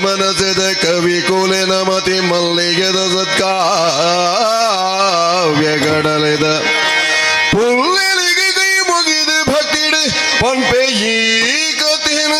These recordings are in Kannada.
ಮನಸದ ಕವಿ ಕೋಲೆನ ಮತಿ ಮಲ್ಲಿಗೆದ ಸತ್ಕಾವ್ಯಗಡಲೆದ ಪುಲ್ಲೆಲಿಗೆ ಕೈ ಮುಗಿದ ಭಕ್ತಿಡ ಪಂಪೆ ಈ ಕಥೆನ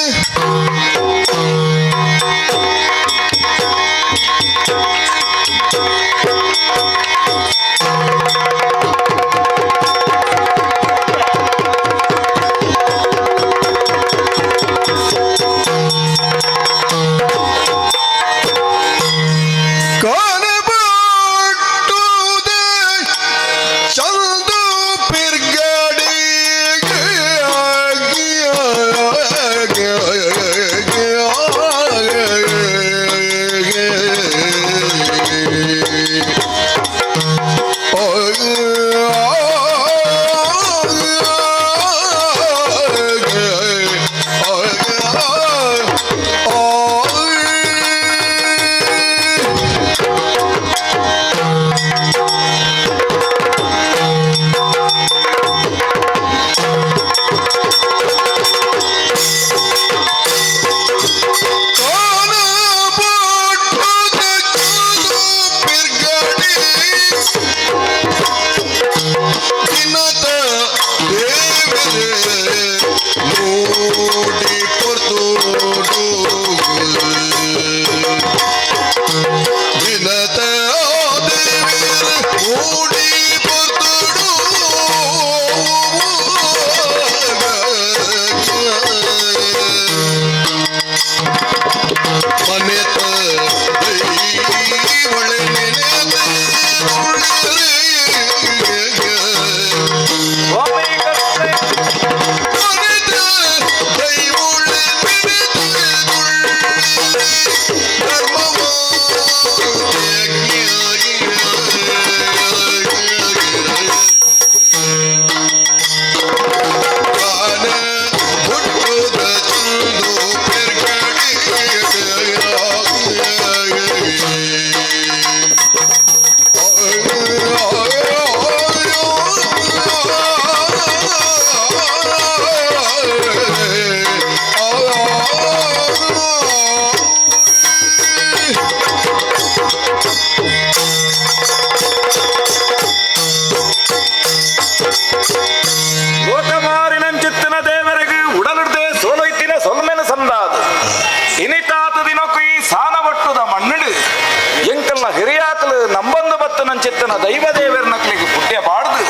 ಚಿತ್ತನ ದೈವ ದೇವರ ನಕ್ಲಿಗೆ ಪುಟ್ಯ ಬಾಡ್ದು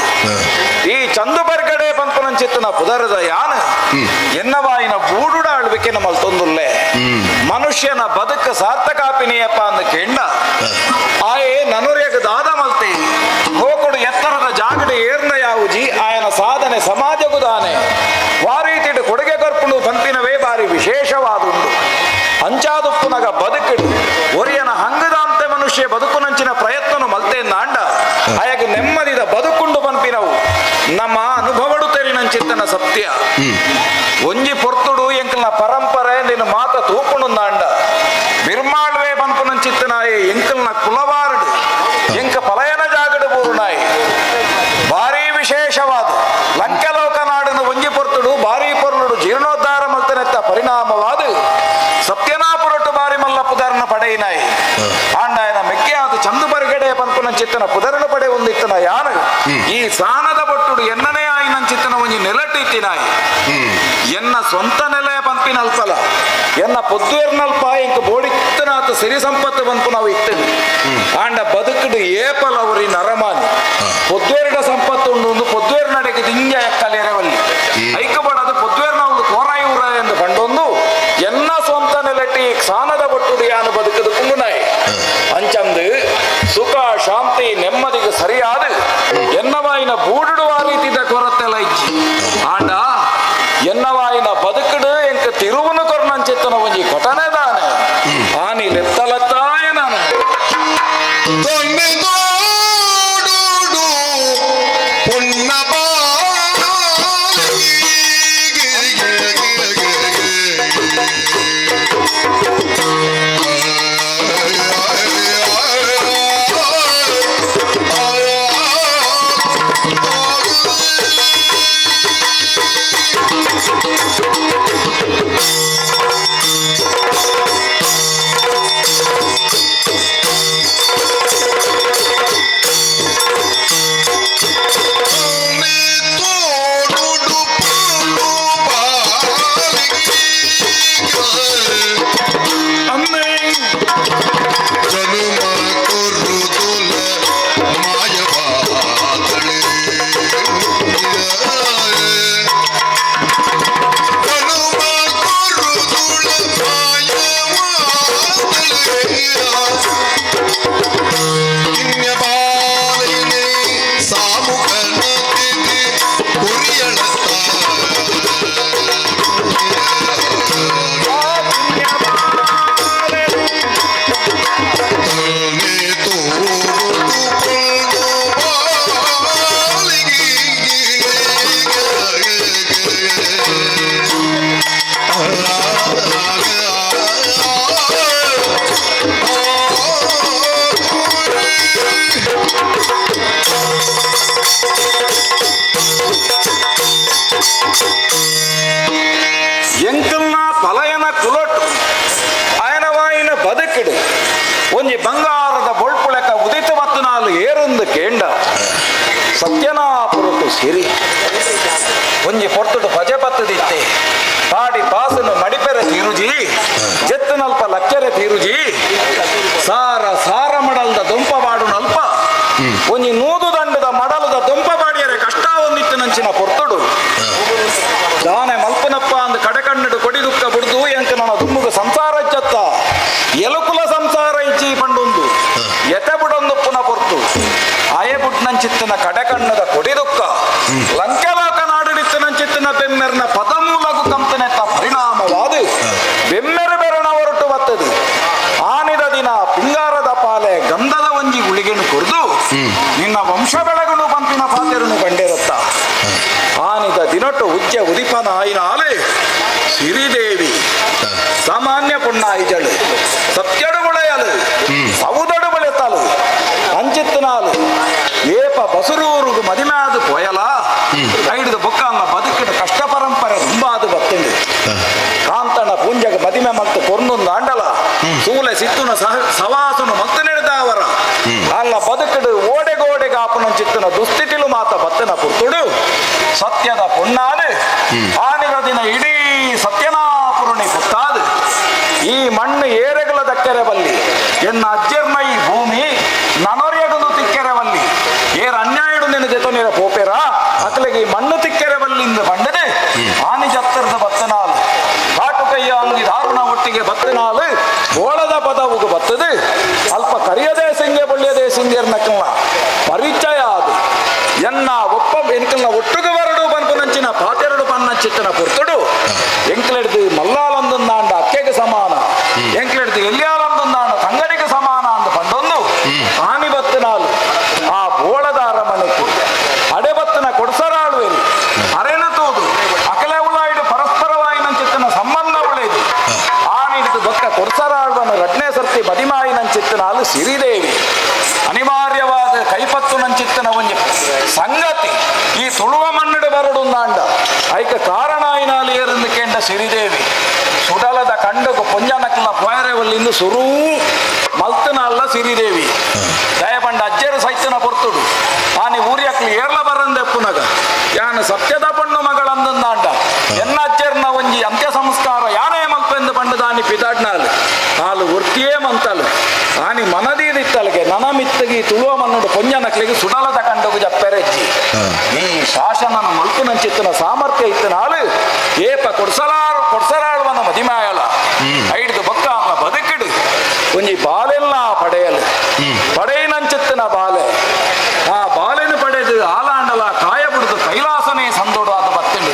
ಈ ಚಂದು ಬರ್ಗಡೆ ಪಂಪನ ಚಿತ್ತನ ಪುದರದ ಯಾನ ಎನ್ನವಾಯಿನ ಬೂಡುಡ ಆಳ್ವಿಕೆ ನಮ್ಮಲ್ಲಿ ತೊಂದುಲ್ಲೆ ಮನುಷ್ಯನ ಬದುಕ ಸಾರ್ಥಕಾಪಿನಿಯಪ್ಪ ಅಂದ ಕೆಂಡ ಆಯೆ ನನುರ್ಯಗ ದಾದ ಮಲ್ತೆ ಹೋಕೊಡು ಎತ್ತರದ ಜಾಗಡೆ ಏರ್ನ ಯಾವುಜಿ ಆಯನ ಸಾಧನೆ ಸಮಾಜಗುದಾನೆ ವಾರೀತಿಡು ಕೊಡುಗೆ ಕೊರ್ಪುಂಡು ಪಂಪಿನವೇ ಬಾರಿ ವಿಶೇಷವಾದುಂಡು ಅಂಚಾದುಪ್ಪುನಗ ಬದುಕಿಡು ಒರಿಯನ ಹಂಗದಾಂತೆ ಮನುಷ್ಯ ಬದುಕುನಂಚಿನ ಪ್ರಯತ್ನನು ಮಲ್ತೆ ನಾಂಡ ಆಯಗ ನೆಮ್ಮದಿದ ಬದುಕುಂಡು ಪಂಪಿನವು ನಮ್ಮ ಅನುಭವಡು ತೆರಿನಂಚಿತ್ತನ ಸತ್ಯ ಒಂಜಿ ಪೊರ್ತುಡು ಎಂಕಲ್ನ ಪರಂಪರೆ ನಿನ್ನ ಮಾತ ತೂಪುಂಡು ನಾಂಡ ಬಿರ್ಮಾಳ್ವೇ ಪಂಪುನಂಚಿತ್ತನಾಯೆ ಎಂಕಲ್ನ ಕುಲವಾರಡು ಎಂಕ ಪಲಯನ ಜಾಗಡು ಬೂರುನಾಯಿ ಭಾರಿ ವಿಶೇಷವಾದ ಲಂಕೆಲೋಕ ನಾಡಿನ ಒಂಜಿ ಪೊರ್ತುಡು ಭಾರಿ ಪೊರ್ಲುಡು ಜೀರ್ಣೋದ್ಧಾರ ಮಲ್ತನೆತ್ತ ಪರಿಣಾಮವಾದ ಸತ್ಯನಾಪುರಟ್ಟು ಬಾರಿ ಮಲ್ಲ ಪುದರ್ನ ಪಡೆಯಿನಾಯಿ ಆಂಡಾಯನ ಮೆಕ್ಕೆ ಅದು ಚಂದು ಬರ್ಗಡೆ ಪಂಪುನ ಚಿತ್ತನ ಪುದರ್ನ ಪಡೆ ಒಂದಿತ್ತನ ಯಾನು ಈ ಸಾನದ ಬೊಟ್ಟು ಬೊಟ್ಟುಡು ಎನ್ನನೇ ಆಯ್ನಂಚಿತ್ತಿನ ಒಂಜಿ ನೆಲಟಿತ್ತಿನಾಯಿ ಎನ್ನ ಸ್ವಂತ ನೆಲೆ ಪಂಪಿನಲ್ಪಲ ಎನ್ನ ಪೊದ್ದುರ್ನಲ್ಪ ಇಂಕ ಬೋಡಿತ್ತನಾತ ಸಿರಿ ಸಂಪತ್ತು ಬಂತು ನಾವು ಇತ್ತೇವೆ ಆಂಡ ಬದುಕುಡು ಏಪಲ ಅವರಿ ನರಮಾನಿ ಪೊದ್ದುವೆರಡ ಸಂಪತ್ತು ಉಂಡು ಪೊದ್ದುವೆರ ನಡೆಗೆ ದಿಂಜ ಎಕ್ಕಲೆರವಲ್ಲಿ ಐಕಬಡದು ಪೊದ್ದುವೆರ್ನ ಒಂದು ಕೋರಾಯೂರ ಎಂದು ಕಂಡೊಂದು ಎನ್ನ ಸ್ವಂತ ನೆಲಟಿ ಸಾನದ ಬೊಟ್ಟುಡು ಯಾನು ಬದುಕುದು ಕುಂಗುನಾಯಿ ಅಂಚಂದು ಸುಖ ಶಾಂತಿ ನೆಮ್ಮದಿಗೆ ಸರಿಯಾದ ಎನ್ನವಾಯಿನ ಬೂಡುಡುವ ರೀತಿದ ಕೊರತೆಲ್ಲ ಇಜ್ಜಿ ಆಂಡ ಎನ್ನವಾಯಿನ ಬದುಕುಡು ಎಂಕ ತಿರುವನು ಕೊರ್ನಂಚಿತ್ತನ ಒಂಜಿ ಘಟನೆ ದಾನೆ ಆನಿ ಲೆತ್ತಲತ್ತಾಯ ನಾನು ಎಂಕಲ್ನ ಪಲಯನ ಕುಲೊಟ್ಟು ಆಯನವಾಯಿನ ಬದುಕಿಡು ಒಂಜಿ ಬಂಗಾರದ ಬೊಳ್ಪುಳೆಕ ಉದಿತ ಮತ್ತು ನಾಲು ಏರೊಂದು ಕೇಂಡ ಸತ್ಯನಾಪುರತು ಸಿರಿ ಒಂಜಿ ಪೊರ್ತುಡು ಪಜೆ ಪತ್ತದಿತ್ತೆ ಪಾಡಿ ಪಾಸನು ಮಡಿಪೆರೆ ತೀರುಜಿ ಜೆತ್ತನಲ್ಪ ಲಕ್ಕೆರೆ ತೀರುಜಿ ಸಾರ ಸಾರ ಮಡಲ್ದ ದೊಂಪ ಬಾಡು ನಲ್ಪ ಒಂಜಿ ನೂದು ದಂಡದ ಮಡಲದ ದೊಂಪ ಬಾಡಿಯರೆ ಕಷ್ಟ ಒಂದಿತ್ತು ನಂಚಿನ ಪೊರ್ತುಡು ದಾನೆ ಮಲ್ಪನಪ್ಪ ಅಂದ್ ಕಡೆ ಕಣ್ಣಡು ಕೊಡಿದುಕ್ಕ ಬಿಡ್ದು ಎಂಕ ನನ್ನ ದುಮ್ಮುಗ ಸಂಸಾರ ಇಚ್ಚತ್ತ ಎಲುಕುಲ ಸಂಸಾರ ಇಚ್ಚಿ ಪಂಡೊಂದು ಎತೆ ಬಿಡೊಂದು ಪುನಃ ಪೊರ್ತು ಆಯೆ ಬುಡ್ನಂಚಿತ್ತಿನ ಕಡೆ ಕಣ್ಣದ ಕೊಡಿದುಕ್ಕ ಲಂಕೆಲಾಕ ನಾಡಿಡಿತ್ತಿನಂಚಿತ್ತಿನ ಬೆಮ್ಮೆರ್ನ ಪದಮೂಲಗು ಕಂಪನೆತ್ತ ಪರಿಣಾಮವಾದ ಬೆಮ್ಮೆರೆ ಬೆರಣ ಹೊರಟು ಬತ್ತದು ಆನಿದ ದಿನ ಪಿಂಗಾರದ ಪಾಲೆ ಗಂಧದ ಒಂಜಿ ಗುಳಿಗೆನು ಕುರಿದು ನಿನ್ನ ವಂಶ ಬೆಳಗನು ಪಂಪಿನ ಪಾತೆರನು ಕಂಡಿರುತ್ತ ಆನಿದ ದಿನಟ್ಟು ಉಜ್ಜೆ ಉದಿಪನ ಆಯಿನಾಲೆ ಸಿರಿದೇವಿ ಸಾಮಾನ್ಯ ಪುಣ್ಣಾಯಿಜಳು ಸತ್ಯಡು ಬಳೆಯಲು ಸೌದಡು ಬಳೆತಲು ಅಂಚಿತ್ತನಾಲು ಏಪ ಬಸುರೂರುಗು ಮದಿಮಾದು ಪೋಯಲ ಐಡಿದು ಬೊಕ್ಕಲ್ಲ ಬದುಕಿನ ಕಷ್ಟ ಪರಂಪರೆ ತುಂಬಾದು ಬತ್ತಂಡು ಕಾಂತನ ಪೂಂಜಗ ಮದಿಮೆ ಮತ್ತು ಕೊರ್ನೊಂದು ಅಂಡಲ ಸೂಲೆ ಸಿತ್ತುನ ಸವಾಸನು ಮತ್ತು ನಡೆದವರ ಅಲ್ಲ ಬದುಕಿಡು ಓಡೆಗೋಡೆಗೆ ಆಪನ ಚಿತ್ತನ ದುಸ್ಥಿತಿಲು ಮಾತ ಬತ್ತನ ಪುರ್ತುಡು ಸತ್ಯದ ಪುಣ್ಣಾನು ಆನಿದ ದಿನ ಇಡೀ ಸತ್ಯನಾಪುರುಣಿ ಪುತ್ತಾದು ಈ ಮಣ್ಣು ಏರೆಗಳ ದಕ್ಕರೆ ಬಲ್ಲಿ ಎನ್ನ ಅಜ್ಜರ್ನ ಈ ಭೂಮಿ ನನೊರೆಯಗದು ತಿಕ್ಕೆರೆ ಬಲ್ಲಿ ಏರ್ ಅನ್ಯಾಯಡು ನಿನ್ನ ಜೊತೆ ಪೋಪೆರ ಅಕ್ಲೆಗೆ ಈ ಮಣ್ಣು ತಿಕ್ಕೆರೆ ಬಲ್ಲಿಂದ ಬಂಡದೆ ಆನಿ ಜತ್ತರದ ಬತ್ತನಾಲು ಕಾಟು ಕೈಯ ಅಂಗಿ ದಾರುಣ ಒಟ್ಟಿಗೆ ಬತ್ತನಾಲು ಓಳದ ಪದವುಗು ಬತ್ತದು ಅಲ್ಪ ಕರಿಯದೇ ಸಿಂಗೆ ಬಳ್ಳಿಯದೇ ಸಿಂಗೇರ್ನಕ್ಕಲ್ಲ ಪರಿಚಯ ಅದು ಎನ್ನ ಒಪ್ಪ ಎಂಕಲ್ನ ಒಟ್ಟುಗೆ ಬರಡು ಬನ್ಪು ನಂಚಿನ ಪಾತೆರಡು ಪನ್ನ ಚಿತ್ತನ ಪುರ್ತುಡು ಎಂಕ್ಲೆಡ್ದು ಮಲ್ಲಾಲಂದೊಂದಾಂಡ ಅಕ್ಕೆಗೆ ಸಮಾನ ಎಂಕ್ಲೆಡ್ದು ಎಲ್ಲಿಯಾಲಂದೊಂದಾಂಡ ತಂಗಡಿಗೆ ಸಮಾನ ಅಂದ ಪಂಡೊಂದು ಆನಿ ಬತ್ತನಾಲು ಆ ಬೋಳದ ಅರಮನೆಗೆ ಅಡೆಬತ್ತನ ಕೊಡ್ಸರಾಳುವೆರಿ ಅರೆನ ತೂದು ಅಕಲೆ ಉಲಾಯಿಡು ಪರಸ್ಪರವಾಯಿನ ಚಿತ್ತನ ಸಂಬಂಧ ಉಳಿದು ಆನಿಡಿದು ಬೊಕ್ಕ ಕೊಡ್ಸರಾಳುವನು ರಡ್ನೇ ಸರ್ತಿ ಮದಿಮಾಯಿ ನಂಚಿತ್ತನಾಲು ಸಿರಿದೇವಿ ಅನಿವಾರ್ಯವಾದ ಕೈಪತ್ತು ನಂಚಿತ್ತನ ಒಂಜಿ ಸಂಗತಿ ಈ ತುಳುವ ಮಣ್ಣಡು ಬರಡುಂದಾಂಡ ಐಕ ಕಾರಣಾಯಿನಾಲು ಏರಂದು ಕೇಂಡ ಸಿರಿದೇವಿ ಸುಡಲದ ಕಂಡಗು ಪೊಂಜನಕ್ಲ ಪೋಯರೆವಲ್ಲಿಂದು ಸುರೂ ಮಲ್ತನ ಅಲ್ಲ ಸಿರಿದೇವಿ ದಯಪಂಡ ಅಜ್ಜರು ಸೈತನ ಪೊರ್ತುಡು ಆನಿ ಊರ್ಯಕ್ ನಕ್ಲಿ ಏರ್ಲ ಬರಂದೆ ಪುನಗ ಯಾನು ಸತ್ಯದ ಪಣ್ಣು ಮಗಳಂದಂದಾಂಡ ಎನ್ನ ಅಜ್ಜರ್ನ ಒಂಜಿ ಅಂತ್ಯ ಸಂಸ್ಕಾರ ಯಾನೇ ಮಲ್ಪೆಂದು ಪಂಡದಾನಿ ಪಿದಾಡ್ನಾಲ್ ಹಾಲು ಉರ್ತಿಯೇ ಮಂತಲ್ ಆನಿ ಮನದೀದಿತ್ತಲ್ಗೆ ನನ ಮಿತ್ತಗಿ ತುಳುವ ಮನ್ನುಡು ಪೊಂಜ ನಕ್ಲಿಗೆ ಸುಡಲದ ಕಂಡುಗು ಜಪ್ಪೆರೆಜ್ಜಿ ಈ ಶಾಸನನ ಮಲ್ಪುನಂಚಿತ್ತಿನ ಸಾಮರ್ಥ್ಯ ಇತ್ತಿನ ಹಾಲು ಏಪ ಕೊಡ್ಸಲಾಳುವನ ಮದಿಮಾಯಲ ಐಡ್ದು ಬೊಕ್ಕ ಅವನ ಬದುಕಿಡು ಒಂಜಿ ಬಾಲೆಲ್ಲ ಪಡೆಯಲು ಪಡೆಯಿನಂಚಿತ್ತಿನ ಬಾಲೆ ಆ ಬಾಲೆನ ಪಡೆದು ಆಲಾಂಡಲ ಕಾಯ ಬಿಡುದು ಕೈಲಾಸನೇ ಸಂದೋಡು ಅದು ಬತ್ತಿಂಡು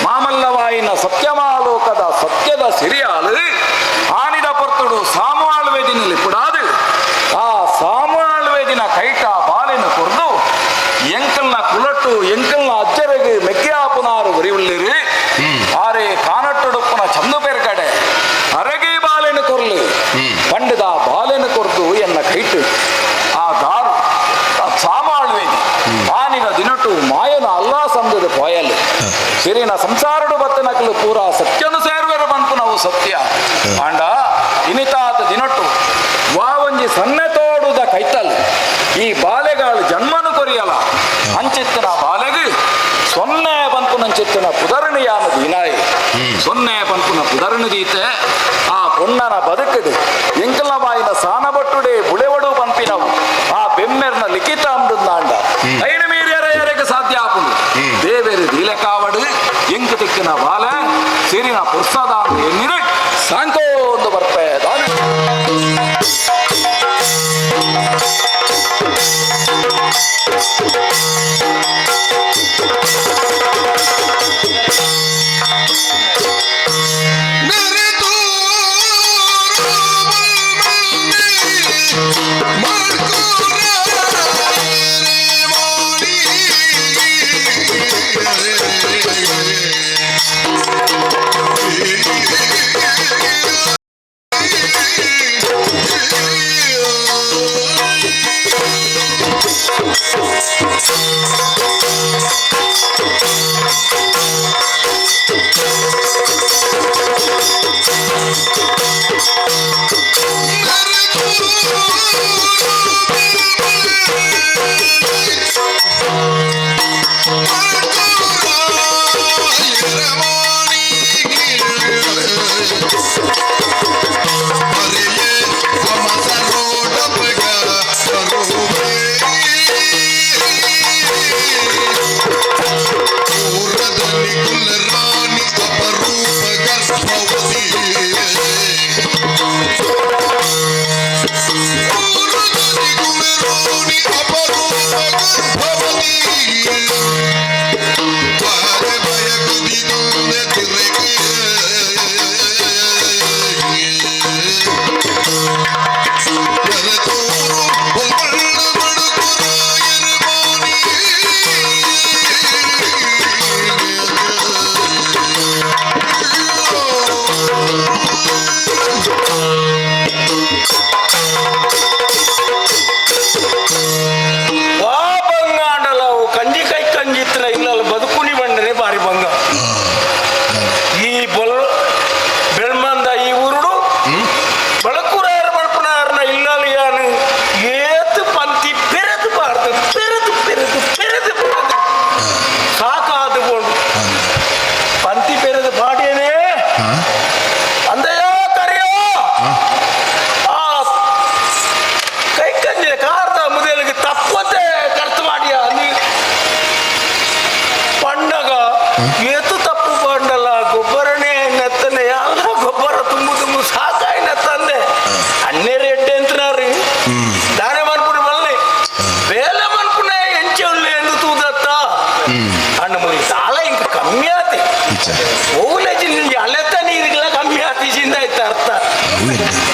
ಮಾಮಲ್ಲವಾಯಿನ ಸತ್ಯಮಾಲೋಕದ ಸತ್ಯದ ಸಿರಿಯಾಲು ಆನಿದ ಪೊರ್ತುಡು ಸಾಮುವಾಳ್ವೇದಿನಲ್ಲಿ ಪುಡಾದು ಆ ಸಾಮುವಾಳ್ವೇದಿನ ಕೈಟ ಬಾಲೆನು ಕೊರ್ದು ಎಂಕಲ್ನ ಕುಲಟ್ಟು ಎಂಕಲ್ನ ಅಜ್ಜರಿಗೆ ಮೆಕ್ಕಿಯಾಪುನಾರು ಉರಿವುಳ್ಳಿರಿ ಆರೆ ಕಾನಟ್ಟುಡುಪ್ಪನ ಚಂದುಪೇರ್ ಕಡೆ ಅರಗಿ ಬಾಲೆನು ಕೊರ್ಲು ಪಂಡದ ಬಾಲೆನು ಕೊರ್ದು ಎನ್ನ ಕೈಟು ಆ ದಾರು ಸಾಮಾಳ್ವೇದಿ ಆನಿನ ದಿನಟು ಮಾಯನ ಅಲ್ಲಾ ಸಂದದ ಪೋಯಲು ಸಿರಿನ ಸಂಸಾರಡು ಬತ್ತನಕಲು ಪೂರ ಸತ್ಯನು ಸೇರ್ವರು ಬಂತು ನಾವು ಸತ್ಯ ಆಂಡ ಇನಿತಾತ ದಿನಟು ವಾವಂಜಿ ಸನ್ನೆ ತೋಡುದ ಕೈತಲ್ ಈ ಬಾಲೆಗಾಳು ಜನ್ಮನು ಕೊರಿಯಲ ಅಂಚಿತ್ತಿನ ಬಾಲೆಗೆ ಸೊನ್ನೆ ಪಂಪುನಂಚಿತ್ತಿನ ಪುದರಣಿಯಾನ ದೀನಾಯಿ ಸೊನ್ನೆ ಪಂಪುನ ಪುದರಣ ದೀತೆ ಆ ಪೊಣ್ಣನ ಬದುಕದು ಎಂಕಲವಾಯಿನ ಸಾನಬಟ್ಟುಡೆ ಬುಳೆವಡು ಪಂಪಿನವು ಆ ಬೆಮ್ಮೆರ್ನ ಲಿಖಿತ ಅಂಬುದಾಂಡ ಐನು ಮೀರಿಯರೆಯರೆಗೆ ಸಾಧ್ಯ ಆಪುಂಡು ದೇವೇರು ದೀಲಕಾವಡು ಎಂಕು ತಿಕ್ಕಿನ ಬಾಲ ಸಿರಿನ ಪುರ್ಸದ ಎನ್ನಿರು ಸಾಂಕೋಂದು ಬರ್ಪೆ ದಾನಿ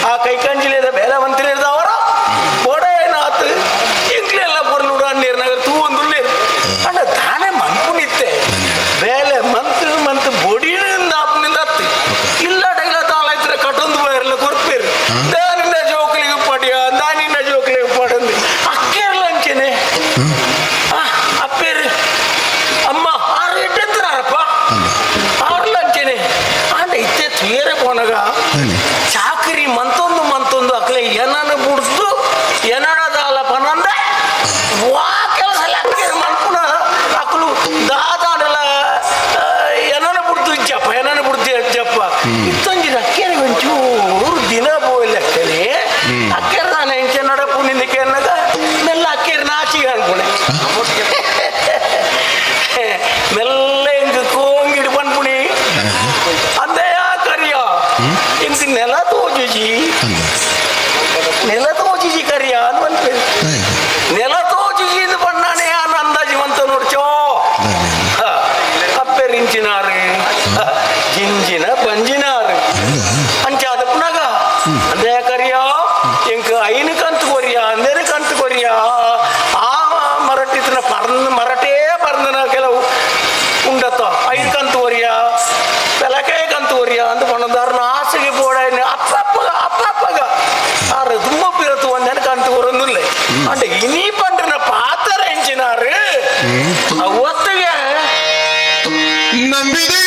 ಆ ಕೈಕಂಜಿಲೇದ ಬೇರೆ ಮಂತ್ರಿದವರ ಬೋಡೇನಾತ್ ಇಂಕ್ಲೆಲ್ಲ ಪೊರ್ಲುಡ ನೀರ್ನಗರ್ ತೂ ಒಂದುಳ್ಳಿ ಅಂಡ ತಾನೇ ಮಂಪು ನಿತ್ತೆ ಬೇಲೆ ಮಂತ್ ಬೊಡಿನಿಂದ ಆಪ್ನಿಂದ ಹತ್ತಿ ಇಲ್ಲ ಡೈಲ ತಾಳೈತ್ರ ಕಟ್ಟೊಂದು ಬೈರ್ಲ ಕೊರ್ಪೇರು ದಾನಿನ ಜೋಕಲಿಗೆ ಪಡಿಯ ದಾನಿನ ಜೋಕಲಿಗೆ ಪಡಂದು ಅಕ್ಕೇರ್ಲ ಅಂಚೆನೆ ಅಪ್ಪೇರು ಅಮ್ಮ ಆರು ಎಟ್ಟೆತ್ತರಪ್ಪ ಆರ್ಲ ಅಂಚೆನೆ ಇತ್ತಂಗಿದ ಅಕ್ಕೇರಿ ಒಂಚೂರು ದಿನ ಬೋಯಿಲ್ಲ ಅಕ್ಕೇರಿ ಅಕ್ಕೇರಿ ನಾನು ಹೆಂಚೆ ನಡಪು ನಿಂದಕ್ಕೆ ಅನ್ನಗ ಮೆಲ್ಲ ಅಕ್ಕೇರಿ ನಾಚಿ ಅನ್ಕೊಳೆ ಮೆಲ್ಲ ಹಿಂಗ ಕೋಂಗಿಡು ಬಂದ್ಬಿಡಿ ಅಂದೇ ಕರಿಯ ಹಿಂಗ ನೆಲ ತೋಜಿ ನೆಲ ತೋಜಿ ಕರಿಯ ಅಂತ ಬಂದ್ಬಿಡಿ ನೆಲ ತೋಜಿ ಬಣ್ಣಾನೆ ಅನ್ನ ಅಂದಾಜಿವಂತ ನೋಡ್ಚೋ ಅಪ್ಪೆರಿಂಚಿನಾರು ಜಿಂಜಿನ ಪಂಜಿನಾರು ಅಂಚಾದ ಪುನಗ ಅಂದೇ ಕರಿಯ ಇಂಕ ಐನು ಕಂತು ಕೊರಿಯ ಅಂದೇನು ಕಂತು ಕೊರಿಯ ಆ ಮರಟಿನ ಮರಟೇ ಬರ್ದನ ಕೆಲವು ಉಂಡತ್ತ ಐದು ಕಂತು ಕೊರಿಯ ಬೆಲಕಾಯಿ ಕಂತು ಕೊರಿಯ ಅಂತ ಪಣದಾರನ ಆಸೆಗೆ ಬೋಡ ಅಪ್ಪಗ ಆರು ತುಂಬ ಪಿರತು ಒಂದೇನು ಕಂತು ಕೊರೊಂದಿಲ್ಲ అంటే ఇని పండిన పాతర ఎంచినారు ఒత్తుగా ನಂಬಿದೆ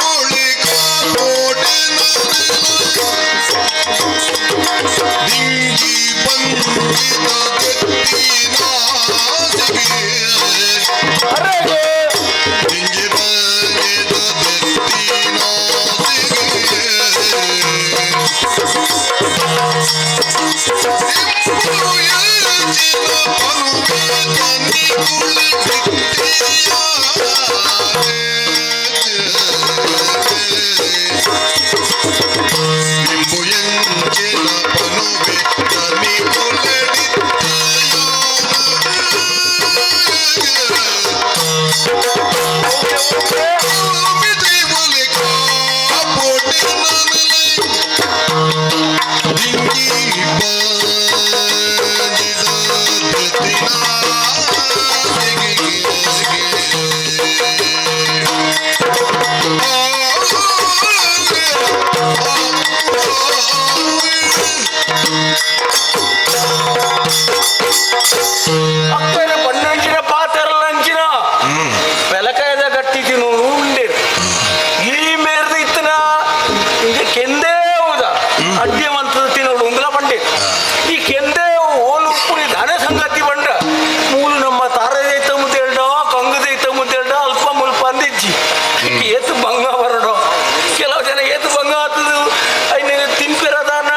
ಒಳಿಕ అక్కడే పండించిన పాత్రలు అంచిన వెలకాయద గట్టి తిను ఉండే ఈ మేర ఇత్తన ఇంకా కెందే అవుదా అడ్యమంత తినడు ఉందిలా పండి ఈ కెందే ఓలు ಉಪ್ಪುನಿ ಧನ ಸಂಗತಿ ಬಂಡ ಮೂಲು ನಮ್ಮ ತಾರದೈತ ಮುದ್ದೇಳ್ಡ ಕಂಗದೈತ ಮುದ್ದೇಳ್ಡ ಅಲ್ಪ ಮುಲ್ಪ ಅಂದಿಜ್ಜಿ ಏತು ಭಂಗ ಬರಡ ಕೆಲವು ಜನ ಏತು ಭಂಗ ಆತದು ಅಯ್ಯ ತಿನ್ಪಿರದಾನ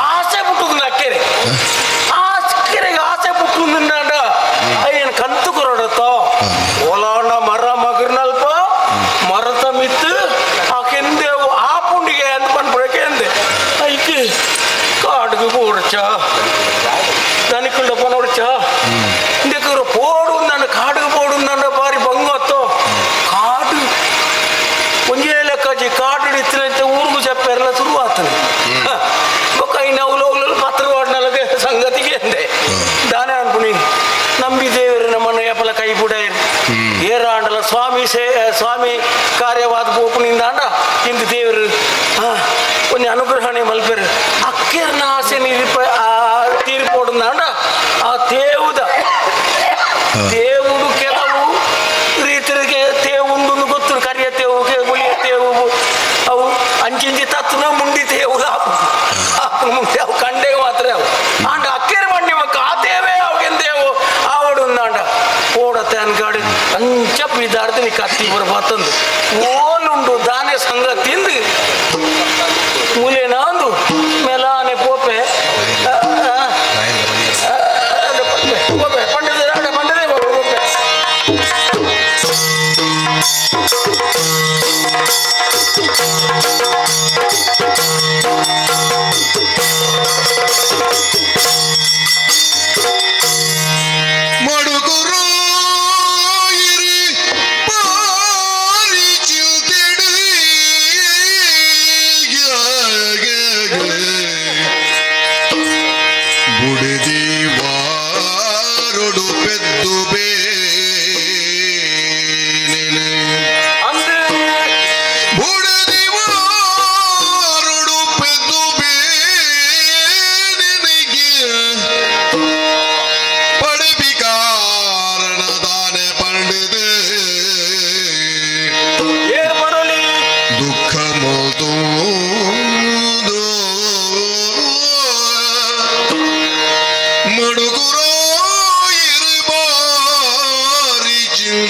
ಆಸೆ ಬಿಟ್ಟುದು ಅಕ್ಕೆರೆ ಆಸ್ಕೆರೆಗೆ ಆಸೆ ಬಿಟ್ಟು ನಾಡ ಅಯ್ಯನ ಕಂತು ಕೊರಡತ್ತ ಓಲಾಂಡ ಮರ ಮಗರ್ನಲ್ಪ ಮರತ ಮಿತ್ತು ಆ ಕೆಂದೇವು ಆ ಪುಂಡಿಗೆ ಅಂತ ಬಂದ್ಬಿಡಕ್ಕೆ ಅಂದೆ ಐಕೆ ಕಾಡ್ಗೆ போடுச்சா தனிக்குள்ள போனோடுச்சா இதுக்கு ஒரு போடுந்தாண்ட காடுக்கு போடுந்தாண்ட பாரி பங்கத்தோ కాడు కొంచెం లెక్కచి కాడు ఇచ్చినైతే ఊరుకు చెప్పారులా శురువాతను ఒక నవ్వులో పత్ర వాడినలకే సంగతికి అందే దానే అనుకుని ನಂಬಿ ದೇವರು ನಮ್ಮನ್ನು ಎಪ್ಪಲ ಕೈ ಬಿಡಾಯಿರು ಏರಾಂಡಲ ಸ್ವಾಮಿ ಕಾರ್ಯವಾದ ಬೋಪುನಿಂದ ಅಂಡ ಇಂದು ದೇವರು కొన్ని అనుగ్రహాన్ని మలిపారు అక్కేరిన ఆశ తీరిపోతుందండ ఆ దేవుడు ಕೆಲವು ರೀತಿಗೆ ತೇವುಂಡು ಗೊತ್ತು ಕರಿಯ ತೇವು ಮುಳಿಯ ತೇವು ಅವು ಅಂಚಿಂಚಿ ತತ್ತನ ಮುಂಡಿ ತೇವುಲ ಮುಂದೆ ಅವು ಕಂಡೆ ಮಾತ್ರ ಅವು ಅಂಡ ಅಕ್ಕೇರಿ ಬಂಡಿ ಮಕ್ಕ ಆ ತೇವೇ ಅವಗೆಂದೇವು ఆవిడుందంట పోడతే అనగాడు అంచ విదార్థి కత్తి బరబోతుంది ఓలుండు దానే సంగతి మూలేనా అందు మెలానే పోపే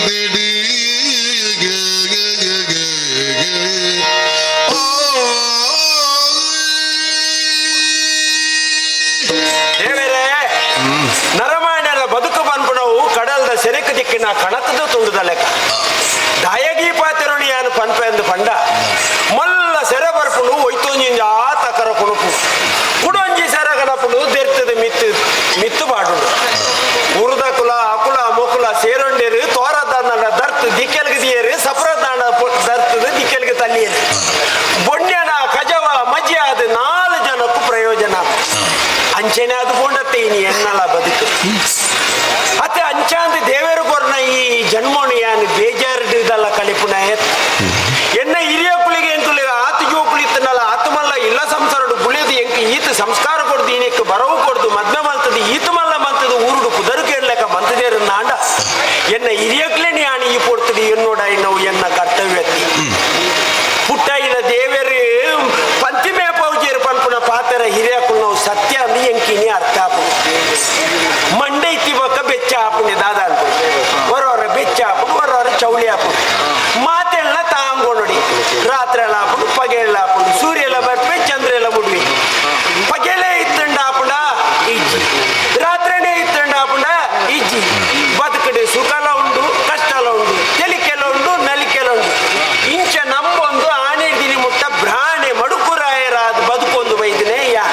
ದಿಡಿ ನರಮಾಣ್ಯರ ಬದುಕು ಪನ್ಪುಣವು ಕಡಲ್ದ ಸೆರೆಕು ದಿಕ್ಕಿನ ಕಣಕದ ತುಂಡುದ ಲೆಕ್ಕ ದಯಗೀ ಪಾತಿರುಣಿಯಾನು ಪನ್ಪೆ ಎಂದು ಪಂಡ ಮಲ್ಲ ಸೆರೆ ಬರ್ಪುಣು ಒಯ್ತೊಂಜಿಂಜ ತಕರ ಕುಣುಪು ಕುಡೊಂಜಿ ಸೆರೆ ಕನಪುಣು ದೆರ್ತದ ಮಿತ್ತು ಬಾಡುಂಡು ಉರುದ ಕುಲ ಅಕುಲ ಮುಕುಲ ಸೇರೊಂಡೇರು ತೋರದಾಂಡ ದರ್ತ್ ದಿಕ್ಕೆಲ್ಗೆ ದಿಯೇರು ಸಪ್ರದಾಂಡ ದರ್ತದ ದಿಕ್ಕೆಲ್ಗೆ ತಲ್ಲಿಯರು ಬೊಣ್ಯನ ಕಜವ ಮಜ್ಜೆ ಅದು 4 ಜನಕ್ಕೂ ಪ್ರಯೋಜನ ಅಂಚೆನೆ ಅದು ಬೋಂಡತ್ತೆ ಇನಿ ಎನ್ನಲ ಬದುಕು ಅತ್ತೆ ಅಂಚಾಂದು ದೇವೇರು ಕೊರ್ನ ಈ ಜನ್ಮೋಣಿಯಾನು ಬೇಜಾರಿದಲ್ಲ ಕಲಿಪುನ ಎನ್ನ ಹಿರಿಯ ಕುಳಿಗೆ ಎಂಕುಲಿಗೆ ಆತು ಜೋಕುಳಿತ್ತನಲ್ಲ ಆತು ಮಲ್ಲ ಇಲ್ಲ ಸಂಸಾರಡು ಗುಳಿದು ಎಂಕ ಈತ ಸಂಸ್ಕಾರ ಕೊಡ್ದು ಈನಕ್ಕೆ ಬರವು ಕೊಡ್ದು ಮದ್ವೆ ಮಲ್ತದು ಈತ ಮಲ್ಲ ಮಂತದು ಊರುಡು ಕುದರು ಕೇಳಲೆಕ್ಕ ಮಂತದೇರು ನಾಂಡ ಎನ್ನ ಹಿರಿಯಕ್ಲೆ ನೀ ಈ ಪೊಡ್ತದೆ ಎನ್ನೋಡ ನಾವು ಎನ್ನ ಕರ್ತವ್ಯತಿ ಪುಟ್ಟಾಯಿನ ದೇವೇರು ಪಂತಿಮೆ ಪೌಜೇರು ಪನ್ಪುನ ಪಾತರ ಹಿರಿಯಕ್ಕಳು ನಾವು ಸತ್ಯ ಅಂದು ಎಂಕಿನಿ ಅರ್ಥ ಆಪು ಮಂಡೆ ಇತ್ತಿ ಬಕ್ಕ ಬೆಚ್ಚ ಆಪುನೆ ದಾದ ಅನ್ಪು ಹೊರವರ ಬೆಚ್ಚ ಆಪುಡು ಹೊರವರ ಚೌಳಿ ಆಪುಡು ಮಾತೆಲ್ಲ ತಾಂಗೊಂಡಿ ರಾತ್ರಿ ಎಲ್ಲ ಆಪುಡು ಪಗೆಲ್ಲ ಆಪುಡು ಸೂರ್ಯ ಎಲ್ಲ ಬರ್ಪೆ ಚಂದ್ರ ಎಲ್ಲ ಮುಡ್ವಿ ಪಗೆಲೆ ಇತ್ತಂಡ ಆಪುಡ ಇಜ್ಜಿ ರಾತ್ರಿನೇ ಇತ್ತಂಡ ಆಪುಡ ಇಜ್ಜಿ ಬದುಕಡೆ ಸುಖಲ ಉಂಡು ಕಷ್ಟಲ ಉಂಡು ತೆಲಿಕೆಲ ಉಂಡು ನಲಿಕೆಲ ಉಂಡು ಇಂಚ ನಂಬೊಂದು ಆನೆ ದಿನಿ ಮುಟ್ಟ ಬ್ರಾಣೆ ಮಡುಕುರಾಯರಾದ ಬದುಕೊಂದು ವೈದ್ಯನೇ ಯಾ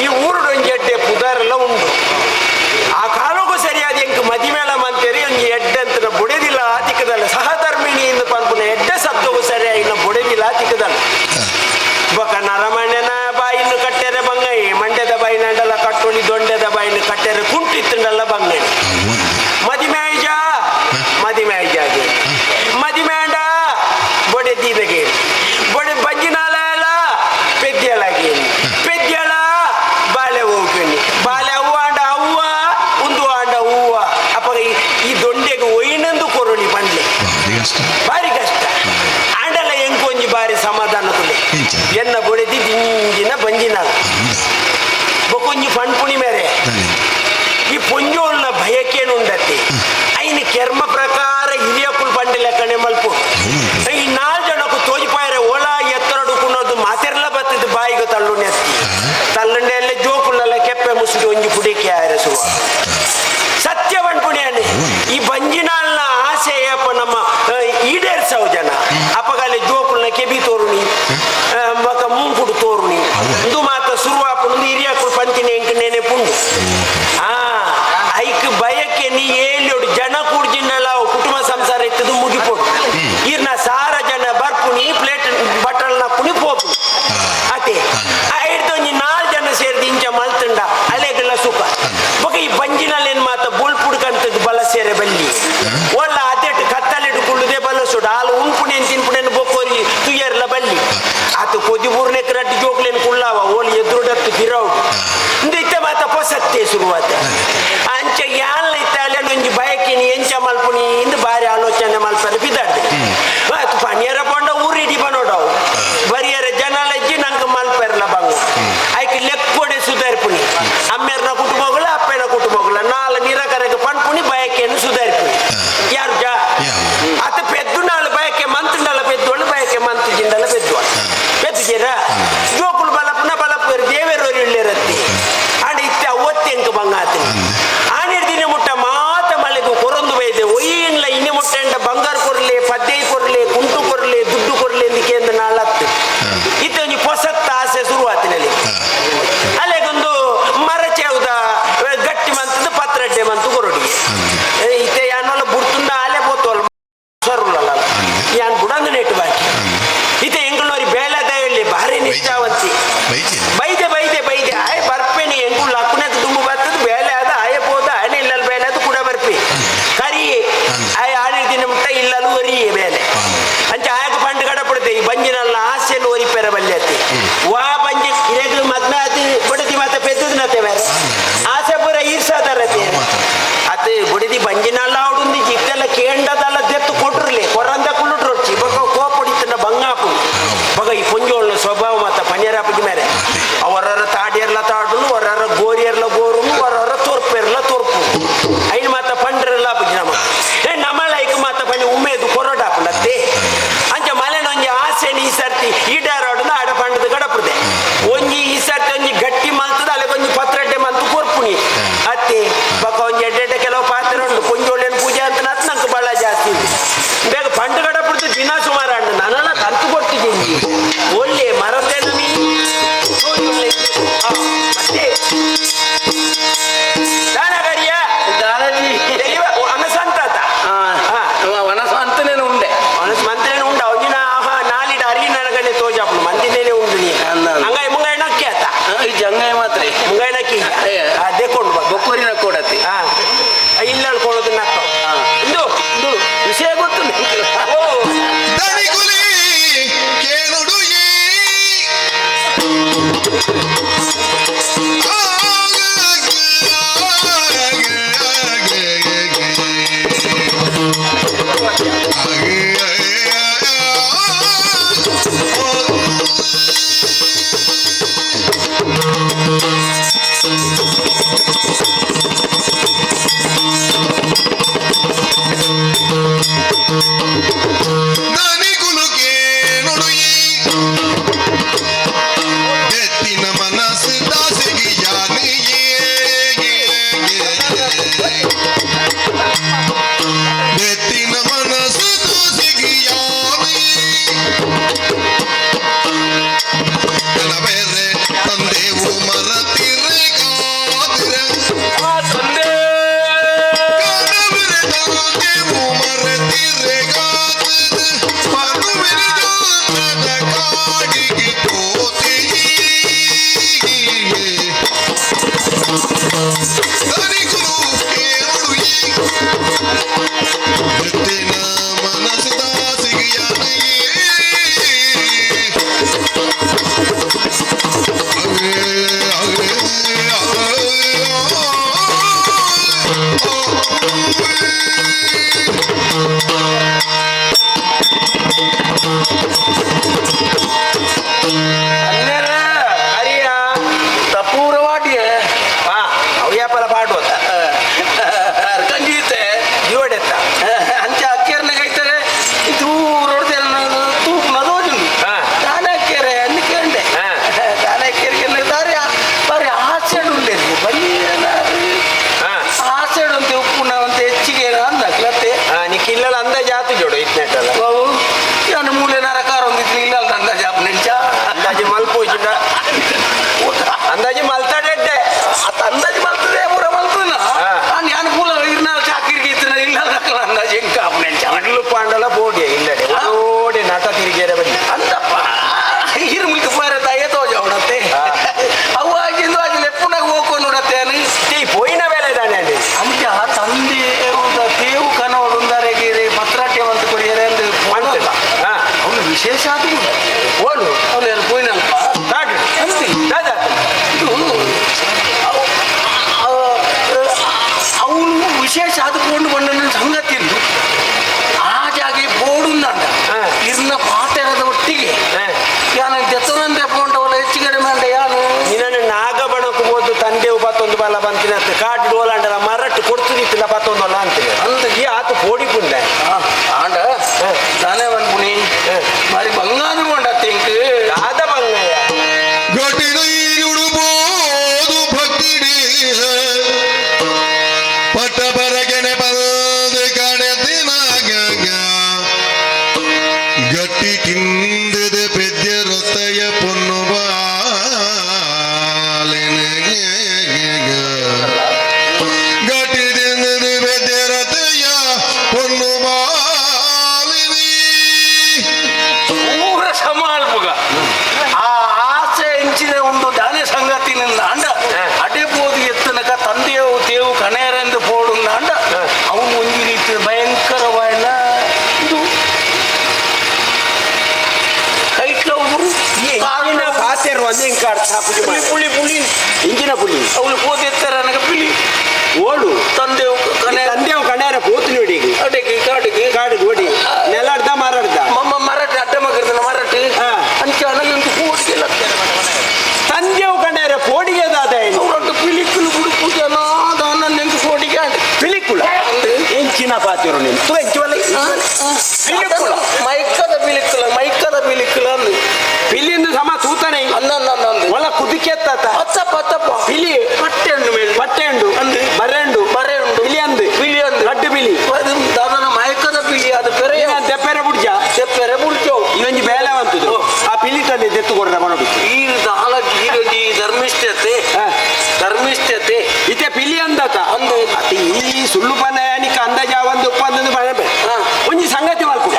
ಈ ಊರುಡೊಂಜೆಡ್ಡೆ ಪುದರೆಲ್ಲ ಉಂಡು ಆ ಕಾಲಕ್ಕೂ ಸರಿಯಾದ ಎಂಕ್ ಮದಿಮೇಳ ಮಂತೇರಿ ಒಂಜಿ ಎಡ್ಡಂತನ ಬುಡೆದಿಲ್ಲ ತಿಕ್ಕದಲ್ಲ ಸಹಧರ್ಮಿಣಿಯಿಂದ ಪನ್ಪುನ ಎಡ್ಡೆ ಸತ್ತೋಗು ಸರಿಯಾಗಿನ ಬುಡೆದಿಲ್ಲ ತಿಕ್ಕದಲ್ಲ ಬೊಕ ನರಮಣ್ಯನ ಬಾಯಿನ್ನು ಕಟ್ಟೆರೆ ಬಂಗೈ ಮಂಡ್ಯದ ಬಾಯಿನಂಡಲ್ಲ ಕಟ್ಟೊಳಿ ದೊಂಡೆದ ಬಾಯಿನ ಕಟ್ಟೆರೆ ಕುಂಟಿತ್ತಂಡಲ್ಲ ಬಂಗೈ ಮದಿಮೇಜ ಮದಿಮೇಜಾಗೆ ಮದಿಮೇಂಡ ಬೊಡೆದಿದಗೆ ಬೊಡೆ ಬಜ್ಜಿನಾಲ ಎಲ್ಲ ಪೆದ್ಯಲಾಗಿ ಪೆದ್ಯಳ ಬಾಳೆ ಹೋಗ್ತೀನಿ ಬಾಳೆ ಹೂವ ಅಂಡ ಹೂವ ಒಂದು ಅಂಡ ಹೂವ ಅಪ್ಪ ಈ ದೊಂಡೆಗೆ ಒಯ್ನಂದು ಕೊರಳಿ ಬಂಡ್ಲೆ ಭಾರಿ ಕಷ್ಟ ಅಂಡಲ್ಲ ಎಂಕೊಂಜಿ ಬಾರಿ ಸಮಾಧಾನ ಕೊಡಿ ಎನ್ನ ಬೊಡೆದಿ ದಿಂಜಿನ ಬಂಜಿನಾಲ ಬೊಕೊಂಜಿ ಪಣ್ಪುಣಿ ಮೇರೆ ಈ ಪೊಂಜೋಳ್ನ ಭಯಕ್ಕೇನುಂಡತ್ತೆ ಐನ ಕೆರ್ಮ ಪ್ರಕಾರ ಹಿರಿಯಕ್ಕಳು ಬಂಡಿಲ್ಲ ಕಣೆ ಮಲ್ಪು ಈ 4 ಜನಕ್ಕೂ ತೋಜಿಪಾಯರೆ ಒಳ ಎತ್ತರಡು ಕುನ್ನೋದು ಮಾತೆರ್ಲ ಬತ್ತದ ಬಾಯಿಗೆ ತಳ್ಳು ನೆತ್ತಿ ತಳ್ಳಂಡೆಲ್ಲ ಜೋಕುಳ್ಳಲ್ಲ ಕೆಪ್ಪೆ ಮುಸುಡಿ ಒಂಜಿ ಪುಡಿಕೆ ಆರಸುವ ಸತ್ಯ ಬಂಡ್ಪುಣಿಯಾನೆ ಈ ಬಂಜಿನಾಲ್ನ ಆಸೆ ಅಪ್ಪ ನಮ್ಮ ಈಡೇರ್ಸವು ಜನ ಅಪ್ಪಗಾಲೆ ಜೋಕುಳ್ನ ಕೆಬಿ ತೋರುಣಿ ಮಕ ಮುಂಕುಡು ತೋರುಣಿ ಇದು ಮಾತ ಶುರುವಾಪುಂಡು ಹಿರಿಯಕ್ಕಳು ಪಂತಿನಿ ಎಂಕ ನೆನೆ ಪುಂಡು ಐಕ್ ಭಯಕ್ಕೆ ನೀ ಏಳಿಯೋಡು ಜನ ಕೂಡ್ಜಿಂಡಲ್ಲ ಕುಟುಂಬ ಸಂಸಾರ ಇತ್ತದು ಮುಗಿಪೋಡು ಇರ್ನ ಸಾರ ಜನ ಬರ್ಪುಣಿ ಪ್ಲೇಟ್ ಬಟಲ್ನ ಪುಣಿ ಪೋಪು ಅತೆ ಹಿಡ್ದೊಂಜಿ 4 ಜನ ಸೇರಿದ ಇಂಚ ಮಲ್ತಂಡ ಅಲೆಗೆಲ್ಲ ಸುಖ ಬೊಕ ಈ ಬಂಜಿನಲ್ಲಿ ಏನ್ ಮಾತ ಬುಳ್ ಪುಡ್ಕಂತದ್ದು ಬಲ ಸೇರೆ ಬಲ್ಲಿ ಒಳ್ಳ ಅದೆಟ್ಟು ಕತ್ತಲೆಡು ಕುಳ್ಳುದೆ ಬಲಸುಡು ಹಾಲು ಉಣ್ಪುಣಿ ತಿನ್ಪುಣೆನ್ ಬೊಕ್ಕೋರಿ ತುಯ್ಯರ್ಲ ಬಲ್ಲಿ ಆತ ಕೊದಿ ಬೂರ್ನೆ ರಡ್ಡಿ ಜೋಕ್ಲೇನ್ ಕುಳ್ಳಾವ ಓಲಿ ಎದುರುಡತ್ತು ಗಿರೌಡು ಇಂದಿತ್ತೆ ಮಾತ ಪೊಸತ್ತೆ ಶುರುವಾತ ಅಂಚ ಯಾಲ್ನ ಇತ್ತಾಲೆ ಒಂಜಿ ಬಯಕಿನಿ ಎಂಚ ಮಲ್ಪುನಿ ಇಂದು ಬಾರಿ ಆಲೋಚನೆ ಮಲ್ಪರೆ ಬಿದ್ದಾಡ್ದೆ ಪಣಿಯರ ಪೊಂಡ ಊರಿಡಿ ಬನೋಡವು ಬರಿಯರ ಜನಲಜ್ಜಿ ನಂಗೆ ಮಲ್ಪೆರ್ಲ ಬಂಗ ಐಕ್ ಲೆಕ್ಕೊಡೆ ಸುಧಾರಿಪುನಿ ಅಮ್ಮೆರ್ನ ಕುಟುಂಬಗಳ ಅಪ್ಪನ ಕುಟುಂಬಗಳ 4 ನಿರಕರೆಗೆ ಪಣ್ಪುನಿ ಬಯಕೆಯನ್ನು ಸುಧಾರಿಪುನಿ ಯಾರು ಜಾ ಅತ ಪೆದ್ದು 4 ಬಯಕೆ ಮಂತಂಡಲ್ಲ ಪೆದ್ದೋಳು ಬಯಕೆ ಮಂತಜಿಂಡಲ್ಲ ಪೆದ್ದೋಳು ಪೆದ್ದಿದ್ದೀರ ಜೋಕುಳು ಬಲಪುನ ಬಲಪೇರು ದೇವೇರೋರು ಇಳ್ಳಿರತ್ತಿ ಆಂಡ ಇತ್ತೆ ಅವತ್ತಿ ಎಂಕ ಬಂಗಾತಿ ಆನಿರ್ದಿನ ಮುಟ್ಟ ಮಾತ ಮಳೆಗೂ ಕೊರೊಂದು ಬೈದೆ ಒಯ್ಯಿನ್ಲ ಇನ್ನೆ ಮುಟ್ಟಂಡ ಬಂಗಾರ ಕೊರ್ಲೆ ಪದ್ದೆ ಕೊರ್ಲೆ ಕುಂಟು ಕೊರ್ಲೆ ದುಡ್ಡು ಕೊರ್ಲೆ ಎಂದಿಕೆ ಎಂದು ನಾಳತ್ತು ಇತ್ತೊಂದು ಹೊಸತ್ತ ಆಸೆ ಶುರುವಾತಿನಲ್ಲಿ ಅಲ್ಲೆಗೊಂದು ಮರ ಚೇವುದ ಗಟ್ಟಿ ಮಂತದ ಪತ್ರಡ್ಡೆ ಮಂತು ಕೊರಡಿ ಇತ್ತೆ ಯಾನೊಲ್ಲ ಬುಡ್ತುಂಡ ಆಲೆ ಪೋತೋಲ್ ಸರುಲ್ಲ ಯಾನ್ ಬುಡಂಗ ನೆಟ್ಟು ಬಾಕಿ ಇತ್ತೆ ಎಂಗಳೋರಿ ಬೇಲದ ಹೇಳಿ ಭಾರಿ ನಿಷ್ಠಾವಂತಿ ಬೈದೆ ಬೈದೆ ಬೈದೆ ಆಯ್ ಬರ್ಪೇನಿ ಎಂಗುಳ್ಳ ಅಕ್ಕುನಕ್ಕೆ ತುಂಬು ಬರ್ತದ ಬೇಲೆ ಅದ ಆಯ ಪೋದ ಆನೆ ಇಲ್ಲಲ್ ಬೇಲೆ ಅದು ಕೂಡ ಬರ್ಪಿ ಕರಿ ಆಯ್ ಆನೆ ದಿನ ಮುಟ್ಟ ಇಲ್ಲಲು ಒರಿಯೇ ಬೇಲೆ ಅಂಚ ಆಯಕ ಪಂಡು ಕಡಪಡುತ್ತೆ ಈ ಬಂಜಿನಲ್ಲ ಆಸೆಯನ್ನು ಒರಿಪೆರ ಬಲ್ಯತಿ ವಾ ಬಂಜಿ ಇರೆಗ್ ಮದ್ಮೆ ಅದು ಬುಡದಿ ಮಾತ ಪೆದ್ದನತೆ ಬೇರೆ ಆಸೆ ಪೂರ ಈರ್ಸಾದರತೆ ಅತ್ತೆ ಬುಡದಿ ಬಂಜಿನಲ್ಲ ಅವಡುಂದು ಚಿಕ್ಕೆಲ್ಲ ಕೇಂಡದಲ್ಲ ದೆತ್ತು ಕೊಟ್ರಲಿ ಕೊರಂದ ಕುಳ್ಳುಟ್ರೊಚ್ಚಿ ಬಗ ಕೋಪುಡಿತನ ಬಂಗಾಪು ಬಗ ಈ ಪೊಂಜೋಳ್ನ ಸ್ವಭಾವ ಮತ್ತ ಪನ್ಯರಾಪಗಿ ಮೇರೆ ಅವರರ ತಾಡಿಯರ್ಲ ತಾಡು ಅವರರ ಗೋರಿಯರ್ಲ ಗೋರು ಅವರರ ತೋರ್ಪೆರ್ಲ ತೋರ್ಪು ಐನ್ ಮಾತ ಪಂಡ್ರೆಲ್ಲ ಬಗ್ಗಿ ನಮ್ಮ ನಮ್ಮಳ ಐಕ ನಾಕಿ ಅದೇ ಕೊಂಡು ಬಾ ಬೊಕ್ಕೂರಿನ ಕೊಡತ್ತೆ ಇಲ್ಲ ಕೊಡೋದು ನಾಕ ಇದು ಇದು ವಿಷಯ ಗೊತ್ತು ನಿಂಗೆ. ಓ ಧನಿಗುಲಿ ಕೇಳುಡು ಈ ಧನಿಗುಲು ಕೇಳುಡು ಈ ಎತ್ತಿನ ಮನಸ್ಸು ದಾಸಿಗೆ ಯಾನಿಗೆ ಎತ್ತಿನ ಮನಸ್ಸು ದಾಸಿಗೆ ಬೇರೆ ತಂದೆವು ಮರತಿರೆ ಕಾದಿರೆ ತಂದೆ ಕಣವಿರೆ ತಂದೆವು ಮರತಿರೆ ಕಾದಿರೆ ಮನುವಿನ ಜೋತದ ಕಾಡಿಗೆ ಹೋತಿ ಧನಿಗುಲು ಕೇಳುಡು ಈ ಎತ್ತಿನ ಮನಸ್ಸು ದಾಸಿಗೆ ಯಾನಿಗೆ ಅನ್ಯರ ಹರಿಯ ತಪೂರವಾಡಿಯ ಅವ್ಯಾಪಲ ಪಾಡುವ ಕಂಜೀತೆ ಜೋಡೆತ್ತ ಅಂಚೆ ಅಕ್ಕೇರ್ನ ಕೈತಾರೆ ದೂರ ತೂಪ್ ನದೋಜು ದಾನಕ್ಕೆರೆ ಅನ್ನು ಕೇಂಡೆ ದಾನಕ್ಕೆರೆ ದಾರಿ ಬಾರಿ ಆಸೆಡು ಉಂಡೆ ಬನ್ನಿ ಆಸೆಡು ಅಂತ ಉಪ್ಪುನ ಅಂತ ಹೆಚ್ಚಿಗೆ ಅಂದಕ್ಲತ್ತೆ ನಿಕ್ಕಿಲ್ಲ ಅಂದಾಜು ಆತು ಜೋಡು ಇಟ್ನೆಟ್ಟಲ್ಲ ಬಾಬು ನಾನು ಮೂಲೆ ನರಕಾರ ಒಂದಿತ್ತು ಇಲ್ಲ ಅಂದಾಜು ಆಪ್ ನೆಂಚ ಅಂದಾಜು ಮಲ್ಪೋಜಿಂದ ಅಂದಾಜು ಮಲ್ತಾಡೆಡ್ಡೆ ಅತ್ತ ಅಂದಾಜು ಮಲ್ತದೆ ಪೂರ ಮಲ್ತನ ನಾನು ಅನುಕೂಲ ಇರ್ನ ಚಾಕಿರಿಗೆ ಇತ್ತು ಇಲ್ಲ ಅಂದಾಜು ಹೆಂಗ ಆಪ್ ನೆಂಚ ಇಡ್ಲು ಪಾಂಡಲ ಬೋಡಿ ಇಲ್ಲಡೆ ಓಡಿ ನಟ ತಿರುಗೇರೆ ಬನ್ನಿ ಅಂದಪ್ಪ ಹಿರ್ಮಿಕ ಪಾರ ತಾಯೇ ತೋಜ ಅವಡತ್ತೆ ಅವು ಆಗಿಂದು ಆಗಿ ಲೆಪ್ಪುನಾಗ ಹೋಗ್ಕೊಂಡು ನೋಡತ್ತೆ ಈ ಪೋಯಿನ ಬೇಲೆ ತಾನೆ ಅಲ್ಲಿ ಅಂಚ ತಂದೆ ತೇವು ಕನವಡುಂದರೆಗೆ ಪತ್ರಾಟ್ಯ ಅಂತ ಕೊಡಿಯರೆ ಎಂದು ಮಾಡ್ತೇವೆ ಅವನು ವಿಶೇಷ ಆದ ಓಡು ಅವನು ಯಾರು ಪೋಯಿನಲ್ಪ ಅಂತಿ ಇದು ಅವನು ವಿಶೇಷ ಆದುಕೊಂಡು ಬಂದ ಸಂಗತಿ ಆ ಜಾಗೆ ಬೋಡುಂದಂಡ ಇರ್ನ ಪಾತೆರದ ಒಟ್ಟಿಗೆ ಯಾನು ಜತನಂದೆ ಪೋಂಡವಲ್ಲ ಹೆಚ್ಚಿಗೆ ಮಂಡ ಯಾನು ನಿನ್ನ ನಾಗಬಣಕ್ಕೆ ಹೋದು ತಂದೆ ಪತ್ತೊಂದು ಬಲ ಬಂತಿನ ಕಾಡು ಡೋಲಾಂಡಲ ಮರಟ್ಟು ಕೊಡ್ತಿದ್ದಿತ್ತಿಲ್ಲ ಪತ್ತೊಂದಲ್ಲ ಅಂತೀನಿ ಅಂದಗಿ ಆತು ಪೋಡಿ ಪುಂಡೆ ಆಂಡ ತಾನೇ ಬಂದ್ಪುಣಿ మరి ಬಂಗಾರು ಕೊಂಡ ತಿಂಕ್ ಆದ ಬಂಗಯ್ಯ ಗಟಿಡುಬೋದು ಭಕ್ತಿಡಿ ಪಟ್ಟ ಬರಗೆನೆ ಬಂದು ಕಣೆದಿನಾಗ ಗಟ್ಟಿ ಕಿಂದದ ಪೆದ್ಯ ರೊತ್ತಯ ಪೊನ್ನು ಬಾಲೆನಗೆ ಗಟ್ಟಿ ತಿಂದದ ಪೆದ್ಯ ರೊತ್ತಯ ಪೊನ್ನು ಬಾಲಿನಿ ಪೂರ ಸಮಾಲ್ಪುಗ ಆ ಆಸೆ ಹೆಂಚಿನ ಒಂದು ದಾನೆ ಸಂಗತಿನಿಂದ ಅಂಡ ಅಡೆಬೋದು ಎತ್ತನಕ ತಂದೆಯವು ತೇವು ಕಣೆಯರೆಂದು ಪೋಡುಂದ ಅಂಡ ಅವನು ಒಂದು ರೀತಿ ಭಯಂಕರವಾಯಿನ ಇದು ಕೈಟ್ಲ ಒಬ್ಬರು ಪಾತೆರು ಅದೇ ಪುಳಿ ಪುಳಿ ಇಂಜಿನ ಪುಳಿ ಅವಳು ಪೋದೆತ್ತಾರೆ ನನಗೆ ಪಿಳಿ ಓಡು ತಂದೆವು ಕಣೆಯರ ಪೋತು ನೋಡಿ ಅಡೆಗೆ ಕಾಡಿಗೆ ಕಾಡಿಗೆ ಓಡಿ ನೆಲಾಡ್ದ ಮಾರಾಡ್ದ ಮರಾಠ ಅಡ್ಡ ಮಗರ್ದ ಮರಾಠ ಅಂಚೆ ಅನಲ್ಲೊಂದು ಕೋಟಿಗೆ ತಂದೆವು ಕಣೆಯರ ಕೋಡಿಗೆ ದಾದ ಅವರೊಟ್ಟು ಪಿಲಿಕ್ಕುಲು ಗುಡು ಪೂಜೆ ನಾದ ನೆಂದು ಕೋಟಿಗೆ ಪಿಲಿಕ್ಕುಳ ಎಂಚಿನ ಪಾತಿರು ನೀನು ತು ಎಂಚುವಲ್ಲ ಪಿಲಿಕ್ಕುಳ ಮೈಕದ ಪಿಲಿಕ್ಕುಳ ಅಂದು ಪಿಲಿಂದು ಸಮ ತೂತಾನೆ ಒಳ ಕುದಿಕೆತ್ತ ಅತ್ತಪ್ಪ ಪಿಲಿ ಪಟ್ಟೆಂಡು ಅಂದು ಬರೆಂಡು ಪಿಲಿ ಅಂದು ಲಡ್ಡು ಪಿಲಿ ದಾದನ ಮೈಕದ ಪಿಲಿ ಅದು ಪೆರೆ ತೆಪ್ಪೆರೆ ಬುಡ್ಜೋ ಇವೊಂಜಿ ಬೇಲೆ ಬಂತದ್ದು ಆ ಪಿಲಿ ತಂದೆ ತೆತ್ತು ಕೊಡ್ರ ಮನೋಡಿ ಈ ದಾಲ ಈ ಧರ್ಮಿಷ್ಠತೆ ಇತ್ತೆ ಪಿಲಿ ಅಂದತ ಅಂದು ಈ ಸುಳ್ಳು ಪನ್ನಯಾನಿಕ ಅಂದಾಜ ಒಂದು ಒಪ್ಪಂದೊಂದು ಬರಬೇ ಒಂಜಿ ಸಂಗತಿ ಮಾಡ್ಕೊ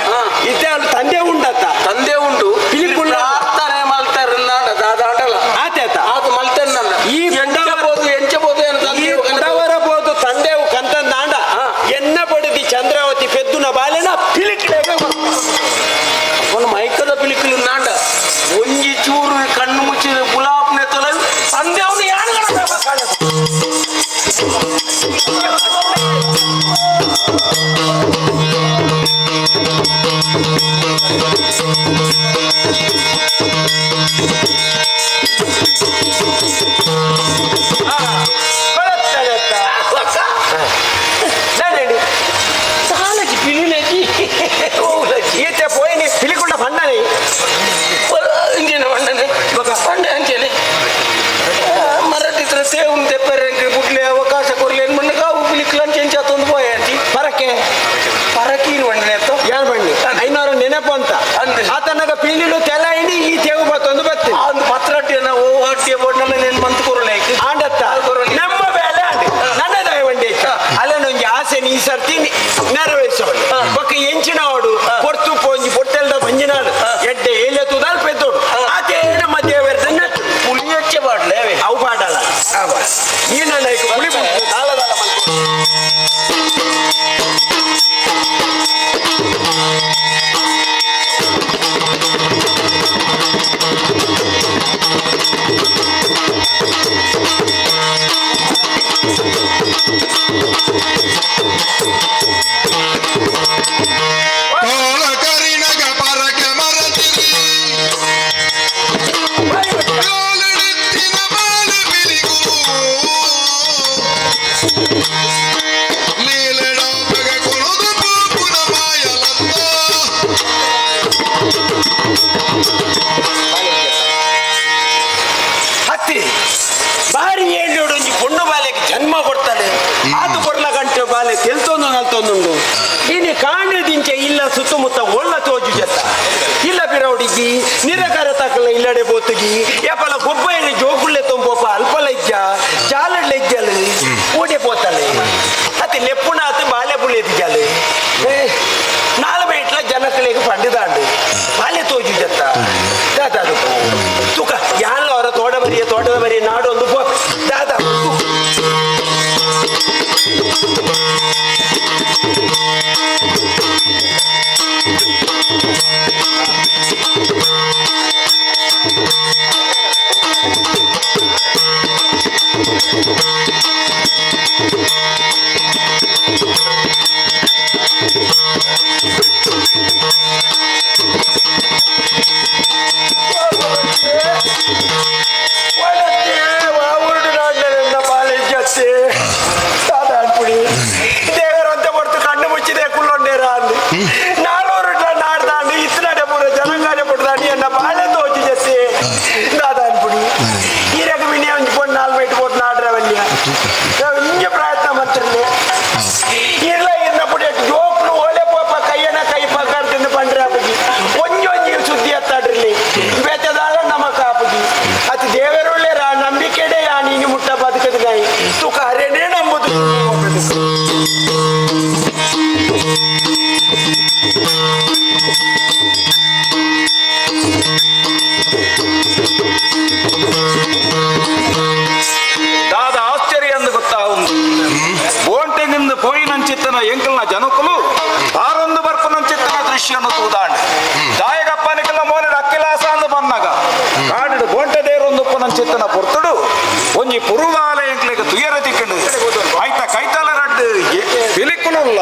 ಇತ್ತೆ ಅವ್ರು ತಂದೆ ಉಂಡತ್ತ ತಂದೆ ಉಂಡು ಪಿಲಿ ಪ್ರಾರ್ಥನೆ ಮಾಡ್ತಾರೆ ದಾದ ಆಟಲ್ಲ ಆತ ಅದು ಮಲ್ತೇನೆ ಈ ಎಂಡಬಹುದು ಉನ್ ತೆಪ್ಪರಂಗೆ ಬುಡ್ಲೆ ಅವಕಾಶ ಕೊರ್ಲಿ ಏನ್ ಮಣ್ಣಗ ಉಬ್ಲಿಕ್ಲಂಚ್ ಎಂಚಾತೊಂದು ಪೋಯಂತಿ ಪರಕೆ ಪರಕೀನ್ ಬಣ್ಣನೆ ಅತ್ತ ಯಾರು ಬಣ್ಣಿ ಐನವರ ನೆನಪು ಅಂತ ಆತನಾಗ ಪೀಲಿಲು ತೆಲ ಇಡಿ ಈ ತೆಗು ಬತ್ತೊಂದು ಬತ್ತಿ ಒಂದು ಪತ್ರಟ್ಟಿನ ಓ ಹಟ್ಟಿಯ ಬೋರ್ಡ್ ನೆನ್ ಮಂತ್ ಕೊರಲೆ ಆಂಡತ್ತ ನಮ್ಮ ಬೇಲೆ ಆಂಡಿ ನನ್ನ ದಯವಂಡಿ ಅಲ್ಲೊಂದು ಆಸೆ ನೀ ಸರ್ತಿ ನೆರವೇರಿಸೋಳು ಪಕ್ಕ ಎಂಚಿನವಡು ಪೊರ್ತು ಪೋಂಜಿ ಪೊಟ್ಟೆಲ್ದ ಬಂಜಿನಾಡು ಎಡ್ಡೆ ಏಲೆತ್ತುದಾಲ್ ಪೆದ್ದೋಡು ಅದೇ ನಮ್ಮ ದೇವರದ ನಟ್ಟು ಪುಳಿ ಹೆಚ್ಚೆ ಬಾಡ್ಲೆ ಅವು ಪಾಡಲ್ಲ ಈ ನನ್ನ ಪುಳಿ ದಾಲದಾಲ ಕೋಲ ಕರಿನಗ ಪರಕೆ ಮರತಿರಿ ಕೋಲೆತ್ತಿನ ಬಾಲ ಬಿಳಿಗುರು ನೀಲೆಡೋಪಗ ಕೊಳದು ಪೂಪುನ ಮಾಯಲತ್ತ ಹತ್ತಿ ಬಾರಿ ಏನ್ ನೋಡು ಒಂಜಿ ಪೊಣ್ಣು ಬಾಲೆಗೆ ಜನ್ಮ ಕೊಡ್ತಾನೆ ಆತು ಕೊರ್ಲ ಗಂಟೆ ಬಾಲೆ ತೆಲ್ತೊಂದು ನಲ್ತೊಂದುಂಡು ಇನ್ನು ಕಾಣದಿಂಚೆ ಇಲ್ಲ ಸುತ್ತಮುತ್ತ ಒಳ್ಳ ತೋಜು ಜತ್ತ ಇಲ್ಲ ಬಿರೌಡಿಗಿ ನಿರಕರ ತಕಲ ಇಲ್ಲಡೆ ಬೋತುಗಿ ಯಾಪಲ ಗೊಬ್ಬ ಎಣ್ಣೆ ಜೋಗುಳ್ಳೆ ತೊಂಬೋಪ ಅಲ್ಪಲ ಇಜ್ಜ ಚಾಲಡ್ಲೆ ಇಜ್ಜಲು ಊಡೆ ಪೋತಲೆ ಅತಿ ಲೆಪ್ಪುಣ ಆತು ಬಾಲೆ ಬುಳ್ಳೆದಿಜ್ಜಲು ನಾಲ್ಕು ಇಟ್ಲ ಜನಕಲಿಗೆ ಪಂಡಿದಾಂಡು ಬಾಲೆ ತೋಜು ಜತ್ತ ದಾದಾದು ತುಕ ಯಾನ್ಲ ಅವರ ತೋಟದ ಬರಿಯ ನಾಡು ಒಂದು ಪೋ ದಾದಾ ದೇವರಂತ ಬರ್ತು ಕಣ್ಣು ಮುಚ್ಚಿದೆ ಕುಳ್ಳೊಂಡೇರ ಅಂದು ನಾನೂರು ನಾಡ್ದಾಂಡು ಇತ್ತನಾಡೆ ಪೂರ ಜನಾಂಗಾನೆ ಪುಟ್ಟದಾಂಡಿ ಎನ್ನ ಬಾಳೆ ತೋಚಿ ಜತ್ತೆ ದಾದಾ ಅನ್ಪುಡಿ ಈ ರಕ ವಿನಿ ಒಂಜಿ ಪೊಣ್ಣು ನಾಲ್ಕು ಇಟ್ಟು ಕೊಟ್ಟು ನಾಡ್ರವಲ್ಯ ಇಂಜ ಪ್ರಯತ್ನ ಮಾಡ್ತಿರ್ಲಿ ಇಲ್ಲ ಇನ್ನ ಪುಡಿ ಜೋಕ್ಲು ಓಲೆ ಪೋಪ ಕೈಯನ ಕೈ ಪಕ್ಕಡ್ತಿಂದು ಪಂಡ್ರೆ ಆಪುಜಿ ಒಂಜೊಂಜಿ ಸುದ್ದಿ ಎತ್ತಾಡ್ರಿಲಿ ಬೆತ್ತದಾಳ ನಮ್ಮ ಕಾಪುಜಿ ಅತಿ ದೇವರುಳ್ಳೆ ನಂಬಿಕೆಡೆ ನೀನು ಮುಟ್ಟ ಬದುಕದ ಗಾಯಿ ತುಕ ಹರೇನೇ ನಂಬುದು ದಾದ ಆಶ್ಚರ್ಯ ಅಂದು ಗೊತ್ತಾವುಂದು ಬೋಂಟೆಗಿಂದ ಪೋಯಿನಂಚಿತ್ತನ ಎಂಕಲ್ನ ಜನಕುಲು ತಾರೊಂದು ಬರ್ಪನಂಚಿತ್ತನ ದೃಶ್ಯನು ತೂದಾಂಡು ದಾಯಗಪ್ಪನಿಕಲ್ಲ ಮೋನಡ ಅಕ್ಕಿಲಾಸ ಅಂದು ಬನ್ನಗ ಕಾಡಿಡು ಬೋಂಟದೇರೊಂದು ಪನಂಚಿತ್ತನ ಪೊರ್ತುಡು ಒಂಜಿ ಪುರುಗಾಲ ಎಂಕ್ಲೆಗೆ ತುಯರ ತಿಕ್ಕಂಡು ಆಯ್ತ ಕೈತಲ ರಡ್ಡು ಬಿಲಿಕುಲುಲ್ಲ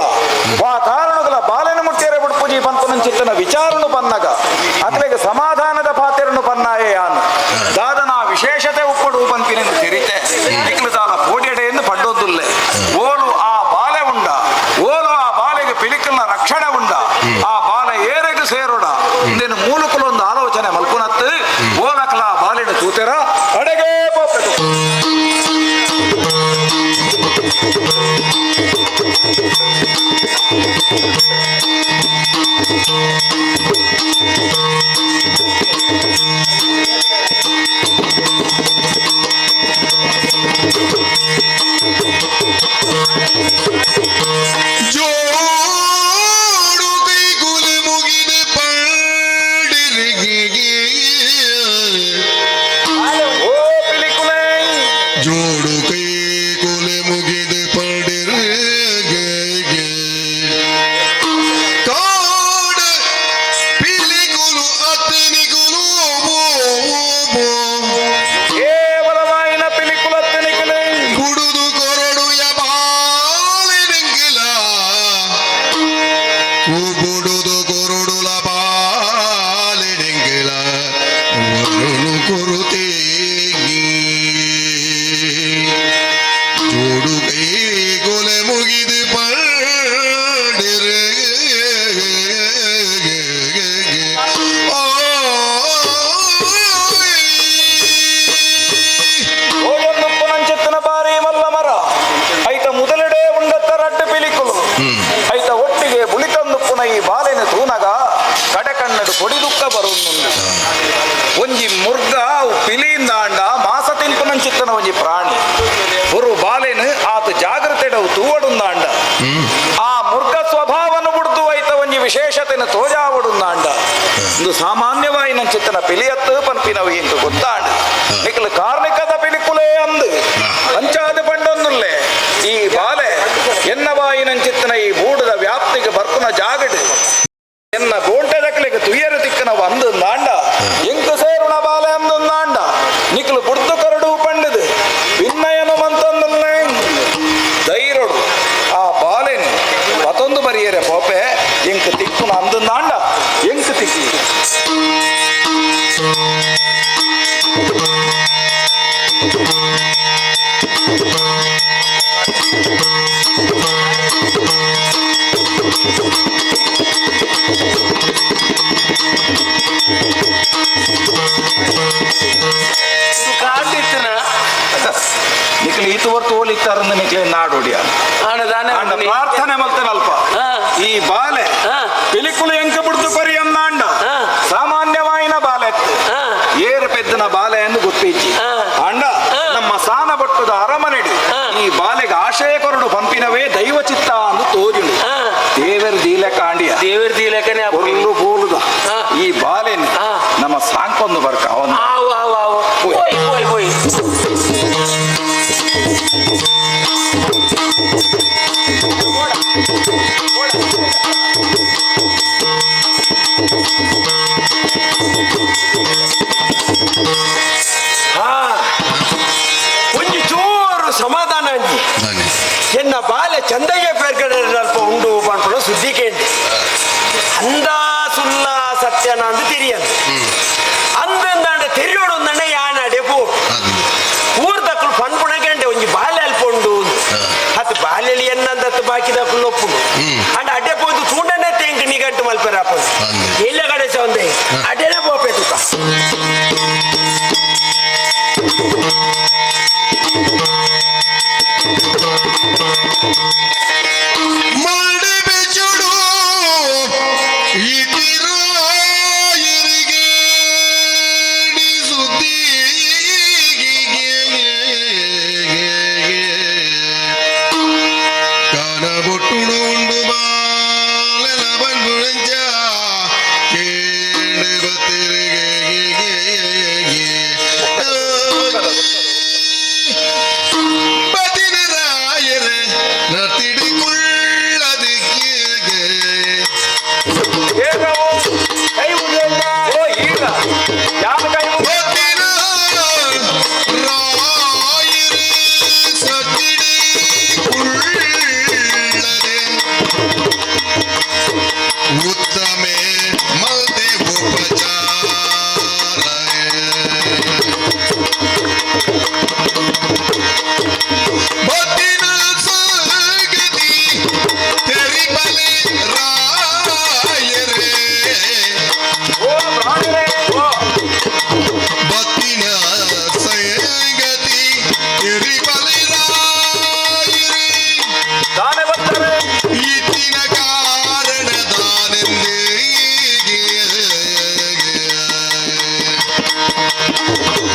ಆ ಕಾರಣಗಳ ಬಾಲೆನ ಮುಟ್ಟೇರೆ ಬಿಡ್ಪುಜಿ ಪಂಪನಂಚಿತ್ತನ ವಿಚಾರನು ಬನ್ನಗ ಅಕ್ಲೆಗೆ ಸಮಾಧಾನದ ಪಾತೆರನು ಪನ್ನಾಯೆ ಯಾನು ದಾದನ ವಿಶೇಷತೆ ಉಪ್ಪಡು ಪಂಪಿನ ತಿರಿತೆ ಇಕ್ಲದಾಲ ಪೋಡಿಯಡೆಯನ್ನು ಪಡ್ಡೋದುಲ್ಲೆ ಓಲು ಆ ಬಾಲೆ ಉಂಡ ಓಲು ಆ ಬಾಲೆಗೆ ಪಿಲಿಕಲ್ನ ರಕ್ಷಣೆ ಉಂಡ ಆ ಬಾಲೆ ಏರೆಗೆ ಸೇರೋಡ ಇಂದಿನ ಮೂಲಕಲೊಂದು ಆಲೋಚನೆ ಮಲ್ಪುನತ್ತು ಓಲಕ್ಲ ಬಾಲಿನ ತೂತೆರ ಅಡೆಗೆ ಪೋಪೆತು ಬಾಲೆನು ಆತ ಜಾಗ್ರತೆಡವು ತೂವಡುಂದಾಂಡ ಆ ಮುರ್ಗ ಸ್ವಭಾವನು ಬುಡ್ದು ಐತ ಒಂಜಿ ವಿಶೇಷತೆನ ತೋಜಾವಡುಂದಾಂಡ ಒಂದು ಸಾಮಾನ್ಯವಾಗಿ ನನ್ನ ಚಿತ್ತನ ಪಿಲಿಯತ್ತು ಪನ್ಪಿನವು ಇಂದು ಗೊತ್ತಾಂಡ ನಿಖಲು ಕಾರ್ಮಿಕದ ಪಿಲಿಕುಲೇ ಅಂದು ಅಂಚಾದ ಪಂಡೊಂದುಲ್ಲೆ ಈ ಬಾಲೆ ಎನ್ನವಾಯಿ ನನ್ನ ಚಿತ್ತನ ಈ ಬೂಡದ ವ್ಯಾಪ್ತಿಗೆ ಬರ್ಪುನ ಜಾಗಡು ಎನ್ನ ಗೋಂಟೆದಕ್ಲಿಗೆ ತುಯ್ಯರು ತಿಕ್ಕನ ಅಂದಾಂಡ ಎಂಕು ಸೇರುಣ ಬಾಲೆ ಅಂದಾಂಡ ನಿಖಲು ಬುಡ್ದು ಕರಡು ಪಂಡದು ಭಿನ್ನಯನು ಮಂತಂದುಲ್ಲೆ ಧೈರ್ಯಡು ಆ ಬಾಲೆನು ಮತ್ತೊಂದು ಬರಿಯರೆ ಪೋಪೆ ಎಂಕು ತಿಕ್ಕುನ ಅಂದಾಂಡ ಎಂಕು ತಿಕ್ಕಿ ನಿಖಲ್ ಈತುವರ್ತು ಓಲಿತ್ತಾರಂದು ನಿಖಲೆ ನಾಡೋಡಿಯ ಪ್ರಾರ್ಥನೆ ಮಲ್ತೇನೆ ಅಲ್ಪ ಈ ಬಾಲೆ ಪಿಲಿಕುಲು ಎಂಕ ಬಿಡ್ತು ಪರಿ ಅಂದಾಂಡ ಸಾಮಾನ್ಯವಾಯಿನ ಬಾಲೆ ಏರು ಪೆದ್ದನ ಬಾಲೆ ಎಂದು ಗೊತ್ತಿಜ್ಜಿ ಅಂಡ ನಮ್ಮ ಸಾನ ಬಟ್ಟದ ಅರಮನೆಡಿ ಈ ಬಾಲೆಗೆ ಆಶಯ ಕೊರಡು ಪಂಪಿನವೇ ದೈವ ಚಿತ್ತ ಅಂದು ತೋಜುಂಡು ದೇವರ ದೀಲೆ ಕಾಂಡಿಯ ದೇವರ ದೀಲೆಕನೆ ಒಳ್ಳು ಬೋಲುದ ಈ ಬಾಲೆನ ನಮ್ಮ ಸಾಂಕೊಂದು ಬರ್ಕ ಅವನು ಒಂಜಿ ಚೂರು ಸಮಾಧಾನ ಅಂಜಿ ಎನ್ನ ಬಾಲೆ ಚಂದಗೆ ಪೇರ್ಕಡೆ ಅಲ್ಪ ಉಂಡು ಪಂಪಡು ಸುದ್ದಿ ಕೇಂದ್ರ ಅಂದ ಸುಲ್ಲ ಸತ್ಯನ ಅಂದು ತಿರಿಯಂದು ಅಂದಂದಾಂಡ ತೆರಿಯೋಡು ಒಂದಂಡ ಯಾನಾಡೆ ಪೋ ಊರ್ ತಕ್ಕಳು ಪನ್ಪುಣ ಗಂಟೆ ಒಂಜಿ ಬಾಲೆ ಅಲ್ಪ ಉಂಡು ಹತ್ತು ಬಾಲೆಲಿ ಎನ್ನಂದತ್ತು ಬಾಕಿದ ಒಪ್ಪುಂಡು ಅಂಡ ಅಡ್ಡೆ ಪೋದು ತೂಂಡನೆ ತೆಂಕ್ ನಿಗಂಟು ಮಲ್ಪೆರಪ್ಪ ಎಲ್ಲ ಕಡೆ ಒಂದೇ ಅಡ್ಡೆನೆ ಪೋಪೆ ತುಕ ಮಾಡಿ ಬೆಚ್ಚುಡು ಇದಿರೋ ಇರಿಗೆ ಸುದ್ದಿ ಕಾಣಬೊಟ್ಟುಡು ಉಂಡು ಬಾಲೆನ ಬಂಡುಂಚ ಕೇಳು ಬತ್ತಿರಿಗೆ ಬದಿನರಾಯರೆ ನತಿಡಿಕೊಳ್ಳದಿಕ್ಕೆ ಉತ್ತಮೆ ಮಲ್ದೆ ಉಪಚಾರ ಬದಿನ ಸಂಗತಿ ತೆರಿಬಲೆ ರಾಯರೇ ಬತ್ತಿನ ಸಂಗತಿ ತೆರಿಬಲೆ ರಾಯರೇ ಇತ್ತಿನ ಕಾರಣದಾನೆಂದೇ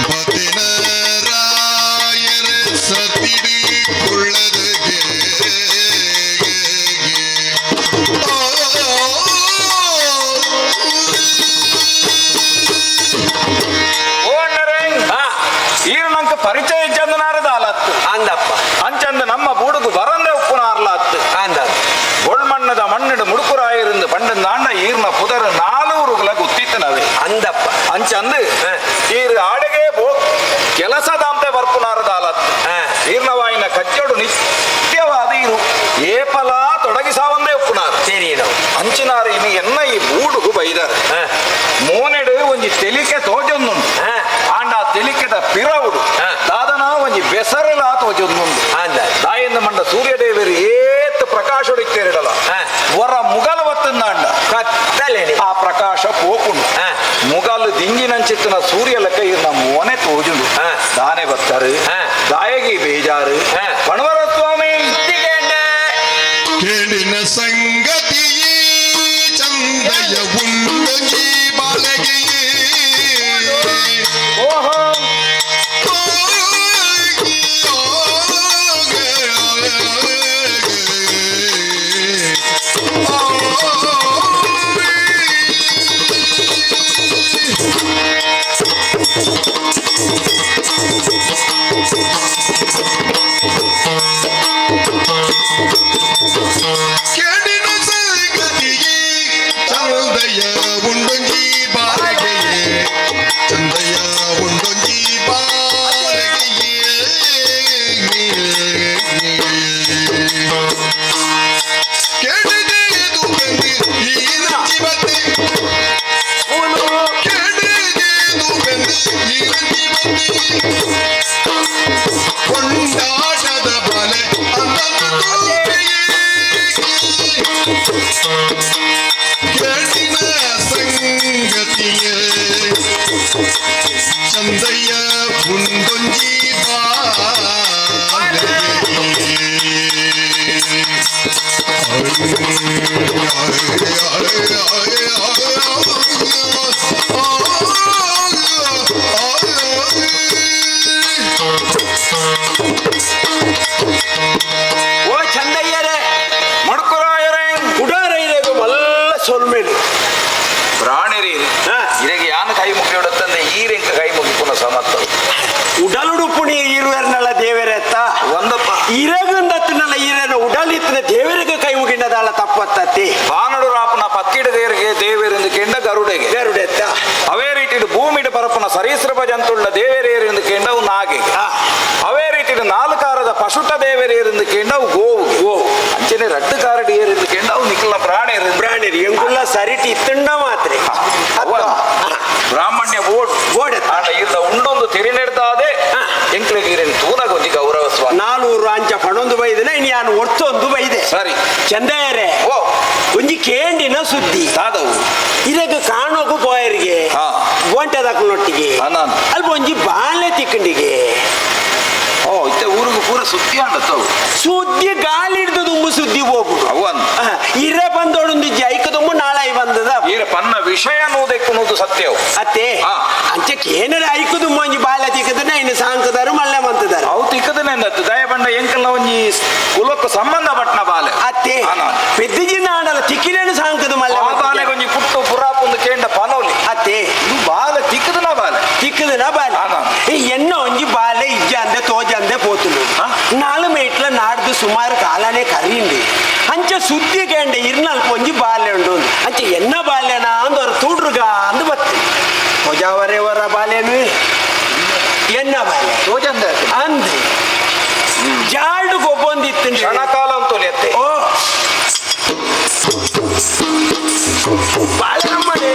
ಬತ್ತಿನ ರಾಯರ ಸತಿಡಿ ಕೊಳ್ಳದಗೆ ಈರ್ನಂಕ ಪರಿಚಯ ಚಂದನಾರದ ಅಲತ್ತು ಅಂದಪ್ಪ ಅಂಚಂದ ನಮ್ಮ ಬೂಡುಗು ಬರಂದೆ ಉಪ್ಪುನಾರ್ಲಾತ್ತು ಅಂದ ಒಳ್ಮಣ್ಣದ ಮಣ್ಣಿಡು ಮುಡುಕುರಾಯಿருந்து ಪಂಡಂದಾಂಡ ಈರ್ನ ಪುದರ 4 ಗುತ್ತಿತ್ತನವೇ ಅಂದಪ್ಪ ಅಂಚಂದು ಈರ್ ಆಡೆಗೆ ಕೆಲಸದಾಂತೆ ಬರ್ಪುನಾರದ ಅಲತ್ತು ಈರ್ನವಾಯಿನ ಕಚ್ಚಡು ನಿತ್ಯವಾದ ಇರು ಏಪಲ ತೊಡಗಿಸಾವಂದೇ ಉಪ್ಪುನಾರು ಸರಿ ನಾವು ಅಂಚಿನಾರು ಇನ್ನು ಎನ್ನ ಈ ಬೂಡುಗು ಬೈದಾರೆ ಮೋನೆಡು ಒಂಜಿ ತೆಲಿಕೆ ತೋಜೊಂದುಂಡು ಆಂಡ ಆ ತೆಲಿಕೆದ ಪಿರವುಡು ದಾದನ ಒಂಜಿ ಬೆಸರಲ ತೋಜೊಂದುಂಡು ದಾಯಿಂದ ಮಂಡ ಸೂರ್ಯದೇವರು ಏತ್ ಪ್ರಕಾಶ ಹೊಡಿತೇರಿಡಲ್ಲ ವರ ಮುಗಲ ಒತ್ತಂದಾಂಡ ಕತ್ತಲೆ ಆ ಪ್ರಕಾಶ ಪೋಪುಂಡು ಮುಗಲು ದಿಂಗಿನಂಚಿತ್ತಿನ ಸೂರ್ಯ ಲೆಕ್ಕ ಇರ್ನ ಮೋನೆ ತೋಜುಂಡು ದಾನೆ ಬರ್ತಾರೆ ದಾಯಗಿ ಬೇಜಾರು ಪಣವರ ಸ್ವಾಮಿ ಕೇಳಿನ ಸಂಗತಿಯೇ ಚಂದಯ ಉಂಡಗಿ ಬಾಲಗೆ ಓಹೋ ಅಂಡದ ಬಾಲೆ ಕೇಳಿನ ಸಂಗತಿಯ ಚಂದಯ್ಯ ಪುಂದೊಂಜಿ ಓ ಚಂದಯ್ಯರೇ ಮಡ್ಕುರಾಯರೇ ಉಡಾರೈದು ಮಲ್ಲ ಸೊಲ್ಮೇಲೆ ಪ್ರಾಣಿರಿ ಇರೆಗೆ ಯಾನ ಕೈ ಮುಗಿಯೋಡತ್ತಂದ್ರೆ ಈರೆಂಕ ಕೈ ಮುಗಿ ಪುನಃ ಸಮರ್ಥ ಉಡಲುಡುಪುಣಿ ಇರುವರ್ನಲ್ಲ ದೇವರೆತ್ತ ಒಂದಪ್ಪ ಇರಗಂದತ್ತಿನಲ್ಲ ಈರನ ಉಡಲಿತ್ತಿನ ದೇವರಿಗೆ ಕೈ ಮುಗಿಂಡದಲ್ಲ ತಪ್ಪತ್ತತ್ತಿ ಬಾನಡು ರಾಪನ ಪಕ್ಕಿಡ ದೇವರಿಗೆ ದೇವರಿಂದ ಕೆಂಡ ಗರುಡೆಗೆ ಗರುಡೆತ್ತ ಅವೇ ರೀತಿ ಭೂಮಿಡ ಪರಪನ ಸರೀಸೃಪ ಜಂತುಳ್ಳ ದೇವರೇರಿಂದ ಕೆಂಡವು ನಾಗೆಗೆ ಅವೇ ರೀತಿ ನಾಲ್ಕಾರದ ಪಶುಟ ದೇವರೇರಿಂದ ಕೆಂಡವು ಗೋವು ಅಂಚನೆ ರಟ್ಟು ಕಾರಡಿ ಏರಿಂದ ಕೆಂಡವು ನಿಖಲ ಪ್ರಾಣಿ ಪ್ರಾಣಿರಿ ಎಂಗುಲ್ಲ ಸರಿಟಿ ಇತ್ತಂಡ ಮಾತ್ರ ಬ್ರಾಹ್ಮಣ್ಯ ಓಡ್ ಆಂಡ ಇರ್ದ ಉಂಡೊಂದು ತೆರಿನೆಡ್ದಾದೆ ಎಂಕ್ಲೆಗೀರಿನ ತೂನಗೊಂದಿ ಗೌರವ ಸ್ವಾಮಿ 400 ಅಂಚ ಪಣೊಂದು ಬೈದಿನ ಇನ್ನು ನಾನು ಒರ್ತೊಂದು ಬೈದೆ ಸರಿ ಚಂದಯ್ಯರೇ ಓ ಒಂಜಿ ಕೇಂಡಿನ ಸುದ್ದಿ ತಾದವು ಇದಕ್ಕೆ ಕಾಣೋಕು ಪೋಯರಿಗೆ ಹಾ. ಗೋಂಟದಕ್ನೊಟ್ಟಿಗೆ ನಾನು ಅಲ್ಪ ಒಂಜಿ ಬಾಲ್ಯ ತಿಕ್ಕಂಡಿಗೆ ಓ ಇತ್ತೆ ಊರಿಗೆ ಪೂರ ಸುದ್ದಿ ಅಂಡತ್ತವು ಸುದ್ದಿ ಗಾಳಿ ಹಿಡ್ದು ತುಂಬು ಸುದ್ದಿ ಹೋಗ್ಬಿಡು ಅವನ್ ಇರ ಬಂದೋಡೊಂದು ಜೈಕ ತುಂಬ ನಾಳೆ ಬಂದದ ಈರ ಪನ್ನ ವಿಷಯ ಅನ್ನೋದಕ್ಕೂ ಸತ್ಯವು ಅತ್ತೆ ಹಾ. ಅಂಚಕ್ಕೆ ಏನಾರ ಐಕುದು ಒಂಜಿ ಬಾಲ್ಯ ತಿಕ್ಕದನ್ನ ಇನ್ನು ಸಾಂಕದಾರು ಮಲ್ಲೆ ಮಂತದಾರು ಅವು ತಿಕ್ಕದನೆಂದತ್ತು ದಯಬಂಡ ಎಂಕಲ್ಲ ಒಂಜಿ ಕುಲಕ್ಕೆ ಸಂಬಂಧ ಪಟ್ನ ಬಾಲೆ ಅತ್ತೆ ಪೆದ್ದಿಜಿ ನಾಡಲ್ಲ ತಿಕ್ಕಿನೇನು ಸಾಂಕದ ಮಲ್ಲೆ ಬಾಲೆ ಒಂಜಿ ಪುಟ್ಟು ಪುರಾಪುಂದು ಕೇಂಡ ಪನೋಲಿ ಅತ್ತೆ ಇದು ಬಾಲೆ ತಿಕ್ಕದನ ಬಾಲೆ ತಿಕ್ಕದನ ಬಾಲ್ಯ ಹಾ. ಎನ್ನ ಒಂಜಿ ಬಾಲ್ಯ ಇಜ್ಜ ಅಂದೆ ತೋಜ ಅಂದೆ పోతులు 4 మీట్ల నాడుదు సుమారు కాలానే కరిండి అంచె సుద్ది కేండి ఇర్నల్ పొంజి బాల్య ఉండు అంచె ఎన్న బాల్యనా అందరు తూడ్రుగా అందు బత్తి పొజావరేవర బాల్యను ఎన్న బాల్య ತೋಜಂದ అంది జాడు గొప్పొందిత్తుంది ಕ್ಷಣಕಾಲ ಅಂತೋಲಿ ಅತ್ತೆ ఓ ಬಾಲ್ಯಮ್ಮನೆ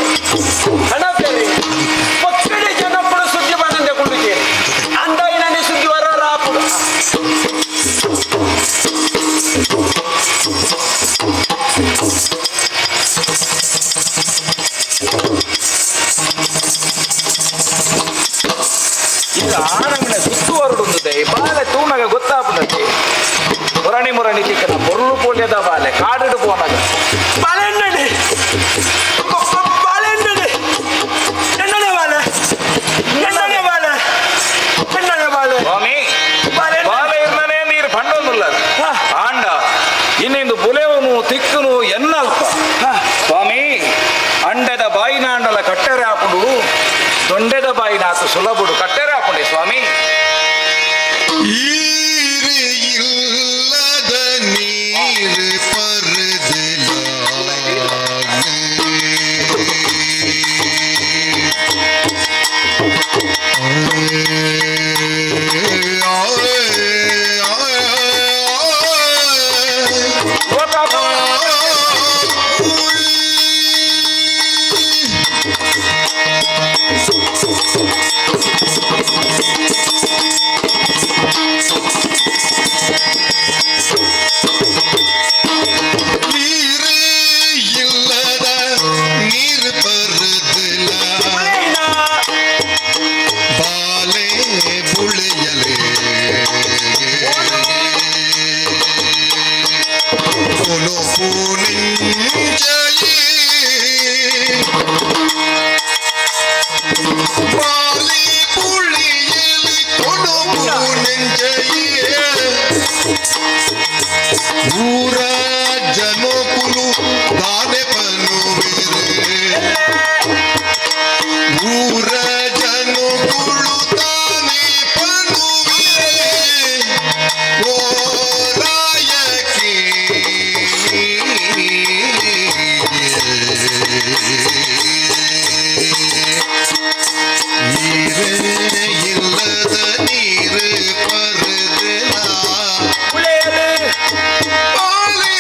ಕಣಪೇರಿ ಪಕ್ಕಡೆ ಜನಪ್ಪಳ ಸುದ್ದಿ ಬಂದಂದೆ ಕೊಂಡಿದ್ದೆ ಅಂದ ಇನ್ನೇ ಸುದ್ದಿ ವರ ರಾಪುಡು ಇದು ಆನಂಗನ ಸುತ್ತು ಹೊರಡುತ್ತದೆ ಬಾಲೆ ತೂನಗ ಗೊತ್ತಾಗ್ಬಿಡತ್ತೆ ಮುರಣಿ ತಿಕ್ಕನ பொருள் ಪೋಲ್ಯದ ಬಾಲೆ ಕಾಡಿಡು ಪೋನಗ ಬಾಳೆಣ್ಣೆ ಬಾಳೆಣ್ಣೆ ಎಣ್ಣೆ ಬಾಳೆ ಎಣ್ಣೆ ಬಾಳೆ ಎಣ್ಣೆ ಬಾಳೆ ಸ್ವಾಮಿ ಬಾಲೆ ಇರ್ನೇ ನೀರು ಪಂಡೊಂದುಲ್ಲ ಆಂಡ ಇನ್ನಿಂದು ಬುಲೆವನು ತಿಕ್ಕನು ಎನ್ನಲ್ಪ ಸ್ವಾಮಿ ಅಂಡದ ಬಾಯಿನ ಅಂಡಲ ಕಟ್ಟೆರೆ ಹಾಪುಡು ದೊಂಡೆದ ಬಾಯಿನ ಹಾಕು ಸುಲಭುಡು ಕಟ್ಟೆರೆ ಹಾಪುಂಡೆ ಸ್ವಾಮಿ ಇಲ್ಲದ ನೀರು ಊರ ಜನೋಕುಲು ದಾನೆ ಪನುವಿರೆ ಊರ ಜನೋಕುಲು ದಾನೆ ಪನುವಿರೆ ಓ ರಾಯಕಿ ನೀರೇ ಇಲ್ಲದ ನೀರು ಪರದಲ ಬಾಲೆ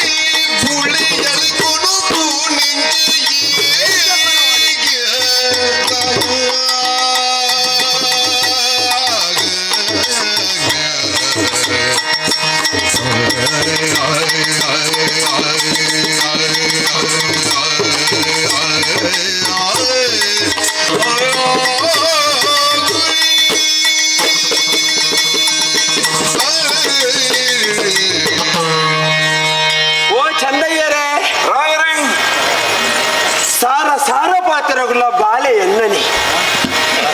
ಪಾತ್ರಗುಲ ಬಾಲೆ ಎನ್ನನೆ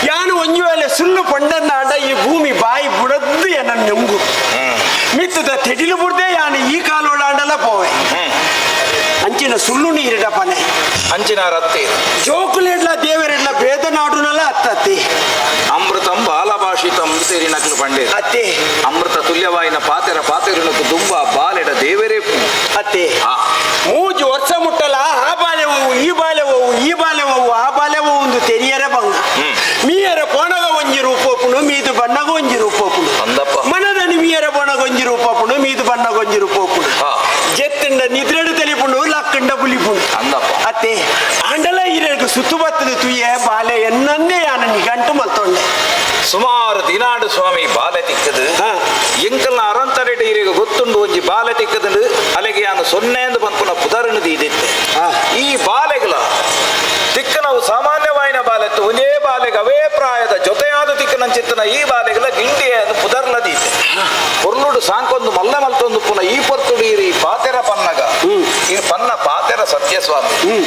ಯಾನು ಒಂಜು ವೇಳೆ ಸುಳ್ಳು ಪಂಡನ್ನಾಂಡ ಈ ಭೂಮಿ ಬಾಯಿ ಬುಡದ್ದು ಎನ್ನ ನೆಂಗು ಮಿತ್ತದ ತೆಡಿಲು ಬುಡ್ದೆ ಯಾನು ಈ ಕಾಲೋಡಾಂಡಲ ಪೋವೆ ಅಂಚಿನ ಸುಳ್ಳು ನೀರಿಡ ಪನೆ ಅಂಚಿನ ರತ್ತಿ ಜೋಕುಲೆಡ್ಲ ದೇವರೆಡ್ಲ ಭೇದ ನಾಡುನಲ್ಲ ಅತ್ತತ್ತಿ ಅಮೃತಂ ಬಾಲಭಾಷಿತಂ ಸೇರಿನಕ್ಲು ಪಂಡೆ ಅತ್ತೆ ಅಮೃತ ತುಲ್ಯವಾಯಿನ ಪಾತೆರನಕ್ಕು ತುಂಬ ಬಾಲೆಡ ದೇವರೇ ಅತ್ತೆ ಆ. ಮೂಜು ವರ್ಷ ಮುಟ್ಟಲ ಆ ಬಾಲ್ಯವವು ಈ ಬಾಲ್ಯವವು ಈ ಬಾಲ್ಯವವು ಆ ಬಾಲ್ಯವವು ಒಂದು ತೆರಿಯರ ಬಂಗ ಮೀಯರ ಪೋಣಗ ಒಂಜಿ ರೂಪೋಪುನು ಮೀದು ಬಣ್ಣಗ ಒಂಜಿ ರೂಪೋಪುನು ಅಂದಪ್ಪ ಮನದನಿ ಮೀಯರ ಪೋಣಗ ಒಂಜಿ ರೂಪೋಪುನು ಮೀದು ಬಣ್ಣಗ ಒಂಜಿ ರೂಪೋಪುನು ಆ. ಜೆತ್ತಂಡ ನಿದ್ರೆಡು ತಲಿಪುಂಡು ಲಕ್ಕಂಡ ಬುಲಿಪುಂಡು ಅಂದಪ್ಪ ಅತ್ತೆ ಅಂಡಲ ಹಿರಿಯರ್ಗು ಸುತ್ತು ಬತ್ತದ ತುಯ್ಯ ಬಾಲೆ ಎನ್ನನ್ನೇ ಯಾನ ನಿಗಂಟು ಮತ್ತೊಂಡೆ ಸುಮಾರು ದಿನಾಡು ಸ್ವಾಮಿ ಬಾಲೆ ತಿಕ್ಕದು ಹಾ. ಎಂಕಲ್ನ ಅರಂತರೆಡೆ ಇರಿಗೆ ಗೊತ್ತುಂಡು ಒಂಜಿ ಬಾಲೆ ತಿಕ್ಕದು ಅಲೆಗೆ ಯಾನು ಸೊನ್ನೆ ಎಂದು ಬಂದ್ಪುನ ಪುದರನದು ಇದಿತ್ತೆ ಹಾ. ಈ ಬಾಲೆಗಳ ತಿಕ್ಕನವು ಸಾಮಾನ್ಯವಾಯಿನ ಬಾಲೆತ್ತು ಒಂದೇ ಬಾಲೆಗೆ ಅವೇ ಪ್ರಾಯದ ಜೊತೆಯಾದ ತಿಕ್ಕನಂಚಿತ್ತನ ಈ ಬಾಲೆಗಳ ಗಿಂಡಿಯ ಪುದರ್ಲದೀತೆ ಹೊರ್ಲುಡು ಸಾಂಕೊಂದು ಮಲ್ಲ ಮಲ್ತೊಂದು ಪುನಃ ಈ ಪೊರ್ತುಡೀರಿ ಪಾತೆರ ಪನ್ನಗ ಈ ಪನ್ನ ಪಾತೆರ ಸತ್ಯಸ್ವಾಮಿ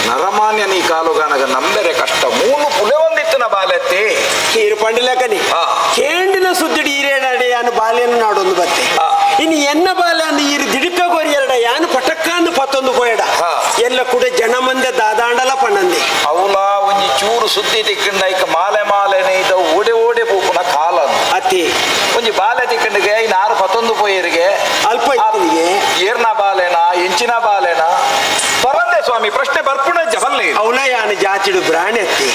ನರಮಾನ್ಯನ ಈ ಕಾಲುಗಾನಗ ನಂಬೆರೆ ಕಷ್ಟ ಮೂಲು ಪುಲೆ ಒಂದಿತ್ತಿನ ಬಾಲೆತ್ತೆ ಹೀರು ಪಂಡಿಲಕನಿ ಹಾ. ಕೇಂಡಿನ ಸುದ್ದಿಡಿ ಈರೇಡಾಡೆ ಯಾನು ಬಾಲೆಯನ್ನು ನಾಡೊಂದು ಬತ್ತೆ ಹಾ. ಇನ್ನು ಎನ್ನ ಬಾಲೆ ಅಂದು ಈರು ದಿಡುಕ ಗೋರಿ ಎರಡ ಯಾನು ಪಟಕ್ಕಾಂದು ಪತ್ತೊಂದು ಪೋಯಡ ಹಾ. ಎಲ್ಲ ಕೂಡ ಜನ ಮಂದೆ ದಾದಾಂಡಲ ಪಣ್ಣಂದೆ ಅವಲ ಒಂಜಿ ಚೂರು ಸುದ್ದಿ ತಿಕ್ಕಂಡ ಐಕ ಮಾಲೆ ಮಾಲೆನೆ ಇದ ಓಡೆ ಓಡೆ ಪೋಪುನ ಕಾಲ ಅತಿ ಒಂಜಿ ಬಾಲೆ ತಿಕ್ಕಂಡಿಗೆ ಇನ್ನು 6-11 ಪೋಯರಿಗೆ ಅಲ್ಪ ಇತ್ತಿನಿಗೆ ಏರ್ನ ಬಾಲೆನಾ ಎಂಚಿನ ಬಾಲೆನಾ ಪರಂದೆ ಸ್ವಾಮಿ ಪ್ರಶ್ನೆ ಬರ್ಪುಣ ಜಬಲ್ಲೆ ಅವನ ಯಾನು ಜಾಚಿಡು ಬ್ರಾಣಿ ಅತ್ತಿ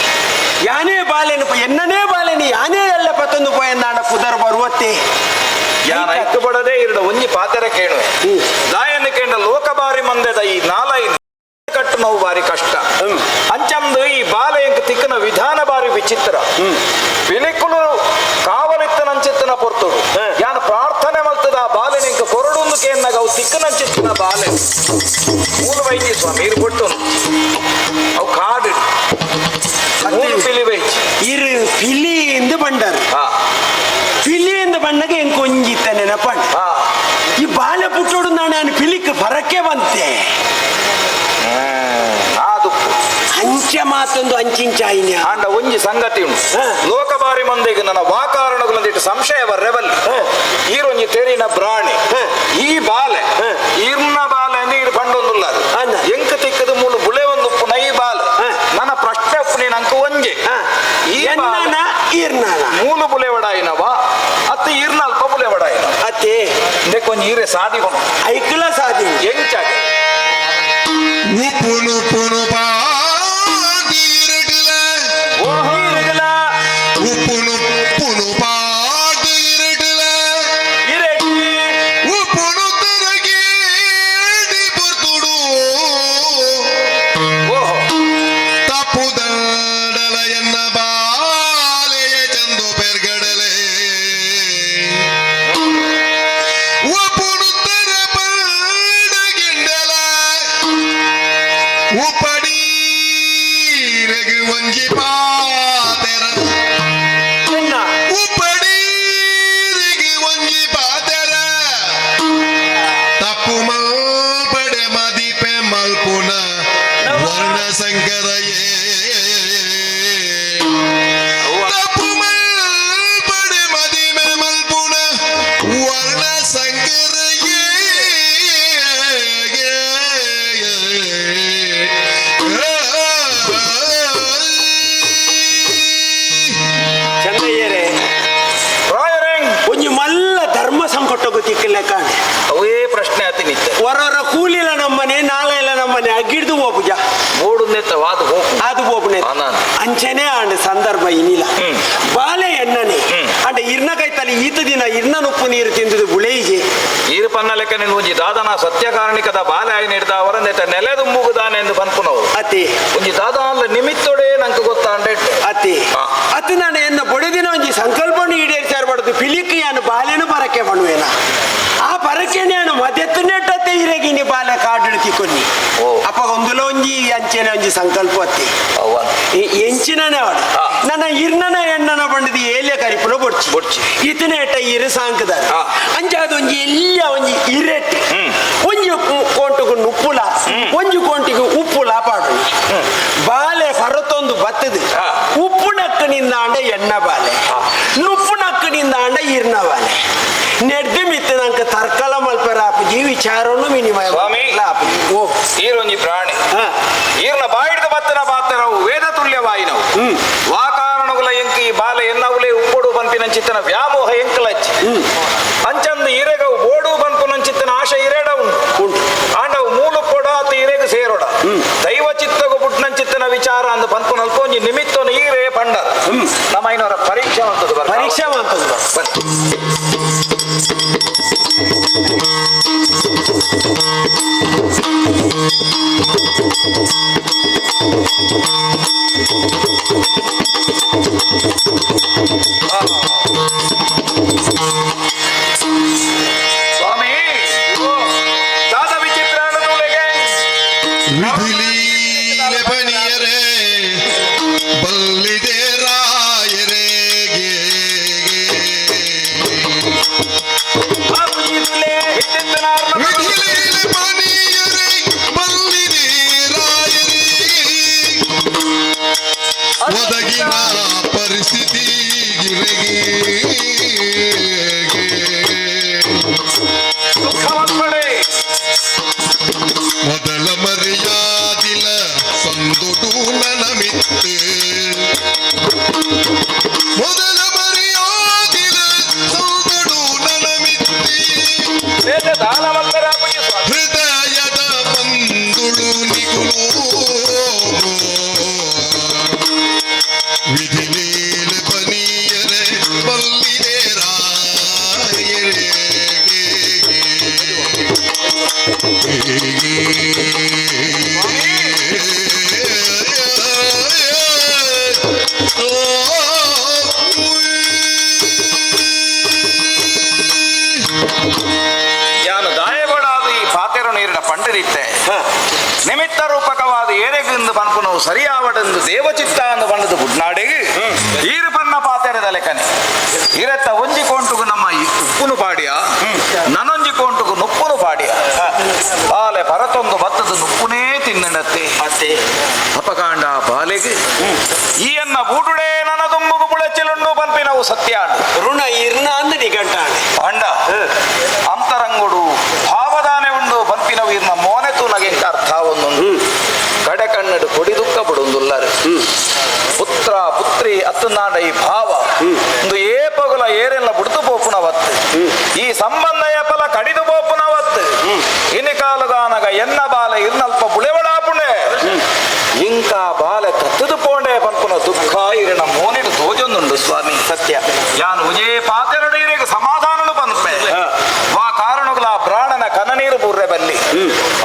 ಯಾನೇ ಬಾಲೆನು ಎನ್ನನೇ ಬಾಲೆನು ಯಾನೇ ಎಲ್ಲ ಪತ್ತೊಂದು ಪೋಯಂದಾಂಡ ಪುದರ್ ಬರುವತ್ತೆ ಯಾನ ಇತ್ತು ಬಡದೆ ಇರಡ ಒಂಜಿ ಪಾತೆರ ಕೇಳು ದಾಯನ ಕೇಂದ್ರ ಲೋಕಬಾರಿ ಮಂದೆದ ಈ ನಾಲೈ ಕಟ್ಟು ನೋವು ಬಾರಿ ಕಷ್ಟ ಅಂಚಂದು ಈ ಬಾಲೆ ಎಂಕ್ ತಿಕ್ಕನ ವಿಧಾನ ಬಾರಿ ವಿಚಿತ್ರ ಬಿಲಿಕುಲು ಕಾವಲಿತ್ತನಂಚಿತ್ತನ ಪೊರ್ತುಡು ಯಾನ ಪ್ರಾರ್ಥನೆ ಮಲ್ತದ ಆ ಬಾಲೆನ ಇಂಕ ಕೊರಡೊಂದು ಕೇನ್ನಾಗ ಅವು ತಿಕ್ಕನಂಚಿತ್ತಿನ ಬಾಲೆ ಮೂಲ ವೈದ್ಯ ಸ್ವಾಮಿ ಇರು ಕೊಟ್ಟು ಅವು ಕಾಡು ಮೂಲು ಪಿಲಿ ವೈದ್ಯ ಇರು ಪಿಲಿಯಿಂದ ಬಂಡರು ಹಾ ಪಿಲಿಯಿಂದ ಬಣ್ಣಗ ಹೆಂಗ್ ಕೊಂಜಿತ್ತ ನೆನಪಣ್ಣ ಹಾ ಈ ಬಾಲೆ ಪುಟ್ಟೋಡು ನಾನು ಪಿಲಿಕ್ ಬರಕ್ಕೆ ಬಂತೆ ಅದು ಅಂಚೆ ಮಾತೊಂದು ಅಂಚಿಂಚಾಯಿನ ಆಂಡ ಒಂಜಿ ಸಂಗತಿ ಉಂಟು ಹಾ. ಲೋಕಬಾರಿ ಮಂದಿಗೆ ನನ್ನ ವಾಕಾರಣಗಳಂದಿಟ್ಟು ಸಂಶಯ ಬರ್ರೆಬಲ್ಲಿ ಈರೊಂಜಿ ತೆರಿನ ಪ್ರಾಣಿ ಈ ಬಾಲೆ ಈರ್ನ ಬಾಲೆ ನೀರು ಬಂಡೊಂದುಲ್ಲ ಅದು ಅಂದ. ಎಂಕ ತಿಕ್ಕದ ಮೂಲು ಬುಳೆ ಒಂದು ಪುನ ಈ ಬಾಲೆ ನನ್ನ ಪ್ರಶ್ನೆ ಪುನಿ ನಂಕ ಒಂಜೆ ಈ ಎನ್ನನ ಈರ್ನಾನ ಮೂಲು ಬುಲೆ ವಡಾಯಿನವ ಅತ್ತ ಈರ್ನ ಅಲ್ಪ ಬುಲೆ ವಡಾಯಿನ ಅತ್ತೆ ಕೊಂಚ ಈರೆ ಸಾದಿಕೊಂಡು ಐಕ್ಲ ಸಾಧಿ ಎಂಚಾಗೆ ಉಪ್ಪುನು ಪುನು ಪಾಡಿರಡಲ ಉಪ್ಪುನು ಪುನು ಪಾಡಿರಡಲ ಉಪ್ಪುನು ತರಗೇಡಿ ಬರ್ತುಡು ತಪ್ಪು ದಂಡಲ ಎನ್ನ ಬಾಲೆಯ ಚಂದು ಪೆರ್ಗಡಲೆ ಉಪ್ಪುನು ತರ ಪಡಗಿಂಡಲ ಉಪ್ಪಡಿ ರಘು ಒಂಜಿ ಪಾತೆರ ಉಪ್ಪಡಿ ರಘು ಒಂಜಿ ಪಾತೆರ ತಪ್ಪು ಮಾಪಡೆ ಮದಿಪೆ ಮಲ್ಪುನ ವರ್ಣ ಸಂಕರಯೇ ತಪ್ಪು ಮಾಪಡೆ ಮದಿಪೆ ಮಲ್ಪುನ ವರ್ಣ ಸಂಕರಯೇ ಚಂದಯ್ಯರೇ ರಾಯರಂಗ್ ಒಂಜಿ ಮಲ್ಲ ಧರ್ಮ ಸಂಕಟ ಗೊತ್ತಿಕ್ಕಲೆ ಕಾಣೆ ಅವೇ ಪ್ರಶ್ನೆ ಆತಿ ನಿತ್ಯ ಹೊರವರ ಕೂಲಿಲ ನಮ್ಮನೆ ನಾಳೆಲ್ಲ ನಮ್ಮನೆ ಅಗ್ಗಿಡ್ದು ಹೋಗುಜ ಓಡುಂದೆತ್ತ ವಾದ ಹೋಗು ಅದು ಹೋಗ್ನೆ ಆನಂದ್. ಅಂಚನೆ ಆಂಡ ಸಂದರ್ಭ ಇನ್ನಿಲ್ಲ ಬಾಲೆ ಎನ್ನನೆ ಅಂಡ ಇರ್ನ ಕೈತಲ್ಲಿ ಈತ ದಿನ ಇರ್ನ ಉಪ್ಪು ನೀರು ತಿಂದುದು ಬುಳೇಜೆ ಈರು ಪನ್ನ ಲೆಕ್ಕ ನಿನ್ ಒಂಜಿ ದಾದನ ಸತ್ಯ ಕಾರಣಿಕದ ಬಾಲೆ ಆಯ್ನ ಹಿಡ್ದ ಅವರಂದೆತ್ತ ನೆಲೆದು ಮೂಗುದಾನೆ ಎಂದು ಬಂದ್ಪುನವು ಅತಿ ಒಂಜಿ ದಾದಾನ್ಲ ನಿಮಿತ್ತೊಡೆ ನಂಗೆ ಗೊತ್ತಾಂಡೆ ಅತಿ ಹಾ. ಅತಿ ನಾನು ಎನ್ನ ಬೊಡೆದಿನ ಒಂಜಿ ಸಂಕಲ್ಪನು ಈಡೇರಿಸಾರ್ಬಾರ್ದು ಪಿಲಿಕ್ ಯಾನು ಬಾಲೆನು ಬರಕ್ಕೆ ಬಣುವೇನ ಆ ಬರಕೆನೆ ನಾನು ಮದೆತ್ತನೆಟ್ಟತ್ತೆ ಇರಗಿನಿ ಬಾಲೆ ಕಾಡು ತಿಕ್ಕೊನ್ನಿ ಓ. ಅಪ್ಪ ಒಂದುಲ ಒಂಜಿ ಅಂಚೆನೆ ಒಂಜಿ ಸಂಕಲ್ಪ ಅತ್ತಿ ಅವ್ವ ಎಂಚಿನನೆ ಅವಡು ಹಾ. ನನ್ನ ಇರ್ನನ ಎಣ್ಣನ ಬಂಡದಿ ಏಲೆ ಕರಿಪುನ ಬೊಡ್ಚಿ ಬೊಡ್ಚಿ. ಇತನೇಟ ಇರು ಸಾಂಕದ ಹಾ. ಅಂಚಾದ ಒಂಜಿ ಎಲ್ಲ ಒಂಜಿ ಇರೆಟ್ಟಿ ಒಂಜಿ ಕೋಂಟುಗು ಉಪ್ಪುಲ ಒಂಜಿ ಕೋಂಟಿಗೆ ಉಪ್ಪುಲ ಪಾಡು ಬಾ ಎಣ್ಣ ಬಾಲೆ ನುಪ್ಪು ನಕ್ಕಡಿಂದ ಅಂಡ ಈರ್ನ ಬಾಲೆ ನೆಡ್ದು ಮಿತ್ತು ನಂಕ ತರ್ಕಲ ಮಲ್ಪರ ಆಪುಜಿ ವಿಚಾರವನ್ನು ವಿನಿಮಯ ಸ್ವಾಮಿ. ಆಪುಜಿ ಓ ಈರೊಂಜಿ ಪ್ರಾಣಿ ಹಾ ಈರ್ನ ಬಾಯಿಡ್ದ ಬತ್ತನ ಪಾತ್ರವು ವೇದ ತುಲ್ಯವಾಯಿನವು ವಾಕಾರಣಗುಲ ಎಂಕಿ ಬಾಲ ಎನ್ನವುಲೆ ಉಪ್ಪೊಡು ಬಂಪಿನಂಚಿತ್ತನ ವ್ಯಾಮೋಹ ಎಂಕಲಚ್ಚಿ ಅಂಚಂದು ಇರೆಗವು ಬೋಡು ಬಂಪುನಂಚಿತ್ತನ ಆಶ ಇರೆಡವು ಉಂಟು ಆಂಡವು ಮೂಲು ಕೊಡಾತ ಇರೆಗ ಸೇರೋಡ ದೈವ ಚಿತ್ತಗು ಬುಡ್ನಂಚಿತ್ತನ ವಿಚಾರ ಅಂದು ಬಂಪು ನಲ್ಕೊಂಜಿ ನಿಮಿತ್ತನು ಈರೇ ಪಂಡ ನಮ್ಮ ಐನವರ ಪರೀಕ್ಷೆ ಅಂತದ್ದು ಪರೀಕ್ಷೆ ಮಾಡ್ತದೆ ಸ್ವಾಮಿ ದಾದ ವಿಚಿತ್ರ ಅನ್ನುಲೆಗೆ ವಿಧಿಲೀಲೆ ಬನಿಯರೆ ಬಲ್ಲಿದೆ ರಾಯರೆಗೆ ವಿಧಿಲೀಲೆ ಬನಿಯರೆ ಬಲ್ಲಿದೆ ರಾಯರೆಗೆ ಒದಗಿನ ಪರಿಸ್ಥಿತಿ ಮೊದಲ ಮರ್ಯಾದಿಲ ಸಂದುಡು ನನಮಿತ್ತು ಮೊದಲ ಮರ್ಯಾದಿಲ ಸಂದುಡು ನನಮಿತ್ತು ಹೃದಯದ ಬಂದುಳು ನಿಗುಳು ವಿಧಿಲೀಲ ಬನಿಯರೆ ಬಲ್ಲಿದೆ ರಾಯರೆಗೆ ಯಾನು ದಾಯಗೊಡಾದ ಈ ಪಾತೆರ ನೀರಿನ ಪಂಡರಿತ್ತೆ ನಿಮಿತ್ತ ರೂಪಕವಾದ ಏರೆಗಿಂದು ಪನ್ಪುನವು ಸರಿಯಾವಡೆಂದು ದೇವಚಿತ್ತ ಅಂದು ಬಂಡದು ಬುಡ್ನಾಡಿಗೆ ಈರು ಪನ್ನ ಪಾತೆರದ ಲೆಕ್ಕನೆ ಇರತ್ತ ಒಂಜಿ ಕೋಂಟುಗು ನಮ್ಮ ಈ ಉಪ್ಪುನು ಪಾಡಿಯ ನನೊಂಜಿ ಕೋಂಟುಗು ನುಪ್ಪುನು ಪಾಡಿಯ ಬಾಲೆ ಪರತೊಂದು ಭತ್ತದ ನುಪ್ಪುನೇ ತಿನ್ನಡತ್ತೆ ಅತ್ತೆ ಅಪಕಾಂಡ ಬಾಲೆಗೆ ಈ ಅನ್ನ ಬೂಟುಡೆ ನನ್ನ ತುಂಬುಗು ಬುಳಚಿಲುಂಡು ಪನ್ಪಿನವು ಸತ್ಯ ಋಣ ಇರ್ನ ಅಂದ ನಿಘಂಟಾಣೆ ಅಂಡ ಅಂತರಂಗುಡು ಭಾವದಾನೆ ಉಂಡು ಪನ್ಪಿನವು ಇರ್ನ ಮೋನೆ ತೂನಗೆಂಕ ಅರ್ಥ ಒಂದುಂಡು ಕಡೆ ಕಣ್ಣಡು ಕೊಡಿ ದುಃಖ ಬಿಡುಂದುಲ್ಲರು ಪುತ್ರ ಪುತ್ರಿ ಅತ್ತನಾಡ ಈ ಭಾವ ಒಂದು ಏಪಗುಲ ಏರೆಲ್ಲ ಬುಡ್ದು ಪೋಪುನವತ್ತು ಈ ಸಂಬಂಧ ಏಪಲ ಕಡಿದು ಪೋಪುನವತ್ತು ಇನಿ ಕಾಲದಾನಗ ಎನ್ನ ಬಾಲ ಇರ್ನಲ್ಪ ಬುಳೆವಡಾಪುಣೆ ಇಂಕ ಬಾಲ ಕತ್ತದು ಪೋಂಡೆ ಪನ್ಪುನ ದುಃಖ ಇರಿನ ಮೋನಿಡು ತೋಜೊಂದುಂಡು ಸ್ವಾಮಿ ಸತ್ಯ ಯಾನು ಉಜೇ ಪಾತೆರಡು ಇರಿಗೆ ಸಮಾಧಾನನು ಪನ್ಪೆ ವಾ ಕಾರಣಗಳ ಪ್ರಾಣನ ಕನನೀರು ಬುರ್ರೆ ಬಲ್ಲಿ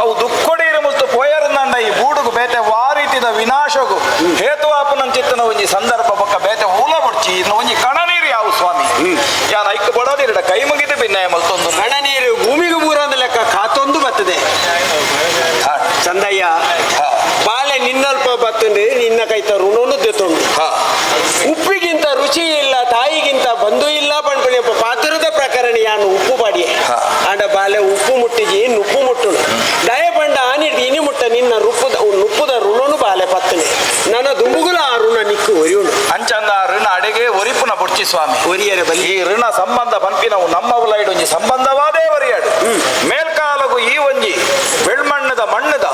ಅವು ದುಃಖೊಡೀರು ಮುಲ್ತು ಪೋಯರ್ನಂಡ ಈ ಬೂಡುಗು ಬೇತೆ ವಾರೀತಿದ ವಿನಾಶಗು ಹೇತುವಾಪುನಂಚಿತ್ತನ ಒಂಜಿ ಸಂದರ್ಭ ಬೊಕ್ಕ ಬೇತೆ ಊಲ ಬುಡ್ಚಿ ಇನ್ನು ಒಂಜಿ ಕಣನೀರು ಯಾವು ಸ್ವಾಮಿ ಯಾನು ಐಕ್ಕು ಬಡೋದಿರಡ ಕೈ ಮುಗಿದು ಭಿನ್ನಯ ಮಲ್ತೊಂದು ಹಣ ನೀರು ಭೂಮಿಗೆ ಬೂರಂದ ಲೆಕ್ಕ ಕಾತೊಂದು ಬರ್ತದೆ ಚಂದಯ್ಯ ಬಾಲೆ ನಿನ್ನಲ್ಪ ಬತ್ತಂದ್ರೆ ನಿನ್ನ ಕೈತ ಋಣನು ದೆತ್ತೊಂಡು ಉಪ್ಪಿಗಿಂತ ರುಚಿ ಇಲ್ಲ ತಾಯಿಗಿಂತ ಬಂಧು ಇಲ್ಲ ಪಂಪಣಿ ಪಾತ್ರದ ಪ್ರಕರಣ ಯಾನು ಉಪ್ಪು ಪಾಡಿ ಆಂಡ ಬಾಲೆ ಉಪ್ಪು ಮುಟ್ಟಿಜಿ ನುಪ್ಪು ಮುಟ್ಟುನು ದಯ ಪಂಡ ಆನಿಟ್ಟು ಇನಿ ಮುಟ್ಟ ನಿನ್ನ ನುಪ್ಪುದ ಋಣನು ಬಾಲೆ ಪತ್ತನೆ ನನ್ನ ದುಂಬುಗುಲ ಆ ಋಣ ನಿಕ್ಕು ಒರಿಯುಂಡು ಅಂಚಂದ ಋಣ ಅಡೆಗೆ ಒರಿಪುನ ಬುಡ್ಚಿ ಸ್ವಾಮಿ ಒರಿಯರೆ ಬಲ್ಲಿ ಈ ಋಣ ಸಂಬಂಧ ಪಂಪಿನವು ನಮ್ಮವುಲ ಇಡೊಂಜಿ ಸಂಬಂಧವಾದೇ ಒರಿಯಾಡು ಮೇಲ್ಕಾಲಗು ಈ ಒಂಜಿ ಬೆಳ್ಮಣ್ಣದ ಮಣ್ಣದ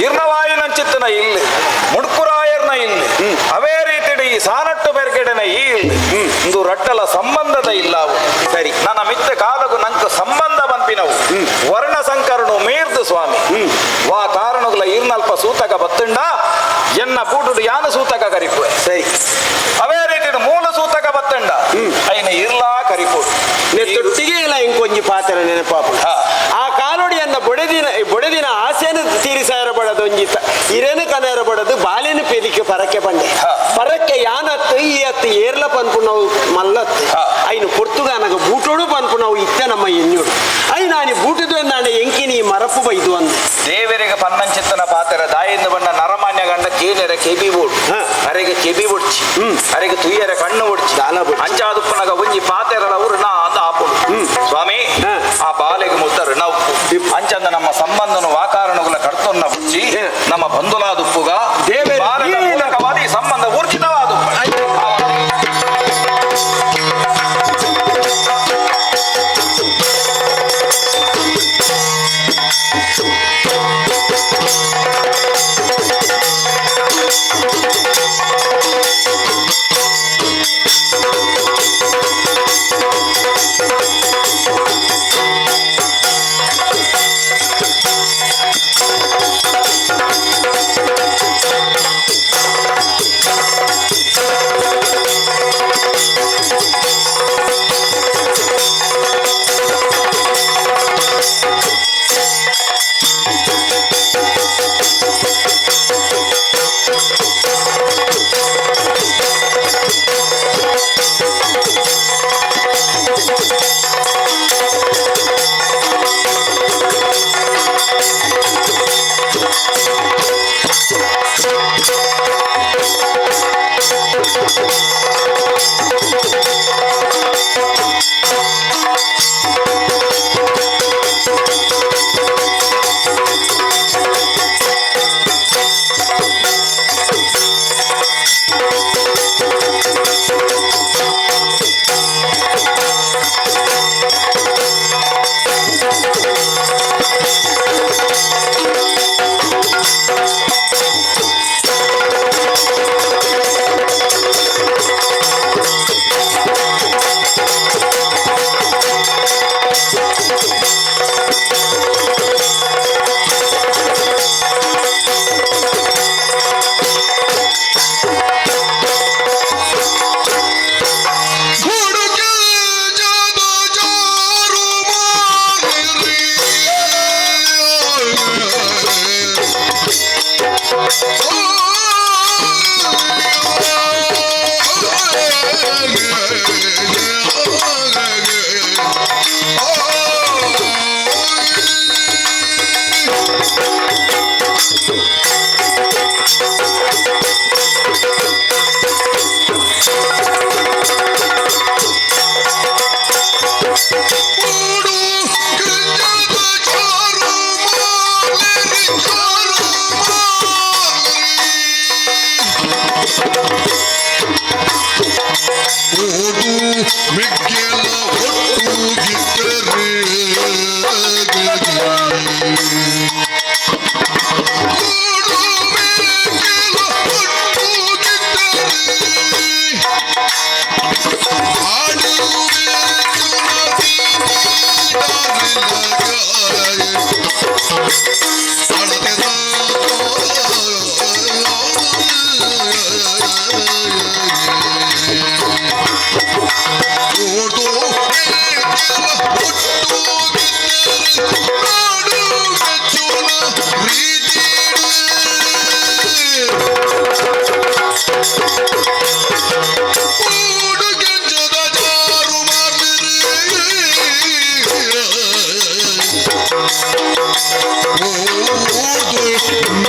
ಇರ್ನವಾಯಿನಂಚಿತ್ತನ ಇಲ್ಲಿ ಮುಡ್ಕುರಾಯರ್ನ ಇಲ್ಲಿ ಅವೇ ರೀತಿಡಿ ಈ ಸಾನಟ್ಟು ಬೆರ್ಗೆಡನ ಈ ಇಲ್ಲಿ ಇಂದು ರಟ್ಟಲ ಸಂಬಂಧದ ಇಲ್ಲವು ಸರಿ ನನ್ನ ಮಿತ್ತ ಕಾಲಗು ನಂಕ ಸಂಬಂಧ ಪಂಪಿನವು ವರ್ಣ ಸಂಕರನು ಮೀರ್ದು ಸ್ವಾಮಿ ವಾ ಕಾರಣಗಳ ಇರ್ನಲ್ಪ ಸೂತಕ ಬತ್ತುಂಡ ಎನ್ನ ಬೂಟುಡು ಯಾನ ಸೂತಕ ಕರಿಪುವೆ ಸರಿ ಅವೇ ರೀತಿ ಮೂಲ ಸೂತಕ ಬತ್ತಂಡ ಐನ ಇರ್ಲಾ ಕರಿಪುಡು ತೊಟ್ಟಿಗೆ ಇಲ್ಲ ಇಂಕೊಂಜಿ ಪಾತ್ರ ನೆನಪಾಪು ಆ ಕಾಲೋಡಿಯನ್ನ ಬೊಡೆದಿನ ಆಸೆಯನ್ನು ತೀರಿಸಾರಬಡದು ಒಂಜಿ ಇರೇನು ಕನರಬಡದು ಬಾಲಿನ ಪೇದಿಕೆ ಪರಕ್ಕೆ ಬಂಡೆ ಪರಕ್ಕೆ ಯಾನತ್ತು ಈ ಅತ್ತು ಏರ್ಲ ಪನ್ಪು ನಾವು ಮಲ್ಲತ್ತು ಐನು ಪೊರ್ತುಗಾನಗ ಬೂಟೋಡು ಪನ್ಪು ನಾವು ಇತ್ತೆ ನಮ್ಮ ಎನ್ನುಡು ಐ ನಾನು ಬೂಟದು ಎಂದಾಂಡ ಎಂಕಿನಿ ಮರಪು ಬೈದು ಅಂದ ದೇವರಿಗೆ ಪನ್ನಂಚಿತ್ತನ ಪಾತ್ರ ದಾಯಿಂದ ಬಣ್ಣ ನರಮಾನ್ಯ ಗಂಡ ಕೇನೆರ ಕೆಬಿ ಬೂಡ್ ಅರೆಗೆ ಕೆಬಿ ಬುಡ್ಚಿ ಅರೆಗೆ ತುಯ್ಯರ ಕಣ್ಣು ಬುಡ್ಚಿ ಅಂಚಾದುಪ್ಪನಗ ಒಂಜಿ ಪಾತೆರಳ ಊರು ನಾ ಅಂದ ಆಪುಡು ಸ್ವಾಮಿ ಆ ಬಾಲೆಗೆ ಮುತ್ತ ಋಣ ಉಪ್ಪು ಅಂಚಂದ ನಮ್ಮ ಸಂಬಂಧನು ವಾಕಾರಣಗಳ ಕರ್ತೊನ್ನ ಬುಚ್ಚಿ ನಮ್ಮ ಬಂಧುಲಾದುಪ್ಪುಗ ದೇವರ ಬಾಲಕ ಮೂಲಕವಾದ ಈ ಸಂಬಂಧ ಊರ್ಜಿತವಾದ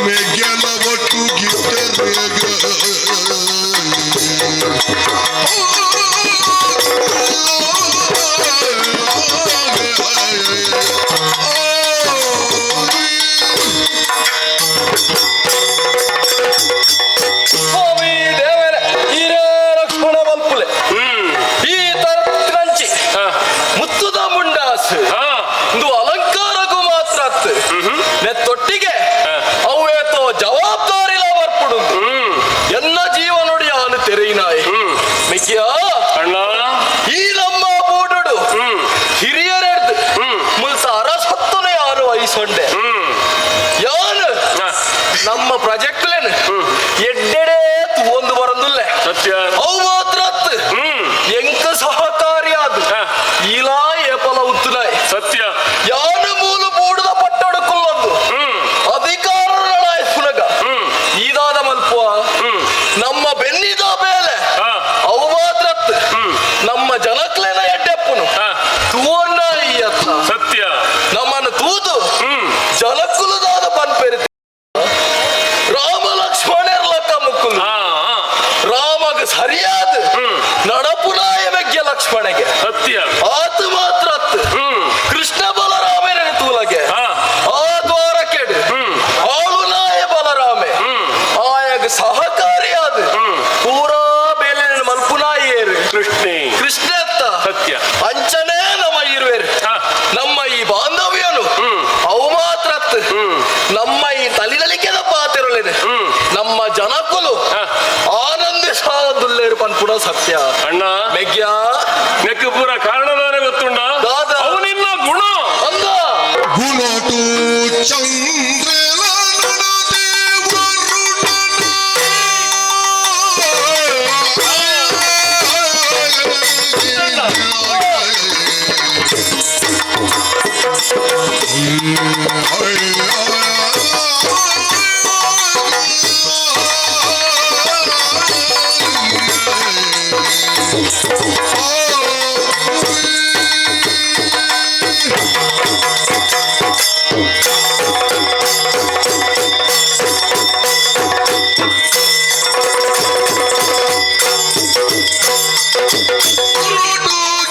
ಮಿಗ್ಗೆಲ ಒಟ್ಟು ಗಿಟ್ಟರೆ ಮೆಗ್ಗೆಲ ಒಟ್ಟು ಸ್ವಾಮಿ ದೇವರ ಹಿರೇ ಲಕ್ಷ್ಮಣ ಮಲ್ಪುಲೆ ಈ ತರಂಚಿ ಮುತ್ತುದ ಮುಂಡಾಸ್ ಒಂದು ಅಲಂಕಾರಕ್ಕೂ ಮಾತ್ರ ನೆತ್ತೊಟ್ಟಿಗೆ ಅವೇತೋ ಜವಾಬ್ದಾರಿಲ ಬರ್ಪುಡು ಎನ್ನ ಜೀವನೊಡಿ ಅವನು ತೆರೆಯಿನಾಯಿ ಮಿಕ್ಕಿಯ ಅಣ್ಣ ಈ ನಮ್ಮ ಬೂಡುಡು ಹಿರಿಯರೆಡ್ದು ಮುಲ್ಸ ಅರಸತ್ತನೆ ಯಾರು ವಹಿಸೊಂಡೆ ಯಾನು ನಮ್ಮ ಪ್ರಾಜೆಕ್ಟ್ಲೇನು ಎಡ್ಡೆಡೆ ಒಂದು ಬರಂದುಲ್ಲೆ ಸತ್ಯ ಅವು ಮಾತ್ರ ಎಂಕ ಸಹಕಾರಿಯಾದ ಇಲಾ ಏಪಲ ಉತ್ತುಲಾಯ್ ಸತ್ಯ ಯಾನು ಮೂಲ ಬೂಡದ ಪಟ್ಟಡಕ್ಕುಲ್ಲೊಂದು ಅಧಿಕಾರ ಪುನಗ ಇದಾದ ಮಲ್ಪುವ ನಮ್ಮ ಬೆನ್ನಿದ ಬೇಲೆ ಅವು ಮಾತ್ರ ನಮ್ಮ ಜನಕ್ಲೇನ ಎಡ್ಡೆಪ್ಪನು ತೂವಣ್ಣ ಈ ಅತ್ತ ಸತ್ಯ ನಮ್ಮನ್ನು ತೂದು ಜನಕ್ಕುಲದಾದ ಪನ್ಪೆರಿತಿ ರಾಮ ಲಕ್ಷ್ಮಣರ ಲಕ್ಕ ಮುಕ್ಕುಲು ರಾಮಗ ಸರಿಯಾದ ನಡಪುನಾಯ ವ್ಯಗ್ಯ ಲಕ್ಷ್ಮಣಗೆ ಸತ್ಯ ಆತ ಮಾತ್ರ ಕೃಷ್ಣ ಬಲರಾಮನ ತೂಲಗೆ ಆ ದ್ವಾರ ಕೆಡು ಆಳುನಾಯ ಬಲರಾಮೆ ಆಯಗ ಸಹಕಾರಿಯಾದ ಪೂರಾ ಬೇಲೆ ಮಲ್ಪುನಾಯೇರು ಕೃಷ್ಣೇ ಕೃಷ್ಣ ಸತ್ಯ ಅಂಚನೆ ನಮ್ಮ ಇರುವೆರು ನಮ್ಮ ಈ ಬಾಂಧವ್ಯನು ಅವು ಮಾತ್ರ ನಮ್ಮ ಈ ತಲಿನಲಿಕೆದ ಪಾತಿರಲೇನೆ ನಮ್ಮ ಜನಕುಲು ಆನಂದ ಸಾದುಲ್ಲೇರು ಪನ್ಪುಡ ಸತ್ಯ ಅಣ್ಣ ಮೆಗ್ಯ ನೆಕ್ ಪೂರ ಕಾರಣದಾನೆ ಗೊತ್ತುಂಡ ದಾದ ಅವು ನಿನ್ನ ಗುಣ ಅಂದ ಗುಣಟು ಚಂದ್ರಲ ನಡದೆ ಗುಣಟು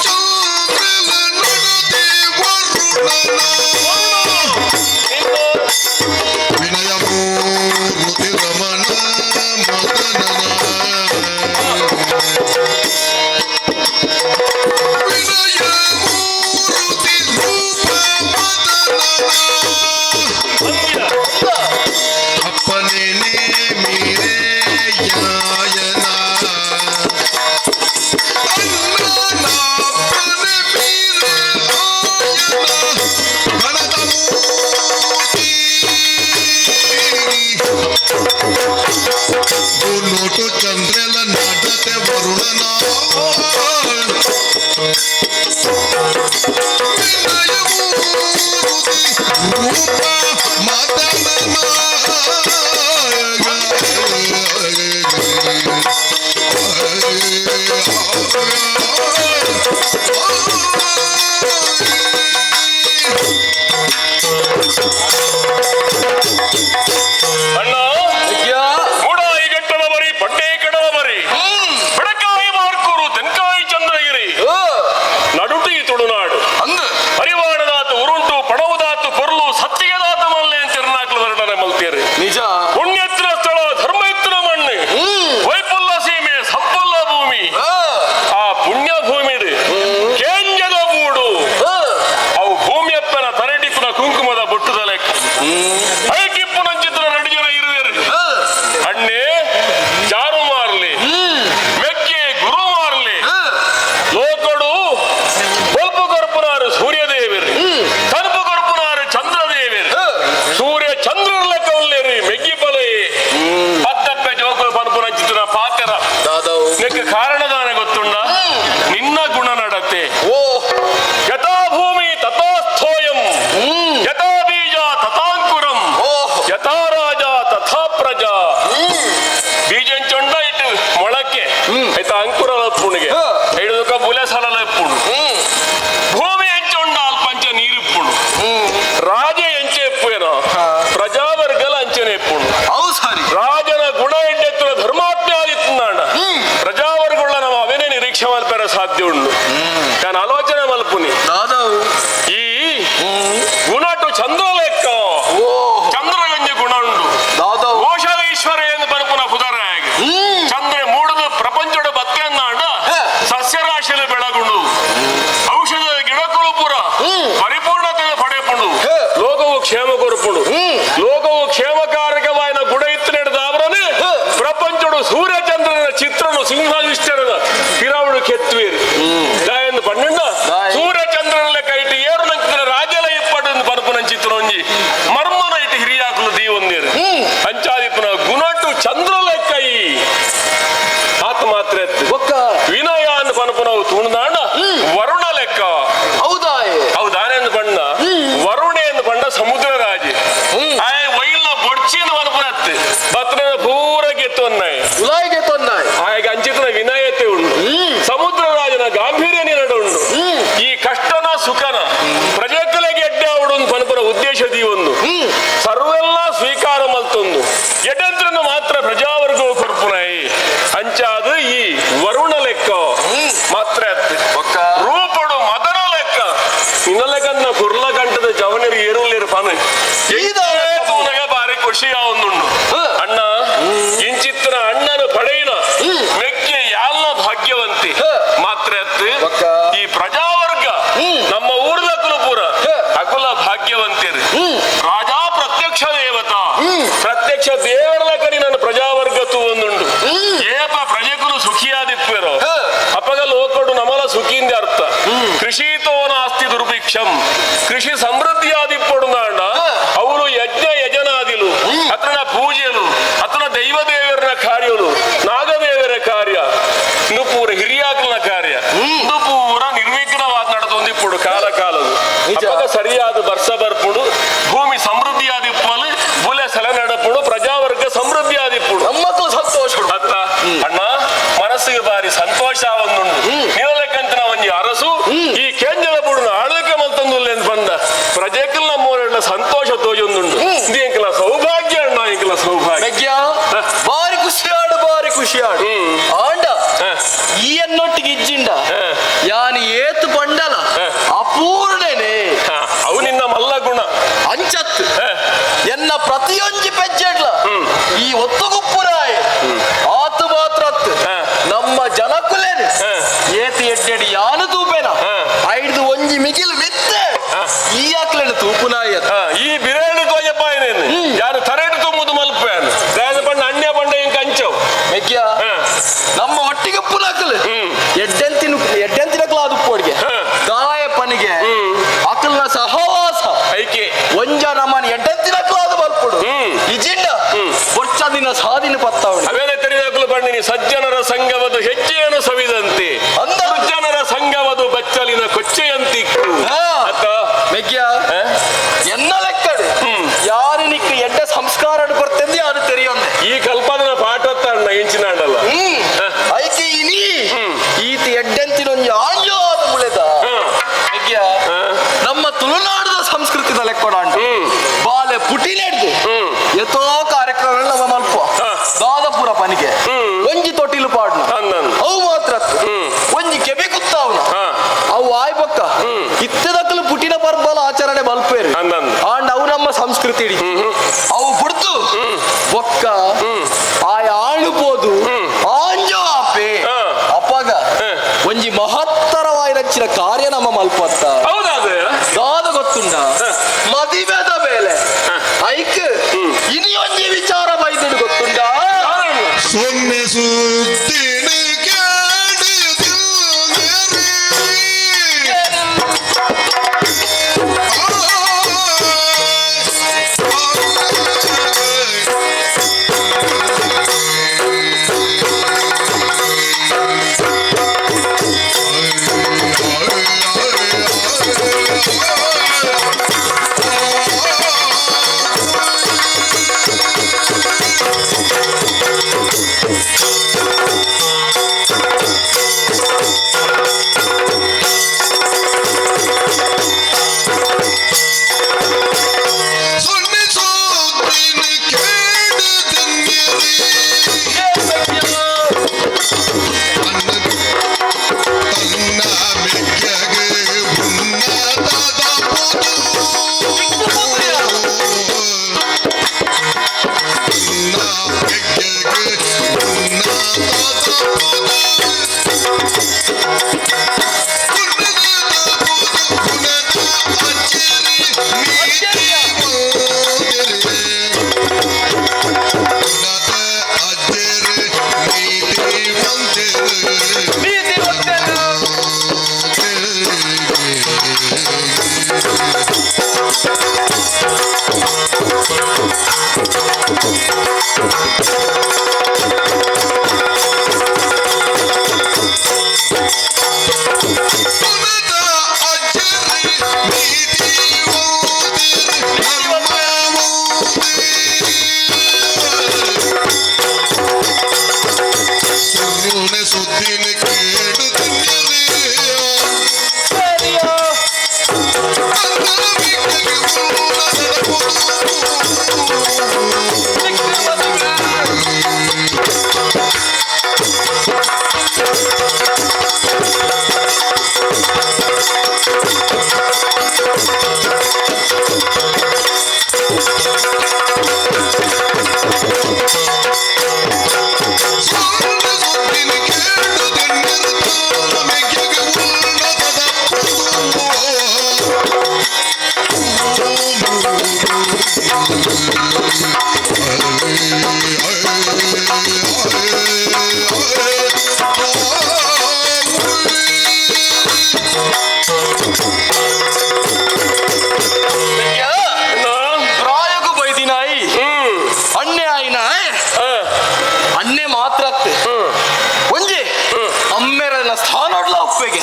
ಚಂದ್ರಲ ನಡದೆ ಅಪ್ಪನೇ ಮೀರೇ ಯಾಯನ ಅಪ್ಪನೇ ಮೀರೇ ಆಯನ ಗಣದ ಮೂರ್ತಿ ನೋಟು ಚಂದ್ರೆಲ ನಾಟತೆ ವರುಣನ ರೂಪ ಮಾತನ ಅಣ್ಣ ಮೂಡಾಯಿ ಘಟ್ಟದ ಬರಿ ಪಟ್ಟೆ ಕಡದ ಬರಿ ಬೆಳಕಾಯಿ ಮಾರ್ಕೂರು ತೆನ್ಕಾಯಿ ಚಂದ್ರಗಿರಿ ನಡುಟಿ ತುಳುನಾಡು ಪರಿವಾರದಾತು ಉರುಂಟು ಪಡವುದಾತು ಕೊರ್ಲು ಸತ್ತಿಗೆದಾತು ಮಲ್ಲೆ ಅಂತ ಇರ್ನಾಕ್ಲು ವರ್ಣನೆ ಮಲ್ತೀರಿ ನಿಜ ಪುಣ್ಯತ್ರ ಸ್ಥಳ ಧರ್ಮೈತ್ರ ಮಣ್ಣು ವೈಪುಲ್ಲ ಸೀಮೆ ಸಂಪಲ್ಲ ಭೂಮಿ ಆ ಪುಣ್ಯ ಭೂಮಿದು ಕೇಂಜದ ಬೂಡು ಅವು ಭೂಮಿಯಪ್ಪನ ತರಟಿಪ್ಪನ ಕುಂಕುಮದ ಬೊಟ್ಟುದ ಲೆಕ್ಕ ಐಟಿಪ್ಪನ ಚಿತ್ರ ಎರಡು ಜನ ಇರುವರು ಅಣ್ಣೆ ಚಾರು ಮಾರ್ಲಿ ಮೆಕ್ಕೆ ಗುರು ಮಾರ್ಲಿ ಲೋಕಡು ಬಲ್ಪು ಕೊರ್ಪುನಾರು ಸೂರ್ಯದೇವಿರಿ ತನುಪು ಕೊರ್ಪುನಾರು ಚಂದ್ರದೇವಿರಿ ಸೂರ್ಯ ಚಂದ್ರರ ಲೆಕ್ಕ ಉಳ್ಳೇರಿ ಮೆಗ್ಗಿ ಪಲೈ ಪತ್ತಪ್ಪೆ ಜೋಕುಲು ಪನ್ಪುನ ಚಿತ್ರ ಪಾತೆರ ನೆಕ್ಕ ಕಾರಣದಾನ ಗೊತ್ತುಂಡ ನಿನ್ನ ಗುಣ ನಡತೆ ಯಥಾ ಭೂಮಿ ತಥಾ ಸ್ಥೋಯಂ ಯಥಾ ಬೀಜ ತಥಾಂಕುರಂ ಯಥಾ ರಾಜ ತಥಾ ಪ್ರಜಾ ಬೀಜಂಚೊಂಡ ಇಟ್ಟು ಮೊಳಕೆ ಆಯ್ತಾ ಅಂಕುರ ಲಪ್ಪುಣಿಗೆ ಹಿಡಿದುಕ ಬುಲೆ ಸಲ ಲಪ್ಪುಣು ಭೂಮಿ ಎಂಚೊಂಡ ಅಲ್ಪಂಚ ನೀರಿಪ್ಪುಣು ರಾಜ ಎಂಚೆ ಎಪ್ಪುವೇನೋ ಪ್ರಜಾವರ್ಗಲ ಅಂಚನೆ ಎಪ್ಪುಣು ರಾಜನ ಗುಣ ಎಡ್ಡೆತ್ತುನ ಧರ್ಮಾತ್ಮ್ಯಾದಿತ್ನಾಡ ಪ್ರಜಾವರ್ಗುಳ್ಳ ನಮ್ಮ ಅವೇನೇ ನಿರೀಕ್ಷೆ ಮಲ್ಪೆರ ಸಾಧ್ಯ ಉಂಡು ನಾನು ಆಲೋಚನೆ ಮಲ್ಪುನಿ ಈ ಗುಣಟು ಚಂದ್ರ ಲೆಕ್ಕ ಚಂದ್ರಗಂಜ ಗುಣ ಉಂಡು ಘೋಷದ ಈಶ್ವರ ಎಂದು ಪರಪುನ ಕುದರಾಗಿ ಚಂದ್ರ ಮೂಡದು ಪ್ರಪಂಚದ ಬತ್ತೆ ಅನ್ನಾಂಡ ಸಸ್ಯರಾಶಿಯಲ್ಲಿ ಬೆಳಗುಂಡು ಔಷಧದ ಗಿಡಕುಳು ಪುರ ಪರಿಪೂರ್ಣತೆ ಪಡೆಪುಂಡು ಲೋಕವು ಕ್ಷೇಮ ಕೊರಪುಂಡು ಲೋಕವು ಕ್ಷೇಮಕಾರಕವಾಯಿನ ಗುಣ ಇತ್ತು ನಡೆದಾವ್ರನೇ ಪ್ರಪಂಚಡು ಸೂರ್ಯಚಂದ್ರನ ಚಿತ್ರನು ಸಿಂಹಾವಿಷ್ಟರದ ಕಿರಾವಳು ಕೆತ್ತುವೇರು ದಾಯಂದು ಪಣ್ಣಂಡ ಸೂರ್ಯಚಂದ್ರನ ಕೈಟ್ ಏರು ನಂಚಿನ ರಾಜಲ ಇಪ್ಪಟ್ಟು ಪರಪುನ ಚಿತ್ರ ಒಂಜಿ ಮರ್ಮನ ಇಟ್ಟು ಹಿರಿಯಾಕಲು ದೀವೊಂದೇರು ಅಂಚಾದಿಪ್ಪನ ಗುಣಟ್ಟು ಚಂದ್ರ ಲೆಕ್ಕ ಈ ಆತ ಮಾತ್ರ ವಿನಯ ಅಂದ್ ಪನಪುನವು ತುಣದಾಂಡ ವರುಣ ಲೆಕ್ಕ ಹೌದಾನೆಂದು ಬಣ್ಣ ವರುಣೆ ಎಂದು ಬಂಡ ಸಮುದ್ರ ರಾಜಿ ಆಯ್ ವೈಲ್ನ ಬೊಡ್ಚಿನ ಪನಪುನತ್ತೆ ಬತ್ತನ ಪೂರ ಗೆತ್ತೊನ್ನಾಯ್ ಆಯ್ಗೆ ಅಂಚಿತನ ವಿನಯತೆ ಉಂಡು ಸಮುದ್ರ ರಾಜನ ಗಾಂಭೀರ್ಯ ನಿರಡ ಉಂಡು ಈ ಕಷ್ಟನ ಸುಖನ ಪ್ರಜೆಕಲೆಗೆ ಎಡ್ಡೆ ಅವಡು ಪನಪುನ ಉದ್ದೇಶ ದೀವೊಂದು ಸರ್ವೆಲ್ಲ ಸ್ವೀಕಾರ ಮಲ್ತೊಂದು ಎಡ್ಡಂತ್ರನ್ನು ಮಾತ್ರ ಪ್ರಜಾವರ್ಗವು ಕೊರ್ಪುನಾಯಿ ಅಂಚಾದ ಈ ವರುಣ ಲೆಕ್ಕ ಮಾತ್ರ ರೂಪಡು ಮದರ ಲೆಕ್ಕ ಇನ್ನ ಲೆಕ್ಕ ಕುರ್ಲ ಕಂಠದ ಜವನಿರು ಏರುಲ್ಲಿರು ಪನ ಬಾರಿ ಖುಷಿಯ ಒಂದುಂಡು ಅಣ್ಣ ಇಂಚಿತ್ತಿನ ಅಣ್ಣನ ಪಡೆಯಿನ ಮೆಕ್ಕೆ ಯಾಲ್ನ ಭಾಗ್ಯವಂತಿ ಮಾತ್ರ ಈ ಪ್ರಜಾವರ್ಗ ನಮ್ಮ ಊರ್ದ ಕುಲಪುರ ಅಕುಲ ಭಾಗ್ಯವಂತಿರು ರಾಜಾ ಪ್ರತ್ಯಕ್ಷ ದೇವತಾ ಪ್ರತ್ಯಕ್ಷ ದೇವರ ಕರಿ ನನ್ನ ಪ್ರಜಾವರ್ಗ ತೂ ಒಂದುಂಡು ಏಪ ಪ್ರಜೆಕುಲು ಸುಖಿಯಾದಿಪ್ಪೆರೋ ಅಪಗ ಲೋಕಡು ನಮಲ ಸುಖಿಂದ ಅರ್ಥ ಕೃಷಿತೋ ನಾಸ್ತಿ ದುರ್ಭಿಕ್ಷಂ ಕೃಷಿ ಸಮೃದ್ಧಿಯಾದಿಪ್ಪಡು ನಾಂಡ ಅವರು ಯಜ್ಞ ಯಜನಾದಿಲು ಅತನ ಪೂಜೆಲು ಅತನ ದೈವ ದೇವರನ ಕಾರ್ಯಲು ನಾಗದೇವರ ಕಾರ್ಯ ಇಂದು ಪೂರ ಹಿರಿಯಾಕಲನ ಕಾರ್ಯ ಇಂದು ಪೂರ ನಿರ್ವಿಘ್ನವಾದ ನಡೆದೊಂದಿಪ್ಪುಡು ಕಾಲ ಕಾಲದು ಅಪಗ ಸರಿಯಾದ ವರ್ಷ ಬರ್ಪುಡು ಭೂಮಿ ಸಮೃದ್ಧಿಯಾದಿಪ್ಪಲು ಬುಲೆ ಸಲ ನಡಪುಡು ಪ್ರಜಾವರ್ಗ ಸಮೃದ್ಧಿಯಾದಿಪ್ಪುಡು ನಮ್ಮಕ್ಕಳು ಸಂತೋಷ ಅತ್ತ ಅಣ್ಣ ಮನಸ್ಸಿಗೆ ಬಾರಿ ಸಂತೋಷ ಒಂದುಂಡು ನಿಲ್ಲಕ್ಕಂತ ಒಂಜಿ ಅರಸು ಈ ಕೇಂದ್ರದ ಬುಡನ ಆಳ್ವಿಕೆ ಮಲ್ತಂದುಲ್ಲ ಎಂದು ಬಂದ ಪ್ರಜೆಕಲ್ ನಮ್ಮೂರೆಲ್ಲ ಸಂತೋಷ ತೋಜೊಂದುಂಡು ಇಂಕಲ ಸೌಭಾಗ್ಯ ಅಣ್ಣ ಇಂಕಲ ಸೌಭಾಗ್ಯ ಬಾರಿ ಖುಷಿಯಾಡು ಆಂಡ ಈ ಅನ್ನೊಟ್ಟಿಗೆ ಇಜ್ಜಿಂಡ ಯಾನ್ ಏತು ಬಂಡಲ ಅಪೂರ್ಣನೆ ಅವು ನಿನ್ನ ಮಲ್ಲ ಗುಣ ಅಂಚತ್ ಎನ್ನ ಪ್ರತಿಯೊಂಜಿ ಪೆಜ್ಜೆಡ್ಲ ಈ ಒತ್ತುಗುಪ್ಪುರಾಯ ಆತು ಮಾತ್ರ ನಮ್ಮ ಜನಕುಲೇನೆ ಏತು ಎಡ್ಡೆಡಿ ಯಾನು ತೂಪೇನ ಐದು ಒಂಜಿ ಮಿಗಿಲು ಮಿತ್ತೆ ಈ ಆಕ್ಲೆನ ತೂಪುನಾಯ ಗೊತ್ತಾವಳಿ ಅವೇಲೆ ತೆರೆದಾಗಲು ಬಣ್ಣಿನಿ ಸಜ್ಜನರ ಸಂಘವದು ಹೆಜ್ಜೆಯನ್ನು ಸವಿದಂತೆ ದುರ್ಜನರ ಸಂಘವದು ಬಚ್ಚಲಿನ ಕೊಚ್ಚೆಯಂತಿಕ್ಕು ಅತ್ತ ಮೆಗ್ಯ ಎನ್ನ ಲೆಕ್ಕಡು ಯಾರು ನಿಕ್ಕು ಎಡ್ಡ ಸಂಸ್ಕಾರ ಬರ್ತಂದು ಯಾರು ತೆರೆಯೊಂದೆ ಈ ಕಲ್ಪನ ಪಾಠತ್ತ ಅಣ್ಣ ಇಂಚಿನಾಡಲ್ಲ ಐಕೆ ಇನಿ ಈತ ಎಡ್ಡೆಂತಿನ ಆಂಜೋ ಆದ ಮುಳೆದ ಮೆಗ್ಯ ನಮ್ಮ ತುಳುನಾಡದ ಸಂಸ್ಕೃತಿದ ಲೆಕ್ಕೊಡ ಬಾಲೆ ಪುಟಿನೆಡ್ದು ಎತ್ತೋ ಕಾರ್ಯಕ್ರಮ ನಮ್ಮ ಮಲ್ಪ ದಾದಪುರ ಪನಿಗೆ ಒಂಜಿ ತೊಟ್ಟಿಲು ಪಾಡ್ನ ಅವು ಮಾತ್ರ ಒಂಜಿ ಕೆಬೆ ಕುತ್ತಾವನ ಅವು ಆಯ್ಬಕ್ಕ ಇತ್ತದಕ್ಕಲು ಪುಟಿನ ಪರ್ಬಲ ಆಚರಣೆ ಮಲ್ಪೇರು ಆಂಡ್ ಅವು ನಮ್ಮ ಸಂಸ್ಕೃತಿ ಇಡಿ ಅವು ಬಿಡ್ತು ಬೊಕ್ಕ ಆಯ ಆಳುಬೋದು ಆಂಜೋ ಆಪೆ ಅಪ್ಪಗ ಒಂಜಿ ಮಹತ್ತರವಾಯಿನ ಕಾರ್ಯ ನಮ್ಮ ಮಲ್ಪತ್ತ ದಾದ ಗೊತ್ತುಂಡ ಮದಿವೆದ ಮೇಲೆ ಐಕ್ ಇನಿ ಒಂಜಿ ವಿಚಾರ ಬೈದಡು ಗೊತ್ತುಂಡ ಸೊನ್ನೆ ಸುದ್ದಿನ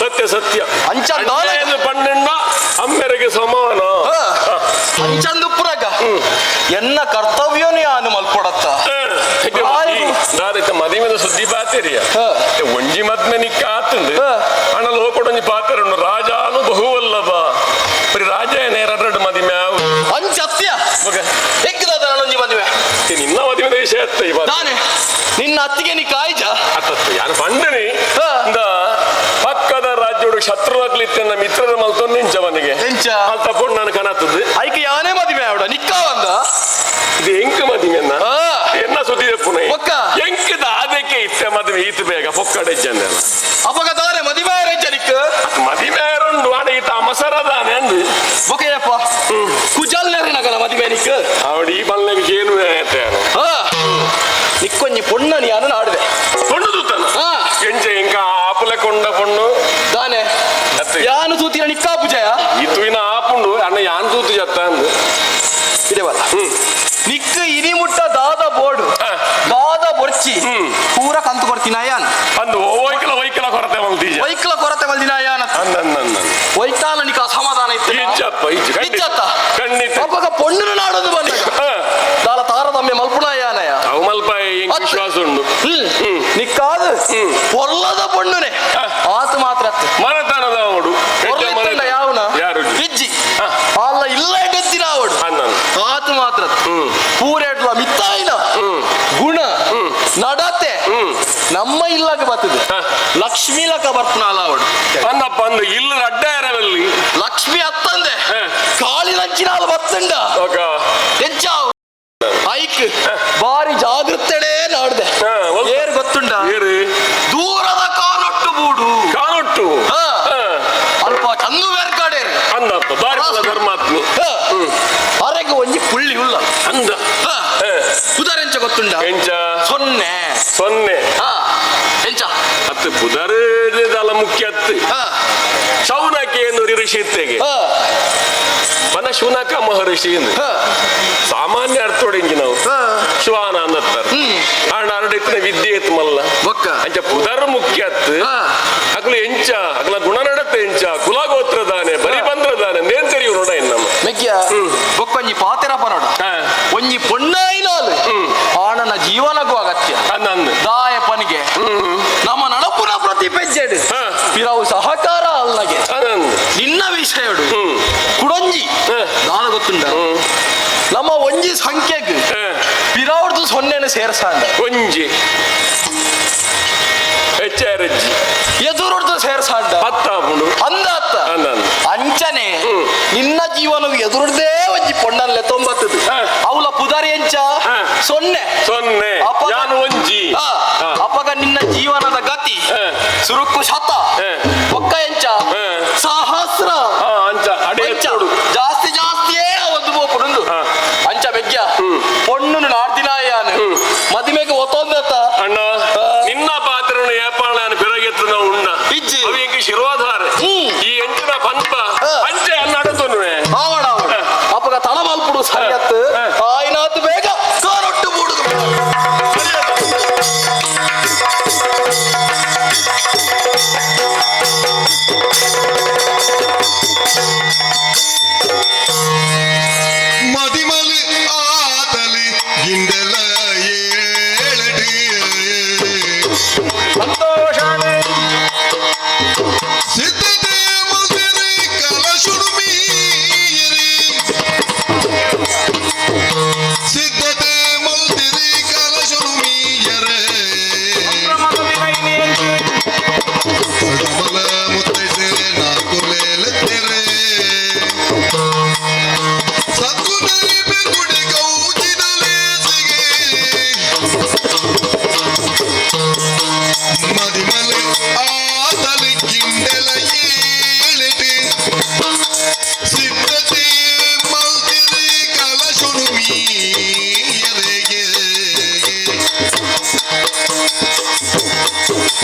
ಸತ್ಯ ಸತ್ಯ ಅಂಚ ಪಣ್ಣೆಣ್ಣ ಅಮ್ಮೆರೆಗೆ ಸಮಾನ ಅಂಚಂದುಪುರಗ ಎನ್ನ ಕರ್ತವ್ಯನೇ ಆನು ಮಲ್ಕೊಡತ್ತ ದಾದಕ್ಕೆ ಮದುವೆದ ಸುದ್ದಿ ಪಾತೆರಿಯ ಒಂಜಿ ಮದ್ಮೆ ನಿಕ್ಕ ಆತಂದು ಹಣ ಲೋಕೊಡೊಂಜಿ ಪಾತೆರನ್ನು ರಾಜಾನು ಬಹುವಲ್ಲಭ ಬರೀ ರಾಜ ನೇರಡು ಮದುವೆ ಅಂಚತ್ಯ ಹೆಗ್ಗದ ಒಂಜಿ ಮದುವೆ ನಿನ್ನ ಮದುವೆ ವಿಷಯ ಅತ್ತ ತಾನೆ ನಿನ್ನ ಅತ್ತಿಗೆ ನೀ ಕಾಯ್ಜ ಅತ್ತತ್ತು ಯಾರು ಪಂಡನಿ ಪಕ್ಕದ ರಾಜ್ಯೋಡು ಶತ್ರುವಾಗ್ಲಿತ್ತೆನ್ನ ಮಿತ್ರರ ಮಲ್ತು ನಿಂಚವನಿಗೆ ಅಲ್ಲಿ ತಕೊಂಡು ನಾನು ಕನತ್ತದ್ದು ಐಕೆ ಯಾನೇ ಮದುವೆ ಅವಡ ನಿಕ್ಕ ಒಂದ ಇದು ಎಂಕ ಮದುವೆನ್ನ ಎನ್ನ ಸುದ್ದಿದೆ ಪುನಃ ಎಂಕದ ಅದಕ್ಕೆ ಇತ್ತೆ ಮದುವೆ ಈತ ಬೇಗ ಪೊಕ್ಕಡೆ ಜನ ಅಪಗ ದಾನೆ ಮದುವೆ ನಿಕ್ಕ ಮದುವೆ ರಂಡು ಆಡ ಈತ ಅಮಸರದಾನೆ ಅಂದು ಓಕೆಯಪ್ಪ ಕುಜಲ್ ನಗನ ಮದುವೆ ನಿಕ್ಕ ಅವಡು ಈ ಬಲ್ಲೆಗೆ ಏನು ನಿಕ್ಕೊಂಜಿ ಪೊಣ್ಣನಿ ಅನ್ನ ಆಡುವೆ ಪೊಣ್ಣು ತೂತನ ಎಂಚ ಎಂಕ ಆಪುಲೆ ಕೊಂಡ ಪೊಣ್ಣು ದಾನೆ ಯಾನು ತೂತಿನ ನಿಕ್ಕಾ ಪೂಜೆಯ ಈ ತೂಯಿನ ಆಪುಂಡು ಅಣ್ಣ ಯಾನ್ ತೂತು ಜತ್ತ ಅಂದು ಇದೆವಲ್ಲ ನಿಕ್ಕ ಇನಿ ಮುಟ್ಟ ದಾದ ಬೋರ್ಡು ದಾದ ಬೊರ್ಚ ಹಚ್ಚಿ ಪೂರ ಕಂತು ಕೊಡ್ತೀನಿ ಅಯ್ಯಾನ್ ಅಂದು ವೈಕಲ ಕೊರತೆ ಮಲ್ತೀಜ ವೈಕ್ಲ ಕೊರತೆ ಬಂದಿನ ಅಯ್ಯಾನ ವೈಕಾಲ ನಿಕ ಅಸಮಾಧಾನ ಇತ್ತು ಇಜ್ಜಪ್ಪ ಇಜ್ಜತ್ತ ಖಂಡಿತ ಅಪ್ಪಗ ಪೊಣ್ಣು ನಾಡೋದು ಬಂದಾಗ ದಾಲ ತಾರತಮ್ಯ ಮಲ್ಪುಣ ಅಯ್ಯಾನಯ್ಯ ಅವು ಮಲ್ಪ ಹೆಂಗ್ ವಿಶ್ವಾಸ ಉಂಡು ನಿಕ್ಕಾದು ಪೊರ್ಲದ ಪೊಣ್ಣುನೆ ಆತು ಮಾತ್ರ ಮನತನದ ಅವಡು ಪೊರ್ಲಿತ್ತಲ್ಲ ಯಾವನ ಯಾರು ಇಜ್ಜಿ ಅಲ್ಲ ಇಲ್ಲ ಗತ್ತಿನ ಅವಡು ಆತು ಮಾತ್ರ ಪೂರೆಡ್ಲ ಮಿತ್ತಾಯಿನ ಗುಣ ನಡತೆ ನಮ್ಮ ಇಲ್ಲಕ್ಕೆ ಬರ್ತದೆ ಲಕ್ಷ್ಮೀ ಲಕ ಬರ್ಪುನ ಅಲ್ಲ ಅವಡು ಅನ್ನಪ್ಪ ಅಂದು ಇಲ್ಲ ಅಡ್ಡ ಯಾರಲ್ಲಿ ಲಕ್ಷ್ಮಿ ಅತ್ತಂದೆ ಕಾಳಿ ಲಂಚಿನ ಅಲ್ಲ ಬತ್ತಂಡ ಹೆಚ್ಚಾವು ಐಕ್ ಬಾರಿ ಜಾಗೃತೆಡೇ ನಾಡ್ದೆ ಏರು ಗೊತ್ತುಂಡ ದೂರದ ಕಾನೊಟ್ಟು ಬೂಡು ಕಾನೊಟ್ಟು ಅಲ್ಪ ಚಂದು ಬೇರೆ ಕಡೆ ಅನ್ನಪ್ಪ ಬಾರಿ ಧರ್ಮಾತ್ಮಿ ಅರೆಗೆ ಒಂಜಿ ಪುಳ್ಳಿ ಉಳ್ಳ ಅಂದ ಪುದರೆಂಚ ಗೊತ್ತುಂಡ ಎಂಚ ಸೊನ್ನೆ ಎಂಚ ಅತ್ತು ಪುದರದಲ ಮುಖ್ಯ ಅತ್ತು ಶೌನಕೆ ಎನ್ನುವ ಋಷಿತೆಗೆ ಮನ ಶುನಕ ಮಹರ್ಷಿ ಸಾಮಾನ್ಯ ಅರ್ಥೋಡಿಂಗಿ ನಾವು ಶ್ವಾನ ಅನ್ನತ್ತಾರೆ ಆಂಡ ಅರಡಿತ್ತಿನ ವಿದ್ಯೆ ಎತ್ತು ಮಲ್ಲ ಅಂಚ ಪುದರ್ ಮುಖ್ಯ ಅತ್ತು ಅಗ್ಲು ಎಂಚ ಅಗ್ಲ ಗುಣ ನಡತೆ ಎಂಚ ಕುಲಗೋತ್ರದಾನೆ ಬರಿ ಬಂದ್ರದಾನೆ ನೇನ್ ತೆರಿಯು ನೋಡ ನಮ್ಮ ಮೆಗ್ಯ ಬೊಕ್ಕೊಂಜಿ ಪಾತೆರಪ್ಪ ನೋಡ ಒಂಜಿ ಪೊಣ್ಣಾಯಿನಾಲು ಆಣನ ಜೀವನಕ್ಕೂ ಅಗತ್ಯ ಅನ್ನಂದು ದಾಯಪ್ಪನಿಗೆ ನಮ್ಮ ನಡಪುರ ಪ್ರತಿಪೆಜ್ಜೆಡು ಪಿರವು ಸಹಕಾರ ಅಲ್ಲಗೆ ನಿನ್ನ ವಿಷಯಡು ಕುಡೊಂಜಿ ನಾನು ಗೊತ್ತುಂಡ ನಮ್ಮ ಒಂಜಿ ಸಂಖ್ಯೆಗೆ ಪಿರವ್ರದ್ದು ಸೊನ್ನೆನ ಸೇರ್ಸಾಂಡ ಒಂಜಿ ಹೆಚ್ಚರಜ್ಜಿ ಎದುರದ್ದು ಸೇರ್ಸಾಂಡ ಹತ್ತಾಪುಡು ಅಂದಾತ ಅಂಚನೆ ನಿನ್ನ ಜೀವನವು ಎದುರದೇ ಒಂಜಿ ಪೊಣ್ಣಲ್ಲೇ 90 ಅವಳ ಪುದಾರಿ ಎಂಚ ಸೊನ್ನೆ ಯಾನು ಒಂಜಿ ಅಪ್ಪಗ ನಿನ್ನ ಜೀವನದ ಗತಿ ಸುರುಕು ಶತ ಒಕ್ಕ ಎಂಚ ಸಹಸ್ರ ಅಂಚ ಅಡೆ ಜಾಸ್ತಿ ಜಾಸ್ತಿಯೇ ಒಂದು ಬೋಪುಡು ಅಂಚ ಬೆಗ್ಯ ಪೊಣ್ಣು ನಾಡ್ದಿನ ಯಾನು ಮದುವೆಗೆ ಒತ್ತೊಂದತ್ತ ಅಣ್ಣ ನಿನ್ನ ಪಾತ್ರನು ಏಪಾಳನ ಬೆರಗೆತ್ತು ನಾವು ಉಣ್ಣ ಇಜ್ಜಿ ಅವಿಗೆ ಶಿರೋಧಾರ ಈ ಎಂಚಿನ ಪಂಪ ಅಂಚೆ ಅನ್ನಡತನು ಆವಣ ಅಪ್ಪಗ ತಳ ಮಲ್ಪುಡು ಸರಿಯತ್ತು ಆಯ್ನಾತು ಬೇಗ ಕಾರೊಟ್ಟು ಬೂಡುದು மதிமலு ஆதலி கிண்டல ஏழடி ಸಂತೋಷನೇ ಸಿದ್ಧತೆ ಮುದಿರಿ ಕಲಶುಡುಮೀರಿ ಸಿದ್ಧತೆ ಮುದಿರಿ ಕಲಶುಡುಮೀಯರೆ ಕಮಲ ಮುತ್ತೈಸೆರೆ ನಾಕುಲೇಲೆತ್ತೆರೆ ಸದ್ಗುಣರಿ ಬೆಗುಡಿ ಗೌಜಿನಲೇಸಿಗೆ ಮದಿಮಲೆ ಆತಲಿ ಕಿಂಡೆಲ ಏಳಿಟಿ ಸಿದ್ಧತೆ ಮಲ್ತಿರಿ ಕಲಶುಡುಮೀಯರೆಗೆ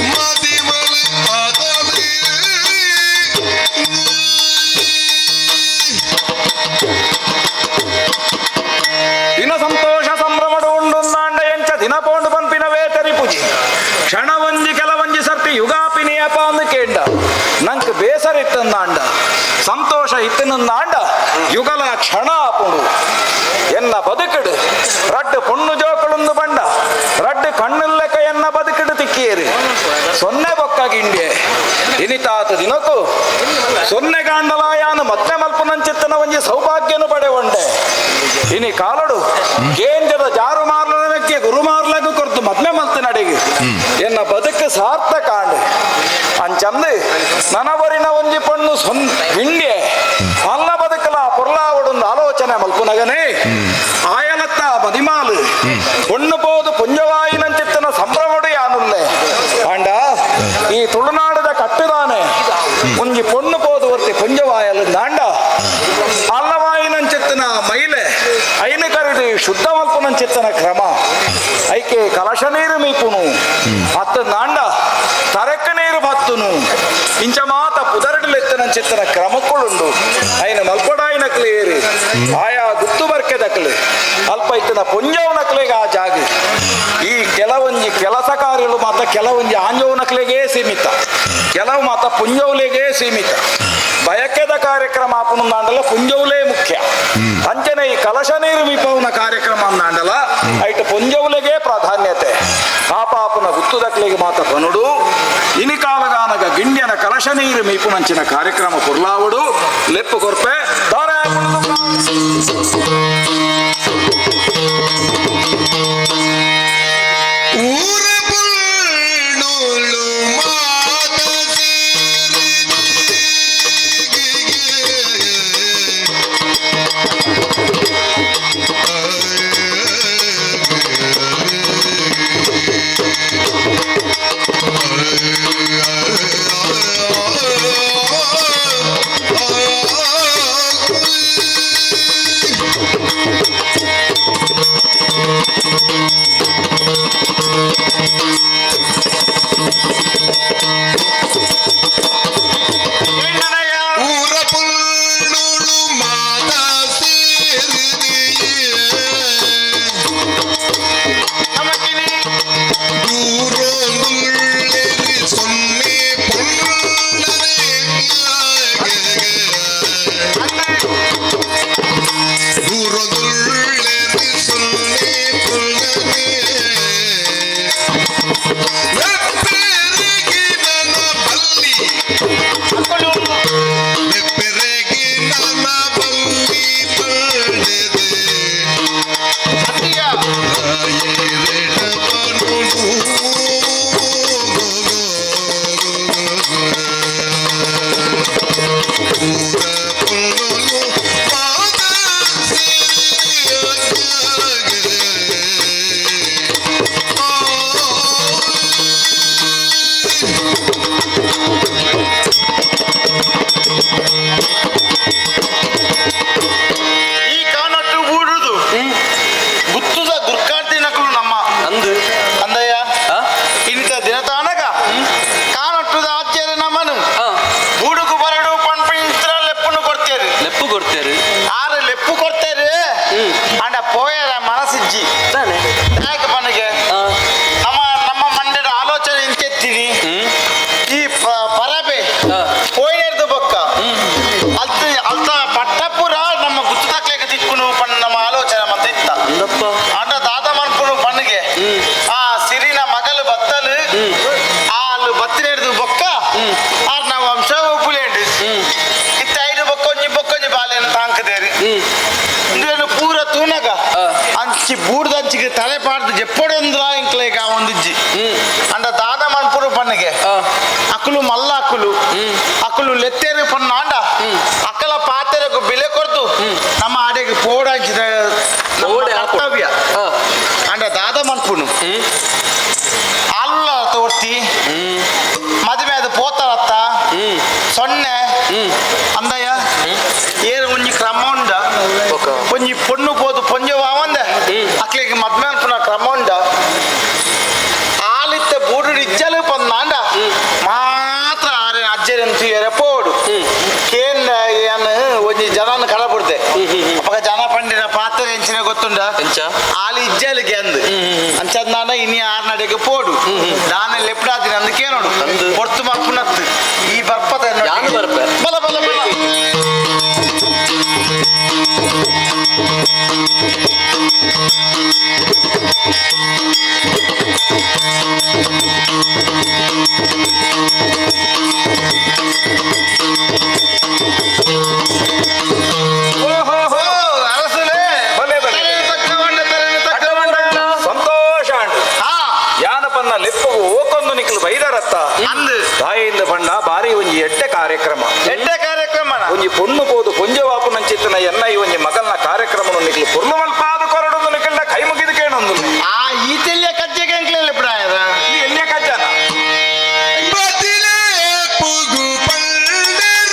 ಮದಿಮಲೆ ಆತಲಿ ದಿನ ಸಂತೋಷ ಸಂಭ್ರಮಡು ಉಂಡು ನಾಂಡ ಎಂಚ ದಿನ ಪೋಂಡು ಪಂಪಿನವೇ ತೆರಿಪುಜಿ ಕ್ಷಣ ಒಂಜಿ ಕೆಲವಂಜಿ ಸರ್ತಿ ಯುಗಾಪಿನಿಯಪ್ಪ ಅಂದು ಕೇಂಡ ನಂಕ್ ಬೇಸರ ಇತ್ತಂದಾಂಡ ಸಂತೋಷ ಇತ್ತನಂದಾಂಡ ಯುಗಲ ಕ್ಷಣ ಆಪುಂಡು ಎನ್ನ ಬದುಕಡು ರಡ್ಡು ಪೊಣ್ಣು ಜೋಕಳುಂದು ಬಂಡ ರಡ್ಡು ಕಣ್ಣುಲ್ಲೆಕ ಎನ್ನ ಬದುಕಡು ತಿಕ್ಕಿಯೇರಿ ಸೊನ್ನೆ ಬೊಕ್ಕಾಗಿಂಡ್ಯೆ ಇನಿತಾತ ದಿನಕ್ಕೂ ಸೊನ್ನೆ ಗಾಂಡಲಾಯಾನು ಮತ್ತೆ ಮಲ್ಪುನಂಚಿತ್ತನ ಒಂಜಿ ಸೌಭಾಗ್ಯನು ಪಡೆವಂಡೆ ಇನಿ ಕಾಲಡು ಕೇಂದ್ರದ ಜಾರು ಮಾರ್ಲಕ್ಕೆ ಗುರು ಮಾರ್ಲಗೂ ಕೊರ್ತು ಮದ್ಮೆ ಮಲ್ತು ನಡಿಗೆ ಎನ್ನ ಬದುಕು ಸಾರ್ಥಕ ಆಂಡು ಅಂಚಂದು ನನವರಿನ ಒಂಜಿ ಪಣ್ಣು ಹಿಂಡ್ಯೆ ಅಲ್ಲ ಬದುಕಲ ಪೊರ್ಲಾವಡೊಂದು ಆಲೋಚನೆ ಮಲ್ಪುನಗನೇ ಆಯಲತ್ತ ಮದಿಮಾಲು ಪೊಣ್ಣು ಪೋದು ಪುಂಜವಾಯಿನಂಚಿತ್ತನ ಸಂಭ್ರಮಡು ಯಾನುಲ್ಲೆ ಆಂಡ ಈ ತುಳುನಾಡದ ಕಟ್ಟುದಾನೆ ಒಂಜಿ ಪೊಣ್ಣು ಪೋದು ಒತ್ತಿ ಪುಂಜವಾಯಲು ದಾಂಡ ಅಲ್ಲವಾಯಿನಂಚಿತ್ತನ ಮೈಲೆ ಐನು ಕರಿದು ಶುದ್ಧ ಮಲ್ಪುನಂಚಿತ್ತನ ಕ್ರಮ ಐಕೆ ಕಲಶ ನೀರು ಮೀಪುನು ಅತ್ತ ನಾಂಡ ತರಕ ನೀರು ಬತ್ತುನು ಇಂಚ ಮಾತ ಪುದರಡ್ಲೆತ್ತನಂಚಿತ್ತನ ಕ್ರಮಕ್ಕಳುಂಡು ಐನ ಮಲ್ಪಡಾಯಿನಕ್ಲೆ ಏರಿ ಆಯಾ ಗುತ್ತು ಬರ್ಕೆದಕ್ಲೆ ಅಲ್ಪ ಇತ್ತನ ಪುಂಜವನಕ್ಲೆಗೆ ಆ ಜಾಗ ಈ ಕೆಲವೊಂಜಿ ಕೆಲವೊಂದು ಆಂಜೋನಕ್ಲೆಗೆ ಸೀಮಿತ, ಕೆಲವು ಮಾತ ಪುಂಜೌಲೆಗೆ ಸೀಮಿತ. ಬಯಕೆದ ಕಾರ್ಯಕ್ರಮ ಆಪುನಂದಾಂಡಲ ಪುಂಜೌಲೇ ಮುಖ್ಯ. ಅಂಚನೆ ಈ ಕಲಶ ನೀರು ಮೀಪವನ ಕಾರ್ಯಕ್ರಮ ಅಂದಾಂಡಲ ಐಟ್ ಪುಂಜೌಲೆಗೆ ಪ್ರಾಧಾನ್ಯತೆ. ಕಾಪಾಪುನ ಗುತ್ತುದಕ್ಲೆಗೆ ಮಾತ ಪನುಡು ಇನಿ ಕಾಲಗಾನಗ ಗಿಂಡ್ಯನ ಕಲಶ ನೀರು ಮೀಪುನಂಚಿನ ಕಾರ್ಯಕ್ರಮ ಪುರ್ಲಾವುಡು ಲೆಪ್ಪು ಕೊರ್ಪೆ ದಾರೆ ಊರ ಪುಳ್ಳುಳು ಮಾತ ಊರ ಪುಳ್ಳುಳು ಮಾತ ದೂರೊಂದುಳ್ಳೆರಿ ಸೊನ್ನೆ ಪೊನ್ನರೆ ದೂರೊಂದುಳ್ಳೆರಿ ಸೊನ್ನೆ ಪೊನ್ನರೆ ನೆಪ್ಪೆರೆಗಿ ನನ್ನ ಬಲ್ಲಿ ನೆಪ್ಪೆರೆಗಿ ನನ್ನ ಬಲ್ಲಿ ಪಡೆದೆ ಈ ಕಾನಟ್ಟು ಬೂಡುದು ಗುತ್ತುದ ಗುರ್ಕಾಡ್ತಿ ನಕಲು ನಮ್ಮ ಅಂದು ಅಂದಯ್ಯ ಇಂಥ ದಿನತಾನಗ ಕಾನಟ್ಟುದ ಆಚಾರ್ಯ ನಮ್ಮನು ಬೂಡುಕು ಬರಡು ಪಂಪಿಂತ್ರ ಲೆಪ್ಪನ್ನು ಕೊಡ್ತೇರಿ ಲೆಪ್ಪು ಕೊಡ್ತೇರು ಆರು ಲೆಪ್ಪು ಕೊಡ್ತೇರಿ ಅಂಡ ಪೋಯರ ಮನಸ್ಸಿಜ್ಜಿ ತಾನೆ ಯಾಕೆ ಪನಿಗೆ ನಮ್ಮ ಮಂಡ್ಯದ ಆಲೋಚನೆ ಇಂತೆತ್ತೀನಿ ಈ ಪರಬೆ ಪೋಯ್ದು ಬೊಕ್ಕ ಅಲ್ತ ಪಟ್ಟಪುರ ನಮ್ಮ ಗುತ್ತದಾಕ್ಲೆಗೆ ದಿಕ್ಕುನು ಪಣ್ಣ ನಮ್ಮ ಆಲೋಚನೆ ಮತ್ತೆ ಇತ್ತ ಅಂದಪ್ಪ ಅಂಡ ದಾದ ಮನ್ಪುನು ಪಣ್ಣಿಗೆ ಆ ಸಿರಿನ ಮಗಲು ಬತ್ತಲು ಆಲು ಬತ್ತಿನ ಹಿಡಿದು ಬೊಕ್ಕ ಆರ್ ನಾವು ವಂಶ ಉಪ್ಪುಲೇಂಡು ಇತ್ತ ಐದು ಬೊಕ್ಕೊಂಜಿ ಬಾಲೆಯನ್ನು ತಾಂಕದೇರಿ ಇಂದು ಪೂರ ತೂನಗ ಅಂಚಿ ಬೂಡ್ದಂಚಿಗೆ ತಲೆ ಪಾಡ್ದು ಜೆಪ್ಪೊಡೊಂದ್ರ ಇಂಕ್ಲೇಗ ಒಂದಿಜ್ಜಿ ಅಂಡ ದಾದ ಮನ್ಪುರು ಪಣ್ಣಿಗೆ ಅಕ್ಕಲು ಮಲ್ಲ ಅಕ್ಕಲು ಲೆತ್ತೇರು ಪಣ್ಣ ಅಂಡ ಅಕ್ಕಲ ಪಾತೆರೆಗೂ ಬೆಲೆ ಕೊಡ್ದು ನಮ್ಮ ಆಡೆಗೆ ಪೋಡಂಚಿದ ಕರ್ತವ್ಯ ಅಂಡ ದಾದ ಮನ್ಪುನು ಅಲ್ಲ ತೋರ್ತಿ ಮದುವೆ ಅದು ಪೋತಾರತ್ತ ಸೊನ್ನೆ ಅಂದಯ್ಯ ಏರು ಒಂಜಿ ಕ್ರಮ ಉಂಡ ಒಂಜಿ ಪೊಣ್ಣು ಪೋದು ಪೊಂಜವಾವಂದ ಅಕ್ಲಿಗೆ ಮದ್ವೆ ಅನ್ಪುನ ಕ್ರಮ ಉಂಡ ಆಲಿತ್ತ ಬೂಡು ಇಜ್ಜಲು ಪಂದಾಂಡ ಮಾತ್ರ ಅಜ್ಜರಂತು ಎರಪೋಡು ಕೇನ್ ಏನು ಒಂಜಿ ಜನನ ಕಡಬಿಡ್ದೆ ಅವಾಗ ಜನ ಪಂಡಿನ ಪಾತ್ರ ಎಂಚಿನ ಗೊತ್ತುಂಡ ಆಲಿ ಇಜ್ಜಲಿಗೆ ಅಂದು ಅಂಚಂದಾಂಡ ಇನಿ ಆರ್ ನಡೆಗೆ ಪೋಡು ನಾನು ಲೆಪ್ಡಾದಿನ ಅಂದಕ್ಕೆ ನೋಡು ಹೊರ್ತು ಮಪ್ಪನತ್ತು ಈ ಬರ್ಪದ ಬಲ ಬಲ ಬಲ ಅರಸಲೇ ಬಲೆ ಬಲೆ ಸಂತೋಷ ಅಂಡು ಯಾನಪನ್ನ ಲೆಪ್ಪು ಓಕೊಂದು ನಿಕ್ಲು ಬೈದಾರತ್ತ ಅಂದು ತಾಯಿಯಿಂದ ಬಣ್ಣ ಬಾರಿ ಒಂಜಿ ಎಡ್ಡೆ ಕಾರ್ಯಕ್ರಮ ಒಂಜಿ ಪೊಣ್ಣು ಪೋದು ಪೊಂಜವಾಪು ನಂಚಿತ್ತನ ಎನ್ನ ಈ ಒಂಜಿ ಮಗಲ್ನ ಕಾರ್ಯಕ್ರಮ ನಿಕ್ಲು ಪುರ್ಲು ಮಲ್ಪಾದು ಕೊರಡೊಂದು ನಿಕ್ಲ ಕೈ ಮುಗಿದು ಕೇಳೊಂದು ಆ ಈತೆಲ್ಯ ಕಜ್ಜೆಗೆ ಅಂಕ್ಲೆಲ್ಲ ಬಿಡಾಯದ ಈ ಎಲ್ಲಿಯ ಕಜ್ಜನ ಬದಿಲೆ ಪುಗು ಪಲ್ಲೆರಾಗುಲು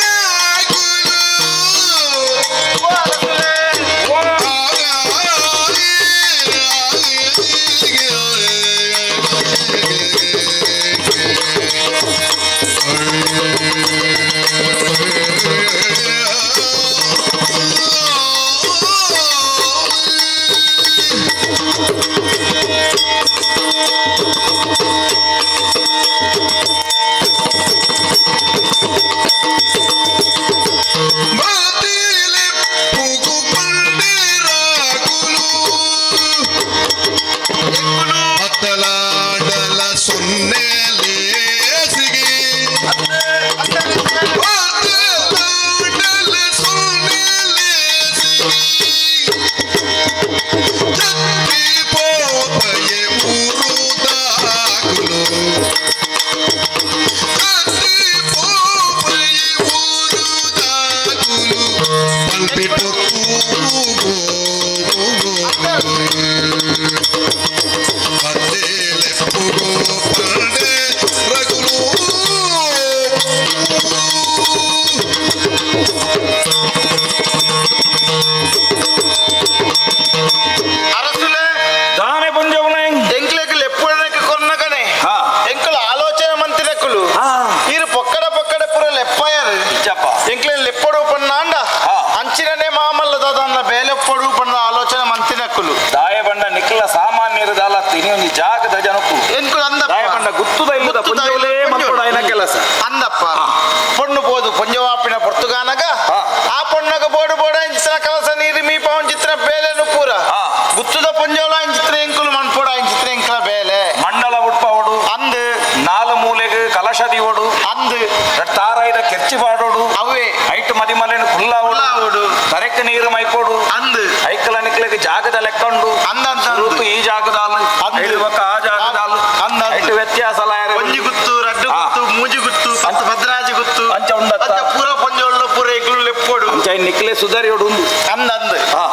ಸುಧಾರಿಯೋಡು ಉಂಡು ಅಂದಂದು ಹಾ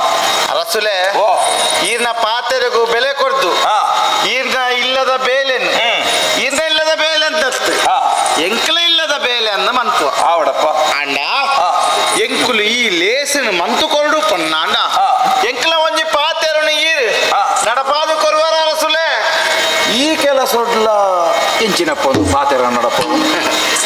ರಸುಲೆ ಓ ಈರ್ನ ಪಾತ್ರೆಗೂ ಬೆಲೆ ಕೊಡ್ದು ಹಾ ಈರ್ನ ಇಲ್ಲದ ಬೇಲೆನು ಈರ್ನ ಇಲ್ಲದ ಬೇಲೆ ಅಂತತ್ತು ಹಾ ಎಂಕಲ ಇಲ್ಲದ ಬೇಲೆ ಅಂದ ಮನ್ಪುವ ಆವಡಪ್ಪ ಅಂಡ ಹಾ. ಎಂಕುಲು ಈ ಲೇಸಿನ ಮಂತು ಕೊರಡು ಪನ್ನ ಅಂಡ ಹಾ. ಎಂಕಲ ಒಂಜಿ ಪಾತೆರನು ಈರು ಹಾ. ನಡಪಾದು ಕೊರುವರ ರಸುಲೆ ಈ ಕೆಲಸ ಇಂಚಿನಪ್ಪ ಒಂದು ಪಾತೆರ ನಡಪ್ಪ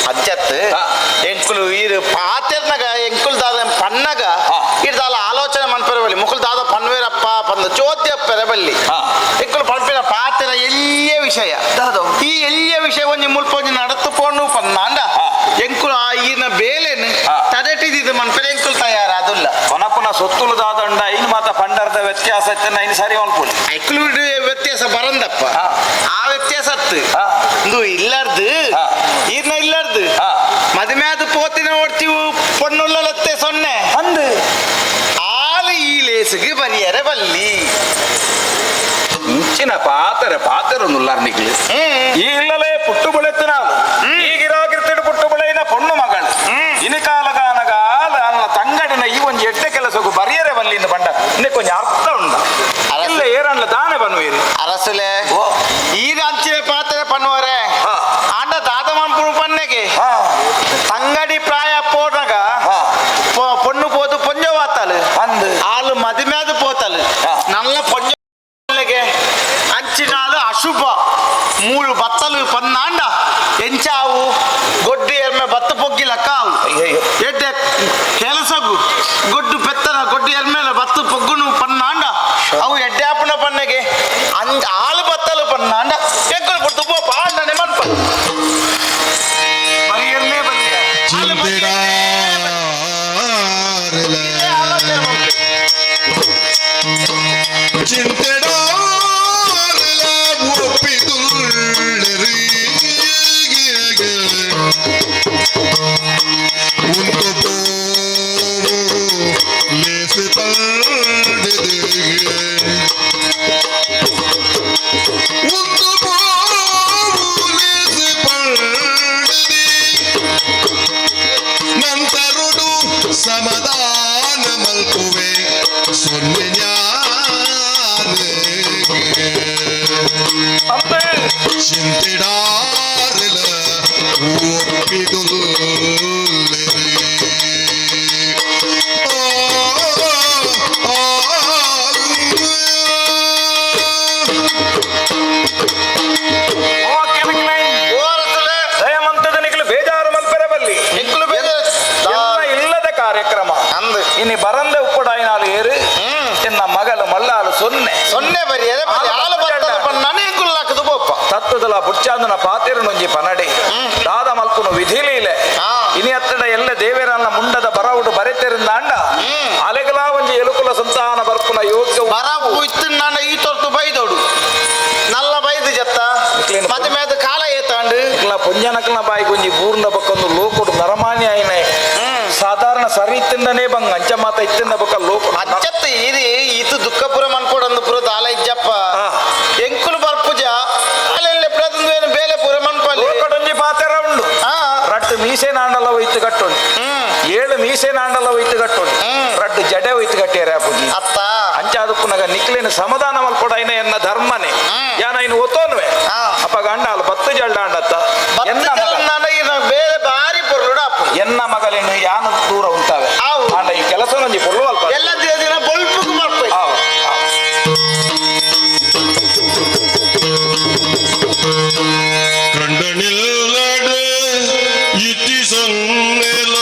ಅಜ್ಜತ್ ಹಾ. ಎಂಕುಲು ಈರು ಪಾತೆರ್ನಗ ಎಂಕುಲ್ ದಾದ ಪನ್ನಗ ಹಾ. ಇಡ್ದಾಲ ಆಲೋಚನೆ ಮನ್ಪೆರಬಲ್ಲಿ ಮುಕುಲ್ ದಾದ ಪನ್ವೇರಪ್ಪ ಪಂದ ಚೋದ್ಯ ಪೆರಬಲ್ಲಿ ಹಾ. ಎಂಕುಲು ಪನ್ಪಿನ ಪಾತೆರ ಎಲ್ಲಿಯ ವಿಷಯ ಈ ಎಲ್ಲಿಯ ವಿಷಯ ಒಂಜಿ ಮುಲ್ಪ ಒಂಜಿ ನಡತುಕೊಂಡು ಪನ್ನ ಅಂಡ ಹಾ. ಎಂಕುಲು ಆ ಈನ ಬೇಲೆನು ಹಾ. ತದಟಿದ್ದು ಮನ್ಪೆರ ಎಂಕುಲ್ ತಯಾರ ಅದುಲ್ಲ ಪುನಃ ಸೊತ್ತುಲು ದಾದಂಡ ಇನ್ನು ಮಾತ ಪಂಡರದ ವ್ಯತ್ಯಾಸ ಇನ್ನು ಸರಿ ಅನ್ಕೊಳ್ಳಿ ಎಂಕುಲು ವ್ಯತ್ಯಾಸ ಬರಂದಪ್ಪ ಹಾ. ಆ ವ್ಯತ್ಯಾಸ ಅತ್ತು ಹಾ. ಇಂದು ಇಲ್ಲಾರ್ದು ಹಾ. ಈರ್ನ ಇಲ್ಲಾರ್ದು ಹಾ. ಮದುವೆಯಾದ ಪೋತಿನ ಓಡ್ತೀವು ಪೊನ್ನುಲ್ಲತ್ತೆ ಸೊನ್ನೆ ಅಂದು ಆಳು ಈ ಲೇಸಿಗೆ ಬರಿಯರೆ ಬಲ್ಲಿ ಇಂಚಿನ ಪಾತೆರೊಂದು ನಿಕ್ಲಿ ಈ ಇಲ್ಲಲೇ ಪುಟ್ಟು ಬೆಳೆತ್ತು ನಾವು ಈಗಿರಾಗಿರ್ತಿಡು ಪುಟ್ಟು ಬೆಳೆಯಿನ ಪೊಣ್ಣು ಮಗಳು ಇನಿ ಕಾಲಗಾನಗಾಲ ಅಲ್ಲ ತಂಗಡಿನ ಈ ಒಂದು ಎಡ್ಡೆ ಕೆಲಸಕ್ಕೂ ಬರಿಯರೆ ಬಲ್ಲಿಂದ ಬಂಡ ಇನ್ನೇ ಕೊಂಚ ಅರ್ಥ ಉಂಡ ಇಲ್ಲ ಏರಣ್ಣ ದಾನೆ ಬನ್ನುವೀರಿ ಅರಸುಲೆ ಓ ಈಗ ಅಂಚಿನ ಪಾತ್ರೆ ಪನ್ನುವರೆ ಹಾ. ಆಂಡ ದಾದ ಮನ್ಪುರು ಪನ್ನೆಗೆ ಹಾ ತಂಗಡಿ ಪ್ರಾಯ ಪೋನಾಗ ಹಾ. ಪೊಣ್ಣು ಪೋದು ಪೊಂಜವಾತಲು ಅಂದು ಆಳು ಮದುವೆಯಾದ ಪೋತಲು ಹಾ. ನಲ್ಲ ಪೊಂಜಗೆ ಅಂಚಿನಾಳು ಅಶುಭ ಮೂಳು ಬತ್ತಲು ಪನ್ನಾಂಡ ಎಂಚಾವು ಗೊಡ್ಡಿ ಎರ್ಮೆ ಬತ್ತ ಪೊಗ್ಗಿಲ ಕಾವು ಅಯ್ಯಯ್ಯೋ. ಎಡ್ಡೆ ಕೆಲಸಗು ಗೊಡ್ಡು ಪೆತ್ತನ ಗೊಡ್ಡಿ ಎರ್ಮೇಲೆ ಬತ್ತು ಪೊಗ್ಗುನು ಪನ್ನಾಂಡ ಅವು ಎಡ್ಡೆ ಆಪಣ ಪನ್ನೆಗೆ ಆಳು ಬತ್ತಲು ಪನ್ನಾಂಡ ಎಕ್ಕಲು ಬಿಡ್ತು ಪೋ ಪಾಂಡನೆ ಮನ್ಪ ಬರಿಯನ್ನೇ ಬಂದಿದೆ ಚಿಂತೆಡಾರಲ ಚಿಂತೆಡಾರಲ ಒಪ್ಪಿದುಳ್ಳೆರಿ ಉಂಟು ಪೋವು ಲೇಸು ತಂಡಿದೆ ಒಂದು ಪೋವು ಲೇಸು ಪಂಡಿದೆ ನಂತರುಡು ಸಮಾಧಾನ ಮಲ್ಪುವೆ ಸೊನ್ನೆ ಚಿಂತಿಡಾರಲ ಒಪ್ಪಿದುಲ್ಲೆರಿ ಓ ಕೆಣಕಿನೈ ಓರಸಲೆ ದಯಮಂತದ ನಿಖಲು ಬೇಜಾರು ಮಲ್ಪೆರೆ ಬಲ್ಲಿ ಎಂಕುಲು ಬೇರೆ ಎಲ್ಲ ಇಲ್ಲದ ಕಾರ್ಯಕ್ರಮ ಅಂದು ಇನಿ ಬರಂದೆ ಉಪ್ಪುಡಾಯಿನಾಲು ಏರು ಎನ್ನ ಮಗಳು ಮಲ್ಲಾಲು ಸೊನ್ನೆ ಸೊನ್ನೆ ಬರಿಯರೆ ಬಲ್ಲಿ ಆಳು ಬತ್ತಲು ಪನ್ನಾನ ಎಂಕುಲು ಹಾಕದು ಬೋಪ ತತ್ವದಲ ಬುಚ್ಚಾಂದನ ಪಾತಿರನೊಂಜಿ ಪನಡೆ ದಾದ ಮಲ್ಪುನು ವಿಧಿಲೀಲೆ ಹಾ. ಇನಿ ಹತ್ತಡ ಎಲ್ಲ ದೇವೇರನ್ನ ಮುಂಡದ ಬರವುಡು ಬರೆತೆರಿಂದ ಅಂಡ ಅಲೆಗಲ ಒಂಜಿ ಎಲುಕುಲ ಸಂತಾನ ಬರ್ಪುನ ಯೋಗ್ಯ ಬರ ಇತ್ತು ನಾನು ಈ ತೊರ್ತು ಬೈದೋಡು ನಲ್ಲ ಬೈದು ಜತ್ತ ಇಕ್ಲೇನು ಮತ್ತೆ ಮೇದ ಕಾಲ ಏತಾಂಡು ಪುಂಜನಕಲ ಬಾಯಿ ಕೊಂಜಿ ಬೂರ್ನ ಬಕ್ಕೊಂದು ಲೋಕುಡು ನರಮಾನ್ಯ ಆಯ್ನೆ ಸಾಧಾರಣ ಸರಿ ಇತ್ತಿಂದನೇ ಬಂಗ ಅಂಚ ಮಾತ ಇತ್ತಿಂದ ಬಕ್ಕ ಲೋಕುಡು ಅಚ್ಚತ್ತ ಇರಿ ಈತು ದುಃಖಪುರ ಮನ್ಕೊಡಂದು ಪುರ ದಾಲ ಇಜ್ಜಪ್ಪ ಹಾ. ಎಂಕುಲು ಬರ್ಪುಜ ಅಲ್ಲೆಲ್ಲ ಪ್ರದಂದು ಏನು ಬೇಲೆ ಪುರ ಮನ್ಪಲ್ಲಿ ಲೋಕಡೊಂಜಿ ಪಾತೆರ ಉಂಡು ಹಾ ರಟ್ಟು ಮೀಸೆ ನಾಂಡಲ ಒಯ್ತು ಕಟ್ಟೊಂಡು 7 ಮೀಸೆ ನಾಂಡಲ ಒಯ್ತು ಕಟ್ಟೊಂಡು ರಟ್ಟು ಜಡೆ ಒಯ್ತು ಕಟ್ಟಿಯರೆ ಪುಜಿ ಅತ್ತ ಅಂಚಾದಕ್ಕುನಗ ನಿಕ್ಲೇನು ಸಮಾಧಾನ ಮಲ್ಪೊಡೈನ ಎನ್ನ ಧರ್ಮನೆ ಯಾನ ಇನ್ನು ಒತ್ತೋನ್ವೆ ಹಾ. ಅಪ್ಪ ಗಂಡ ಅಲ್ಲ ಬತ್ತು ಜಲ್ಡ ಅಂಡತ್ತ ಎನ್ನ ಮಗ ಬೇರೆ ಬಾರಿ ಪೊರ್ಲುಡ ಅಪ್ಪು ಎನ್ನ ಮಗಲೇನು ಯಾನು ದೂರ ಉಂಟಾವೆ ಆವು. ಅಂಡ ಈ ಕೆಲಸ ಒಂಜಿ ಪೊರ್ಲು ಅಲ್ಪ ಎಲ್ಲ ದಿನ ಬೊಲ್ಪುಗು ಬರ್ಪು ಆವು, ಆವು. ಕಂಡನಿಲ್ಲಡ ಇತಿ ಸೊನ್ನೆಲ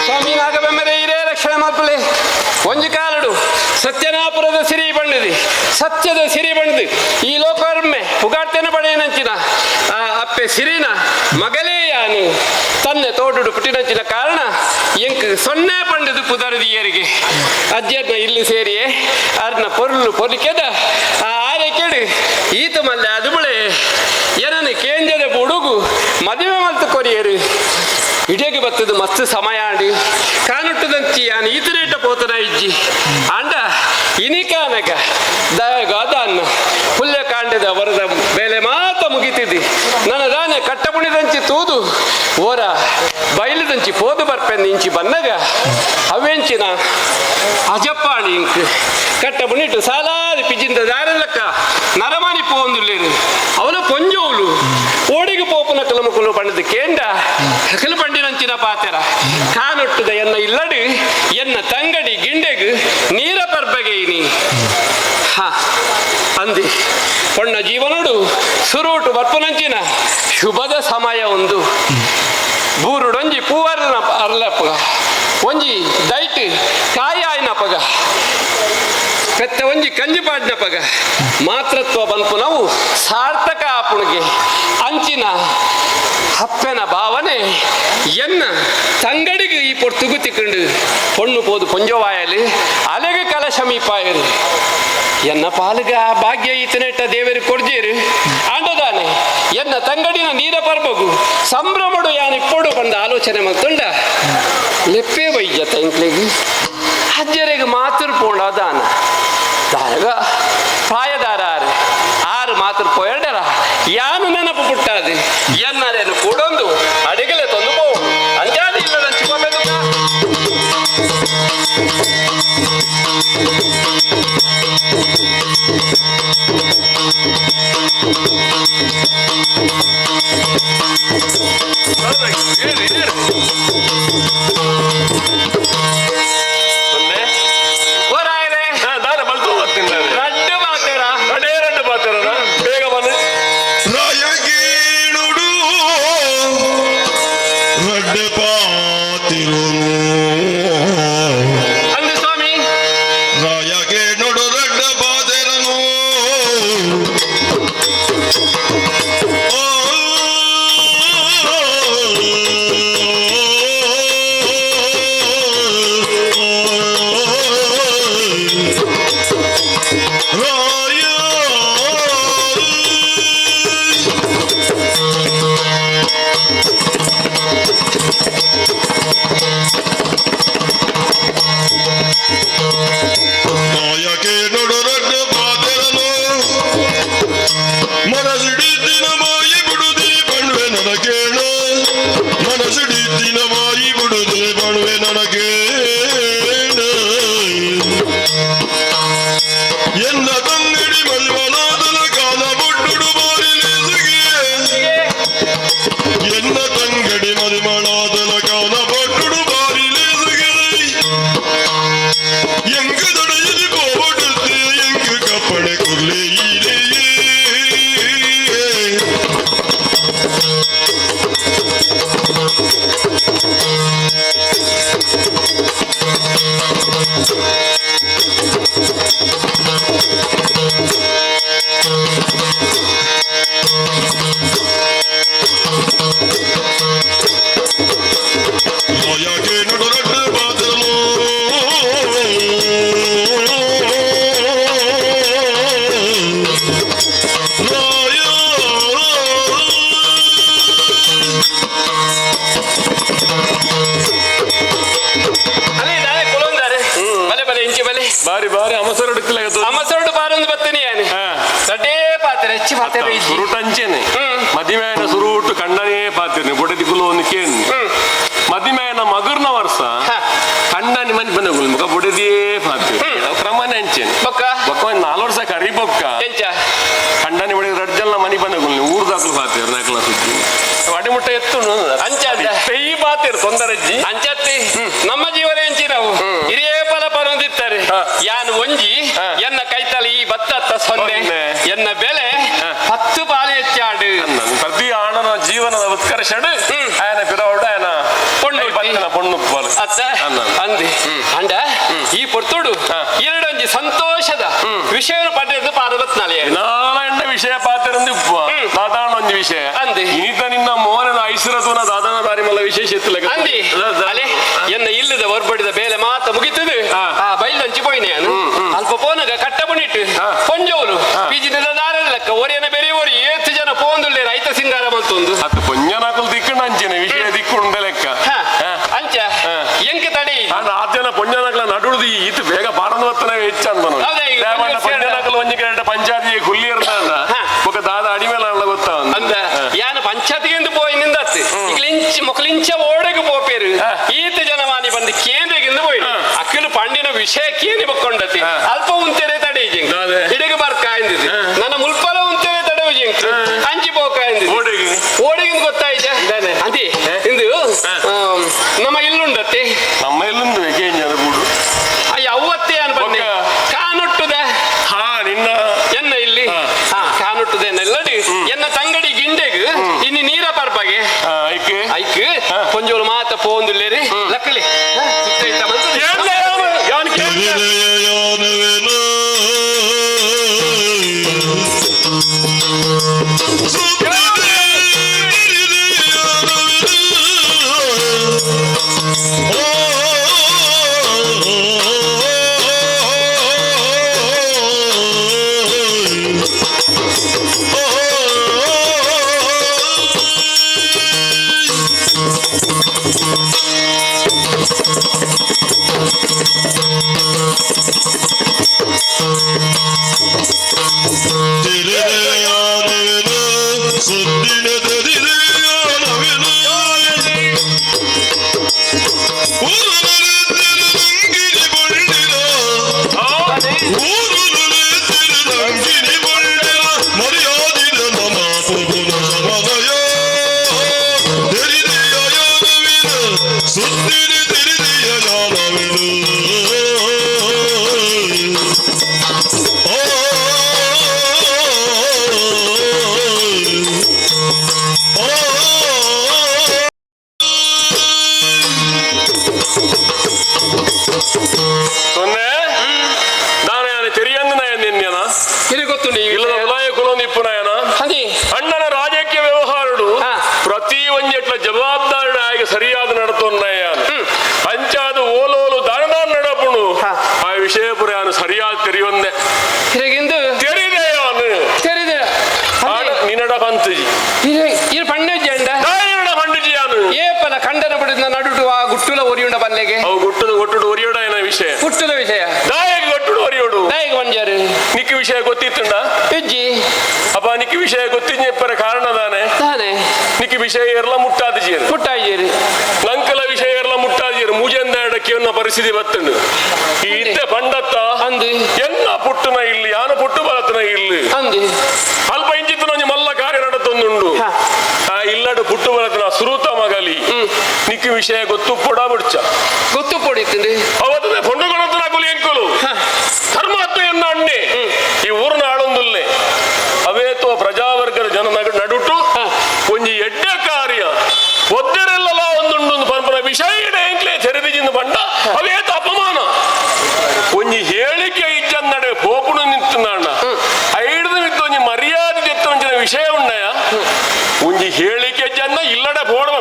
ಸ್ವಾಮಿ ನಾಗಬೆಮ್ಮರೆ ಇರೇ ರಕ್ಷಣೆ ಮಾಡ್ಕೊಳ್ಳಿ. ಒಂಜಿ ಕಾಲಡು ಸತ್ಯನಾಪುರದ ಸಿರಿ ಬಣ್ಣದಿ ಸತ್ಯದ ಸಿರಿ ಬಣ್ಣದು ಈ ಲೋಕರ್ಮೆ ಪುಗಾಡ್ತೇನೆ ಪಡೆಯನಂಚಿನ ಆ ಅಪ್ಪೆ ಸಿರಿನ ಮಗಲೇ ಯಾನು ತನ್ನೆ ತೋಟುಡು ಪುಟ್ಟಿನಂಚಿನ ಕಾರಣ ಎಂಕ್ ಸೊನ್ನೆ ಪಂಡದು ಪುದರದಿಯರಿಗೆ ಅಜ್ಜನ ಇಲ್ಲಿ ಸೇರಿಯೇ ಅರ್ನ ಪೊರ್ಲು ಪೊಲಿಕೆದ ಆ ಆರೆಕೆಡು ಈತ ಮಲ್ಲೆ ಅದು ಬಳೆ ಏನನ್ನು ಕೇಂದ್ರದ ಬುಡುಗು ಮದುವೆ ಮಲ್ತು ಕೊರಿಯರು ಇಡೇಗೆ ಬತ್ತದು ಮಸ್ತ್ ಸಮಯ ಅಂಡು ಕಾನುಟ್ಟದಂತಿ ಯಾನು ಈತನೇಟ ಪೋತನ ಇಜ್ಜಿ ಅಂಡ ಇನಿಕಾನಗ ದಾನ ಪುಲ್ಯ ಕಾಂಡದ ವರದ ಬೇಲೆ ಮಾತ ಮುಗಿತಿದ್ದಿ ನನ್ನ ದಾನೆ ಕಟ್ಟಪುಣಿದಂಚಿ ತೂದು ಓರ ಬಯಲುದಂಚಿ ಪೋದು ಬರ್ಪೆಂದು ಇಂಚಿ ಬನ್ನಗ ಅವೆಂಚಿನ ಅಜಪ್ಪಾಣಿ ಇಂಕ್ ಕಟ್ಟಪುಣಿಟ್ಟು ಸಾಲಾದಿ ಪಿಜಿಂದ ದಾರಲಕ್ಕ ನರಮಣಿ ಪೋಂದುಲ್ಲೇರು ಅವನ ಪೊಂಜೋಲು ಓಡಿಗೆ ಪೋಪುನ ಕಲಮುಕುಲು ಪಂಡದು ಕೇಂಡ ಕಲು ಪಂಡಿನಂಚಿನ ಪಾತೆರ ಕಾನೊಟ್ಟುದ ಎನ್ನ ಇಲ್ಲಡು ಎನ್ನ ತಂಗಡಿ ಗಿಂಡೆಗು ನೀರ ಪರ್ಬಗೆಯಿನಿ ಹ ಅಂದಿ ಪೊಣ್ಣ ಜೀವನೋಡು ಸುರುಟು ಬರ್ಪುನಂಚಿನ ಶುಭದ ಸಮಯ ಒಂದು ಬೂರುಡೊಂಜಿ ಪೂವರ್ನ ಅರ್ಲಪ್ಪಗ ಒಂಜಿ ದೈಟ್ ಕಾಯಿ ಆಯ್ನಪ್ಪಗ ಪೆತ್ತ ಒಂಜಿ ಕಂಜಿ ಪಾಡ್ನಪ್ಪಗ ಮಾತೃತ್ವ ಬಂತು ನಾವು ಸಾರ್ಥಕ ಆಪುಣಿಗೆ ಅಂಚಿನ ಹಪ್ಪೆನ ಭಾವನೆ ಎನ್ನ ತಂಗಡಿಗೆ ಈ ಪೊರ್ತುಗು ತಿಕ್ಕಂಡು ಪೊಣ್ಣು ಪೋದು ಪೊಂಜವಾಯಲಿ ಅಲೆಗೆ ಕಲಶಮೀಪಾಯರು ಎನ್ನ ಪಾಲುಗ ಭಾಗ್ಯ ಈತನೆಟ್ಟ ದೇವರು ಕೊಡ್ಜೇರು ಆಂಡದಾನೆ ಎನ್ನ ತಂಗಡಿನ ನೀರ ಪರ್ಬಗು ಸಂಭ್ರಮಡು ಯಾನು ಇಪ್ಪಡು ಬಂದ ಆಲೋಚನೆ ಮತ್ತೊಂಡ ಲೆಪ್ಪೆ ವೈದ್ಯ ತಂಕ್ಲಿಗೆ ಅಜ್ಜರಿಗೆ ಮಾತೃ ಪೋಂಡ ದಾನ ದಾರಗ ಪ್ರಾಯದಾರ ಆರು ಮಾತೃ ಪೋಯಡರ ಯಾನು ನೆನಪು ಪುಟ್ಟಾದು ಎನ್ನರೇನು ಕೂಡೊಂದು ಅಡಿಗಲೆ ತಂದು ಪೋ ಅಂಜಾದಿ ಇಲ್ಲದ ಚಿಪ್ಪಬೇಕು ಪಾತೆರ ಇಜ್ಜಿ. ಸುರುಟಂಚೆನೆ ಮದಿಮೆನ ಸುರುಟು ಕಣ್ಣನೇ ಪಾತಿರ್ನಿ ಬೊಡದಿ ಕುಲೋನ್ ಕೇನ್ ಮದಿಮೆನ ಮಗರ್ನ ವರ್ಷ ಕಣ್ಣನಿ ಮನಿ ಬಂದಗುಲ್ ಮುಖ ಬೊಡದಿಯೇ ಪಾತಿರ್ ಕ್ರಮನೆ ಅಂಚೆನೆ ಬೊಕ್ಕ ಬೊಕ್ಕ 4 ವರ್ಷ ಕರಿ ಬೊಕ್ಕ ಎಂಚ ಕಣ್ಣನಿ ಬಡಿ ರಡ್ಜಲ್ನ ಮನಿ ಬಂದಗುಲ್ ಊರ್ದಾಕಲು ಪಾತಿರ್ ನಾಕಲ ಸುದ್ದಿ ಅಡಿ ಮುಟ್ಟ ಎತ್ತು ಅಂಚ ಕೈ ಪಾತಿರ್ ತೊಂದರಜ್ಜಿ ಅಂಚತ್ತಿ ನಮ್ಮ ಜೀವನ ಎಂಚಿ ನಾವು ಹಿರಿಯ ಫಲ ಪರದಿತ್ತಾರೆ ಯಾನ್ ಒಂಜಿ ಎನ್ನ ಕೈತಲಿ ಈ ಭತ್ತ ಸೊನ್ನೆ ಎನ್ನ ಬೆಲೆ 10 ಪಾಲು ಹೆಚ್ಚಾಡು ಪ್ರತಿ ಆಣನ ಜೀವನದ ಉತ್ಕರ್ಷಡು ఆయన పిరవడు ఆయన పొన్ను ಅತ್ತ ಅಂದಿ ಅಂಡ ಈ ಪೊರ್ತುಡು ಎರಡೊಂಜಿ ಸಂತೋಷದ ವಿಷಯ ಪಡೆದು ಪಾದವತ್ನಾಲೆ ನಾಳೆಂಡ ವಿಷಯ ಪಾತಿರಂದು ದಾದಾಣ ಒಂಜಿ ವಿಷಯ ಅಂದಿ ಇನಿತ ನಿನ್ನ ಮೋಹನ ಐಶ್ವರತುನ ದಾದಾನ ದಾರಿ ಮಲ್ಲ ವಿಶೇಷ ಎತ್ತಲೆ ಅಂದಿ ಅಲೆ ಎನ್ನ ಇಲ್ಲದ ಹೊರ್ಬಡಿದ ಬೇಲೆ ಮಾತ ಮುಗಿತದು ಆ ಬೈಲಂಚಿ ಪೋಯ್ನೆ ಅಲ್ಪ ಪೋನಗ ಕಟ್ಟ ಬುಣಿಟ್ಟು ಪೊಂಜೋಲು ಪಿಜಿನ ದಾರಲ್ಲಕ್ಕ ಒರಿಯನ ಬೇರೆ ಒರಿ 7 ಜನ ಪೋಂದುಲ್ಲೆ ರೈತ ಸಿಂಗಾರ ಮಲ್ತೊಂದು ಹತ್ತು ಪೊಂಜನಾಕಲ್ ದಿಕ್ಕಣ ಅಂಚೆನೆ ವಿಷಯ ದಿಕ್ಕುಂಡೆ ಲೆಕ್ಕ ಅಂಚ ಎಂಕ ತಡಿ ಆದ್ಯನ ಪೊಂಜನಾಕಲ ನಡುದು ಈತು ಬೇಗ ಪಾಡನವತ್ತನ ಹೆಚ್ಚ ಅಂದನು ಪೊಂಜನಾಕಲ್ ಒಂಜಿ ಕರೆಕ್ಟ್ ಪಂಚಾಯತಿ ಗುಲ್ಲಿ ಇರ್ದ ఒక దాద అడిమేల గొత్తా అంద యాన పంచాయతీ ಎಂದು పోయి నిందత్తి ఇక్లించి మొకలించ ఓడకు పోపేరు ఈత జనవాని ಬಂದು ಕೇಂದ್ರಗಿಂದ పోయి ಅಕ್ಕಲು ಪಂಡಿನ ವಿಷಯ ಕೇನಿ ಬಕ್ಕೊಂಡತಿ ಅಲ್ಪ ಉಂತೆರೆ ತಡೆಜಿ ಹಿಡಿಗೆ ಬರ್ಕಾಯಿಂದಿದೆ ನನ್ನ ಮುಲ್ಪಲ ಉಂತೆರೆ ತಡೆಜಿ ಅಂಚಿ ಬೋಕಾಯಿಂದಿದೆ ಓಡಿಗಿಂದ ಗೊತ್ತಾಯ್ತಾ ಅಂತಿ ಇಂದು ನಮ್ಮ ಇಲ್ಲುಂಡತಿ ನಮ್ಮ ಇಲ್ಲುಂದು ಕೇಂದ್ರ ಬೂಡು ಅಯ್ಯ ಅವತ್ತೇ ಅನ್ಬಂದೆ ಕಾನುಟ್ಟುದ ಹಾ ನಿನ್ನ ಎನ್ನ ಇಲ್ಲಿ ಕಾನುಟ್ಟುದೇನೆಲ್ಲಡಿ ಎನ್ನ ತಂಗಡಿ ಗಿಂಡೆಗ್ ಇನ್ನು ನೀರ ಪರ್ಬಗೆ ಐಕ್ ಕೊಂಜೋಲು ಮಾತ ಪೋಂದುಲ್ಲೇರಿ ಲಕ್ಕಲಿ ಅಣ್ಣನ ರಾಜಕೀಯ ವ್ಯವಹಾರಡು ಪ್ರತಿ ಒಂಜೆಟ್ಲ ಜವಾಬ್ದಾರಿ ಸರಿಯಾದ ನಡತೊನ್ನಾಯ ಅಂಚಾದ ಓಲೋಲು ದಾನದಾನ ನಡಪುಣು ಆ ವಿಷಯ ಪುರ ಯಾನು ಸರಿಯಾದ ತೆರಿಯೊಂದೆ ತೆರಿದೆಯಾನು ನಿನ್ನಡ ಪಂತಜಿ ಇದು ಪಣ್ಣಜ್ಜಂಡ ಪಂಡಿಜಿಯಾನು ಏಪಲ ಖಂಡನ ಬಿಡಿದ ನಡುಟು ಆ ಗುಟ್ಟುಲ ಒರಿಯುಂಡ ಬಲ್ಲೆಗೆ ಅವು ಗುಟ್ಟದ ಒಟ್ಟುಡು ಒರಿಯೋಡ ಏನ ವಿಷಯ ಗುಟ್ಟುಲ ವಿಷಯ ದಾಯಗೆ ಒಟ್ಟುಡು ಒರಿಯೋಡು ದಾಯಗೆ ಒಂಜಾರು ನಿಕ್ಕ ವಿಷಯ ಗೊತ್ತಿತ್ತುಂಡ ಇಜ್ಜಿ ಅಪ್ಪ ನಿಕ್ಕ ವಿಷಯ ಗೊತ್ತಿಜ್ಞಪ್ಪರ ಕಾರಣ ತಾನೆ ತಾನೆ ನಿಕ್ಕ ವಿಷಯ ಎರಲ ಮುಟ್ಟಾದಿಜೀರು ಮುಟ್ಟಾಯಿರು ಲಂಕಲ ವಿಷಯ ಎರಲ ಮುಟ್ಟಾದಿಜೀರು ಮೂಜೆಂದ ಎಡಕ್ಕಿಯನ್ನ ಪರಿಸ್ಥಿತಿ ಬತ್ತುಂಡು ಈ ಇತ್ತೆ ಪಂಡತ್ತ ಅಂದು ಎನ್ನ ಪುಟ್ಟುನ ಇಲ್ಲಿ ಯಾನ ಪುಟ್ಟು ಬಲತನ ಇಲ್ಲಿ ಅಂದು ಅಲ್ಪ ಇಂಚಿತ್ತು ನಂಜಿ ಮಲ್ಲ ಕಾರ್ಯ ನಡತೊಂದುಂಡು ಆ ಇಲ್ಲಡು ಪುಟ್ಟು ಬಲತನ ಸುರೂತ ಮಗಲಿ ನಿಕ್ಕ ವಿಷಯ ಗೊತ್ತು ಪೊಡ ಬಿಡ್ಚ ಗೊತ್ತು ಪೊಡಿతుంది ಅವತ್ತೇ ಪೊಂಡುಗಳಂತ ನಾಕುಲಿ ಎಂಕುಲು ಧರ್ಮಾತ್ಮ ಎನ್ನ ಅಣ್ಣೆ ಈ ಊರಿನ ಆಳೊಂದುಲ್ಲೆ ಅವೇತೋ ಪ್ರಜಾವರ್ಗದ ಜನ ನಡುಟು ಒಂಜಿ ಎಡ್ಡ ಕಾರ್ಯ ಒದ್ದರೆಲ್ಲ ಒಂದುಂಡು ಪಂಪನ ವಿಷಯ ಎಂಕ್ಲೆ ತೆರೆದಿಜಿಂದ ಬಂಡ ಅವೇತ ಅಪಮಾನ ಒಂಜಿ ಹೇಳಿಕೆ ಇಜ್ಜನ್ ನಡೆ ಪೋಪುಡು ನಿಂತು ನಾಣ ಐಡ್ದು ನಿಂತು ಒಂಜಿ ಮರ್ಯಾದೆ ಎತ್ತುವಂಚಿನ ವಿಷಯ ಉಂಡಯ ಒಂಜಿ ಹೇಳಿಕೆ ಜನ್ನ ಇಲ್ಲಡೆ ಪೋಡುವ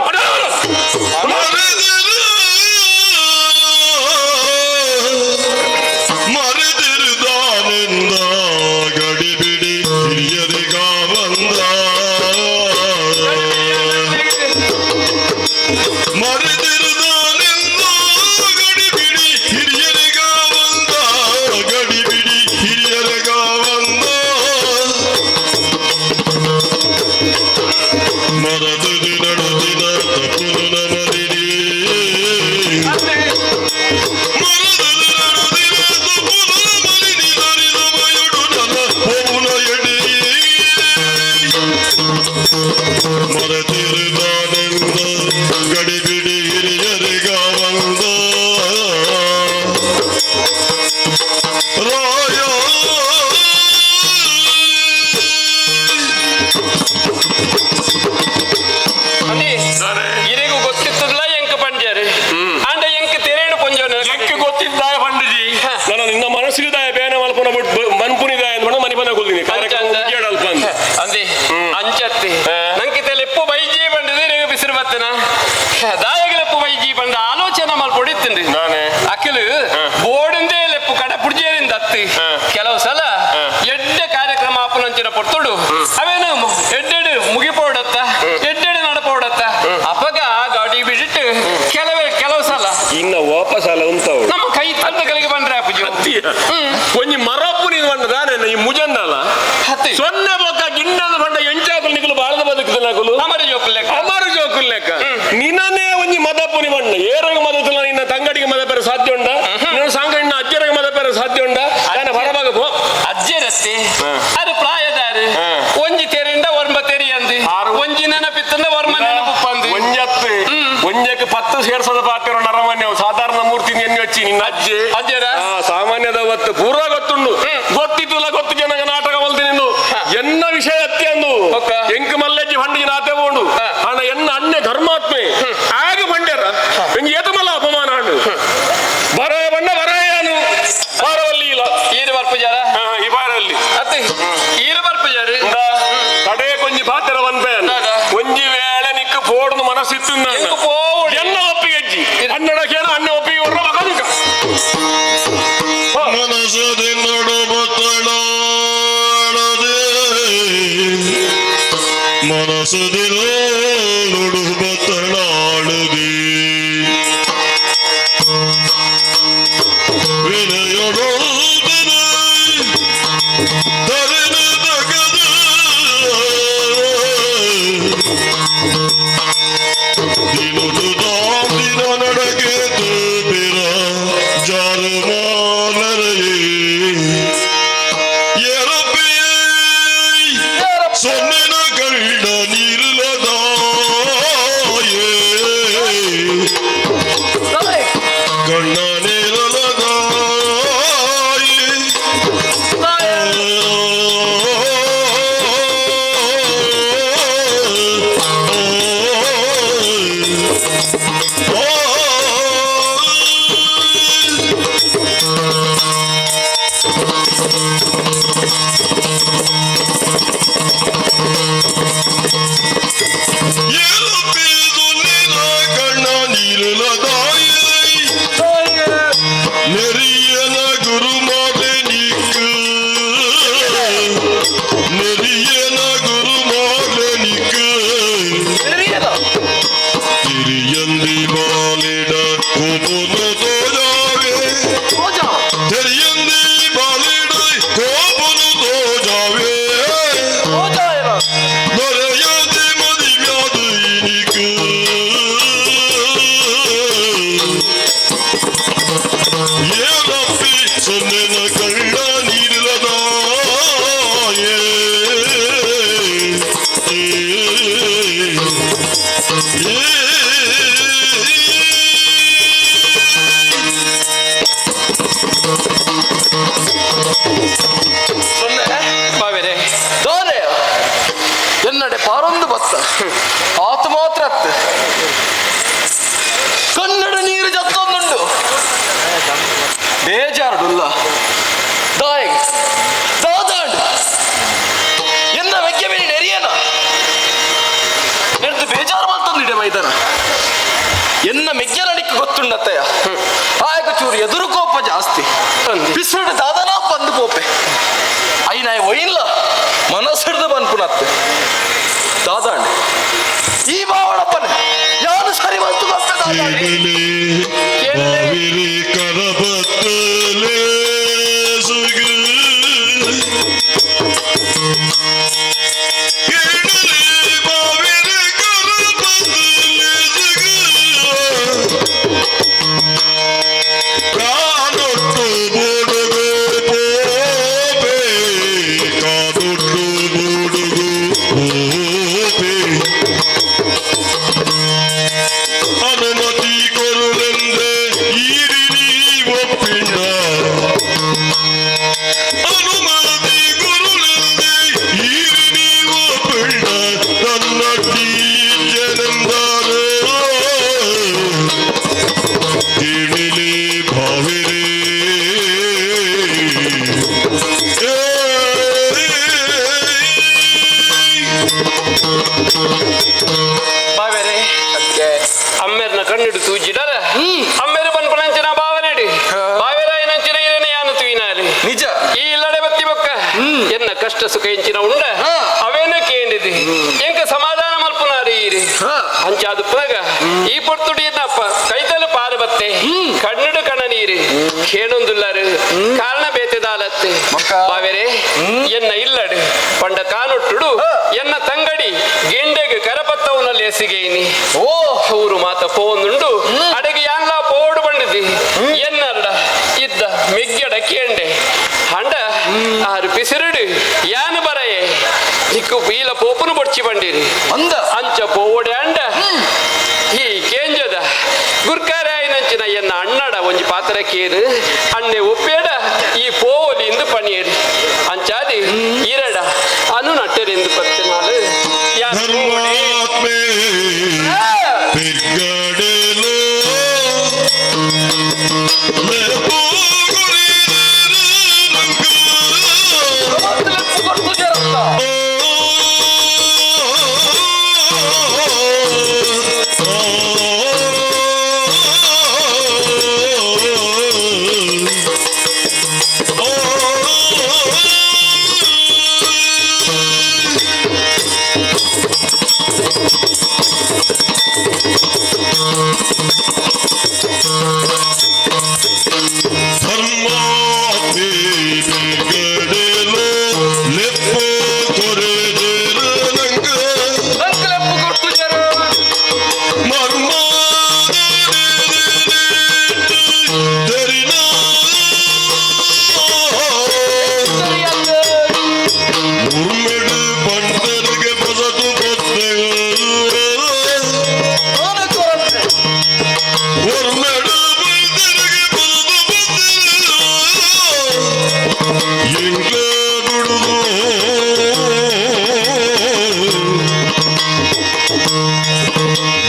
ಮರೆದಿರುದಾನೆಂದ ಗಡಿಬಿಡಿ ಹಿರಿಯರಿಗ ಬಂದ ಮರೆದಿರುದಾನೆಂದ ಗಡಿಬಿಡಿ ಹಿರಿಯರಿಗ ಬಂದ ಗಡಿಬಿಡಿ ಹಿರಿಯರಿಗ ಬಂದ ಇರಿಗೂ ಗೊತ್ತಿತ್ತದಲ್ಲ ಎಂಕ ಪಂಡ್ಯಾರು ಅಂಡ ಎಂಕ ತೆರೇನು ಪೊಂಜೋನ ಎಂಕ ಗೊತ್ತಿದ್ದಾಯ ಪಂಡಿಜಿ ನಾನು ನಿನ್ನ ಮನಸ್ಸಿದಾಯ ಬೇನ ಮಲ್ಪನ ಮನ್ಪುನಿದಾಯ ಅಂದ್ಕೊಂಡು ಮನೆ ಬಂದ ಕೊಲ್ದಿನಿ ಕೇಳಲ್ಪ ಅಂದೆ ಅಂಚತ್ತೆ ನಂಗೆ ತೆಲೆಪ್ಪು ಬೈಜಿ ಬಂದಿದೆ ನೀವು ಬಿಸಿರು ಬತ್ತನ ದಾಯಗಲೆಪ್ಪು ಬೈಜಿ ಬಂದ ಆಲೋಚನೆ ಮಲ್ಪೊಡಿತೀನಿ ನಾನೇ ಅಕ್ಕಲು ಬೋರ್ಡಿಂದೇ ಲೆಪ್ಪು ಕಡೆ ಪುಡ್ಜೇರಿಂದ ಹತ್ತಿ ಕೆಲವು ಸಲ ಎಡ್ಡೆ ಕಾರ್ಯಕ್ರಮ ಆಪುನಂಚಿನ ಪೊರ್ತುಡು ಅವೇನು ಎಡ್ಡೆಡು ಮುಗಿಪೋಡತ್ತ ಎಡ್ಡೆಡು ನಡಪೋಡತ್ತ ಅಪಗ ಗಾಡಿ ಬಿಡಿಟ್ಟು ಕೆಲವು ಸಲ ಇನ್ನ ವಾಪಸ್ ಅಲ್ಲ ಉಂಟವು ನಮ್ಮ ಕೈ ತಂದಗಳಿಗೆ ಬಂದ್ರೆ ಅಪ್ಪಜಿ ಒಂಜಿ ಮರಪ್ಪು ನೀನು ಬಂದಾನೆ ಈ ಮುಜನ್ನಲ್ಲ ಹತ್ತಿ ಸೊನ್ನೆ ಬೊಕ್ಕ ಗಿಣ್ಣದ ಬಂಡ ಎಂಚಾಕಲು ನಿಕಲು ಬಾಳದ ಬದುಕಿದ ನಕಲು ಅಮರ ಜೋಕು ಲೆಕ್ಕ ಅಮರ ಜೋಕುಲ್ ಲೆಕ್ಕ ನಿನ್ನನೇ ಒಂಜಿ ಮದಪ್ಪುನಿ ಬಣ್ಣ ಏರಗ ಮದತಲ್ಲ ನಿನ್ನ ತಂಗಡಿಗೆ ಮದ ಬೇರೆ ಸಾಧ್ಯ ಉಂಡ ನಿನ್ನ ಸಂಘ ಇನ್ನ ಅಜ್ಜರಿಗೆ ಮದ ಬೇರೆ ಸಾಧ್ಯ ಉಂಡ ನಾನು ಬರಬಾಗ ಪೋ ಅಜ್ಜರತ್ತೆ ಅದು ಪ್ರಾಯದಾರು ಒಂಜಿ ತೆರಿಂದ ವರ್ಮ ತೆರಿ ಅಂದು ಒಂಜಿ ನೆನಪಿತ್ತಂದ ವರ್ಮ ನೆನಪು ಅಂದು ಒಂಜತ್ತು ಒಂಜಕ್ಕೆ 10 ಸೇರ್ಸದ ಪಾತಿರೋ ನರಮನ್ಯವು ಸಾಧಾರಣ ಮೂರ್ತಿ ಎಣ್ಣೆ ಹಚ್ಚಿ ನಿನ್ನ ಅಜ್ಜೆ ಅಜ್ಜರ ಸಾಮಾನ್ಯದ ಹೊತ್ತು ಪೂರ್ವ ಗೊತ್ತುಂಡು ಗೊತ್ತಿತ್ತಲ್ಲ ಗೊತ್ತು ಜನಗ ನಾಟಕ ಹೊಲ್ತಿ ನಿಂದು ಎನ್ನ ವಿಷಯ ಅತ್ತಿ ಅಂದು ಎಂಕ ಮಲ್ಲಜ್ಜಿ ಹಂಡಿಗೆ ನಾತೆ ಬೋಂಡು ಹಣ ಎನ್ನ ಅನ್ಯ ಧರ್ಮಾತ್ಮೆ ಆಗ ಬಂಡ್ಯಾರ ಎಂಗೆ ಏತಮಲ್ಲ ಅಪಮಾನ ಹಣ್ಣು ಬರ ಬಣ್ಣ ಬರೆಯನು ಬಾರವಲ್ಲಿ ಇಲ್ಲ ಈರು ಬರ್ಪಜಾರ ಈ ಬಾರಲ್ಲಿ ಅತ್ತೆ ಈರು ಬರ್ಪಜಾರ ಕಡೆ ಕೊಂಜಿ ಪಾತ್ರ ಬಂದ್ಬೇನ್ ಒಂಜಿ ವೇಳೆ ನಿಕ್ಕು ಪೋಡ್ದು ಮನಸ್ಸಿತ್ತು ಎನ್ನ ಒಪ್ಪಿಗೆ ಅಜ್ಜಿ ಹನ್ನೆರಡಕ್ಕೇನು ಅನ್ನ ಒಪ್ಪಿಗೆ ಹೊರ ಮಗನಿಕ ಮನಸದೆ ನಡುಬತ್ತಳಾಡದೆ ಮನಸದೆ ನಡುಬತ್ತಳಾಡದೆ ವಿನಯೊಡನೆ ತರೆನ ತಗದ ದಿನದು ದಿನ ನಡಗೆ ತೂಪಿರ ಜಾರುಮಾಲರೇ ಎರಪಿಯೇ ಸೊನ್ನಿನ ಗಂಡ ನೀರಲದಾಯೇ ಗಂಡ ನೀರಲದಾಯೇ ನೆರಿಯನ ಗುರುಮಾತೆ ನಿಕ್ಕು ನೆರಿಯನ ಗುರುಮಾತೆ ನಿಕ್ಕು ತಿರಿಯಂದಿ ಬಾಲಿಡ ಕೋಪನು ತೋಜಾವೆ ತಿರಿಯಂದಿ ಬಾಲಿಡ ಕೋಪನು ತೋಜಾವೆ ದೊರೆಯದೆ ಮದಿವ್ಯಾದ ಇನಿಕು ಏನಪ್ಪಿ ಸೊನ್ನೆನ ಕಳ್ಳ ನೀಡಿಲದಾಯೇ ಬಾವೇರೆ ದೋನೆ ಎನ್ನಡೆ ಪಾರೊಂದು ಬತ್ತ ಆತ ಮಾತ್ರ ಅತ್ತ ಕನ್ನಡ ನೀರು ಜತ್ತೊಂದುಂಡು ಬೇಜಾರುಡುಲ್ಲ ದಾಯ್ ದಾದಾಂಡು ಎನ್ನ ವೆಗ್ಗೆ ಬೇಡಿ ನೆರಿಯನ ಎಡ್ದು ಬೇಜಾರು ಮಾಡ್ತಂದಿಡೆ ಮೈದಾನ ಎನ್ನ ಮೆಗ್ಗೆನಡಿಕ್ಕೆ ಗೊತ್ತುಂಡತ್ತಯ್ಯ ಆಯಕ ಚೂರು ಎದುರು ಕೋಪ ಜಾಸ್ತಿ ಬಿಸಿಡು ದಾದನ ಬಂದು ಕೋಪೆ ಐನಾಯ ಒಯ್ಯಿಲ್ಲ ಮನಸ್ಸಿಡ್ದು ಬಂದ್ಪುನತ್ತೆ ದಾದಾಂಡ್ ಈ ಬಾವಳಪ್ಪನೆ ಯಾರು ಸರಿ ಬಂತು ಬಾವಿರಿ ಕರಬತ್ತಲೆ ಸುಗು ಬಾವಿರಿ ಕರಬತ್ತಲೆ ಸುಗು ಕಾನೊಟ್ಟು ಬುಡುಗು ಪೋಪೆ ಕಾನೊಟ್ಟು ಬುಡುಗು ಪೋಪೆ ಅನುಮತಿ ಕೊಡ ಕಣ್ಣಿಡು ತೂಜಿಡರ ಅಮ್ಮೆರು ಪನ್ಪನಂಚಿನ ಭಾವನೆಡಿ ಭಾವೆರಾಯನಂಚಿನ ಇರೇನೆ ಯಾನು ತುಯಿನಾಲಿ ನಿಜ ಈ ಇಲ್ಲಡೆ ಬತ್ತಿ ಬೊಕ್ಕ ಎನ್ನ ಕಷ್ಟ ಸುಖ ಎಂಚಿನ ಉಂಡ ಅವೇನ ಕೇಳಿದಿ ಎಂಕ ಸಮಾಧಾನ ಮಲ್ಪುನಾರಿ ಅಂಚಾದು ಪುನಗ ಈ ಪೊರ್ತುಡಿಯನ್ನಪ್ಪ ಕೈತಲು ಪಾರು ಬತ್ತೆ ಕಣ್ಣಿಡು ಕಣ ನೀರು ಕೇಳೊಂದುಲ್ಲರು ಕಾರಣ ಬೇತೆದಾಲತ್ತೆ ಬಾವೆರೆ ಎನ್ನ ಇಲ್ಲಡು ಪಂಡ ಕಾನೊಟ್ಟುಡು ಎನ್ನ ತಂಗಡಿ ಗೆಂಡೆಗೆ ಕರಪತ್ತವನಲ್ಲಿ ಎಸಿಗೇನಿ ಓ ಅವರು ಮಾತ ಪೋಂದುಂಡು ಅಡಗಿ ಯಾನ್ಲ ಪೋಡು ಬಂಡಿದಿ ಎನ್ನರ್ಡ ಇದ್ದ ಮೆಗ್ಗಡ ಕೇಂಡೆ ಹಂಡ ಆರು ಪಿಸಿರುಡು ಯಾನು ಬರಯೆ ನಿಕ್ಕು ಬೀಲ ಪೋಪುನು ಬೊಡ್ಚಿ ಬಂಡಿರಿ ಅಂದ ಅಂಚ ಪೋವಡೆ ಅಂಡ ಈ ಕೇಂಜದ ಗುರ್ಕಾರಾಯನಂಚಿನ ಎನ್ನ ಅಣ್ಣಡ ಒಂಜಿ ಪಾತ್ರ ಕೇರು ಅಣ್ಣೆ ಒಪ್ಪೇಡ ಈ ಪೋವಲಿ ಇಂದು ಪಣಿಯರಿ ಅಂಚಾದಿ ಇರಡ ಅನು ನಟ್ಟರೆಂದು ಪತ್ತೆ ನಾಳು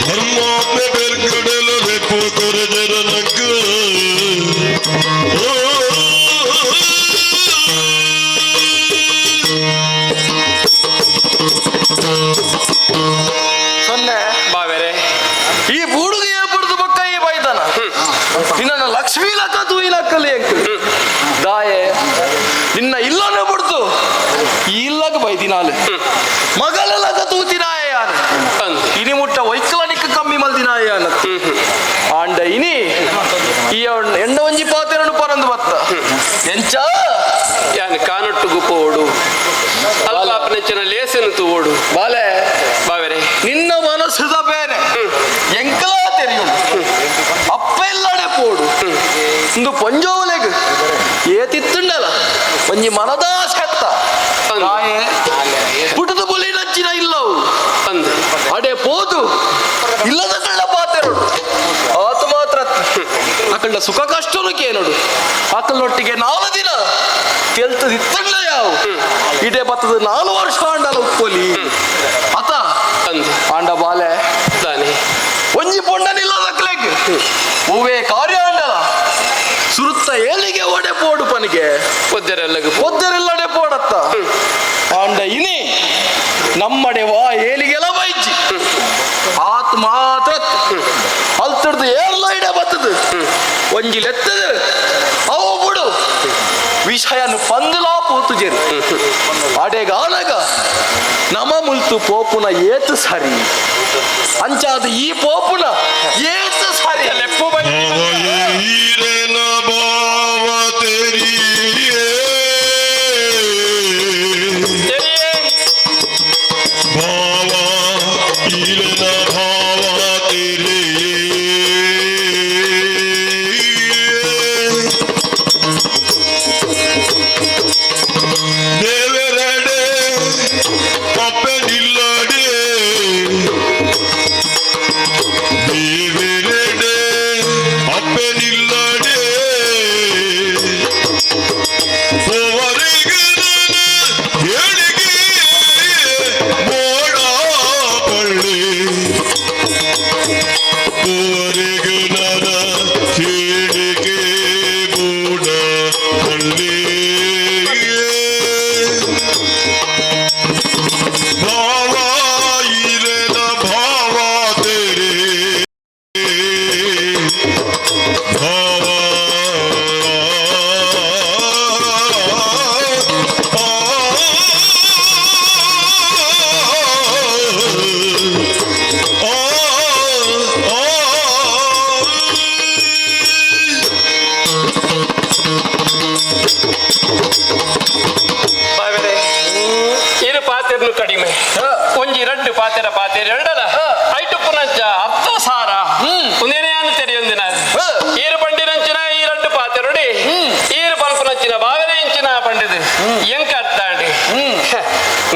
ಧರ್ಮಾತ್ಮೆ ಬಿಗ್ಗಡೆಲು ಬಾವೆರೆ ಈ ಬೂಡುಗೆ ಪುಡ್ದು ಬೊಕ್ಕ ಈ ಬೈದನ ನಿನ್ನ ಲಕ್ಷ್ಮೀ ಲಕ್ಕ ತೂಯಿ ಲಕ್ಕಲ್ಲಿ ಅಂಕಲ್ ದಾಯೆ ನಿನ್ನ ಇಲ್ಲನೇ ಬಿಡ್ತು ಈ ಇಲ್ಲಗ ಬೈದಿನಾಲೆ ಮಗಲ ಲಕ್ಕ ತೂತಿನಾಯ ಯಾನು ಇನಿ ಮುಟ್ಟ ವೈಕಲನಿಕ ಕಮ್ಮಿ ಮಲ್ದಿನಾಯ ಯಾನ ಆಂಡ ಇನಿ ಈ ಎಂಡ ಒಂಜಿ ಪಾತೆರಡು ಪರಂದು ಬತ್ತ ಎಂಚ ಯಾನು ಕಾನೊಟ್ಟುಗು ಪೋಡು ಅಲ್ಪಾಪನೆಚ್ಚನ ಲೇಸನು ತೂಡು ಬಾಲೆ ಬಾವೆರೆ ನಿನ್ನ ಮನಸ್ಸುದ ಬೇರೆ ಎಂಕಲ ತೆರೆಯುಡು ಅಪ್ಪ ಇಲ್ಲಡೆ ಪೋಡು ಇಂದು ಪಂಜೋಲೆಗ್ ಏತಿತ್ತುಂಡಲ ಒಂಜಿ ಮನದ ಸೆತ್ತ ತಾಯೆ ಪುಟದ ಬುಲಿ ನಚ್ಚಿನ ಇಲ್ಲವು ಅಂದು ಅಡೆ ಪೋದು ಇಲ್ಲದ ಕಳ್ಳ ಪಾತೆರಡು ಆತ ಮಾತ್ರ ಅಕಳ್ಳ ಸುಖ ಕಷ್ಟನು ಕೇನೋಡು ಆಕಳೊಟ್ಟಿಗೆ 4 ದಿನ ತೆಲ್ತದಿತ್ತಂಡ ಯಾವು ಇದೇ ಬತ್ತದ 4 ವರ್ಷ ಆಂಡಲ ಉಕ್ಕೋಲಿ ಅತ ಅಂದು ಆಂಡ ಬಾಲೆ ತಾನೆ ಒಂಜಿ ಪೊಂಡನಿಲ್ಲದಕ್ಲೆಗ್ ಹೂವೇ ಕಾರ್ಯ ಆಂಡಲ ಸುರುತ್ತ ಏಳಿಗೆ ಒಡೆ ಪೋಡು ಪನಿಗೆ ಒದ್ದರೆಲ್ಲಗೂ ಒದ್ದರೆಲ್ಲಡೆ ಪೋಡತ್ತ ಆಂಡ ಇನಿ ನಮ್ಮಡೆ ವಾ ಏಳಿಗೆಲ ಬೈಜಿ ಆತ್ ಮಾತ್ರ ಅಲ್ತಡ್ದು ಏರ್ಲ ಇಡೆ ಬತ್ತದು ಒಂಜಿ ಲೆತ್ತದು ಅವು ಬಿಡು ವಿಷಯನು ಪಂದಲಾ ಪೂತು ಜೆರಿ ಅಡೆಗಾಲಗ ನಮ ಮುಲ್ತು ಪೋಪುನ ಏತು ಸರಿ ಅಂಚಾದ ಈ ಪೋಪುನ ಏತು ಸರಿ ಲೆಪ್ಪು ಬೈ हीरन बाव तेरी बावा हीरन भावा तेरे देवरडे पप्पे निल्लडे ಉಂದೇನೆಯನ್ನು ತೆರೆಯೊಂದಿನ ಈರು ಪಂಡಿನಂಚಿನ ಈ ರಡ್ಡು ಪಾತೆರೊಡಿ ಈರು ಪಲ್ಪನಂಚಿನ ಬಾವೆನೆ ಇಂಚಿನ ಪಂಡಿದು ಎಂಕ ಅತ್ತಾಂಡಿ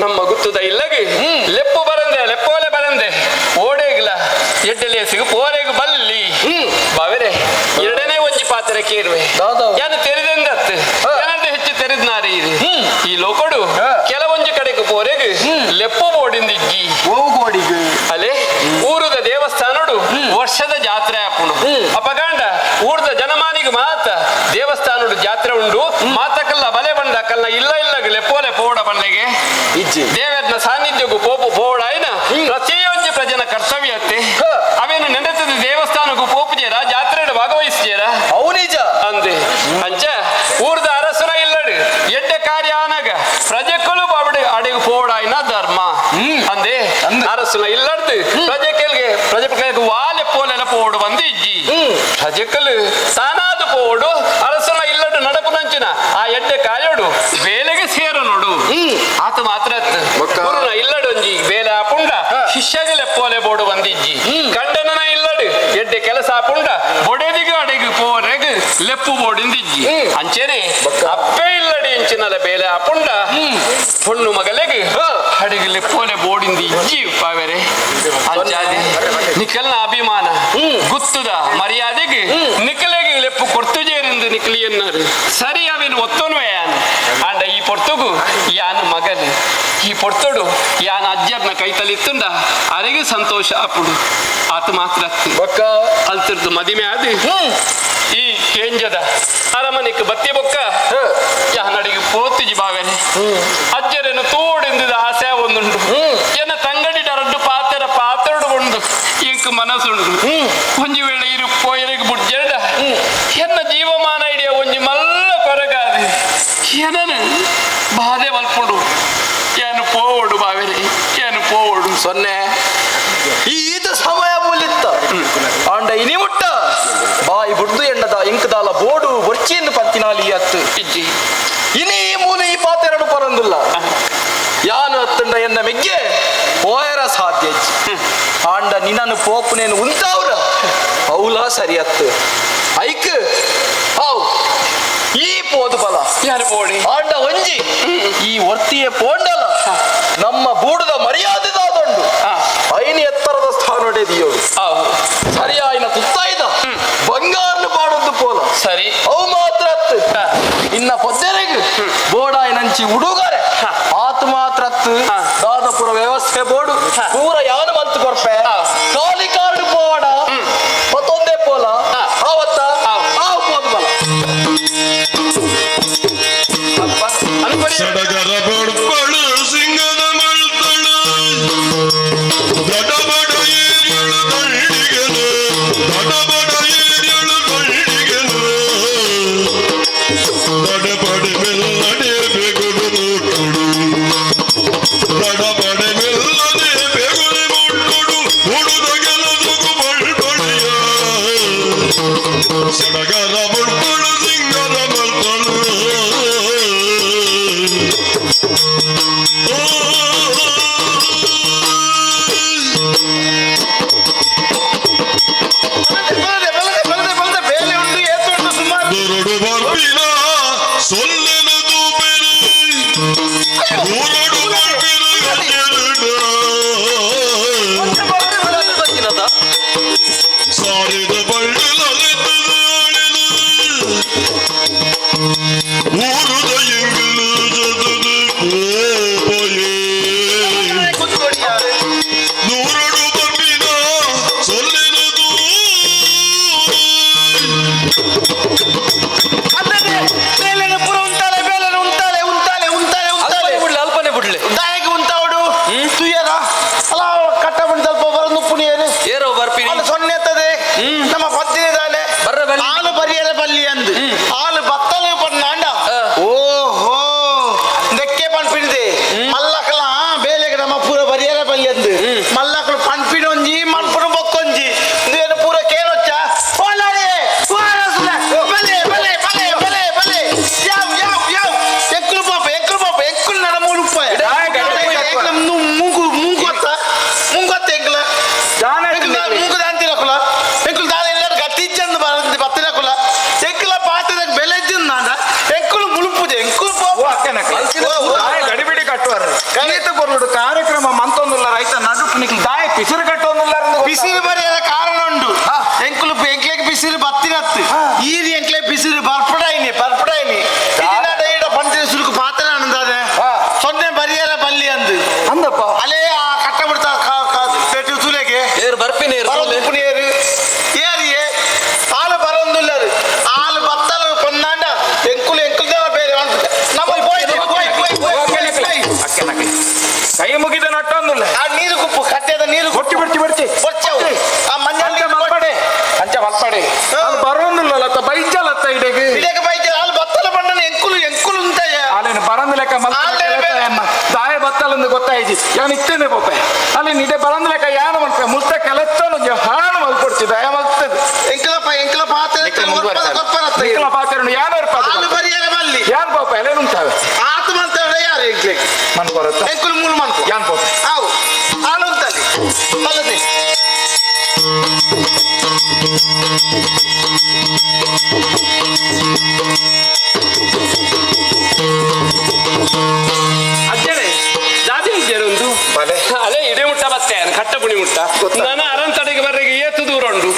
ನಮ್ಮ ಗುತ್ತುದ ಇಲ್ಲಗಿ ಲೆಪ್ಪು ಬರಂದೆ ಲೆಪ್ಪೋಲೆ ಬರಂದೆ ಓಡೇಗ್ಲ ಎಡ್ಡೆಲೆ ಸಿಗು ಪೋರೆಗು ಬಲ್ಲಿ ಬಾವೆರೆ ಎರಡನೇ ಒಂಜಿ ಪಾತ್ರೆ ಕೇರುವೆ ಯಾನು ತೆರೆದೆಂದತ್ತು ಯಾರು ಹೆಚ್ಚು ತೆರೆದ್ನಾರಿ ಇದು ಈ ಲೋಕಡು ಕೆಲವೊಂಜಿ ಕಡೆಗೆ ಪೋರೆಗು ಲೆಪ್ಪು ಬೋಡಿಂದಿಜ್ಜಿ ಅಲೆ ಊರದ ದೇವಸ್ಥಾನಡು ವರ್ಷದ ಜಾತ್ರೆ ಹಾಕೊಂಡು ಅಪಗಾಂಡ ಊರದ ಜನಮಾನಿಗೆ ಮಾತ ದೇವಸ್ಥಾನಡು ಜಾತ್ರೆ ಉಂಡು ಮಾತಕಲ್ಲ ಬಲೆ ಬಂಡ ಕಲ್ಲ ಇಲ್ಲ ಲೆಪ್ಪೋಲೆ ಪೋಡ ಬಂಡೆಗೆ ದೇವರನ ಸಾನ್ನಿಧ್ಯಗೂ ಪೋಪು ಪೋಡಾಯ್ನ ಪ್ರತಿಯೊಂದು ಪ್ರಜನ ಕರ್ತವ್ಯತ್ತೆ ಅವೇನು ನೆನೆತದ ದೇವಸ್ಥಾನಕ್ಕೂ ಪೋಪುಜೇರ ಜಾತ್ರೆಡ್ ಭಾಗವಹಿಸ್ಜೇರ ಅವು ನಿಜ ಅಂದೆ ಅಂಚ ಊರ್ದ ಅರಸನ ಇಲ್ಲಡು ಎಡ್ಡೆ ಕಾರ್ಯ ಆನಾಗ ಪ್ರಜೆಕ್ಕಲು ಬಾಬಡಿ ಅಡಿಗೆ ಪೋಡಾಯ್ನ ಧರ್ಮ ಅಂದೆ ಅರಸನ ಇಲ್ಲಡ್ದು ಪ್ರಜೆಗಳಿಗೆ ವಾಲೆ ಪೋಲೆಲ್ಲ ಪೋಡು ಬಂದು ಇಜ್ಜಿ ಪ್ರಜೆಕ್ಕಲು ತಾನಾದು ಪೋಡು ಅರಸನ ಇಲ್ಲಡು ನಡಪು ನಂಚಿನ ಆ ಎಡ್ಡೆ ಕಾರ್ಯೋಡು ಬೇಲೆಗೆ ಸೇರು ನೋಡು ಆತ ಮಾತ್ರ ಗುರುನ ಇಲ್ಲಡೊಂಜಿ ಬೇಲೆ ಆಪುಂಡ ಶಿಷ್ಯಗಲೆ ಪೋಲೆ ಬೋಡು ಬಂದಿಜ್ಜಿ ಕಂಡನ ಇಲ್ಲಡು ಎಡ್ಡೆ ಕೆಲಸ ಆಪುಂಡ ಬೊಡೆದಿಗೆ ಅಡೆಗೆ ಪೋರೆಗೆ ಲೆಪ್ಪು ಬೋಡಿಂದಿಜ್ಜಿ ಅಂಚೆನೆ ಅಪ್ಪೆ ಇಲ್ಲಡಿ ಎಂಚಿನಲ ಬೇಲೆ ಆಪುಂಡ ಹೊಣ್ಣು ಮಗಲೆಗೆ ಅಡಿಗೆ ಲೆಪ್ಪೋಲೆ ಬೋಡಿಂದಿ ಇಜ್ಜಿ ಪಾವೆರೆ ಅಂಚಾದೆ ನಿಖಲ್ನ ಅಭಿಮಾನ ಗುತ್ತುದ ಮರ್ಯಾದೆಗೆ ನಿಖಲೆಗೆ ಲೆಪ್ಪು ಕೊರ್ತುಜೇರೆಂದು ನಿಖಲಿಯನ್ನರು ಸರಿ ಅವೇನು ಒತ್ತೋನ್ವೆ ಯಾನು ಅಂಡ ಈ ಪೊರ್ತುಗು ಯಾನು ಮಗಲು ಈ ಪೊರ್ತೊಡು ಯಾನ ಅಜ್ಜರ್ನ ಕೈತಲಿತ್ತುಂಡ ಅರೆಗೆ ಸಂತೋಷ ಅಪ್ಪುಡು ಆತ ಮಾತ್ರ ಅಲ್ತಿರ್ದು ಮದಿಮೆ ಆದಿ ಈ ಕೇಂಜದ ಅರಮನೆಕ್ ಬತ್ತಿ ಬೊಕ್ಕ ಯಾನಡಿಗೆ ಪೋತಿಜಿ ಬಾವೆನೆ ಅಜ್ಜರೇನು ತೋಡೆಂದಿದ ಆಸೆ ಒಂದುಂಡು ಎನ್ನ ತಂಗಡಿಡ ರಡ್ಡು ಪಾತೆರಡು ಉಂಡು ಇಂಕ್ ಮನಸ್ಸುಂಡು ಒಂಜಿ ವೇಳೆ ಇರು ಪೋಯರಿಗೆ ಬುಡ್ಜೆಡ ಎನ್ನ ಜೀವಮಾನ ಹಿಡಿಯ ಒಂಜಿ ಮಲ್ಲ ಕೊರಗಾದೆ ಏನನು ಬಾಧೆ ಮಲ್ಪುಡು ಏನು ಪೋವಡು ಬಾವೆರೆ ಏನು ಪೋವಡು ಸೊನ್ನೆ ಈತ ಸಮಯ ಮೂಲಿತ್ತ ಆಂಡ ಇನಿ ಮುಟ್ಟ ಬಾಯಿ ಬುಡ್ದು ಎಣ್ಣದ ಇಂಕದಾಲ ಬೋಡು ಬರ್ಚಿಯನ್ನು ಪಂತಿನಾಲಿ ಅತ್ತು ಇಜ್ಜಿ ಇನಿ ಮೂಲೆ ಈ ಪಾತೆರಡು ಪರಂದಿಲ್ಲ ಯಾನು ಅತ್ತಂಡ ಎನ್ನ ಮೆಗ್ಗೆ ಪೋಯರ ಸಾಧ್ಯ ಆಂಡ ನಿನ್ನನ್ನು ಪೋಪುನೇನು ಉಂಟಾವ್ರ ಅವಲ ಸರಿ ಅತ್ತು ಐಕ್ ಹೌ ಈ ಪೋದು ಬಲ ಯಾರು ಪೋಡಿ ಆಂಡ ಒಂಜಿ ಈ ವರ್ತಿಯ ಪೋಂಡಲ ನಮ್ಮ ಬೂಡದ ಮರ್ಯಾದೆದಾದಂಡು ಐನ ಎತ್ತರದ ಸ್ಥಾನೊಡೆದಿಯೋಳು ಸರಿ ಆಯ್ನ ತುತ್ತಾಯ್ದ ಬಂಗಾರನ ಪಾಡೊಂದು ಪೋಲ ಸರಿ ಅವು ಮಾತ್ರ ಅತ್ತು ಇನ್ನ ಪೊದ್ದೆರೆಗೆ ಬೋಡಾಯ್ನಂಚಿ ಉಡುಗೊರೆ ಆತ ಮಾತ್ರ ಅತ್ತು ದಾದಪುರ ವ್ಯವಸ್ಥೆ ಬೋಡು ಪೂರ ಯಾನು ಮಲ್ತು ಕೊರ್ಪೆ ಖಾಲಿ ಕಾರ್ಡು ಪೋಡ ಮತ್ತೊಂದೇ ಪೋಲ ಆವತ್ತ ಆವು ಪೋದು ಬಲ ಸಡಗರ ಬಡ್ಪಳು ಸಿಂಗದ ಮಳ್ತಳು ದಡಬಡ ಏರಿಯಳು ದಂಡಿಗೆನು ದಡಬಡ ಏರಿಯಳು ದಂಡಿಗೆನು ದಡಬಡ ಮೆಲ್ಲಡೆ ಬೆಗುಡು ನೋಟುಡು ದಡಬಡ ಮೆಲ್ಲದೆ ಬೆಗುಡು ಮುಟ್ಟುಡು ಹುಡುದ ಗೆಲದುಗು ಬಳ್ಬಳಿಯ ಸಡಗರ ಬಡ್ಪಳು ಸಿಂಗದ ಮಳ್ತಳು ದಾಯ ಗಡಿಬಿಡಿ ಕಟ್ಟುವಾರ ಈತ ಬರುಡು ಕಾರ್ಯಕ್ರಮ ಮಂತೊಂದುಲ್ಲ ರೈತ ನಡುಕು ನಿಕ್ಲಿ ದಾಯ ಪಿಸಿರು ಕಟ್ಟೊಂದುಲ್ಲ ಬಿಸಿಲು ಬರೆಯದ ಕಾರಣ ಉಂಟು ಎಂಕುಲು ಎಂಕ್ಲೆಗ್ ಬಿಸಿಲು ಬತ್ತಿನತ್ತು ಈರಿ ಎಂಕ್ಲೆ ಬಿಸಿಲು ಬರ್ಪಡಾಯಿನಿ ಈಡ ಪಂಚಾಯತ್ ಸುರುಕು ಪಾತ್ರ ಅನ್ನದಾದೆ ಸೊನ್ನೆ ಬರಿಯಲ್ಲ ಬಲ್ಲಿ ಅಂದು ಅಂದಪ್ಪ ಅಲ್ಲೇ ಆ ಕಟ್ಟ ಬಿಡ್ತಾ ಪೆಟ್ಟು ತುಲೆಗೆ ಬರ್ಪಿನಿ ಏರು ಏರಿಯೇ ಹಾಲು ಬರೊಂದಿಲ್ಲ ಹಾಲು ಬತ್ತಲು ಪೊನ್ನಾಂಡ ಎಂಕುಲು ಬೇರೆ ನಮ್ಮ ಕೈ ಮುಗಿದ ನಟ್ಟೊಂದುಲ್ಲ ಆ ನೀರು ಕುಪ್ಪು ಕಟ್ಟೆದ ನೀರು ಕೊಟ್ಟಿ ಬಿಡ್ತಿ ಕೊಚ್ಚವು ಆ ಮಂಜಾಳಿ ಅಂಚ ಮಲ್ಪಡೆ ಅದು ಬರೋಂದಿಲ್ಲ ಬೈಜಲತ್ತ ಇಡೆಗೆ ಇಡೆಗೆ ಬೈಜ ಹಾಲು ಬತ್ತಲ ಬಣ್ಣನ ಎಂಕುಲು ಅಂತ ಅಲ್ಲೇನು ಬರಂದು ಲೆಕ್ಕ ದಾಯ ಬತ್ತಲಂದು ಗೊತ್ತಾಯ್ತು ಯಾನು ಇತ್ತೇನೆ ಪೋಪೆ ಅಲ್ಲಿ ನಿಡೆ ಬರಂದು ಲೆಕ್ಕ ಯಾನು ಮಲ್ಪೆ ಮುಲ್ತ ಕೆಲಸನು ಹಾಳು ಮಲ್ಕೊಡ್ತಿ ದಯ ಮಲ್ತದೆ ಎಂಕಲ ಪಾತ್ರೆ ನಿಖಲ ಪಾತ್ರೆ ಯಾರು ಹಾಲು ಬರಿಯಲ್ಲ ಬಲ್ಲಿ ಯಾರು ಪೋಪ ಅಲ್ಲೇನು ಉಂಟಾವೆ ಆತ ಮಂತವಳೆ ಯಾರು ಎಂಕ್ಲೆಗೆ ಮನ್ ಬರುತ್ತ ಎಂಕುಲು ಮೂಲು ಮಂತು ಯಾನ್ ಪೋಪೆ ಅವು ಹಾಲು ಉಂಟಲ್ಲಿ ಅಲ್ಲದೆ ಅಜ್ಜನೆ ಜಾತಿ ವಿದ್ಯರು ಒಂದು ಅಲೆ ಇಡೆ ಮುಟ್ಟ ಬತ್ತೆ ಕಟ್ಟ ಪುಣಿ ಮುಟ್ಟ ನಾನು ಅರಂತಡೆಗೆ ಬರ್ರಿಗೆ ಏತು ದೂರ ಉಂಡು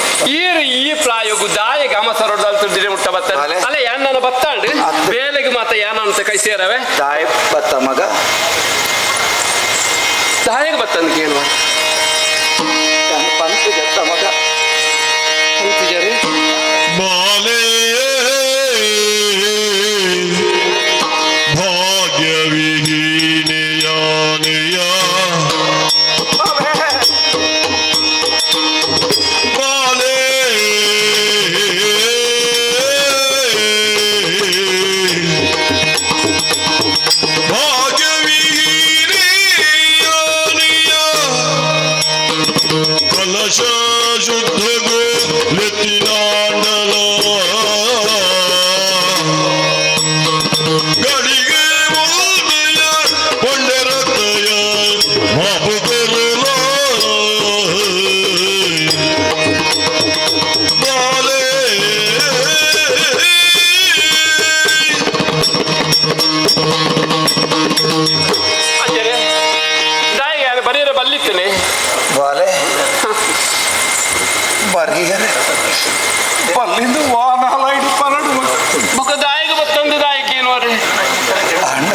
ಈ ಪ್ರಾಯೋಗ ದಾಯಗ ಅಮಸರೊಡ್ಡಲ್ ಇಡೆ ಮುಟ್ಟ ಬತ್ತ ಅಲೆ ಯಾನ್ ನಾನು ಬತ್ತಾಂಡು ಬೇಲೆಗೆ ಮಾತ ಯಾನ ಅಂತ ಕೈ ಸೇರವೆ ದಾಯ ಬತ್ತ ಮಗ ದಾಯಗ ಬತ್ತಂದು ಕೇಳುವ ಪಂಚ ಜತ್ತ ಮಗ ಅಂತಿಜರಿ ಬಾಲೆ ಭಾಗ್ಯವಿಹೀನೆಯಾನೆಯ ಬಾಲೆ ಭಾಗ್ಯವಿಹೀನೆಯಾನೆಯ ಕಲಶ ಶುದ್ಧಗೋ ಲೆತ್ತಿನಾಂಡಲ ಗಳಿಗೆ ಮೂದಯ ಪೊಂಡರತಯ ಮಾಪುಗರಲ ಬಾಲೆ ಅಜ್ಜರೆ ದಾಯಗ ಬರೀರ ಬಲ್ಲಿತ್ತೇನೆ ಬಾಲೆ ಬರೀರೆ ಬಲ್ಲಿಂದು ವಾಹನ ಇಡಿ ಪರಡು ಬುಕ್ಕ ದಾಯಗ ಬತ್ತಂದು ದಾಯಕ ಏನುವರೆ ಅಣ್ಣ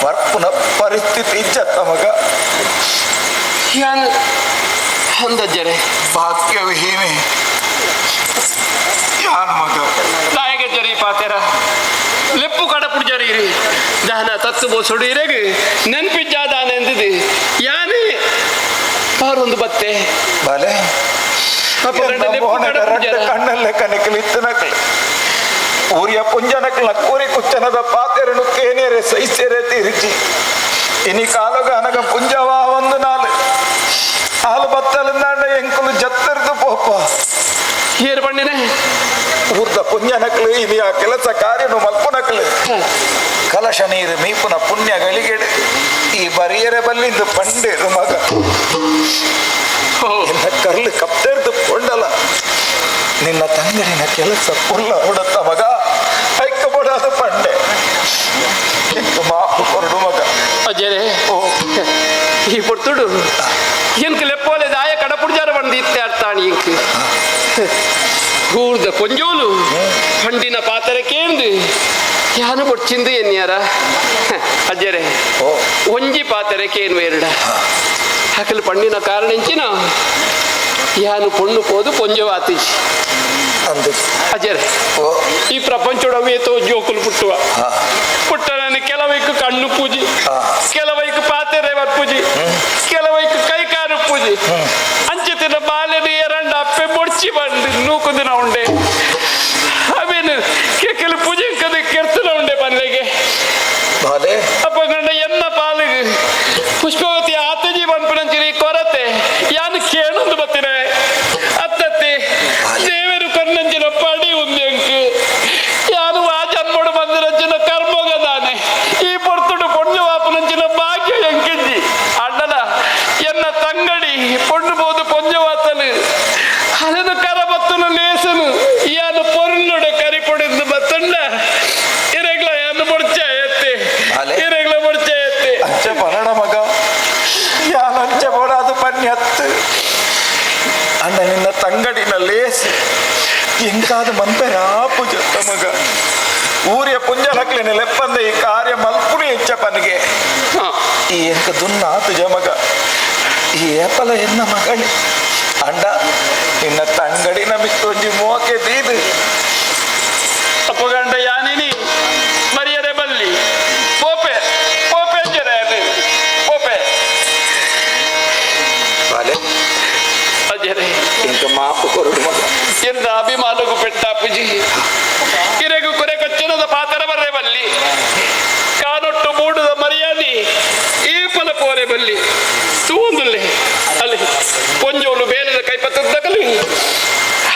ಬರ್ಪುನ ಪರಿಸ್ಥಿತಿ ಇಜ್ಜತ್ತ ಮಗ ಯಾನ್ ಅಂದಜ್ಜರೆ ಭಾಗ್ಯವಿಹೀನೆ ಯಾನ್ ಮಗ ದಾಯಗ ಜರಿ ಪಾತೆರ ಲೆಪ್ಪು ಕಡ ಪುಡ್ಜರೀರಿ ದಾನ ತತ್ತು ಬೋಸೊಡು ಇರೆಗೆ ನೆನ್ಪಿಜ್ಜ ದಾನ ಎಂದಿದೆ ಯಾನೇ ಪಾರೊಂದು ಬತ್ತೆ ಬಾಲೆ ಕಣ್ಣಲ್ಲೇ ಕನಕಲಿತ್ತು ನಕಲಿ ಊರಿಯ ಪುಂಜನಕಲ ಕೋರಿ ಕುಚ್ಚನದ ಪಾತೆರನು ಕೇನೇರೆ ಸೈಸೇರೆ ತೀರಿಚಿ ಇನಿ ಕಾಲಗ ಅನಗ ಪುಂಜವಾ ಒಂದು ನಾಲು ಹಾಲು ಬತ್ತಲಿಂದಾಂಡ ಎಂಕುಲು ಜತ್ತರ್ದು ಪೋಪ ಏರು ಬಣ್ಣಿನೆ ಊರ್ದ ಪುಂಜನಕಲು ಇನಿ ಆ ಕೆಲಸ ಕಾರ್ಯನು ಮಲ್ಪುನಕಲು ಕಲಶ ನೀರು ಮೀಪುನ ಪುಣ್ಯ ಗಳಿಗೆಡೆ ಈ ಬರಿಯರೆ ಬಲ್ಲಿಂದು ಪಂಡೇರು ಮಗ ಎನ್ನ ಕರ್ಲು ಕಪ್ತೆರ್ದು ಕೊಂಡಲ ನಿನ್ನ ತಂಗಡಿನ ಕೆಲಸ ಪುಲ್ಲ ಹೊಡತ್ತ ಮಗ ಐಕ್ಕಬಡಾದ ಪಂಡೆ ಮಾಪು ಕೊರಡು ಮಗ ಅಜ್ಜರೆ ಈ ಪುರ್ತುಡು ಎಂಕ್ ಲೆಪ್ಪೋಲೆ ದಾಯ ಕಡಪುಡ್ಜಾರ ಬಂದು ಇತ್ತೆ ಅರ್ಥಾಣಿ ಎಂಕ್ ಕೂರ್ದ ಕೊಂಜೋಲು ಹಂಡಿನ ಪಾತ್ರೆ ಕೇಂದು ಯಾನು ಬೊಚ್ಚಿಂದು ಎನ್ಯಾರ ಅಜ್ಜರೆ ಒಂಜಿ ಪಾತ್ರೆ ಕೇನು ಎರಡ ಹಕಲು ಪಂಡಿನ ಕಾರಣಂಚಿನ ಯಾನು ಪೊಣ್ಣು ಪೋದು ಪೊಂಜವಾತಿಜಿ ಅಂದು ಅಜ್ಜರೆ ಈ ಪ್ರಪಂಚೊಡವೇತೋ ಜೋಕುಲು ಪುಟ್ಟುವ ಪುಟ್ಟನನ್ನು ಕೆಲವೈಕು ಕಣ್ಣು ಪೂಜಿ ಕೆಲವೈಕು ಪಾತೆರೆ ಪೂಜಿ ಕೆಲವೈಕು ಕೈಕಾರು ಪೂಜಿ ಅಂಚಿತಿನ ಬಾಲ್ಯದ ಎರಡ ಅಪ್ಪೆ ಬೊಡ್ಚಿ ಬಂದು ನೂಕುದಿನ ಉಂಡೆ ಅವೇನು ಕೆಲ ಪೂಜೆ ಕದ ಕೆರ್ತನ ಉಂಡೆ ಬನ್ಲೆಗೆ ಬಾಲೆ ಅಪ್ಪ ಗಂಡ ಎನ್ನ ಪಾಲಿಗೆ ಪುಷ್ಪವತಿ ಆತಜಿ ಬಂದ್ಪಣಂಚಿರಿ ಕೊರತೆ ಯಾನು ಕೇಳೊಂದು ಬತ್ತಿನ ಅತ್ತತ್ತೆ ದೇವರು ಕಣ್ಣಂಚಿನ ಪಡಿ ఉంది ಎಂಕು ಯಾನು ಆ ಜನ್ಮೋಡು ಬಂದಿರಂಚಿನ ಕರ್ಮೋಗದಾನೆ ಈ ಪೊರ್ತುಡು ಪೊಣ್ಣು ವಾಪನಂಚಿನ ಭಾಗ್ಯ ಎಂಕಿಜ್ಜಿ ಅಣ್ಣನ ಎನ್ನ ತಂಗಡಿ ಪೊಣ್ಣು ಬೋದು ಪೊಂಜವಾತನು ಅದನ್ನು ಕರಬತ್ತನು ಲೇಸನು ಯಾನು ಪೊರ್ನುಡು ಕರಿಪೊಡಿದ್ದು ಬತ್ತಂಡ ಇರೆಗ್ಲ ಯಾನು ಬೊಡ್ಚ ಎತ್ತೆ ನಿನ್ನ ತಂಗಡಿನ ಲೇಸಿ ಎಂಕಾದ ಮಂಪೆರಾಪು ಜೊತ್ತ ಮಗ ಊರಿಯ ಪುಂಜಲಕ್ಲಿನ ಲೆಪ್ಪಂದ ಈ ಕಾರ್ಯ ಮಲ್ಪುಣಿ ಹೆಚ್ಚಪ್ಪನಿಗೆ ಈ ಎಂಕ ದುನ್ನ ತುಜ ಮಗ ಈ ಏಪಲ ಎನ್ನ ಮಗಳಿ ಅಂಡ ನಿನ್ನ ತಂಗಡಿನ ಮಿತ್ತೊಂಜಿ ಮೋಕೆ ತೀದು ಅಪ್ಪಗಂಡ ಯಾನಿನಿ ಮರಿಯದೆ ಬಲ್ಲಿ ಪೋಪೆ ಪೋಪೆ ಜರ ಪೋಪೆ ಬಾಲೆ ಅಜರೆ ಇಂಕ ಮಾಪು ಕೊರಡು ಮಗ ಎಂದ ಅಭಿಮಾನಗೂ ಪೆಟ್ಟಾಪುಜಿ ಕಿರೆಗೂ ಕೊರೆ ಕೊಚ್ಚನದ ಪಾತರ ಬರ್ರೆ ಬಲ್ಲಿ ಕಾನೊಟ್ಟು ಮೂಡುದ ಮರ್ಯಾದಿ ಈ ಫಲ ಪೋರೆ ಬಲ್ಲಿ ತೂಂದುಲ್ಲೆ ಅಲ್ಲಿ ಪೊಂಜೋಲು ಬೇಲದ ಕೈಪತ್ತದ ನಕಲಿ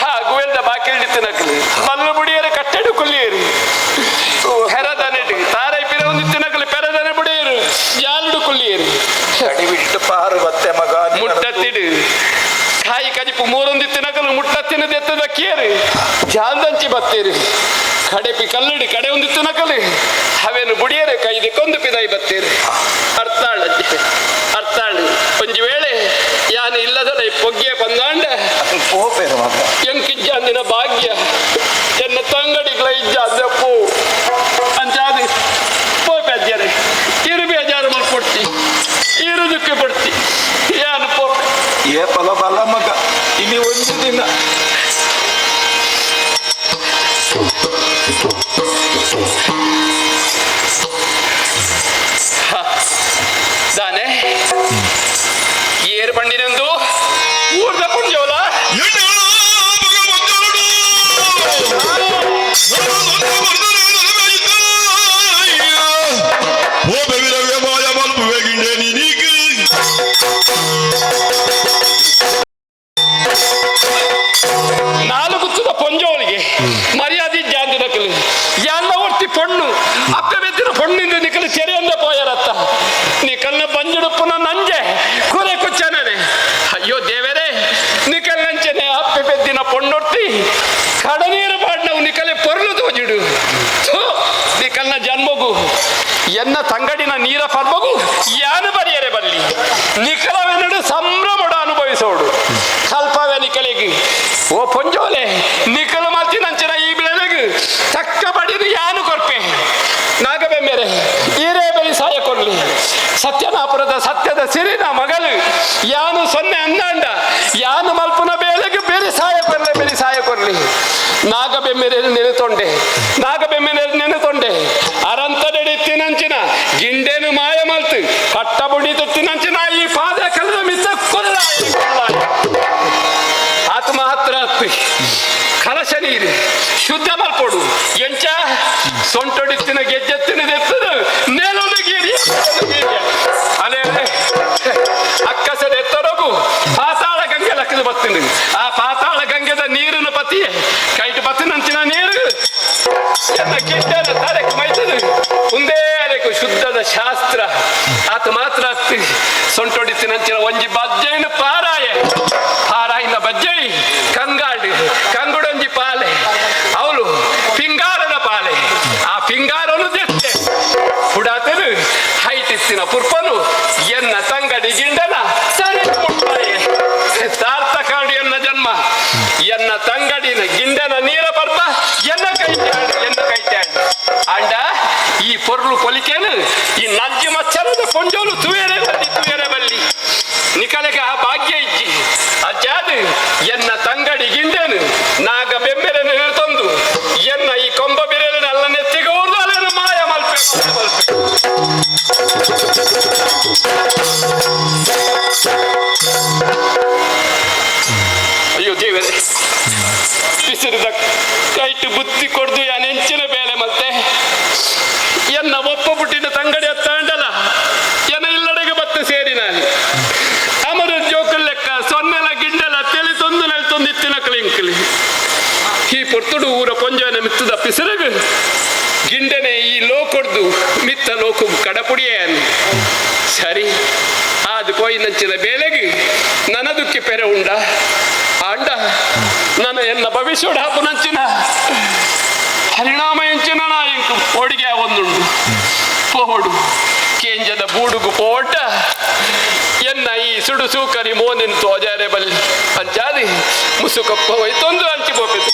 ಹಾಗೂ ಎಲ್ಲ ಬಾಕಿಲ್ಡಿತ್ತು ನಕಲಿ ಮಲ್ಲು ಬುಡಿಯರೆ ಕಟ್ಟೆಡು ಕೊಲ್ಲಿಯರು ಹೆರದ ನೆಟ್ಟು ತಾರೈ ಪಿರ ಒಂದಿತ್ತು ನಕಲಿ ಪೆರದನೆ ಬುಡಿಯರು ಜಾಲುಡು ಕೊಲ್ಲಿಯರು ಕಡಿ ಬಿಟ್ಟು ಪಾರು ಬತ್ತೆ ಮಗ ಮುಟ್ಟತ್ತಿಡು ಕಾಯಿ ಕಜಿಪು ಮೂರೊಂದಿತ್ತು ನಕಲು ಮುಟ್ಟತ್ತಿನ ದೆತ್ತದ ಕೀರು ಜಾಲ್ದಂಚಿ ಬತ್ತೇರು ಕಡೆಪಿ ಕಲ್ಲಡಿ ಕಡೆ ಒಂದಿತ್ತು ನಕಲು ಅವೇನು ಬುಡಿಯರೆ ಕೈದೆ ಕೊಂದು ಪಿದಾಯಿ ಬತ್ತೇರು ಅರ್ಥಾಳು ಒಂಜಿ ವೇಳೆ ಯಾನು ಇಲ್ಲದಲ್ಲ ಪೊಗ್ಗೆ ಬಂದಾಂಡ ಪೋಪೆರು ಮಗ ಎಂಕಿಜ್ಜಾಂದಿನ ಭಾಗ್ಯ ಎನ್ನ ತಂಗಡಿಗಳ ಇಜ್ಜಾದಪ್ಪು ಅಂಚಾದಿ ಪೋಪೆ ಅಜ್ಜರೆ ಇರು ಬೇಜಾರು ಮಾಡ್ಕೊಡ್ತಿ ಇರುದಕ್ಕೆ ಬಿಡ್ತಿ ಯಾನು ಪೋಪೆ ಏಪಲ ಬಲ ಮಗ ಇಲ್ಲಿ ಒಂದು ದಿನ ದಾನೆ ಏರು ಬಂಡಿನೆಂದು ಊರ್ದ ಪುಂಜೋಲ ನಾಲ್ಕು ತುದ ಪೊಂಜೋಳಿಗೆ ಮರ್ಯಾದೆ ಜಾಂದು ನಕಲು ಎಲ್ಲ ಒರ್ತಿ ಪೊಣ್ಣು ಅಪ್ಪ ಬೆದ್ದಿನ ಪೊಣ್ಣಿಂದ ನಿಕಲು ಚೆರೆಯಂದ ಪೋಯರತ್ತ ನಿಕಲ್ನ ಬಂಜುಡುಪ್ಪನ ನಂಜೆ ಕುರೆ ಕುಚ್ಚನೇ ಅಯ್ಯೋ ದೇವರೇ ನಿಕಲ್ ನಂಚನೆ ಅಪ್ಪೆ ಬೆದ್ದಿನ ಪೊಣ್ಣೊಟ್ಟಿ ಕಡನೀರು ಬಾಡ್ನವು ನಿಕಲೆ ಪೊರ್ಲು ತೋಜಿಡು ನಿಕಲ್ನ ಜನ್ಮಗು ಎನ್ನ ತಂಗಡಿನ ನೀರ ಪರ್ಮಗು ಯಾನು ಬರಿಯರೆ ಬಲ್ಲಿ ನಿಕಲವೆನ್ನಡು ಸಂಭ್ರಮಡ ಅನುಭವಿಸೋಡು ಕಲ್ಪವೇ ನಿಕಲಿಗೆ ಓ ಪೊಂಜೋಲೆ ನಿಕಲು ಮಲ್ತಿನಂಚಿನ ಈ ಬೆಳೆಗೆ ತಕ್ಕ ಬಡಿದು ಯಾನು ಕೊರ್ಪೆ ನಾಗಬೆಮ್ಮೆರೆ ಈರೇ ಬೆಳಿ ಸಾಯ ಕೊಡ್ಲಿ ಸತ್ಯನಾಪುರದ ಸತ್ಯದ ಸಿರಿನ ಮಗಳು ಯಾನು ಸೊನ್ನೆ ಅಂದಾಂಡ ಯಾನು ಮಲ್ಪುನ ಬೇಳೆಗೆ ಬೆರಿ ಸಾಯ ಕೊರ್ಲಿ ನಾಗಬೆಮ್ಮೆರೆ ನೆನೆತೊಂಡೆ ಅರಂತಡೆಡಿ ತಿನಂಚಿನ ಗಿಂಡೆನು ಮಾಯ ಮಲ್ತು ಕಟ್ಟ ಬುಡಿದು ತಿನಂಚಿನ ಈ ಪಾದ ಕಳೆದ ಮಿತ್ತ ಕೊಲ್ಲ ಆತ್ಮಹತ್ರ ಕಲಶ ನೀರು ಶುದ್ಧ ಮಲ್ಪೊಡು ಎಂಚ ಸೊಂಟೊಡಿತ್ತಿನ ಗೆಜ್ಜೆತ್ತಿನದೆತ್ತದು ನೇಲೊಂದು ಗೀರಿ ಅಲೇ ಅಕ್ಕಸದ ಎತ್ತರಗು ಪಾತಾಳ ಗಂಗೆ ಲಕ್ಕದು ಬತ್ತಿನ ಆ ಪಾತಾಳ ಗಂಗೆದ ನೀರಿನ ಪತಿಯೇ ಕೈಟ್ ಬತ್ತಿನಂಚಿನ ನೀರು ಎನ್ನ ಗಿಡ್ಡನ ತಲೆಗೆ ಮೈತದು ಮುಂದೇ ಅದಕ್ಕೆ ಶುದ್ಧದ ಶಾಸ್ತ್ರ ಆತ ಮಾತ್ರ ಸೊಂಟೊಡಿತ್ತಿನಂಚಿನ ಒಂಜಿ ಬಜ್ಜೆಯನ್ನು ಪಾರಾಯಿನ ಬಜ್ಜೈ ಕಂಗುಡೊಂಜಿ ಪಾಲೆ ಅವಳು ಪಿಂಗಾರನ ಪಾಲೆ ಆ ಪಿಂಗಾರನು ದೆತ್ತೆ ಹುಡಾತನು ಹೈಟಿತ್ತಿನ ಪುರ್ಪನು ಎನ್ನ ತಂಗಡಿ ಗಿಂಡನ ಸರಿ ಮುಟ್ಟಾಯೆ ಸಾರ್ಥಕಾಡು ಎನ್ನ ಜನ್ಮ ಎನ್ನ ತಂಗಡಿನ ಗಿಂಡನ ನೀರ ಬರ್ಬ ಎನ್ನ ಕೈಟ್ಯಾಡು ಅಂಡ ಈ ಪೊರ್ಲು ಕೊಲಿಕೇನು ಈ ನಜ್ಜಿ ಮಚ್ಚರದ ಪೊಂಜೋಲು ತುವೇರೆ ಬಲ್ಲಿ ನಿಕಲೆಗೆ ಆ ಭಾಗ್ಯ ಇಜ್ಜಿ ಅಜ್ಜಾದು ಎನ್ನ ತಂಗಡಿ ಗಿಂಡೇನು ನಾಗ ಬೆಮ್ಮೆರೆನು ಹಿಡ್ತೊಂದು ಎನ್ನ ಈ ಕೊಂಬ ಬಿರೆಲಿನ ಅಲ್ಲ ನೆತ್ತಿಗೆ ಊರ್ದು ಅಲ್ಲೇನು ಮಾಯ ಮಲ್ಪೆ ಅಯ್ಯೋ ದೇವರೇ ಬಿಸಿರಿದ ಕೈಟು ಬುತ್ತಿ ಕೊಡ್ದು ಯಾ ನೆಂಚಿನ ಬೇಳೆ ಮತ್ತೆ ಎನ್ನ ಒಪ್ಪ ಬುಟ್ಟಿನ ತಂಗಡಿ ಹತ್ತಾಂಡಲ್ಲ ಎನ್ನ ಇಲ್ಲಡೆಗೆ ಬತ್ತ ಸೇರಿ ನಾನು ಅಮರ ಜೋಕಲ್ ಲೆಕ್ಕ ಸೊನ್ನೆಲ ಗಿಂಡಲ ತಿಳಿತೊಂದು ನೆಲ್ತೊಂದಿತ್ತಿನ ಕಲಿಂಕಲಿ ಈ ಪೊರ್ತುಡು ಊರ ಪೊಂಜನ ಮಿತ್ತದ ಪಿಸರಗು ಗಿಂಡನೆ ಈ ಲೋಕೊಡ್ದು ಮಿತ್ತ ಲೋಕು ಕಡಪುಡಿಯೇ ಸರಿ ಆದು ಪೋಯಿ ನಂಚಿನ ಬೇಲೆಗೆ ನನದುಕ್ಕಿ ಪೆರೆ ಉಂಡ ಅಂಡ ನನ್ನ ಎನ್ನ ಭವಿಷ್ಯಡ ಹಬ್ಬ ನಂಚಿನ ಪರಿಣಾಮ ಎಂಚಿನ ನಾ ಇಂಕು ಒಡಿಗೆ ಒಂದುಂಡು ಪೋಡು ಕೇಂಜದ ಬೂಡುಗು ಪೋಟ ಎನ್ನ ಈ ಸುಡು ಸೂಕರಿ ಮೋನಿನ್ ತೋಜಾರೆ ಬಲ್ಲಿ ಅಂಚಾದಿ ಮುಸುಕಪ್ಪ ಹೋಯ್ತೊಂದು ಅಂಚಿ ಬೋಪಿತು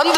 ಅಂದ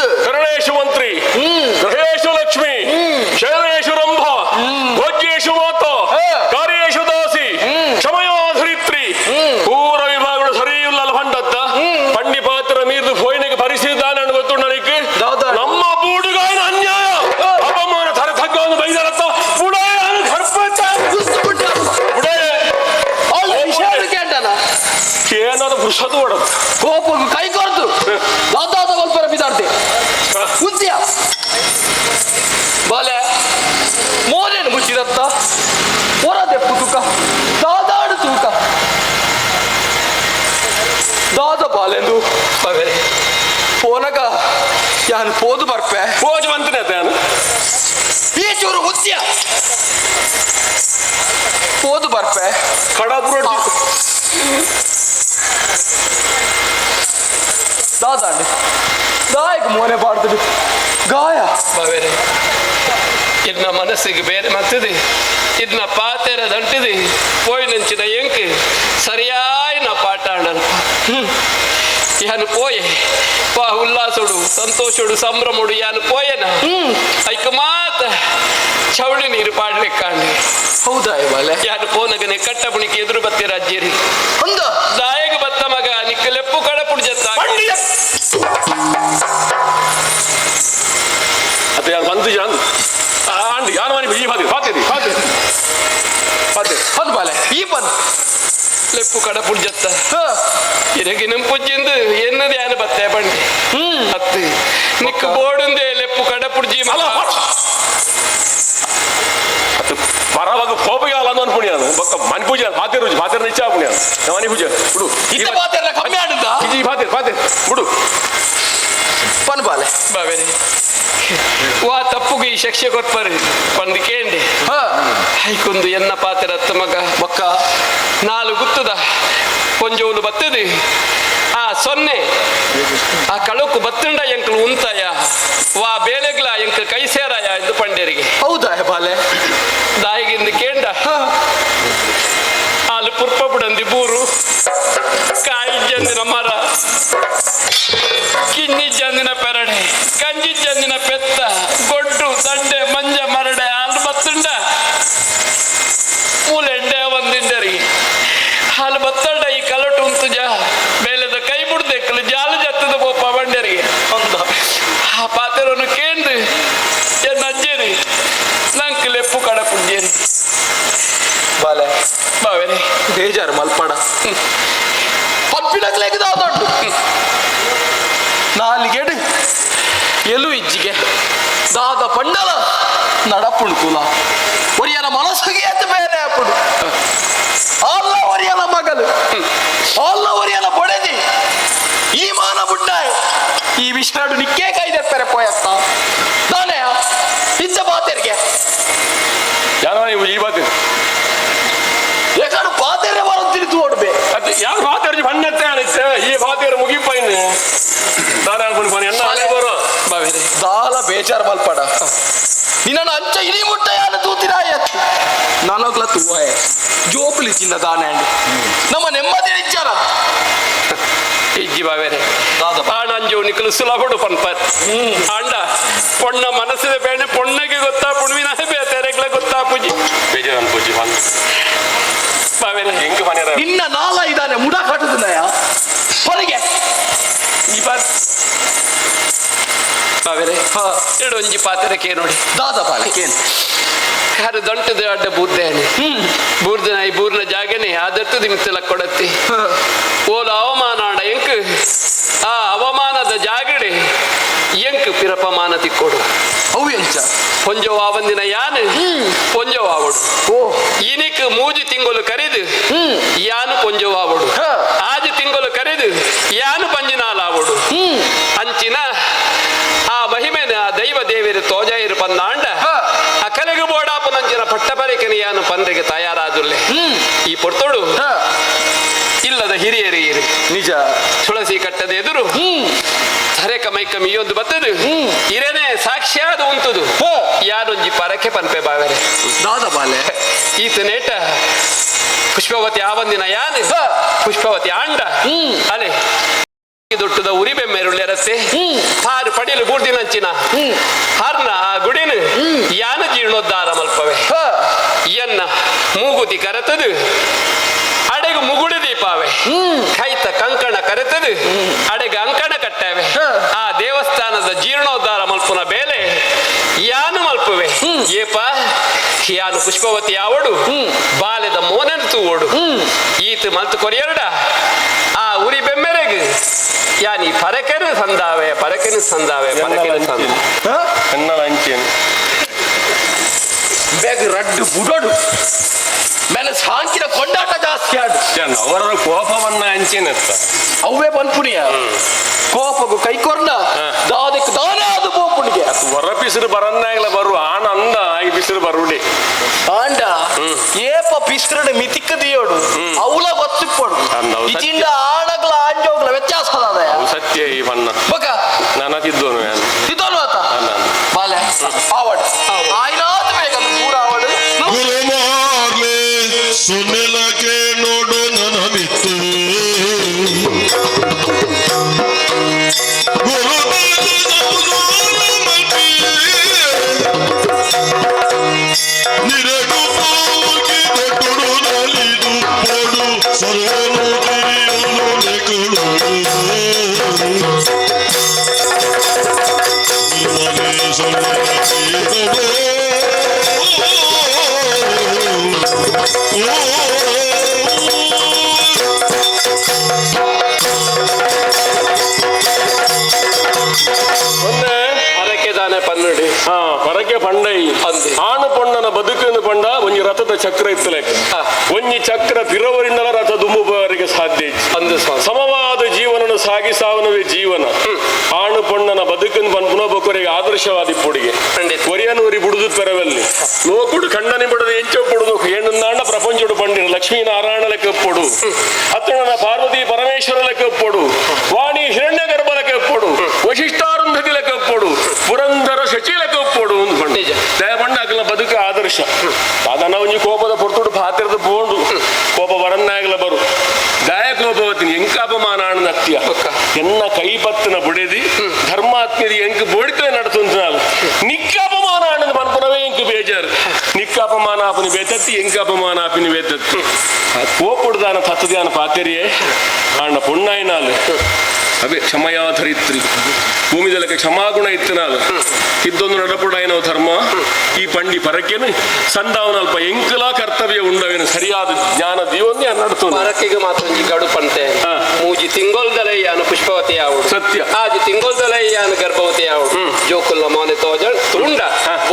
ಯಾನು ಪೋದು ಬರ್ಪೆ ಪೋಜ್ ಬಂತನೆ ತಾನು ಈ ಚೂರು ಹುತ್ಯ ಪೋದು ಬರ್ಪೆ ಕಡಪುರ ದಾದಾಂಡಿ ದಾಯಕ ಮೋನೆ ಪಾಡ್ತದೆ ಗಾಯ ಬಾವೇರೆ ಇದನ್ನ ಮನಸ್ಸಿಗೆ ಬೇರೆ ಮತ್ತದು ಇದನ್ನ ಪಾತೆರ ದಂಟಿದು ಪೋಯಿನಂಚಿನ ಎಂಕ್ ಸರಿಯಾಯಿ ನಾ ಪಾಠ ಆಡಲ್ಪ ಯಾನು ಪೋಯೆ ಪಾ ಉಲ್ಲಾಸೋಡು ಸಂತೋಷೋಡು ಸಂಭ್ರಮೋಡು ಯಾನು ಪೋಯನ ಐಕ ಮಾತ ಚವಳಿ ನೀರು ಪಾಡ್ಲಿಕ್ಕಾಂಡಿ ಹೌದಾ ಇವಾಲೆ ಯಾನು ಪೋನಗನೆ ಕಟ್ಟ ಬುಣಿಕೆ ಎದುರು ಬತ್ತೆ ರಾಜ್ಯರಿ ಅಂದ ದಾಯಗ ಬತ್ತ ಮಗ ನಿಕ್ಕ ಲೆಪ್ಪು ಕಡಪುಡ್ ಜತ್ತ ಅದು ಯಾರು ಬಂದು ಜಾನ್ ಆಂಡಿ ಯಾರು ಮನೆ ಈ ಬಾತಿ ಬಾತಿ ಬಾತಿ ಬಾತಿ ಹೌದು ಬಾಲೆ ಈ ಬಂದು ಲೆಪ್ಪು ಕಡಪುಡ್ ಜತ್ತ ಇರಗಿ ನಂಪುಜ್ಜಿಂದು ಎನ್ನದು ಯಾನು ಬತ್ತೆ ಬಂಡಿ ಅತ್ತಿ ನಿಕ್ಕ ಬೋಡುಂದೆ ಲೆಪ್ಪು ಕಡಪುಡ್ ಜೀ ಮಲ ಅದು ಪರವಾಗ ಕೋಪಗಾಲ ಅನ್ನೋ ಪುಣ್ಯಾನು ಬೊಕ್ಕ ಮನೆ ಪೂಜೆ ಬಾತಿರು ಬಾತಿರ ನಿಚ್ಚ ಪುಣ್ಯಾನು ಮನೆ ಪೂಜೆ ಬಿಡು ಇತ್ತ ಪಾತೆಲ್ಲ ಕಮ್ಮಿ ಆಡಿದ್ದ ಈ ಬಾತಿ ಬಾತಿ ಬಿಡು ಪನ್ ಬಾಲೆ ಬಾವೇರಿ ವಾ ತಪ್ಪುಗೆ ಈ ಶಿಕ್ಷೆ ಕೊಟ್ಪರಿ ಪಂದು ಕೇಂಡಿ ಹೈಕೊಂದು ಎನ್ನ ಪಾತೆರತ್ತ ಮಗ ಬೊಕ್ಕ ನಾಲು ಗುತ್ತದ ಕೊಂಜೋಲು ಬತ್ತದು ಆ ಸೊನ್ನೆ ಆ ಕಳುಕು ಬತ್ತಂಡ ಎಂಕಲು ಉಂತಾಯ ವಾ ಬೇಳೆಗ್ಲ ಎಂಕ ಕೈ ಸೇರಾಯ ಎಂದು ಪಂಡ್ಯರಿಗೆ ಹೌದಾ ಬಾಲೆ ದಾಯಿಗಿಂದ ಕೇಂಡ ಹಾಲು ಪುರ್ಪ ಬಿಡಂದಿ ಬೂರು ಕಾಯಿ ಜಂದಿನ ಮರ ಕಿನ್ನಿ ಜಂದಿನ ಪೆರಡೆ ಕಂಜಿ ಜಂದಿನ ಪೆತ್ತ ಗೊಡ್ಡು ದಂಡೆ ಮಂಜ ಮರಡೆ ಹಾಲು ಬತ್ತುಂಡ ಮೂಲೆಂಡೆ ಒಂದಿಂಡರಿ ಹಾಲು ಬತ್ತಂಡ ಈ ಕಲಟು ಉಂತುಜ ಬೇಲೆದ ಕೈ ಬಿಡ್ದೆಕ್ಕಲು ಜಾಲು ಜತ್ತದ ಬೋಪ ಬಂಡರಿಗೆ ಆ ಪಾತ್ರವನ್ನು ಕೇಂದು ಎನ್ನ ಅಜ್ಜೇರಿ ನಂಗೆ ಲೆಪ್ಪು ಕಡ ಪುಡ್ಜೇರಿ ಬಾಲೆ ಬಾವೇರಿ ಬೇಜಾರು ಮಲ್ಪಡ ಪಪ್ಪಿನಕ್ಲೆಗೆ ದೊಡ್ಡ ನಾಲಿಗೆಡು ಎಲು ಇಜ್ಜಿಗೆ ದಾದ ಪಂಡಲ ನಡಪುಣ್ಕುಲ ಒರಿಯನ ಮನಸ್ಸಿಗೆ ಎತ್ತು ಬೇರೆ ಅಪ್ಪಡು ಅಲ್ಲ ಒರಿಯನ ಮಗಲು ಅಲ್ಲ ಒರಿಯನ ಬೊಡೆದಿ ಈ ಮಾನ ಬುಡ್ಡಾಯ್ ಈ ವಿಷ್ಣಾಡು ನಿಕ್ಕೇ ಕೈದೆತ್ತಾರೆ ಪೋಯತ್ತ ನಾನೇ ಇದ್ದ ಬಾತೆರಿಗೆ ಯಾರು ಮನೆ ಈ ಬಾತಿ ಯಾಕಂದ್ರೆ ಪಾತೆರೆ ಬರೋ ತಿರುತು ಓಡ್ಬೇ ಅದು ಯಾರು ಬಾತಿರ್ಜಿ ಬಣ್ಣತ್ತೆ ಅನಿತ್ತೆ ಈ ಬಾತಿಯರ ಮುಗಿಪೈನೆ ನಾನು ಅನ್ಕೊಂಡು ಬನ್ನಿ ಎನ್ನ ಬರೋ ಬಾವೇರಿ ದಾಲ ಬೇಜಾರು ಮಲ್ಪಡ ನಿನ್ನ ಅಂಚ ಇಡೀ ಮುಟ್ಟ ಯಾರು ತೂತಿರಾಯ ನನಗ್ಲ ತೂವಾಯ ಜೋಪುಲಿ ಚಿನ್ನ ದಾನೆ ಅಂಡಿ ನಮ್ಮ ನೆಮ್ಮದಿ ಇಚ್ಚಾರ ಇಜ್ಜಿ ಬಾವೇರೆ ಆಣಂಜು ನಿಕ್ಕಲು ಸುಲಭಡು ಪನ್ಪರ್ ಆಂಡ ಪೊಣ್ಣ ಮನಸ್ಸಿದ ಬೇಡ ಪೊಣ್ಣಗೆ ಗೊತ್ತಾ ಪುಣ್ವಿನ ಬೇತೆರೆಗ್ಲ ಗೊತ್ತಾ ಪೂಜಿ ಬೇಜಾರು ಪೂಜಿ ಬಂದು ಬಾವೇರೆ ಹೆಂಗೆ ಮನೆಯರ ನಿನ್ನ ನಾಲ ಇದ್ದಾನೆ ಮುಡ ಕಟ್ಟುದಿಲ್ಲಯ ಹೊರಗೆ ಈ ಬಾರ್ ಬಾವೇರೆ ಎರಡು ಒಂಜಿ ಪಾತ್ರಕ್ಕೆ ನೋಡಿ ದಾದ ಪಾಲಕೇನು ಯಾರು ದಂಟದ ಅಡ್ಡ ಬೂರ್ದೇನೆ ಬೂರ್ದನ ಈ ಬೂರ್ನ ಜಾಗನೆ ಆದತ್ತು ದಿಮಿತ್ತಲ ಕೊಡತ್ತಿ ಓಲು ಅವಮಾನ ಆಡ ಎಂಕ್ ಆ ಅವಮಾನದ ಜಾಗಡೆ ಎಂಕ್ ಪಿರಪಮಾನ ತಿಕ್ಕೊಡು ಅವು ಎಂಚ ಪೊಂಜೋ ಆವಂದಿನ ಯಾನು ಪೊಂಜೋ ಆವಡು ಓ ಇನಿಕ್ ಮೂಜಿ ತಿಂಗಳು ಕರೆದು ಯಾನು ಪೊಂಜೋ ಆವಡು ಆಜು ತಿಂಗಳು ಕರೆದು ಯಾನು ಪಂಜಿನಾಲ್ ಆವಡು ಅಂಚಿನ ಆ ಮಹಿಮೆನ ಆ ದೈವ ದೇವಿರು ತೋಜಾಯಿರು ಪಂದಾಂಡ ಆ ಕಲೆಗು ಬೋಡಾಪನಂಚಿನ ಪಟ್ಟಪರಿಕನ ಯಾನು ಪಂದ್ರಿಗೆ ತಯಾರಾದುಲ್ಲೆ ಈ ಪೊರ್ತೋಡು ಇಲ್ಲದ ಹಿರಿಯರು ನಿಜ ತುಳಸಿ ಕಟ್ಟದ ಎದುರು ತರೆಕ ಮೈಕ ಮಿಯೊಂದು ಬತ್ತದು ಇರೇನೆ ಸಾಕ್ಷಿಯಾದ ಉಂಟುದು ಯಾರೊಂಜಿ ಪರಕೆ ಪನ್ಪೆ ಬಾವೆರೆ ದಾದ ಬಾಲೆ ಈತನೇಟ ಪುಷ್ಪವತಿ ಆವಂದಿನ ಯಾನೆ ಪುಷ್ಪವತಿ ಆಂಡ ಅಲೆ ದೊಟ್ಟದ ಉರಿಬೆ ಮೆರುಳೆರತ್ತೆ ಹಾರು ಪಡಿಲು ಬೂರ್ದಿನಂಚಿನ ಹಾರ್ನ ಆ ಗುಡಿನ ಯಾನ ಜೀರ್ಣೋದ್ಧಾರ ಮಲ್ಪವೆ ಎನ್ನ ಮೂಗುತಿ ಕರೆತದು ಅಡೆಗು ಮುಗುಡು ದೀಪಾವೆ ಕೈತ ಕಂಕಣ ಕರೆತದು ಅಡೆಗ ಅಂಕಣ ಕಟ್ಟಾವೆ ಆ ದೇವಸ್ಥಾನದ ಜೀರ್ಣೋದ್ಧಾರ ಮಲ್ಪುನ ಬೇಲೆ ಯಾನು ಮಲ್ಪುವೆ ಏಪ ಯಾನು ಪುಷ್ಪವತಿ ಆವಡು ಬಾಲ್ಯದ ಮೋನನ್ ತೂವೋಡು ಈತ ಮಲ್ತು ಕೊರಿಯರಡ ಆ ಉರಿ ಬೆಮ್ಮೆರೆಗೆ ಯಾನಿ ಪರಕೆನು ಸಂದಾವೆ ಪರಕೆನು ಸಂದಾವೆ ಪರಕೆನು ಸಂದ ಎನ್ನಳ ಅಂಚೇನು ಬೇಗ ರಡ್ಡು ಬುಡೋಡು ಮೇಲೆ ಸಾಂಕಿನ ಕೊಂಡಾಟ ಜಾಸ್ತಿ ಆಡು ಅವರ ಕೋಪವನ್ನ ಅಂಚೇನತ್ತ ಅವೇ ಬಂದ್ಪುಣಿಯ ಕೋಪಗು ಕೈಕೊರ್ನ ದಾದಕ್ಕೆ ದಾನ ಹೊರ ಪಿಸಿರು ಬರನ್ನಾಗಲ ಬರು ಆಣ ಅಂದ ಈ ಪಿಸಿರು ಬರುಡೆ ಆಂಡ ಏಪ ಪಿಸ್ತ್ರಡ್ ಮಿತಿಕ್ ದಿಯೋಡು ಅವಲ ಗೊತ್ತಿಪ್ಪಡು ಅಂದ ಅವು ಸತ್ಯ. ಇಜಿಂಡ ಆಡಗ್ಲ ಆಂಜೋಗ್ಲ ವ್ಯತ್ಯಾಸ ಅದ ಅವು ಸತ್ಯ ಈ ಬಣ್ಣ ಬಕ ನಾನು ತಿದ್ದೋನು ನಾನು ಇದ್ದೋನು ಆತ ಅಲ್ಲ. ಬಾಲೆ ಆವಡ್ ಆಯ್ನಾತ್ ಬೇಕಂತ ಪೂರ ಆವಡ್ ಗುರು ಮಾರ್ಲೆ ಸುನೆಲಕ್ಕೆ ನೋಡು ನನ್ನ ಮಿತ್ತು ನಿರಡು ಹೋಗಿ ದೊಡ್ಡಡು ನಲಿದು ಪಡು ಸರ್ವನು ತಿರಿಯಲು ಲೆಕ್ಕಳು ನಿಮ್ಮನೆ ಸೊನ್ನೆ ಮೊನ್ನೆ ಅದಕ್ಕೆ ತಾನೇ ಪನ್ನುಡಿ ಹಾ ಹೊರಗೆ ಪಂಡೈ ಅಂದೆ. ಆಣು ಪೊಣ್ಣನ ಬದುಕನ್ನು ಪಂಡ ಒಂಜಿ ರಥದ ಚಕ್ರ ಇತ್ತಲೆಕ್ಕ ಒಂಜಿ ಚಕ್ರ ತಿರವರಿಂದಲ ರಥ ದುಂಬುವವರೆಗೆ ಸಾಧ್ಯ ಇಜ್ಜಿ. ಅಂದು ಸ್ವಾಮಿ ಸಮವಾದ ಜೀವನನು ಸಾಗಿಸಾವನವೇ ಜೀವನ ಆಣು ಪೊಣ್ಣನ ಬದುಕನ್ನು ಪುನೊಬ್ಬೊಕ್ಕರಿಗೆ ಆದರ್ಶವಾದಿ ಪೊಡಿಗೆ ಖಂಡಿತ. ಕೊರಿಯನೂರಿ ಬುಡುದು ಪೆರವಲ್ಲಿ ಲೋಕುಡು ಕಣ್ಣನಿ ಬಿಡದು ಎಂಚೋ ಪೊಡುದು ಹೆಣ್ಣುನಾಂಡ ಪ್ರಪಂಚಡು ಪಂಡಿನ ಲಕ್ಷ್ಮೀನಾರಾಯಣ ಲೆಕ್ಕಪ್ಪೊಡು ಅತ್ತುಣನ ಪಾರ್ವತಿ ಪರಮೇಶ್ವರ ಲೆಕ್ಕಪ್ಪೊಡು ವಾಣಿ ಹಿರಣ್ಯ ಗರ್ಭ ಲೆಕ್ಕಪ್ಪೊಡು ವಶಿಷ್ಠಾರುಂಧತಿ ಲೆಕ್ಕಪ್ಪೊಡು ಪುರಂದರ ಶಚಿ ಲೆಕ್ಕಪ್ಪೊಡು ಅಂದ್ಕೊಂಡು ನಿಜ. ದಯಪಂಡ ಅಕಲ ಬದುಕ ಆದರ್ಶ ಅದನ್ನ ಒಂಜಿ ಕೋಪದ ಪೊರ್ತುಡು ಪಾತಿರದ ಬೋಂಡು ಕೋಪ ಬರನ್ನಾಗಲ ಬರು ಗಾಯ ಕೋಪವತಿನಿ ಎಂಕ ಅಪಮಾನ ಆಣದ ಅತ್ಯ ಎನ್ನ ಕೈಪತ್ತನ ಬುಡೆದಿ ಧರ್ಮಾತ್ಮದಿ ಎಂಕ ಬೋಡಿಕೆ ನಡತುಂತ ನಾನು ನಿಕ್ಕ ಅಪಮಾನ ಆಣದ ಮನ್ಪುನವೇ ಎಂಕ ಬೇಜಾರು ನಿಕ್ಕ ಅಪಮಾನ ಆಪನಿ ಬೇತತ್ತಿ ಎಂಕ ಅಪಮಾನ ಆಪಿನಿ ಬೇತತ್ತಿ ಕೋಪುಡ್ದಾನ ತತ್ತದಾನ ಪಾತೆರಿಯೇ ಆಣ್ಣ ಪುಣ್ಣಾಯಿನಾಲು ಅವೇ ಕ್ಷಮಯಾಧರಿತ್ರಿ ಭೂಮಿದಲಕ್ಕೆ ಕ್ಷಮಾಗುಣ ಇತ್ತು ನಾನು ಇದ್ದೊಂದು ನಡಪುಡಾಯಿನವ ಧರ್ಮ ಈ ಪಂಡಿ ಪರಕೆನು ಸಂದಾವನಲ್ಪ ಎಂಕಲ ಕರ್ತವ್ಯ ಉಂಡವೇನು ಸರಿಯಾದ ಜ್ಞಾನ ದೀವನ್ನೇ ನಡ್ತು ಮರಕ್ಕಿಗೆ ಮಾತ್ರ ಒಂಜಿ ಗಡು ಪಂತೆ ಹಾ. ಮೂಜಿ ತಿಂಗೊಲ್ದಲಯ್ಯಾನು ಪುಷ್ಪವತಿ ಆವುಡು ಸತ್ಯ. ಆಜಿ ತಿಂಗೊಲ್ದಲಯ್ಯಾನು ಗರ್ಭವತಿ ಆವುಡು ಜೋಕುಲ್ಲ ಮೋನೆ ತೋಜಣ್ ತುಂಡ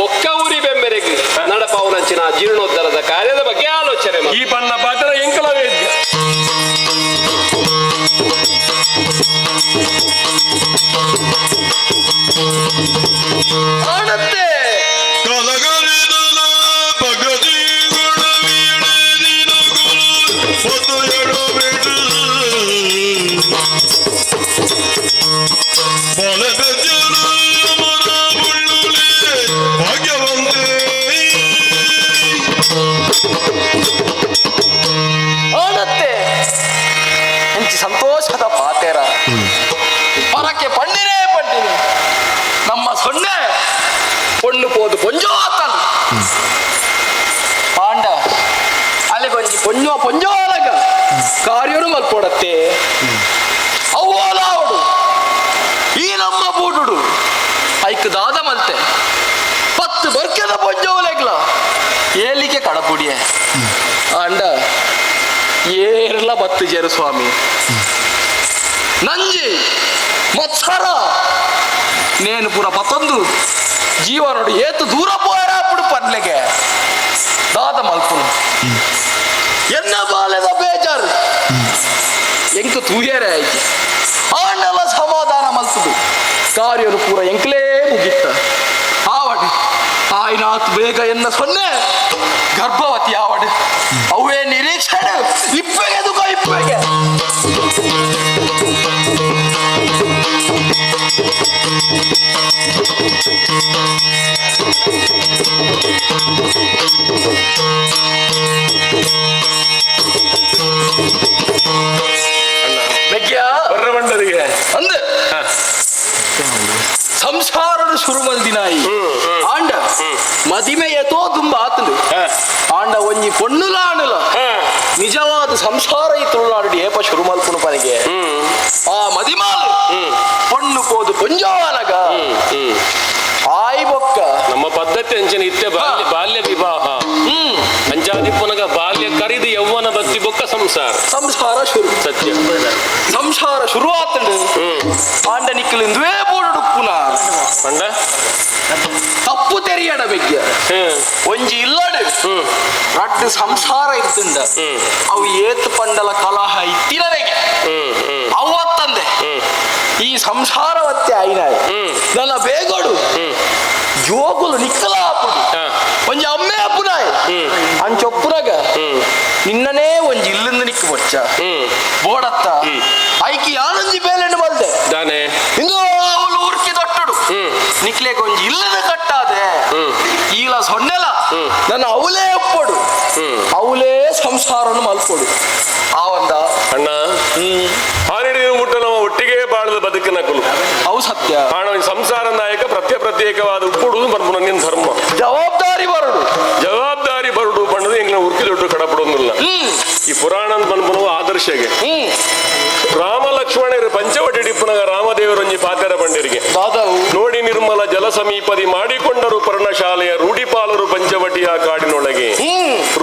ಒಕ್ಕ ಊರಿ ಬೆಂಬೆರೆಗಿ ನಡಪಾವುನಂಚಿನ ಜೀರ್ಣೋದ್ಧಾರದ ಕಾರ್ಯದ ಬಗ್ಗೆ ಆಲೋಚನೆ ಮಾಡಿ. ಈ ಬಣ್ಣ ಪಾತ್ರ ಎಂಕಲ ವೇದ್ಯ ಆಡತ್ತೆ ಕಲಗರಿದಲ ಪಗದಿಗಳ ವೀಣೆದಿನ ಗುರು ಒಂದು ಎಡಬಿಡು ಬಲಬೆಜ್ಜಲು ಮರ ಮುಳ್ಳುಳಿ ಭಾಗ್ಯವಂತೆ ಆಡತ್ತೆ ಎಂಚಿ ಸಂತೋಷದ ಪಾತೆರ ಪರಕ್ಕೆ ಪಂಡಿನೇ ಪಂಡಿನಿ ನಮ್ಮ ಸೊನ್ನೆ பொண்ணு போது பொஞ்சோத்தன் ಪಾಂಡ ಅಲ್ಲಿ ಕೊಂಚಿ ಪೊಂಜೋ ಪೊಂಜೋಲಗ ಕಾರ್ಯನು ಮಲ್ಪೊಡತ್ತೆ ಅವ್ವಲಾವಡು ಈ ನಮ್ಮ ಬೂಡುಡು ಐಕ್ ದಾದ ಮಲ್ತೆ 10 ಬರ್ಕೆದ ಪೊಂಜೋಲೆಗ್ಲ ಏಲಿಕೆ ಕಡಪುಡಿಯೇ ಅಂಡ ಏರ್ಲ ಬತ್ತು ಜೇರು ಸ್ವಾಮಿ ನಂಜಿ ಮತ್ಸರ నేను ಪುರ ಪತ್ತೊಂದು ಜೀವನೋಡು ಏತು ದೂರ ಪೋಯರ ಅప్పుడు ಪನ್ಲೆಗೆ ದಾದ ಮಲ್ಪುನು ಎನ್ನ ಬಾಲ್ಯದ ಬೇಜಾರು ಎಂಕ ತೂಯರೆ ಆಯ್ತು ಆಂಡಲ ಸಮಾಧಾನ ಮಲ್ಪುದು ಕಾರ್ಯರು ಪೂರ ಎಂಕ್ಲೇ ಮುಗಿತ್ತ ಆವಡು ಆಯ್ನಾತ್ ಬೇಗ ಎನ್ನ ಸೊನ್ನೆ ಗರ್ಭವತಿ ಆವಡು ಅವೇ ನಿರೀಕ್ಷಣೆ ಇಪ್ಪೆಗೆ ದುಃಖ ಇಪ್ಪೆಗೆ ಬರ್ರಬಂಡರಿಗೆ ಅಂದ ಸಂಸಾರದ ಶುರು ಮಲ್ದಿನಾಯಿ ಆಂಡ ಮದಿಮೆ ಎತೋ ತುಂಬ ಆತನು ಆಂಡ ಒಂಜಿ ಪೊಣ್ಣುಲ ಆಣಲ ನಿಜವಾದ ಸಂಸಾರ ಈ ತುಳುನಾಡು ಏಪ ಶುರು ಮಲ್ಪುನು ಪನಿಗೆ ಆ ಮದಿಮಾಲು ಪೊಣ್ಣು ಕೋದು ಪೊಂಜವಾನಗ ಆಯ್ ಬೊಕ್ಕ ನಮ್ಮ ಪದ್ಧತಿ ಅಂಚನೆ ಇತ್ತೆ ಬಾಲ್ಯ ವಿವಾಹ ಅಂಚಾದಿಪ್ಪನಗ ಬಾಲ್ಯ ಕರಿದು ಯೌವನ ಬತ್ತಿ ಬೊಕ್ಕ ಸಂಸಾರ ಸಂಸಾರ ಶುರು ಸತ್ಯ ಸಂಸಾರ ಶುರು ಆತಂಡು ಆಂಡ ನಿಕ್ಕಲಿಂದುವೇ ಬೋಡುಡುಪ್ಪುನ ಪಂಡ ತಪ್ಪು ತೆರಿಯಡ ಬೆಗ್ಗ ಒಂಜಿ ಇಲ್ಲಡು ರಡ್ಡು ಸಂಸಾರ ಇರ್ತುಂಡ ಅವು ಏತು ಪಂಡಲ ಕಲಹ ಇತ್ತಿನವೆಗೆ ಅವತ್ತಂದೆ ಈ ಸಂಸಾರವತ್ತೆ ಆಯ್ನಾಯ ನನ್ನ ಬೇಗೋಡು ಜೋಗುಲು ನಿಕ್ಕಲಾಪುಡು ಒಂಜಿ ಅಮ್ಮೆ ಅಪ್ಪುನಾಯ್ ಅಂಚೊಪ್ಪುನಾಗ ನಿನ್ನನೇ ಒಂಜಿ ಇಲ್ಲಿಂದ ನಿಕ್ಕ ಬೊಚ್ಚ ಬೋಡತ್ತ ಐಕಿ ಆನಂದಿ ಬೇಲೆಂಡು ಬಲ್ದೆ ಇಂದು ಅವಳು ಉರ್ಕಿ ತೊಟ್ಟಡು ನಿಕ್ಲೇಕ ಒಂಜಿ ಇಲ್ಲದ ಕಟ್ಟಾದೆ ಈಲ ಸೊನ್ನೆಲ ನನ್ನ ಅವಲೇ ಅಪ್ಪಡು ಅವಲೇ ಸಂಸಾರವನ್ನು ಮಲ್ಕೊಡು ಆವಂದ ಅಣ್ಣ ಹಾನಿಡಿದ ಮುಟ್ಟ ನಾವು ಒಟ್ಟಿಗೆ ಬಾಳದ ಬದುಕಿನ ಕುಲು ಅವು ಸತ್ಯ ಕಾಣ ಸಂಸಾರ ನಾಯಕ ಪ್ರತ್ಯೇಕವಾದ ಉಪ್ಪುಡು ಬರ್ಬೋದು ನಿನ್ನ ಧರ್ಮ ಜವಾಬ್ದಾರಿ ಬರುಡು ಬಣ್ಣದ ಎಂಗ್ಲ ಉರ್ಕಿದೊಟ್ಟು ಕಡಪಡೋದಿಲ್ಲ ಈ ಪುರಾಣ ಬಂದ್ಬನು ಆದರ್ಶಗೆ ರಾಮ ಲಕ್ಷ್ಮಣರು ಪಂಚವಟಿ ಡಿಪ್ಪನಾಗ ರಾಮದೇವರೊಂಜಿ ಪಾತೆರ ಬಂಡರಿಗೆ ನೋಡಿ ನಿರ್ಮಲ ಜಲ ಸಮೀಪದಿ ಮಾಡಿಕೊಂಡರು ಪರ್ಣಶಾಲೆಯ ರೂಢಿಪಾಲರು ಪಂಚವಟಿಯ ಕಾಡಿನೊಳಗೆ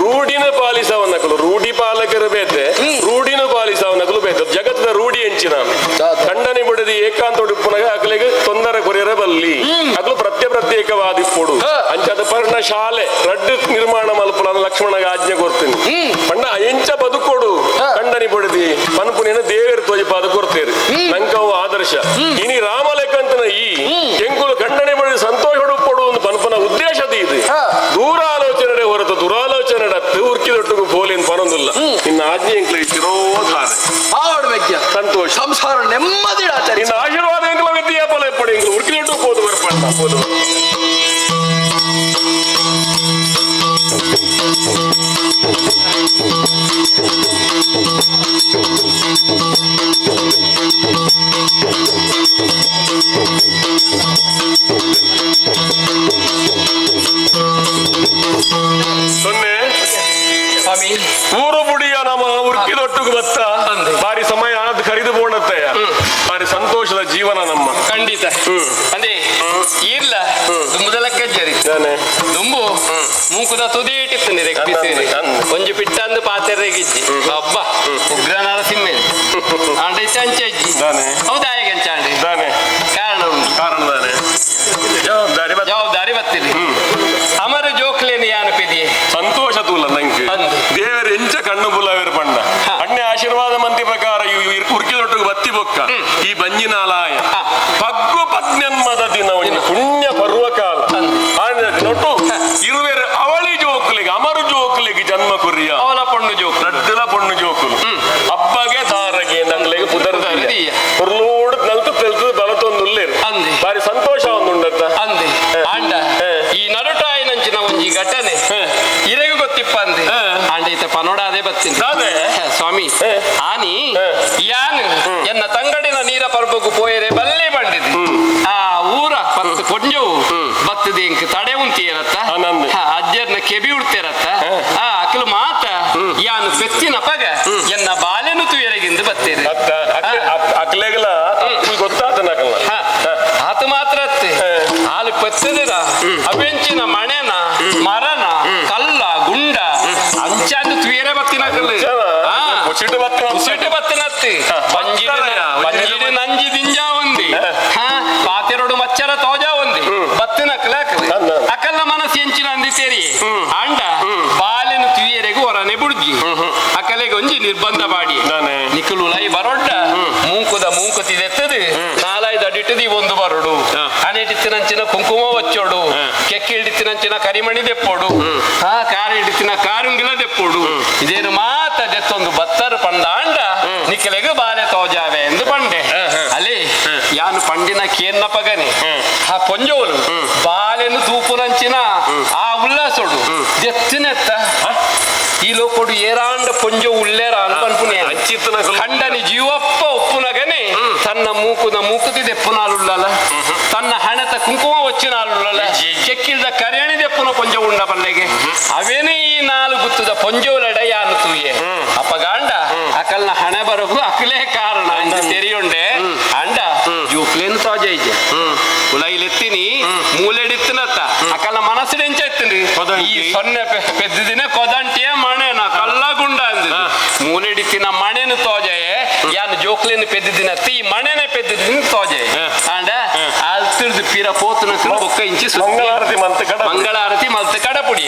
ರೂಢಿನ ಪಾಲಿಸವನಕಲು ರೂಢಿ ಪಾಲಕರು ಬೇತೆ ರೂಢಿನ ಪಾಲಿಸವನಕಲು ಬೇತೆ ಜಗತ್ತದ ರೂಢಿ ಎಂಚಿನ ಖಂಡನೆ ಬಿಡದಿ ಏಕಾಂತ ಉಡುಪುನಗ ಅಕಲಿಗೆ ತೊಂದರೆ ಕೊರಿಯರ ಬಲ್ಲಿ ಅಕಲು ಪ್ರತ್ಯೇಕವಾದಿಪ್ಪುಡು ಅಂಚದ ಪರ್ಣಶಾಲೆ ರಡ್ಡು ನಿರ್ಮಾಣ ಮಲ್ಪುಲ ಲಕ್ಷ್ಮಣಗ ಆಜ್ಞೆ ಕೊಡ್ತೀನಿ ಪಂಡ ಎಂಚ ಬದುಕೊಡು ಖಂಡನೆ ಬಿಡದಿ ಪನ್ಪುನೇನ ದೇವರು ತೋಜಿಪಾದ ಕೊಡ್ತೇರಿ ನಂಕವು ಆದರ್ಶ ಇನಿ ರಾಮ ಲೆಕ್ಕಂತನ ಈ ಕೆಂಕುಲು ಖಂಡನೆ ಬಿಡದಿ ಸಂತೋಷ ಪಡು ಒಂದು ಪನ್ಪನ ಉದ್ದೇಶದ ಇದೆ ದೂರ ಆಲೋಚನೆ ಹೊರತು ದುರಾಲೋಚನೆ ಡತ್ತು ಉರ್ಕಿದೊಟ್ಟಿಗೂ ಪೋಲಿನ ಪನೊಂದಿಲ್ಲ ಇನ್ನು ಆಜ್ಞೆ ಎಂಕ್ಲ ಶಿರೋಧಾರೆ ಸಂತೋಷ ಸಂಸಾರ ನೆಮ್ಮದಿ ಇನ್ನು ಆಶೀರ್ವಾದ ಎಂಕ್ಲ ವ್ಯಕ್ತಿಯ ಫಲ ಪಡೆ ಎಂಕ್ಲ ಉರ್ಕಿದೊಟ್ಟು ಹೋದು ಬರ್ಪಡ್ತಾ ಊರು ಬುಡಿಯ ನಮ್ಮ ಉರ್ಕಿದೊಟ್ಟಿಗೆ ಬತ್ತ ಬಾರಿ ಸಮಯ ಅದು ಕರಿದು ಬೋಣತ್ತೆ ಬಾರಿ ಸಂತೋಷದ ಜೀವನ ನಮ್ಮ ಖಂಡಿತ ಅದೇ ಇಲ್ಲ ದುಂಬುದಲಕ್ಕೆ ಜರಿ ದುಂಬು ಮೂಕುದ ತುದಿ ಇಟ್ಟಿತ್ತು ರೆಕ್ಕಿಸಿ ಒಂಜಿ ಪಿಟ್ಟಂದು ಪಾತೆರೆಗಿಜ್ಜಿ ಅಬ್ಬ ಉಗ್ರ ನರಸಿಂಹ ಆಂಡೈತೆ ಅಂಚಜ್ಜಿ ಹೌದಾ ಹೇಗೆ ಅಂಚಾಂಡಿ ಕಾರಣ ಉಂಟು ಕಾರಣದಾನೆ ಜವಾಬ್ದಾರಿ ಬತ್ತಿದೆ ಅಮರ ಜೋಕ್ಲೇನಿ ಯಾನಪಿದಿ ಸಂತೋಷ ತೂಲ ನಂಗೆ ದೇವರ ಎಂಚ ಕಣ್ಣು ಬುಲವೇರು ಪಂಡ ಅಣ್ಣೆ ಆಶೀರ್ವಾದ ಮಂತಿ ಪ್ರಕಾರ ಉರ್ಕಿದೊಟ್ಟಿಗೆ ಬತ್ತಿ ಬೊಕ್ಕ ಈ ಬಂಜಿನಾಲಾಯ ಪಗ್ಗು ಪತ್ನ್ಯನ್ಮದ ದಿನ ಒಂದು ಪುಣ್ಯ ಪರ್ವಕಾಲ ನೋಟು ಇರುವೆರು ಅವಳಿ ಜೋಕ್ಲಿಗೆ ಅಮರು ಜೋಕ್ಲಿಗೆ ಜನ್ಮ ಕುರಿಯ ಅವಲ ಪೊಣ್ಣು ಜೋಕ್ ರಡ್ಡಲ ಪೊಣ್ಣು ಜೋಕುಲು ಹಬ್ಬಗೆ ದಾರಗೆ ನಂಗ್ಲೆಗೆ ಪುದರ್ ಉರ್ಲೂಡ್ ನಲ್ತು ತೆಲ್ತು ಬಲತೊಂದುಲ್ಲೇರು ಬಾರಿ ಸಂತೋಷ ಒಂದುಂಡತ್ತ ಅಂದೆ ಅಂಡ ಈ ನಡುಟಾಯಿ ನಂಚಿನ ಒಂಜಿ ಘಟನೆ ಇರೆಗೂ ಗೊತ್ತಿಪ್ಪ ಅಂದೆ ಅಂಡೈತ ಪನೋಡಾದೆ ಬತ್ತೀನಿ ಸ್ವಾಮಿ ಆನಿ ಯಾನ್ ಎನ್ನ ತಂಗಡಿನ ನೀರ ಪರ್ಬಗು ಪೋಯರೆ ಬಲ್ಲಿ ಬಂಡಿದೆ ಆ ಊರ ಪತ್ತು ಕೊಂಜವು ಬತ್ತದ ಇಂಕ್ ತಡೆ ಉಂತೀರತ್ತ ಅಜ್ಜರ್ನ ಕೆಬಿ ಉಡ್ತಿರತ್ತ ಆ ಅಕಲು ಮಾತ ಯಾನು ಬೆತ್ತಿನ ಪಗ ಎನ್ನ ಬಾಲೆನು ತುಯರೆಗಿಂದ ಬತ್ತೇರಿ ಅಕ್ಲೆಗಲ ಗೊತ್ತಾತ ಆತ ಮಾತ್ರ ಹಾಲು ಪತ್ತದಿರ ಅವೆಂಚಿನ ಮಣೆನ ಮರನ ಕಲ್ಲ ಗುಂಡ ಅಂಚಾಂದು ತುಯರೆ ಬತ್ತಿನ ಸಿಟ್ಟು ಬತ್ತಿನತ್ತಿ ಬಂಜಿಡಿ ನಂಜಿ ದಿಂಜ ಒಂದಿ ಪಾತೆರಡು ಮಚ್ಚರ ತೋಜ ಒಂದಿ ಬತ್ತಿನ ಅಕಲ್ಲ ಮನಸ್ಸು ಎಂಚಿನ ಅಂದಿತೇರಿ ಅಂಡ ಬಾಲೆನು ತುಯರೆಗೂ ಹೊರನೆ ಬುಡ್ಗಿ ಅಕಲೆಗೆ ಒಂಜಿ ನಿರ್ಬಂಧ ಮಾಡಿ ನಿಖಲು ಲೈ ಬರೊಡ್ಡ ಮೂಂಕುತಿದೆತ್ತದು ನಾಲಾಯ್ದ ಅಡಿಟ್ಟದಿ ಒಂದು ಬರಡು ಅನೆಟಿತ್ತಿನಂಚಿನ ಕುಂಕುಮ ಒಚ್ಚೋಡು ಕೆಕ್ಕಿಡಿತ್ತಿನಂಚಿನ ಕರಿಮಣಿ ದೆಪ್ಪೋಡು ಕಾರಿಡಿತ್ತಿನ ಕಾರುಂಗಿಲ ದೆಪ್ಪೋಡು ಇದೇನು ಮಾತ ದೆತ್ತೊಂದು ಬತ್ತರು ಪಂಡ ಅಂಡ ನಿಖಲೆಗೆ ಬಾಲೆ ತೋಜಾವೆ ಎಂದು ಪಂಡೆ ಅಲ್ಲಿ ಯಾನು ಪಂಡಿನ ಕೇನ್ನ ಪಗನೆ ಆ ಪೊಂಜೋಲು ಬಾಲೆನು ತೂಪುನಂಚಿನ ಆ ಉಲ್ಲಾಸೋಡು ದೆತ್ತಿನೆತ್ತ ಈ ಲೋಕೊಡು ಏರಾಂಡ ಪೊಂಜ ಉಲ್ಲೇರ ಅನ್ಪನ್ಪುನೆ ಖಂಡನಿ ಜೀವಪ್ಪ ಉಪ್ಪುನಗನೆ ತನ್ನ ಮೂಕುತಿ ದೆಪ್ಪುನಾಲುಳ್ಳಲ ತನ್ನ ಹಣತ ಕುಂಕುಮ వచ్చినాలుಳ್ಳಲ ಕೆಕ್ಕಿಲ್ದ ಕರೆಯಣಿ ದೆಪ್ಪುನ ಪೊಂಜ ಉಂಡ ಬಲ್ಲೆಗೆ ಅವೇನೇ ಈ ನಾಲು ಗುತ್ತದ ಪೊಂಜೋಲಡ ಯಾನು ತೂಯೆ ಅಪಗಾಂಡ ಅಕಲ್ನ ಹಣೆ ಬರಗು ಅಕಲೇ ಕಾರಣ ಅಂದ ತೆರಿಯುಂಡೆ ಅಂಡ ಜೂಕ್ಲೇನು ತೋಜೈಜೆ ಕುಲೈಲೆತ್ತಿನಿ ಮೂಲೆಡಿತ್ತಿನತ್ತ ಅಕಲ್ನ ಮನಸ್ಸಿಡೆಂಚ ಎತ್ತಿನಿ ಈ ಸೊನ್ನೆ ಪೆದ್ದಿನ ಕೊದಂಟಿಯ ಮಣೆನ ಕಲ್ಲಗುಂಡ ಅಂದ ಮೂಲೆಡಿತ್ತಿನ ಮಣೆನು ತೋಜೆ ಯಾನು ಜೋಕ್ಲೇನು ಪೆದ್ದಿನತ್ತ ಈ ಮಣೆನೆ ಪೆದ್ದಿನ ತೋಜೆ ಅಂಡ ಅಲ್ತಿರ್ದು ಪಿರ ಪೋತನ ಬೊಕ್ಕ ಇಂಚಿ ಮಂಗಳಾರತಿ ಮಲ್ತ ಕಡಪುಡಿ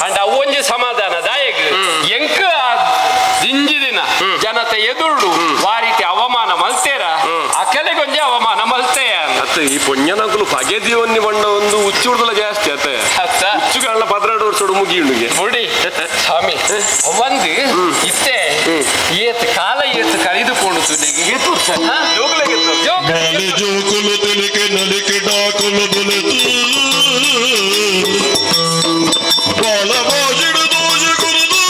ಅಂಡ ಅವೊಂಜಿ ಸಮಾಧಾನ ದಾಯಗ್ ಎಂಕ ದಿಂಜಿ ದಿನ ಜನತೆ ಎದುರು ವಾರಿತಿ ಅವಮಾನ ಮಲ್ತೇರ ಅಕಲೆಗೊಂಜಿ ಅವಮಾನ ಮಲ್ತೆಯ ಅತ್ತ ಈ ಪೊಂಜನಕುಲು ಪಗೆದಿಯೊನ್ನಿ ಬಂಡ ಒಂದು ಉಚ್ಚುಡ್ದಲ ಜಾಸ್ತಿ ಅತ್ತ ಅತ್ತ ಉಚ್ಚುಗಳ 12 ವರ್ಷ ಮುಗಿಯುಂಡಿಗೆ ನೋಡಿ ಸ್ವಾಮಿ ಒಂದು ಇತ್ತೆ ಏತ್ ಕಾಲ ಏತ್ ಕಳೆದುಕೊಂಡು ತುಲಿಗೆ గాలి జోకులు తెలికి నలికి డాకులు బులెతు వాళ్ళ బాజిడు దోషకురుదు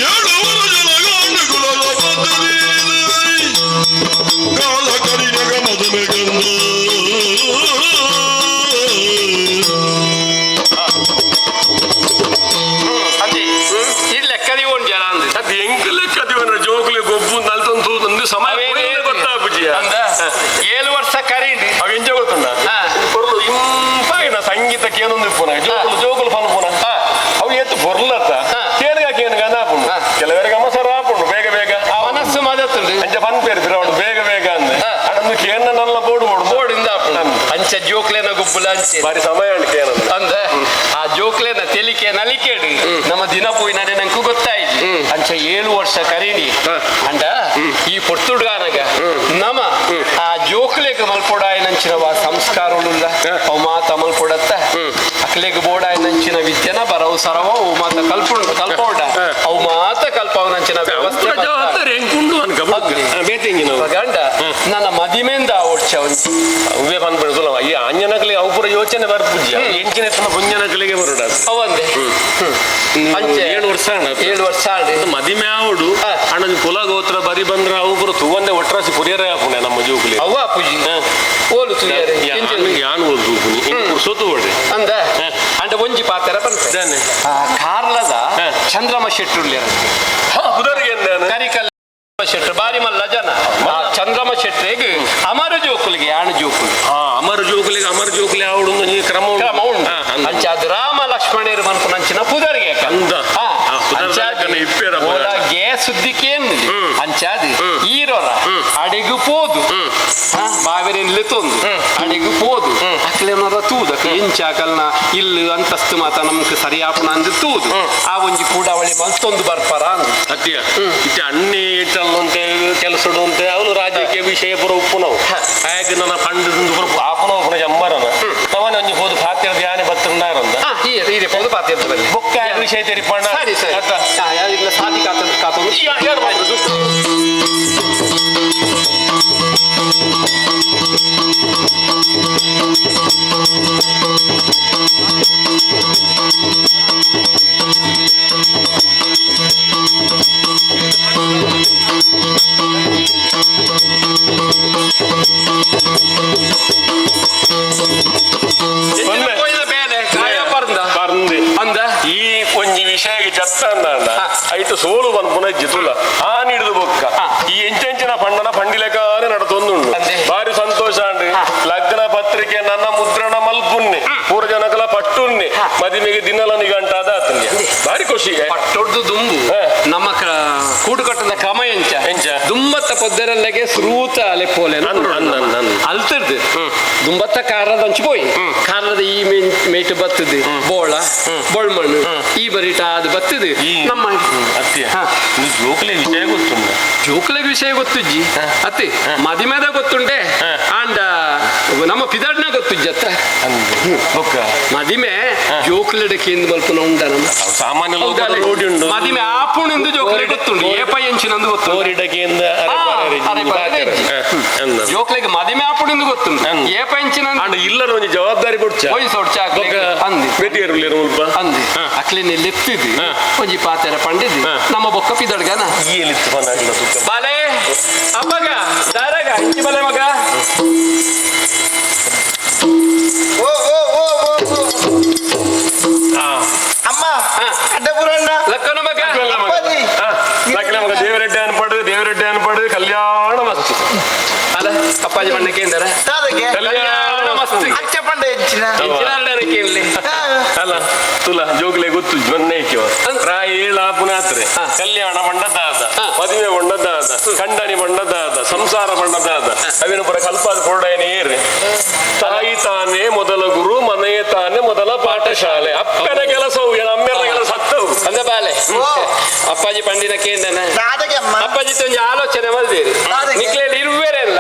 ఏడు జలగాండుకుల పద్ధతి కాల కరినగ మధుమె గంధ ಈ ಲೆಕ್ಕದಿ ಒಂದು ಜನ ಅಂದ ಅದು ಹೆಂಗ್ ಲೆಕ್ಕದಿವನ ಜೋಗುಲಿ ಗೊಬ್ಬು ನಲ್ತಂದು ಒಂದು ಸಮಯ ಗೊತ್ತಾಗ್ಬಿಜಿಯ 7 ವರ್ಷ ಕರೀಂಡಿ ಅವ್ ಎಂಜ ಗೊತ್ತುಂಡ పొరలు ఇంపాయిన సంగీతకి ఏనుంది పోనా జోకులు పను పోనా అవి ఎత్తు పొరలత్త కేనుగా నాపుండు ಕೆಲವರಿಗೆ ಅಮ್ಮಸ ರಾಪುಂಡು ಬೇಗ ಬೇಗ ಮನಸ್ಸು ಮದತ್ತುಂಡು ಅಂಚ ಪನ್ ಪೇರು ಬಿರವಡು ಬೇಗ ಬೇಗ ಅಂದೆ ಅಡಂದು ಕೇನ ನಲ್ಲ ಬೋಡು ಬೋಡಿಂದ ಅಂಚ ಜೋಕ್ಲೇನ ಗುಬ್ಬುಲ ಅಂಚೆ ಬಾರಿ ಸಮಯ ಅಂಡ್ ಕೇನ ಅಂದ ಆ ಜೋಕ್ಲೇನ ತೆಲಿಕೆ ನಲಿಕೇಡು ನಮ್ಮ ದಿನ ಪೋಯಿನ ನಂಗೆ ಗೊತ್ತಾಯ್ತು ಅಂಚ 7 ವರ್ಷ ಕರೀನಿ ಅಂಡ ಈ ಪೊರ್ತುಡ್ಗಾನಗ ನಮ ಆ ಜೋಕ್ಲೆಗ್ ಮಲ್ಪೊಡಾಯನಂಚಿನವ ಸಂಸ್ಕಾರವುಲ್ಲ ಅವು ಮಾತ ಮಲ್ಪೊಡತ್ತ ಅಕ್ಲೆಗ್ ಬೋಡಾಯನಂಚಿನ ವಿದ್ಯನ ಬರವು ಸರವ ಅವು ಮಾತ ಕಲ್ಪೋಡ ಅವು ಮಾತ ಕಲ್ಪವನಂಚಿನ ವ್ಯವಸ್ಥೆ ಗಂಡ ನನ್ನ ಮದಿಮೆಂದ ಓಡ್ಚ ಅವೇ ಬಂದ್ಬಿಡುದಿಲ್ಲ ಈ ಅಂಜನಕಲಿಗೆ ಅವು ಪೂರ ಯೋಚನೆ ಬರ್ಪುಜ್ಜಿ ಎಂಚಿನ ಪುಂಜನಕಲಿಗೆ ಬರೋಡ ಅವಂದೆ ಅಂಚೆ 7 ವರ್ಷ 7 ವರ್ಷ ಮದಿಮೆ ಆವಡು ಅಣ್ಣನ ಕುಲ ಗೋತ್ರ ಬರಿ ಬಂದ್ರ ಅವು ಪೂರ ತುವಂದೆ ಒಟ್ರಾಸಿ ಪುರಿಯರೇ ಆಪುಣೆ ನಮ್ಮ ಜೋಗುಲಿ ಅವ್ವ ಪೂಜಿ ಓಲು ತುಯರೆ ಯಾನ್ ಓಲ್ ತೂಪುನಿ ಸೋತು ಓಡ್ರಿ ಅಂದ ಅಂಡ ಒಂಜಿ ಪಾತ್ರ ಬಂತ ಕಾರ್ಲದ ಚಂದ್ರಮ ಶೆಟ್ಟುರ್ಲಿ ಕರಿಕಲ್ ಶೆಟ್ರು ಬಾರಿ ಮಲ್ಲ ಜನ ಚಂದ್ರಮ ಶೆಟ್ರಿಗೆ ಅಮರ ಜೋಕುಲಿಗೆ ಯಾಣ ಜೋಕುಲಿ ಅಮರ ಜೋಕುಲಿ ಆವಡು ಕ್ರಮ ಉಂಟು ಅಂಚ ಅದು ರಾಮ ಲಕ್ಷ್ಮಣರು ಮನ್ಪುನಂಚಿನ ಪುದರಿಗೆ ಗೆ ಸುದ್ದಿಕೇನು ಅಂಚಾದು ಈರೋರ ಅಡಿಗು ಪೋದು ಬಾವಿರೆನ್ಲಿ ತೊಂದು ಅಡಿಗು ಪೋದು ಅಕ್ಲೇನರ ತೂದು ಇಂಚಾಕಲ್ನ ಇಲ್ಲು ಅಂತಸ್ತು ಮಾತ ನಮ್ಗೆ ಸರಿಯಾಪುಣ ಅಂದು ತೂದು ಆ ಒಂಜಿ ಕೂಡವಳಿ ಮಲ್ತೊಂದು ಬರ್ಪಾರ ಅಂದು ಅತ್ಯ ಇತ್ತೆ ಅನ್ನಿ ಇಟ್ಟಲ್ಲಂತೆ ಕೆಲಸಡು ಅಂತೆ ಅವನು ರಾಜಕೀಯ ವಿಷಯ ಪುರ ಉಪ್ಪು ನಾವು ಹಾಗೆ ನನ್ನ ಪಂಡದಿಂದ ಪುರ ಆಪನ ಪುರ ಜಂಬರನ ತವನ ಒಂಜಿ ಹೋದು ಪಾತ್ರದ ಯಾನೆ ಬತ್ತಂದಾರಂದ ಇದೆ ಪೋದು ಪಾತ್ರದ ಬೊಕ್ಕ ವಿಷಯ ತೆರಿ ಪಂಡ ಸರಿ ಸರಿ ಸಾಧಿ ಕಾತೊಂದು ಯಾರು ಮಾಡಿದ್ರು ಈ ಒಂಜಿ ವಿಷಯಕ್ಕೆ ಚತ್ತ ಅಂದ ಐಟು ಸೋಲು ಬಂದ್ಪುನ ಜಿತುಲ ಆ ನಿಡಿದು ಬೊಕ್ಕ ಈ ಎಂಚೆಂಚಿನ ಪಂಡನ ಪಂಡಿಲೆಕಾನೆ ನಡತೊಂದುಂಡು ಬಾರಿ ಸಂತೋಷ ಅಂಡ್ ಲಗ್ನ ಪತ್ರಿಕೆ ನನ್ನ ಮುದ್ರಣ ಮಲ್ಪುನ್ನೆ ಪೂರ ಜನಕಲ ಪಟ್ಟುನ್ನೆ ಮದಿಮೆಗೆ ದಿನಲ ನಿಗಂಟ ಅದ ಬಾರಿ ಖುಷಿ ಪಟ್ಟೊಡ್ದು ದುಂಬು ನಮ್ಮ ಕೂಡುಕಟ್ಟದ ಕ್ರಮ ಎಂಚ ದುಂಬತ್ತ ಪೊದ್ದರಲ್ಲಿಗೆ ಸ್ರೂತ ಅಲೆಪೋಲೆ ಅಲ್ತಿರ್ದು ದುಂಬತ್ತ ಕಾರದ ಹಂಚಿಪೋಯಿ ಕಾರದ ಈ ಮೇಟು ಬತ್ತದು ಬೋಳ ಬೊಳ್ಮಣ್ಣು ಈ ಬರಿಟ ಅದು ಬತ್ತದು ನಮ್ಮ ಜೋಕಲೆ ವಿಷಯ ಗೊತ್ತುಂಡ ಜೋಕಲೆಗೆ ವಿಷಯ ಗೊತ್ತುಜ್ಜಿ ಅತ್ತೆ ಮದಿಮೆದ ಗೊತ್ತುಂಡೆ ಅಂಡ ನಮ್ಮ ಪಿದಾಡ್ನ ಗೊತ್ತುಜ್ಜಿ ಅತ್ತ ಮದಿಮೆ ಜೋಕಲೆಡಕ್ಕಿಂದ ಮಲ್ಪನ ಉಂಡ ನಮ್ಮ ಸಾಮಾನ್ಯ ಮದಿಮೆ ಆಪುಣಿಂದ ಜೋಕಲೆ ಗೊತ್ತುಂಡು ಏಪ ಎಂಚಿನಂದು ಗೊತ್ತು ಜೋಕ್ಲೆಗೆ ಮದಿಮೆ ಆಪುಣಿಂದ ಗೊತ್ತುಂಡು ಏಪ ಎಂಚಿನ ಇಲ್ಲರ ಒಂದು ಜವಾಬ್ದಾರಿ ಕೊಡ್ಚ ಅಂದಿ ಅಕ್ಲಿನ ಲೆತ್ತಿದ್ದು ಒಂಜಿ ಪಾತೆರ ಪಂಡಿದ್ದು ನಮ್ಮ ಬೊಕ್ಕ ಪಿದಡ್ಗನ ಬಾಲೆ ಅಪ್ಪಗ ದಾರಾಗ ಇಂಚಿ ಬಲೆ ಮಗ ಅಮ್ಮ ಅಡ್ಡ ಪುರಣ್ಣ ಲಕ್ಕನ ಮಗ ದೇವರೆಡ್ಡಿ ಅನ್ಪಡು ಕಲ್ಯಾಣ ಮಸ್ತ್ ಅಲ್ಲ ಅಪ್ಪಾಜಿ ಮಣ್ಣಕ್ಕೆ ಎಂದರೆ ಕಲ್ಯಾಣ ಮಸ್ತ್ ಅಚ್ಚ ಪಂಡ ಹೆಚ್ಚಿನ ಅಲ್ಲ ತುಲ ಜೋಗ್ಲೆ ಗೊತ್ತು ಮೊನ್ನೆ ಪ್ರಾಯ 7 ಪುನಾತ್ರೆ ಕಲ್ಯಾಣ ಮಂಡದಾದ ಮದುವೆ ಮಂಡದಾದ ಖಂಡನಿ ಮಂಡದಾದ ಸಂಸಾರ ಮಂಡದಾದ ಅವೇನು ಪರ ಕಲ್ಪಾದ ಕೊರಡಾಯನೆ ಏರಿ ತಾಯಿ ತಾನೇ ಮೊದಲ ಗುರು ಮನೆಯೇ ತಾನೇ ಮೊದಲ ಪಾಠಶಾಲೆ ಅಪ್ಪನ ಕೆಲಸವು ಅಮ್ಮೆಲ್ಲ ಕೆಲಸ ಹತ್ತವು ಅಂದ ಬಾಲೆ ಅಪ್ಪಾಜಿ ಪಂಡಿನ ಕೇಂದನ ದಾದಗೆ ಅಮ್ಮ ಅಪ್ಪಾಜಿ ಒಂಜಿ ಆಲೋಚನೆ ಮಲ್ದೇರಿ ದಾದಗೆ. ನಿಕ್ಲೇಲಿ ಇರುವೇರೆಲ್ಲ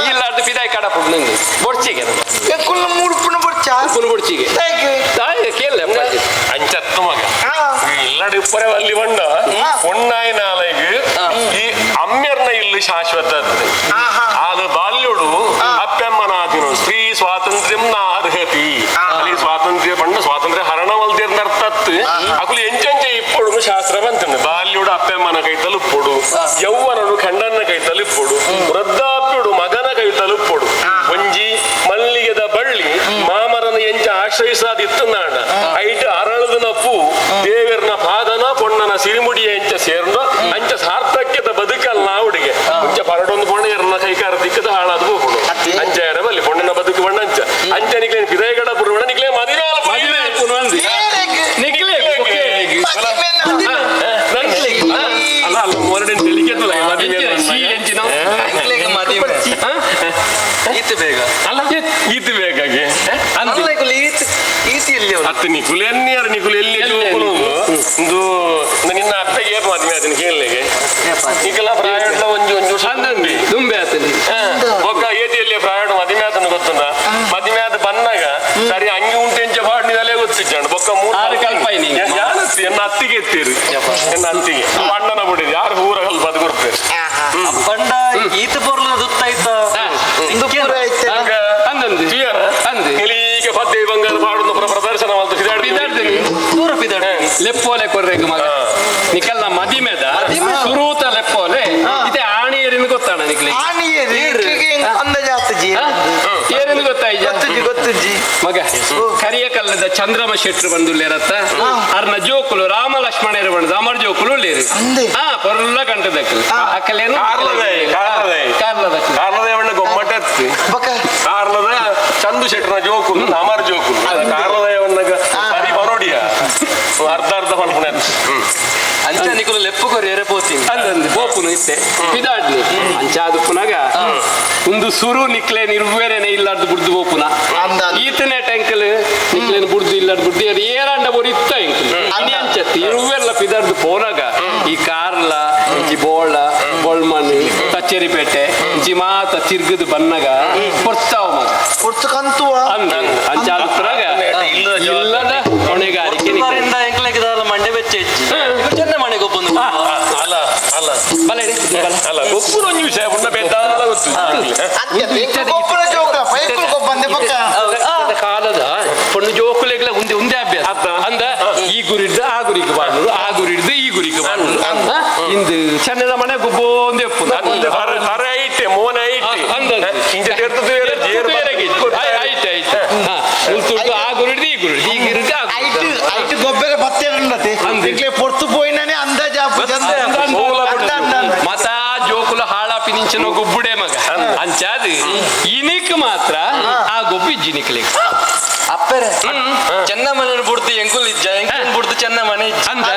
ಇಲ್ಲಾರ್ದು ಪಿದಾಯಿ ಕಡಪುಡು ನಂಗೆ ಬೊಡ್ಚಿಗೆ ಕುಲ್ಲ ಮೂಡುಪುಣ ಬರ್ಚಾ ಪುನು ಬೊಡ್ಚಿಗೆ ತಾಯಿ ಕೇಳಲೆ ಅಪ್ಪಾಜಿ ಅಂಚತ್ತು ಮಗ ಇಲ್ಲಡಿ ಉಪ್ಪರೆ ಅಲ್ಲಿ ಬಂಡ പൊണ്ണായനാളേക്ക് ഈ അമ്മർന്ന ഇല്ല് ശാശ്വതത് അത് ബാല്യോಡು ಅಪ್ಪಮ್ಮನಾದಿನು ಸ್ತ್ರೀ ಸ್ವಾತಂತ್ರ್ಯಂ ನಾರ್ಹತಿ ಅಲ್ಲಿ ಸ್ವಾತಂತ್ರ್ಯ ಪಂಡ ಸ್ವಾತಂತ್ರ್ಯ ಹರಣ ಮಲ್ದಿರ್ನರ್ಥತ್ ಅಕುಲು ಎಂಚಂಚೆ ಇಪ್ಪೊಡು ಶಾಸ್ತ್ರ ಬಂತನು ಬಾಲ್ಯೋಡು ಅಪ್ಪಮ್ಮನ ಕೈ ತಲುಪ್ಪೊಡು ಯೌವನನು ಖಂಡನ ಕೈ ತಲುಪ್ಪೊಡು ವೃದ್ಧಾಪ್ಯುಡು ಮಗನ ಕೈ ತಲುಪ್ಪೊಡು ಒಂಜಿ ಮಲ್ಲಿಗೆದ ಬಳ್ಳಿ ಮಾಮರನ ಎಂಚ ಆಶ್ರಯಿಸಾದಿತ್ತು ನಾಡ ಐಟ ಅರಳದನ ಪೂ ದೇವರನ ಪಾದನ ಪೊಣ್ಣನ ಸಿರಿಮುಡಿಯ ಎಂಚ ಸೇರ್ನು ಅಂಚ ಸಾರ್ಥಕ್ಯದ ಬದುಕಲ್ಲ ನಾವುಡಿಗೆ ಅಂಚ ಪರಡೊಂದು ಪೊಣ್ಣ ಎರನ ಕೈಕಾರ ದಿಕ್ಕದ ಹಾಳಾದ ಹೋಗುಡು ಅಂಚ ಬಲ್ಲಿ ಪೊಣ್ಣನ ಬದುಕು ಬಣ್ಣ ಅಂಚ ನಿಕ್ಲೆ ಪಿದಯಗಡ ಪುರ್ವಣ ನಿಕ್ಲೆ ಮದಿನಾಲ ಅಲ್ಲ ಅಲ್ಲ ಮೊರಡಿನ ತೆಲಿಕೆತ್ತಲ್ಲ ಈತ ಬೇಗ ಅಲ್ಲ ಈತ ಬೇಕಾಗೆ ಅತ್ತು ನಿಕುಲು ಎನ್ನಿಯರು ನಿಕುಲು ಎಲ್ಲಿ ಜೋಕುಲು ಒಂದು ನಿನ್ನ ಅತ್ತ ಏರ್ ಮದ್ವೆ ಅದನ್ನ ಕೇಳಲಿಗೆ ಈಗೆಲ್ಲ ಪ್ರಾಯಡ್ಲ ಒಂಜಿ ವರ್ಷ ಅಂದಿ ತುಂಬೆ ಆತನಿ ಒಕ್ಕ ಏಟಿಯಲ್ಲಿ ಪ್ರಾಯಡ್ ಮದ್ವೆ ಆತನ ಗೊತ್ತುಂಡ ಮದ್ವೆ ಆದ ಬಂದಾಗ ಸರಿ ಹಂಗೆ ಉಂಟೆಂಚ ಬಾಡಿನಲ್ಲೇ ಗೊತ್ತಿದ್ದಾಣ ಬೊಕ್ಕ ಆರು ಕಲ್ಪಾಯಿ ಜಾನಸ್ತಿ ಎನ್ನ ಅತ್ತಿಗೆ ಎತ್ತೀರಿ ಎನ್ನ ಅತ್ತಿಗೆ ಅಣ್ಣನ ಬಿಡಿರಿ ಯಾರು ಊರಲ್ಲಿ ಬದುಕೊಡ್ತೀರಿ ಪಂಡ ಈತ ಪೊರ್ಲ ಗೊತ್ತಾಯ್ತ ಇಲ್ಲಿಗೆ ಪದ್ಯ ಬಂಗಾರ ಪಾಡುന്ന ಪ್ರದರ್ಶನ ದೂರ ಪಿದಾಡ್ತೀನಿ ಲೆಪ್ಪೋಲೆ ಕೊರ್ರೆಗ್ ಮಗ ನಿಕಲ್ನ ಮದಿಮೆದ ಸುರೂತ ಲೆಪ್ಪೋಲೆ ಇದೇ ಆಣಿಯರಿನ ಗೊತ್ತಾಣ ನಿಕ್ಲಿ ಏನೇನು ಗೊತ್ತಾಯ್ತು ಮಗ ಕರಿಯ ಕಲ್ಲದ ಚಂದ್ರಮ ಶೆಟ್ರು ಬಂದುಲ್ಲೇರತ್ತ ಅರ್ನ ಜೋಕುಲು ರಾಮ ಲಕ್ಷ್ಮಣರು ಬಂದ ಅಮರ್ ಜೋಕುಲು ಉಳ್ಳೇರು ಹಾ ಪೊರ್ಲ ಕಂಟದಕ್ಕಲು ಅಕ್ಕಲೇನು ಕಾರ್ಲದೇವಣ್ಣ ಗೊಮ್ಮಟತ್ತಿ ಕಾರ್ಲದ ಚಂದು ಶೆಟ್ರನ ಜೋಕುಲು ಅಮರ್ ಜೋಕುಲು ಕಾರ್ಲದೇವಣ್ಣಗ ಸರಿ ಬರೋಡಿಯ ಅರ್ಧ ಅರ್ಧ ಪನ್ಪುಣೆ ಅಂಚ ನಿಕುಲು ಲೆಪ್ಪು ಕೊರಿ ಎರೆ ಪೋತೀನಿ ಅಂದಂದು ಬೋಪುನು ಇತ್ತೆ ಪಿದಾಡ್ಲಿ ಅಂಚ ಅದು ಪುನಗ ಒಂದು ಸುರು ನಿಕ್ಲೆ ನಿರ್ವೇರೇನೆ ಇಲ್ಲಾರ್ದು ಬುಡ್ದು ಬೋಪುನ ಈತನೇ ಟ್ಯಾಂಕಲ್ ನಿಕ್ಲೇನು ಬುಡ್ದು ಇಲ್ಲಾರ್ದು ಬುಡ್ದು ಏರಾಂಡ ಬೋಡಿ ಇತ್ತ ಇಂಕಲು ಅಂಚತ್ತಿ ಇರುವೆಲ್ಲ ಪಿದಾಡ್ದು ಪೋನಾಗ ಈ ಕಾರ್ಲ ಇಂಚಿ ಬೋಳ ಬೊಳ್ಮನ್ ಕಚೇರಿಪೇಟೆ ಇಂಚಿ ಮಾತ ತಿರ್ಗದು ಬನ್ನಗ ಕೊಡ್ತಾವ ಮಗ ಅಂದ ಅಂಚ ಅದು ಪುನಗ ಇಲ್ಲದ ಹೊಣೆಗಾರಿಕೆ ಮಂಡೆ ಬೆಚ್ಚ ಚೆನ್ನ ಮನೆಗೆ ಒಬ್ಬಂದು ಅಲ್ಲ ಅಲ್ಲ ಬಲ ಅಲ್ಲ ಗೊಬ್ಬರ ಒಂದು ವಿಷಯ ಪುಣ್ಣ ಬೇತಾಲ ಗೊತ್ತು ಕಾಲದ ಪೊಣ್ಣು ಜೋಕುಲೆಗ್ಲ ಉಂದೆ ಉಂದೆ ಅಭ್ಯಾಸ ಅಂದ ಈ ಗುರಿಡ್ದು ಆ ಗುರಿಗೆ ಬಾಡ್ರು ಆ ಗುರಿಡ್ದು ಈ ಗುರಿಗೆ ಬಾಡ್ರು ಇಂದು ಚೆನ್ನದ ಮನೆ ಗುಬ್ಬೊಂದೆ ಹರ ಐತೆ ಮೋನ ಐತೆ ಅಂದ ಇಂಚ ತೆರ್ತದು ಆಯ್ತು ಆಯ್ತು ಆ ಗುರಿಡ್ದು ಈ ಗುರಿಡ್ದು ಈ ಗಿರಿಡ್ದು ಆ ಗೊಬ್ಬರ ಬತ್ತೆ ಪೊರ್ತು ಪೋಯಿನೇ ಅಂದಾಜ ಮತ ಜೋಕುಲು ಹಾಳಾಪಿ ನಿಂಚಿನ ಗೊಬ್ಬುಡೆ ಮಗ ಅಂಚಾದು ಇನಿಕ್ ಮಾತ್ರ ಆ ಗೊಬ್ಬು ಜಿನಿಕ್ಲಿಕ್ ಅಪ್ಪರೆ ಚೆನ್ನ ಮನೆ ಬುಡ್ದು ಎಂಕುಲ್ ಇಜ್ಜ ಎಂಕುಲ್ ಬುಡ್ದು ಚೆನ್ನ ಮನೆ ಅಂದ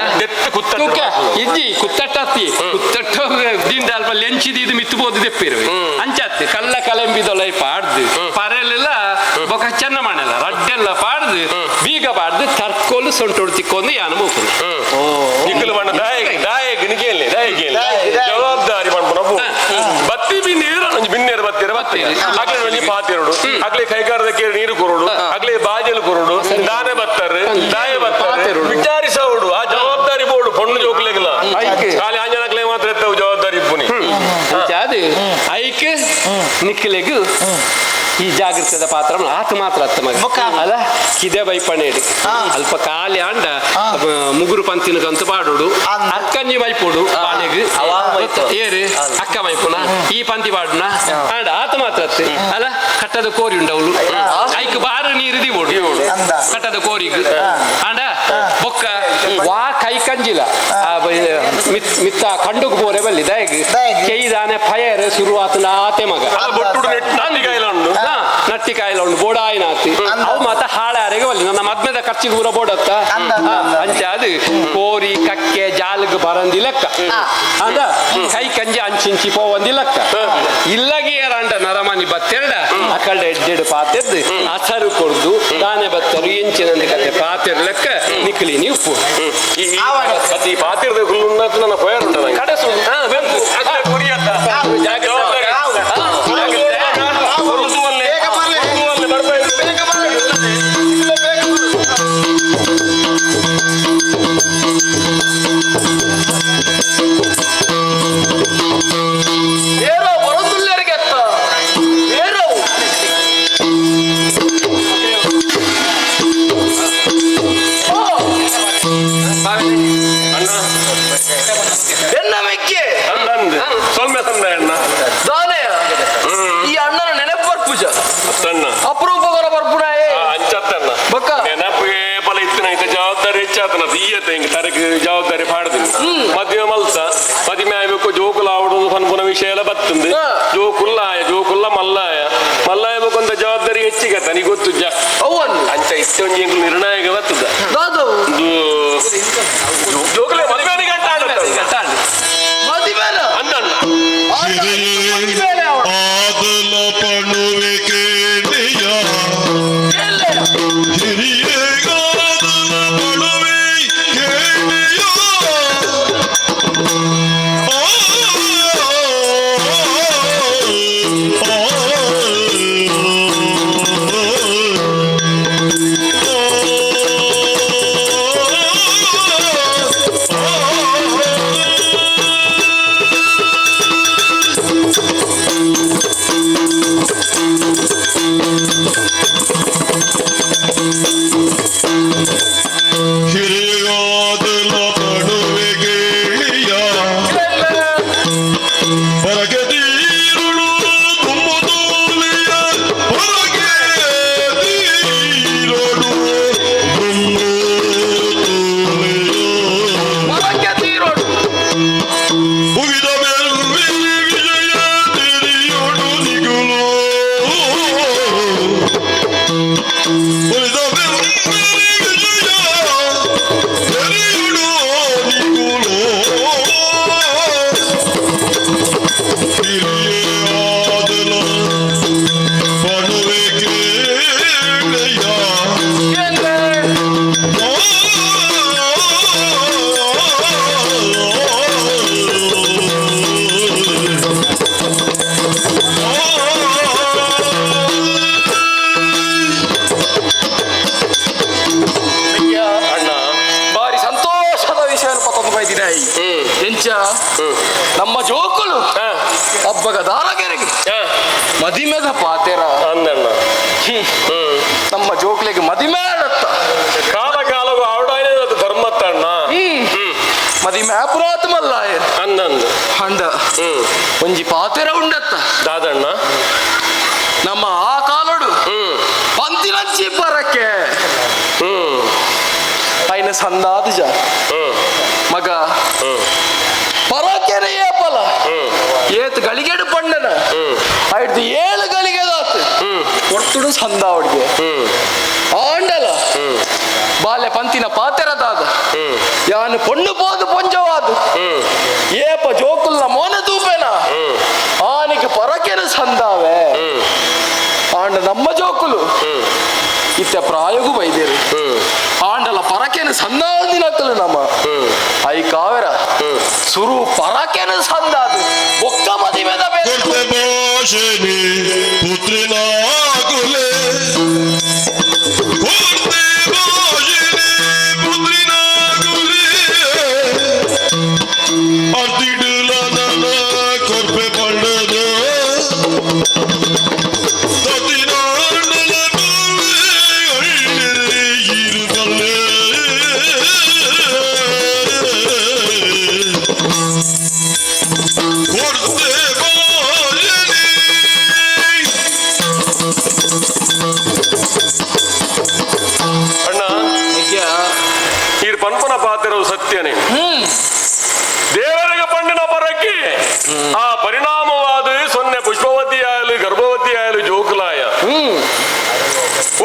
ಇಜ್ಜಿ ಕುತ್ತಟ್ಟಿ ಕುತ್ತಟ್ಟ ದಿಂದ ಅಲ್ಪ ಲೆಂಚಿದಿ ಇದು ಮಿತ್ತಬಹುದು ದೆಪ್ಪಿರುವೆ ಅಂಚತ್ತೆ ಕಲ್ಲ ಕಲಂಬಿದೊಲ ಪಾಡ್ದು ಪರೆಲ್ಲ ಬೊಕ ಚೆನ್ನ ಮನೆಲ್ಲ ರಡ್ಡೆಲ್ಲ ಪಾಡ್ದು ಬೀಗ ಪಾಡ್ದು ತರ್ಕೋಲು ಸೊಂಟೋಡು ತಿಕ್ಕೊಂಡು ಯಾನು ಬೋಪುನು ನಿಕ್ಕಲು ಬಣ್ಣ ದಾಯಗೆ ನಿಗೇಲಿ ಜವಾಬ್ದಾರಿ ಮಾಡ್ಕೊಂಡು ಬತ್ತಿ ಬಿನ್ನೇರು ಬಿನ್ನೇರು ಬತ್ತೀರ ಬತ್ತೀರಿ ಆಗ್ಲೇ ಒಂಜಿ ಪಾತಿರೋಡು ಆಗ್ಲೇ ಕೈಗಾರದ ಕೇಳಿ ನೀರು ಕೊರೋಡು ಆಗ್ಲೇ ಬಾಜಲು ಕೊರೋಡು ದಾನೆ ಬತ್ತಾರೆ ದಾಯ ಬತ್ತಾರೆ ವಿಚಾರಿಸೋಡು ಆ ಜವಾಬ್ದಾರಿ ಬೋರ್ಡು ಪೊಣ್ಣು ಜೋಕ್ಲೆಗಿಲ್ಲ ಖಾಲಿ ಆಂಜನಕ್ಲೆ ಮಾತ್ರ ಎತ್ತವು ಜವಾಬ್ದಾರಿ ಇಪ್ಪುನಿ ಅದು ಐಕ್ ನಿಕ್ಕಲೆಗು ಈ ಜಾಗೃತದ ಪಾತ್ರ ಆತ ಮಾತ್ರ ಅತ್ತ ಮಗ ಅಲ್ಲ ಕಿದೆ ಬೈಪಣೇಡು ಅಲ್ಪ ಕಾಲಿ ಅಂಡ ಮುಗುರು ಪಂತಿನಕಂತ ಪಾಡೋಡು ಅಕ್ಕಂಜಿ ಬೈಪೋಡು ಪಾನೆಗು ಏರು ಅಕ್ಕ ಬೈಪುನ ಈ ಪಂತಿ ಪಾಡುನ ಅಂಡ ಆತ ಮಾತ್ರ ಅತ್ತೆ ಅಲ್ಲ ಕಟ್ಟದ ಕೋರಿ ಉಂಡವಳು ಐಕ್ ಬಾರ ನೀರು ದಿಬೋಡು ಕಟ್ಟದ ಕೋರಿಗು ಅಂಡ ಬೊಕ್ಕ ವಾ ಕೈ ಕಂಜಿಲ ಮಿತ್ತ ಕಂಡುಗು ಬೋರೆ ಬಲ್ಲಿ ದಯಗ್ ಕೈದಾನೆ ಫಯರ್ ಶುರುವಾತ ಆತೆ ಮಗ ನಟ್ಟಿಕಾಯಿಲ ಉಂಡು ಬೋಡಾಯಿನ ಆತಿ ಅವು ಮಾತ ಹಾಳಾರೆಗೆ ಬಲ್ಲಿ ನನ್ನ ಮದ್ಮೆದ ಖರ್ಚಿಗೆ ಊರ ಬೋಡತ್ತ ಅಂಚ ಅದು ಕೋರಿ ಕಕ್ಕೆ ಜಾಲ್ಗ್ ಬರಂದಿ ಲೆಕ್ಕ ಅಂದ ಕೈ ಕಂಜಿ ಅಂಚಿಂಚಿ ಪೋವಂದಿ ಲೆಕ್ಕ ಇಲ್ಲಗಿ ಏರಂಡ ನರಮನಿ ಒಂಜಿ ಬತ್ತೆರಡ ಅಕಲ್ಡ ಎಡ್ಡೆಡು ಪಾತೆರ್ದು ಅಸರು ಕೊಡ್ದು ದಾನೆ ಬತ್ತರು ಎಂಚಿನ ಕತೆ ಪಾತೆರ್ ಲೆಕ್ಕ ನಿಕ್ಲಿ ನೀವು ಈ ಪಾತಿರದ ಹುಲ್ಲು ನನ್ನ ಪೋಯರ್ ಉಂಟ ನಂಗೆ ಕಡೆ ಸೌಮ್ಯ ತಂದೆ ಅಣ್ಣ ದಾನೆ ಈ ಅಣ್ಣನ ನೆನಪು ಬರ್ಪುಜ ಅಣ್ಣ ಅಪರೂಪಕರ ಬರ್ಪುಡಾಯೇ ಅಂಚತ್ತಣ್ಣ ಬೊಕ್ಕ ನೆನಪಿಗೆ ಬಲ ಇತ್ತಿನ ಇಂತ ಜವಾಬ್ದಾರಿ ಹೆಚ್ಚಾತನ ಈಯತೆ ಹಿಂಗೆ ತರಕ್ಕೆ ಜವಾಬ್ದಾರಿ ಪಾಡ್ತೀನಿ ಮದುವೆ ಮಲ್ಸ ಮದುವೆ ಆಗ್ಬೇಕು ಜೋಕುಲ ಆವಡುದು ಪನ್ಪುನ ವಿಷಯ ಎಲ್ಲ ಬತ್ತಂದು ಜೋಕುಲ್ಲ ಮಲ್ಲಾಯ ಅಂತ ಜವಾಬ್ದಾರಿ ಹೆಚ್ಚಿಗೆ ತನಿಗೆ ಗೊತ್ತು ಅವನ್ನು ಅಂಚ ಇಷ್ಟೊಂದು ನಿರ್ಣಾಯಕ ಬರ್ತದ ದಾದವು ಜೋಕುಲೆ ಮದುವೆ ಗಂಟಾಡ ಮದಿಮೇಲ ಅಂದಣ್ಣ ಆದಲ ಪಣುವೆ ಕೇಳಿಯ ಹಿರಿಯಗಾದಲ ಪಣುವೆ ಕೇಳಿಯ ಹಿರಿಯಾದಲ ಪಡುವೆ ಕೇಳಿಯ ಹೊರಗೆ ತೀರುಳು ತುಂಬುತ್ತೂಲಿಯ ಹೊರಗೆ ತೀರೋಡು ಮುಗಿದ ಮೇಲೆ ವಿಜಯ ತಿರಿಯೋಡು ನಿಗುಲು ಉಳಿದ ಎಂಚ ನಮ್ಮ ಜೋಕುಲು ಹಬ್ಬಗ ದಾರಗೆರೆಗೆ ಮದಿಮೆದ ಪಾತೆರ ಅಂದಣ್ಣ ನಮ್ಮ ಜೋಕ್ಲಿಗೆ ಮದಿಮೆ ಆಡತ್ತ ಕಾಲವು ಆವಡಾಯೇ ಧರ್ಮತ್ತಣ್ಣ ಮದಿಮೆ ಪುರಾತ ಮಲ್ಲ ಅಂದಂದು ಹಂಡ ಒಂಜಿ ಪಾತೆರ ಉಂಡತ್ತ ದಾದಣ್ಣ ನಮ್ಮ ಆ ಕಾಲೋಡು ಪಂತಿನಂಚಿ ಬರಕ್ಕೆ ಐನ ಸಂದಾದ ಜ ಮಗ ಪರಕೆರೆ ಏಪಲ ಏತ್ ಗಳಿಗೆಡು ಪಂಡನ ಆಯ್ತು 7 ಗಳಿಗೆದಾತ್ ಒಟ್ಟುಡು ಸಂದ ಅವಡಿಗೆ ಆಂಡಲ ಬಾಲ್ಯ ಪಂತಿನ ಪಾತೆರದಾದ ಯಾನು ಪೊಣ್ಣು ಪೋದು ಪೊಂಜವಾದು ಏಪ ಜೋಕುಲ್ನ ಮೋನ ತೂಪೆನ ಆನಿಗೆ ಪರಕೆರೆ ಸಂದಾವೆ ಆಂಡ ನಮ್ಮ ಜೋಕುಲು ಇತ್ತ ಪ್ರಾಯಗೂ ಬೈದೇರು ಆಂಡಲ ಪರಕೆನ ಸಂದಾದಿನಕ್ಕಲು ನಮ್ಮ ಐ ಕಾವೆರ ಸುರು ಪರಕೆನ ಸಂದಾದು ಒಕ್ಕ ಮದಿಮೆದ ಭಾಷೆನಿ ಪುತ್ರಿನಾಗುಲೆ ಅರ್ತಿಡುಲ ನನ್ನ ಕೊರ್ಪೆ ಪಂಡದ ಅಣ್ಣ ಈ ಪನ್ಪನ ಪಾತ್ರವು ಸತ್ಯನೇ ದೇವರಿಗೆ ಪಂಡಿನ ಪರಕ್ಕೆ ಆ ಪರಿಣಾಮವಾದ ಸೊನ್ನೆ ಪುಷ್ಪವತಿ ಆಯಲು ಗರ್ಭವತಿ ಆಯಲು ಜೋಕುಲಾಯ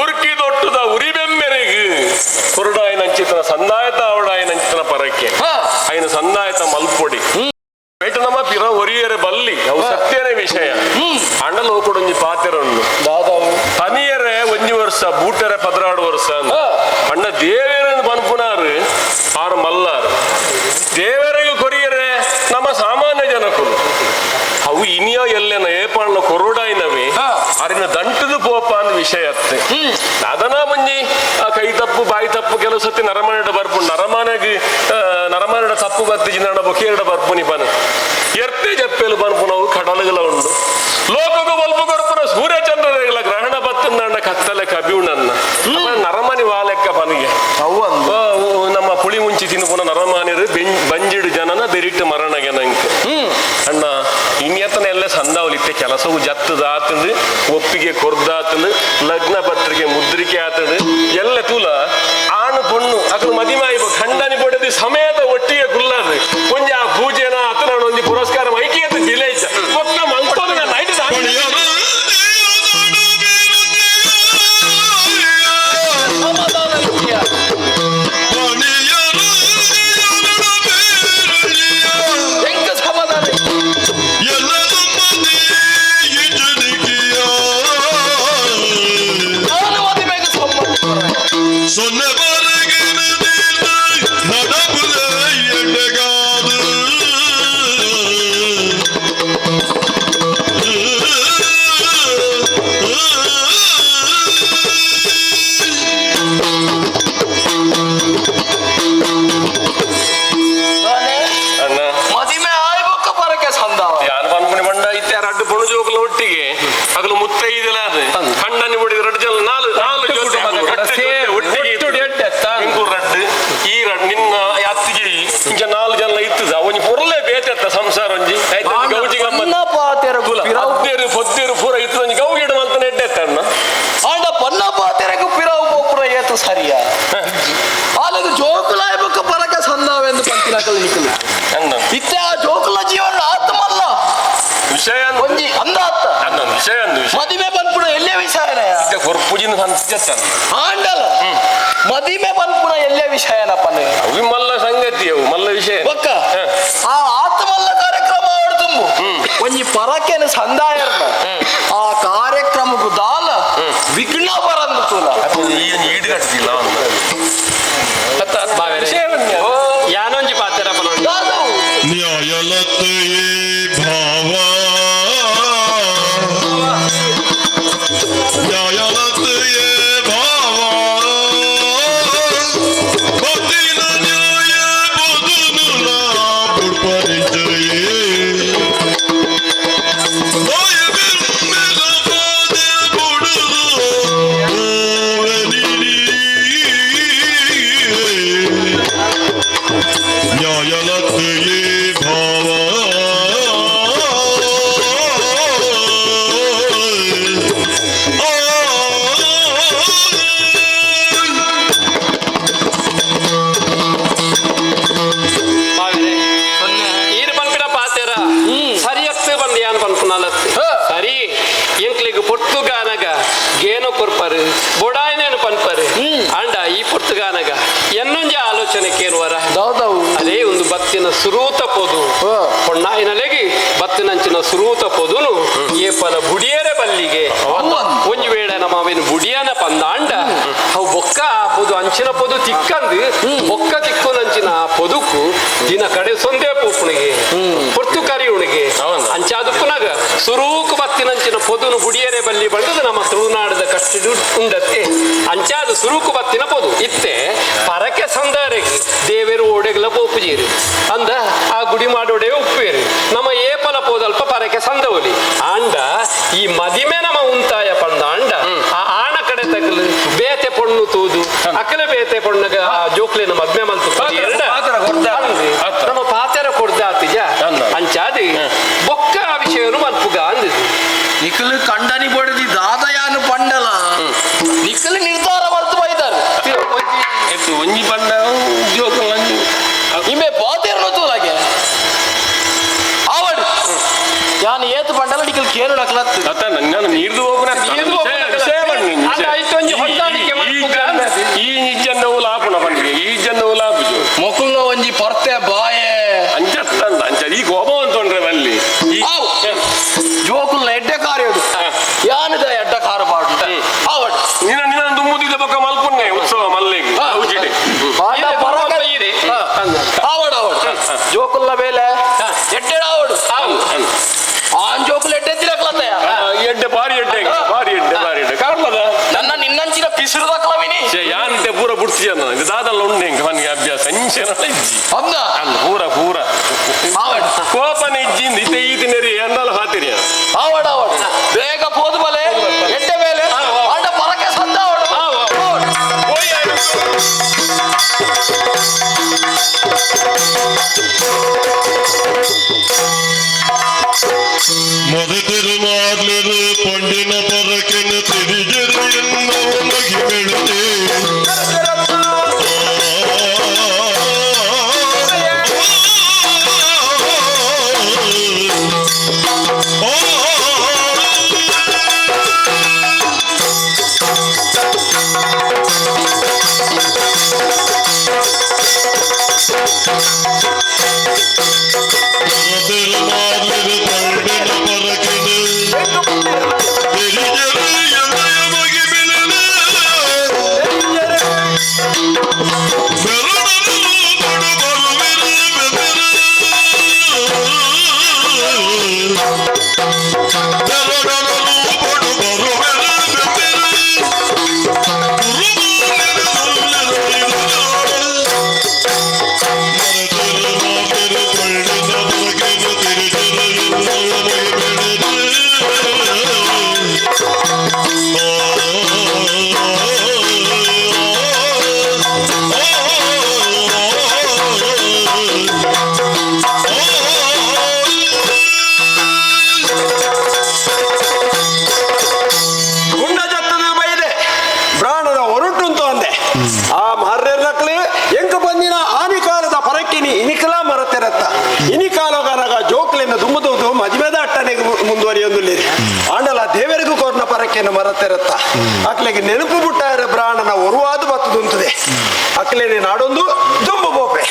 ಉರ್ಕಿ ದೊಟ್ಟದ ಉರಿಬೆಮ್ಮೆರೆಗೆ ಕುರುಡಾಯಿನ ಅಂಚಿತನ ಸಂದಾಯತ ಅವಡಾಯಿನ ಅಂಚಿತನ ಪರಕ್ಕೆ ఆయన సందాయత మల్పొడి బయట నమ్మ ಪಿರ ಒರಿಯರೆ ಬಲ್ಲಿ ಅವು ಸತ್ಯನೇ ವಿಷಯ ಅಣ್ಣಲು ಹೋಗ್ಕೊಡೊಂಜಿ ಪಾತೆರನ್ನು ದಾದಾವು ತನಿಯರೆ ಒಂಜಿ ವರ್ಷ ಬೂಟರೆ 16 ವರ್ಷ ಅಣ್ಣ ದೇವೇರನ್ನು ಬನ್ಪುನಾರು ಆರು ಮಲ್ಲಾರು ದೇವರಿಗೆ ಕೊರಿಯರೆ ನಮ್ಮ ಸಾಮಾನ್ಯ ಜನಕರು ಅವು ಇನಿಯೋ ಎಲ್ಲೆನ ಏಪಾಣ್ಣ ಕೊರೋಡಾಯಿನವೆ ಅರಿನ ದಂಟದು ಪೋಪ ಅಂದ ವಿಷಯ ಅತ್ತೆ ಅದನ್ನ ಮುಂಜಿ ಕೈ ತಪ್ಪು ಬಾಯಿ ತಪ್ಪು ಕೆಲವು ಸತಿ ನರಮನೆಡ ಬರ್ಪು ನರಮನೆಡ ತಪ್ಪು ಬತ್ತಿ ನಡ ಬೊಕೇರಡ ಬರ್ಪುನಿ ಬನ ಎರ್ತೆ ಜಪ್ಪೆಲು ಬನ್ಪು ನಾವು ಕಡಲುಗಳ ಉಂಡು ಲೋಕಗ ಬಲ್ಪು ಕೊರ್ಪುನ ಸೂರ್ಯಚಂದ್ರಗಳ ಗ್ರಹಣ ಬತ್ತಂದ ಕತ್ತಲೆ ಕಬಿಯುಣನ್ನ ನರಮನಿ ವಾಲೆಕ್ಕ ಬನಿಗೆ ನಮ್ಮ ಪುಳಿ ಮುಂಚಿ ತಿನ್ಪುನ ನರಮಾನಿರು ಬಂಜಿಡು ಜನನ ಬೆರಿಟ್ಟು ಮರಣಗೆ ನಂಗೆ ಅಣ್ಣ ಇನ್ನೆತ್ತನ ಎಲ್ಲ ಸಂದಾವಲಿತ್ತೆ ಕೆಲಸವು ಜತ್ತದಾತಂದು ಒಪ್ಪಿಗೆ ಕೊರ್ದಾತಂದು ಲಗ್ನ ಪತ್ರಿಕೆ ಮುದ್ರಿಕೆ ಆತಂದು ಎಲ್ಲ ತೂಲ ಆಣು ಪೊಣ್ಣು ಅದ್ರ ಮದಿಮಾಯಿ ಖಂಡನಿ ಪಡೆದು ಸಮೇತ ಒಟ್ಟಿಗೆ ಕುಲ್ಲದು ಕೊಂಚ ಆ ಪೂಜೆನ ಆತನ ಒಂದು ಪುರಸ್ಕಾರ ಐಕ್ಯತೆ ಜಿಲೆ ಒಕ್ಕ ಮಂಕೋದು ನೈಟ್ ಸೊನ್ನೆ ಬರಗಿನ ನಡಬುಲ ಎಣ್ಣೆಗಾದು ಅಣ್ಣ ಮದಿಮೆ ಆಯ್ಬೊಕ್ಕ ಪರಕೆ ಸಂದಾವ ಯಾರು ಬನ್ಪುಣಿ ಬಂಡ ಇತ್ತೆ ರಡ್ಡು ಪೊಣು ಜೋಕುಲ ಒಟ್ಟಿಗೆ ಅಗಲು ಮುತ್ತೈದಿಲ್ಲ ಅದು ಖಂಡನಿ ಬಿಡಿದ ರಡ್ಡು ಜನ ನಾಲು ರಡ್ಡು ಈ ರಡ್ಡು ನಿನ್ನ ಅತ್ತಿಗೆ ಇಂಚ 4 ಜನ ಇತ್ತದ ಅವನಿ ಪೊರ್ಲೆ ಬೇತೆತ್ತ ಸಂಸಾರ ಒಂಜಿ ಗೌಜಿ ಅದ್ದೇರು ಪೊದ್ದೇರು ಪೂರ ಇತ್ತು ಒಂಜಿ ಗೌಗಿಡ ಅಂತ ನೆಡ್ಡೆತ್ತ ಅಣ್ಣ ಆಂಡ ಪನ್ನ ಪಾತೆರೆಗೂ ಪಿರಾವು ಬೋಪುರ ಏತು ಸರಿಯ ಆಲದು ಜೋಕುಲಾಯ್ಬೊಕ್ಕ ಪರಕೆ ಸಂದಾವೆಂದು ಪಂಚಿನಕಲ್ ನಿಕಲು ಅಣ್ಣ ಇತ್ತೆ ಆ ಜೋಕುಲ ಜೀವನ ಆತ್ಮಲ್ಲ ವಿಷಯ ಒಂಜಿ ಅಂದಾತ್ತ ಅಣ್ಣ ವಿಷಯ ಮದಿಮೆ ಬಂದ್ಪುಣ ಎಲ್ಲೇ ವಿಷಯನಯ ಕೊರ್ಪುಜಿನ ಸಂತ ಆಂಡಲ ಮದಿಮೆ ಬಂದ್ಪುಣ ಎಲ್ಲೇ ವಿಷಯನಪ್ಪ ಅವು ಮಲ್ಲ ಸಂಗತಿ ಅವು ಮಲ್ಲ ವಿಷಯ ಒಕ್ಕ ಆ ಆತ್ಮಲ್ಲ ಕಾರ್ಯಕ್ರಮ ಆಡ್ತುಂಬು ಒಂಜಿ ಪರಕೆನ ಸಂದಾಯ ಆ ಕಾರ್ಯಕ್ರಮಕ್ಕೂ ದಾಲ ವಿಘ್ನ ಬರಂದು ತೂಲ ಈಡು ಕಟ್ಟಿಲ್ಲ ಯಾನೊಂಜಿ ಪಾತ್ರಪ್ಪ ನ್ಯಾಯಲತೆಯೇ ಭಾವ ನ್ಯಾಯಲತೆಯೇ ಭಾವ ಬದಿನ ನ್ಯಾಯ ಬದುನುಲ ಬುಡ್ಪರಿಚಯೇ ನ್ಯಾಯ ಬೆಮ್ಮೆಲ ಬಾದೆ ಬುಡುದು ನ್ಯಾಯಲತೆಯೇ ಭಾವ ಈರು ಪನ್ಪಿನ ಪಾತೆರ ಸರಿಯತ್ತೆ ಬಂದು ಯಾನ್ ಪನ್ಪುನಾಲತ್ತೆ ಸರಿ ಎಂಕ್ಲಿಗೆ ಪೊರ್ತುಗಾನಗ ಗೇನೋ ಕೊರ್ಪರು ಬೊಡಾಯ್ನೇನು ಪನ್ಪರು ಅಂಡ ಈ ಪೊರ್ತುಗಾನಗ ಎನ್ನೊಂಜಿ ಆಲೋಚನೆ ಕೇಳುವರ ಅದೇ ಒಂದು ಬತ್ತಿನ ಸುರೂತ ಪೊದು ಹೊಣ್ಣಾಯಿನಲೆಗಿ ಬತ್ತಿನಂಚಿನ ಸುರೂತ ಪೊದುನು ಏಪಲ ಬುಡಿಯರೆ ಬಲ್ಲಿಗೆ ಒಂಜಿ ವೇಳೆ ನಮ್ಮ ಅವೇನು ಬುಡಿಯನ ಪಂದಾಂಡ ಅವು ಬೊಕ್ಕ ಪೊದು ಅಂಚಿನ ಪೊದು ತಿಕ್ಕಂದು ಬೊಕ್ಕ ತಿಕ್ಕುನಂಚಿನ ಪೊದುಕು ದಿನ ಕಡೆ ಸೊಂದೆ ಪೂಪುಣಿಗೆ ಪೊರ್ತು ಕರಿಯುಣಿಗೆ ಅಂಚಾದುಪ್ಪುನಾಗ ಸುರೂಕು ಬತ್ತಿನಂಚಿನ ಪೊದುನು ಬುಡಿಯರೆ ಬಲ್ಲಿ ಬಂದದು ನಮ್ಮ ತುಳುನಾಡದ ಕಷ್ಟ ಉಂಡತ್ತೆ ಅಂಚಾದ ಸುರೂಕು ಬತ್ತಿನ ಪೊದು ಇತ್ತೆ ಪರಕೆ ಸಂದಾರೆಗೆ ದೇವೇರು ಓಡೆಗ್ಲ ಪೋಪುಜೀರಿ ಅಂದ ಆ ಗುಡಿ ಮಾಡೋಡೆ ಉಪ್ಪೇರಿ ನಮ್ಮ ಏಪಲ ಪೋದಲ್ಪ ಪರಕೆ ಸಂದವಲಿ ಆಂಡ ಈ ಮದಿಮೆ ನಮ್ಮ ಉಂತಾಯ ಪಂಡ ಅಂಡ ಆ ಆಣ ಕಡೆ ತಗಲು ಬೇತೆ ಪೊಣ್ಣು ತೂದು ಅಕಲೆ ಬೇತೆ ಪೊಣ್ಣಗ ಆ ಜೋಕ್ಲಿನ ಮದ್ಮೆ ಮಂತು ನಮ್ಮ ಪಾತೆರ ಕೊಡ್ದ ಆತಿಜ ಅಂಚಾದಿ ಬೊಕ್ಕ ಆ ವಿಷಯನು ಮಲ್ಪುಗ ಅಂದಿದ್ದು ನಿಖಲು ಕಂಡನಿ ಬಡದಿ ದಾದಯಾನು ಪಂಡಲ ನಿಖಲು ನಿರ್ಧಾರ ಮಾಡ್ತು ಬೈದಾರು ಒಂಜಿ ಪಂಡ ಉದ್ಯೋಗ ಇಮೆ ಪಾತೆರನು ತೂಲಾಗೆ ಆವಡ್ ಯಾನು ಏತು ಪಂಡಲ ನಿಖಲು ಕೇಳು ನಕ್ಲತ್ತು ನಾನು ನೀರ್ದು ಹೋಗ್ರ ಈ ನಿಜನ್ನವು ಲಾಪುಣ ಪಂಡಿಗೆ ಈ ಜನ್ನವು ಲಾಪುಜು ಮೊಕುಂಗ ಒಂಜಿ ಪರ್ತೆ ಬಾಯೆ ಅಂಚತ್ತಂಡ ಅಂಚ ಈ ಗೋಪ ಅಂತೊಂಡ್ರೆ ಬಲ್ಲಿ ಬುಡ್ತಿಯ ನನಗೆ ದಾದಲ್ಲ ಉಂಡೆ ಇಂಕ ಮನೆಗೆ ಅಭ್ಯಾಸ ಅಂಚೆನ ಇಜ್ಜಿ ಅಂದ ಅಲ್ಲ ಪೂರ ಪೂರ ಕೋಪನ ಇಜ್ಜಿಂದ ಇತ್ತೆ ಈ ತಿನ್ನರಿ ಅನ್ನಲ್ಲ ಹಾತಿರಿ ಆವಡ ಆವಡ ಬೇಗ ಪೋದು ಬಲೆ ಎಡ್ಡೆ ಮೇಲೆ ಆಡ ಪರಕೆ ಸಂದ ಆವಡ ಮೊದಲು ಮಾಡ್ಲರು ಪಂಡಿನ ಪರಕೆನ ತಿರುಜರು ಎನ್ನವು ಮಗಿಮೆಳುತ್ತೆ ಮೊದಲು ಮಾಡ್ಲರು ಪಂಡಿನ ಪರಕೆನ ತಿರುಜರು ಎನ್ನವು ಮಗಿಮೆಳುತ್ತೆ ಗುಂಡ ಜತ್ತದ ಬೈದೆ ಪ್ರಾಣದ ಹೊರಟುಂಟು ಅಂದೆ ಆ ಮಾರ್ರೆರ್ಲಕ್ಲೆ ಎಂಕ ಬಂದಿನ ಆನಿಕಾಲದ ಪರಕ್ಕಿನಿ ಇನಿಕಲ ಮರತೆರತ್ತ ಇನಿಕಾಲಗಾರಗ ಜೋಕ್ಲೆನ ದುಮ್ಮುವುದು ಮದುವೆದ ಅಟ್ಟನೆಗೆ ಮುಂದುವರಿಯೊಂದುಲ್ಲಿರಿ ಆಂಡಲ ದೇವರಿಗೂ ಕೋರ್ನ ಪರಕ್ಕೆನ ಮರತೆರತ್ತ ಅಕ್ಲೆಗೆ ನೆನಪು ಬಿಟ್ಟಾರ ಪ್ರಾಣನ ಒರುವಾದ ಬತ್ತದುಂತದೆ ಅಕ್ಲೆನೆ ನಾಡೊಂದು ದುಂಬು ಬೋಪೆ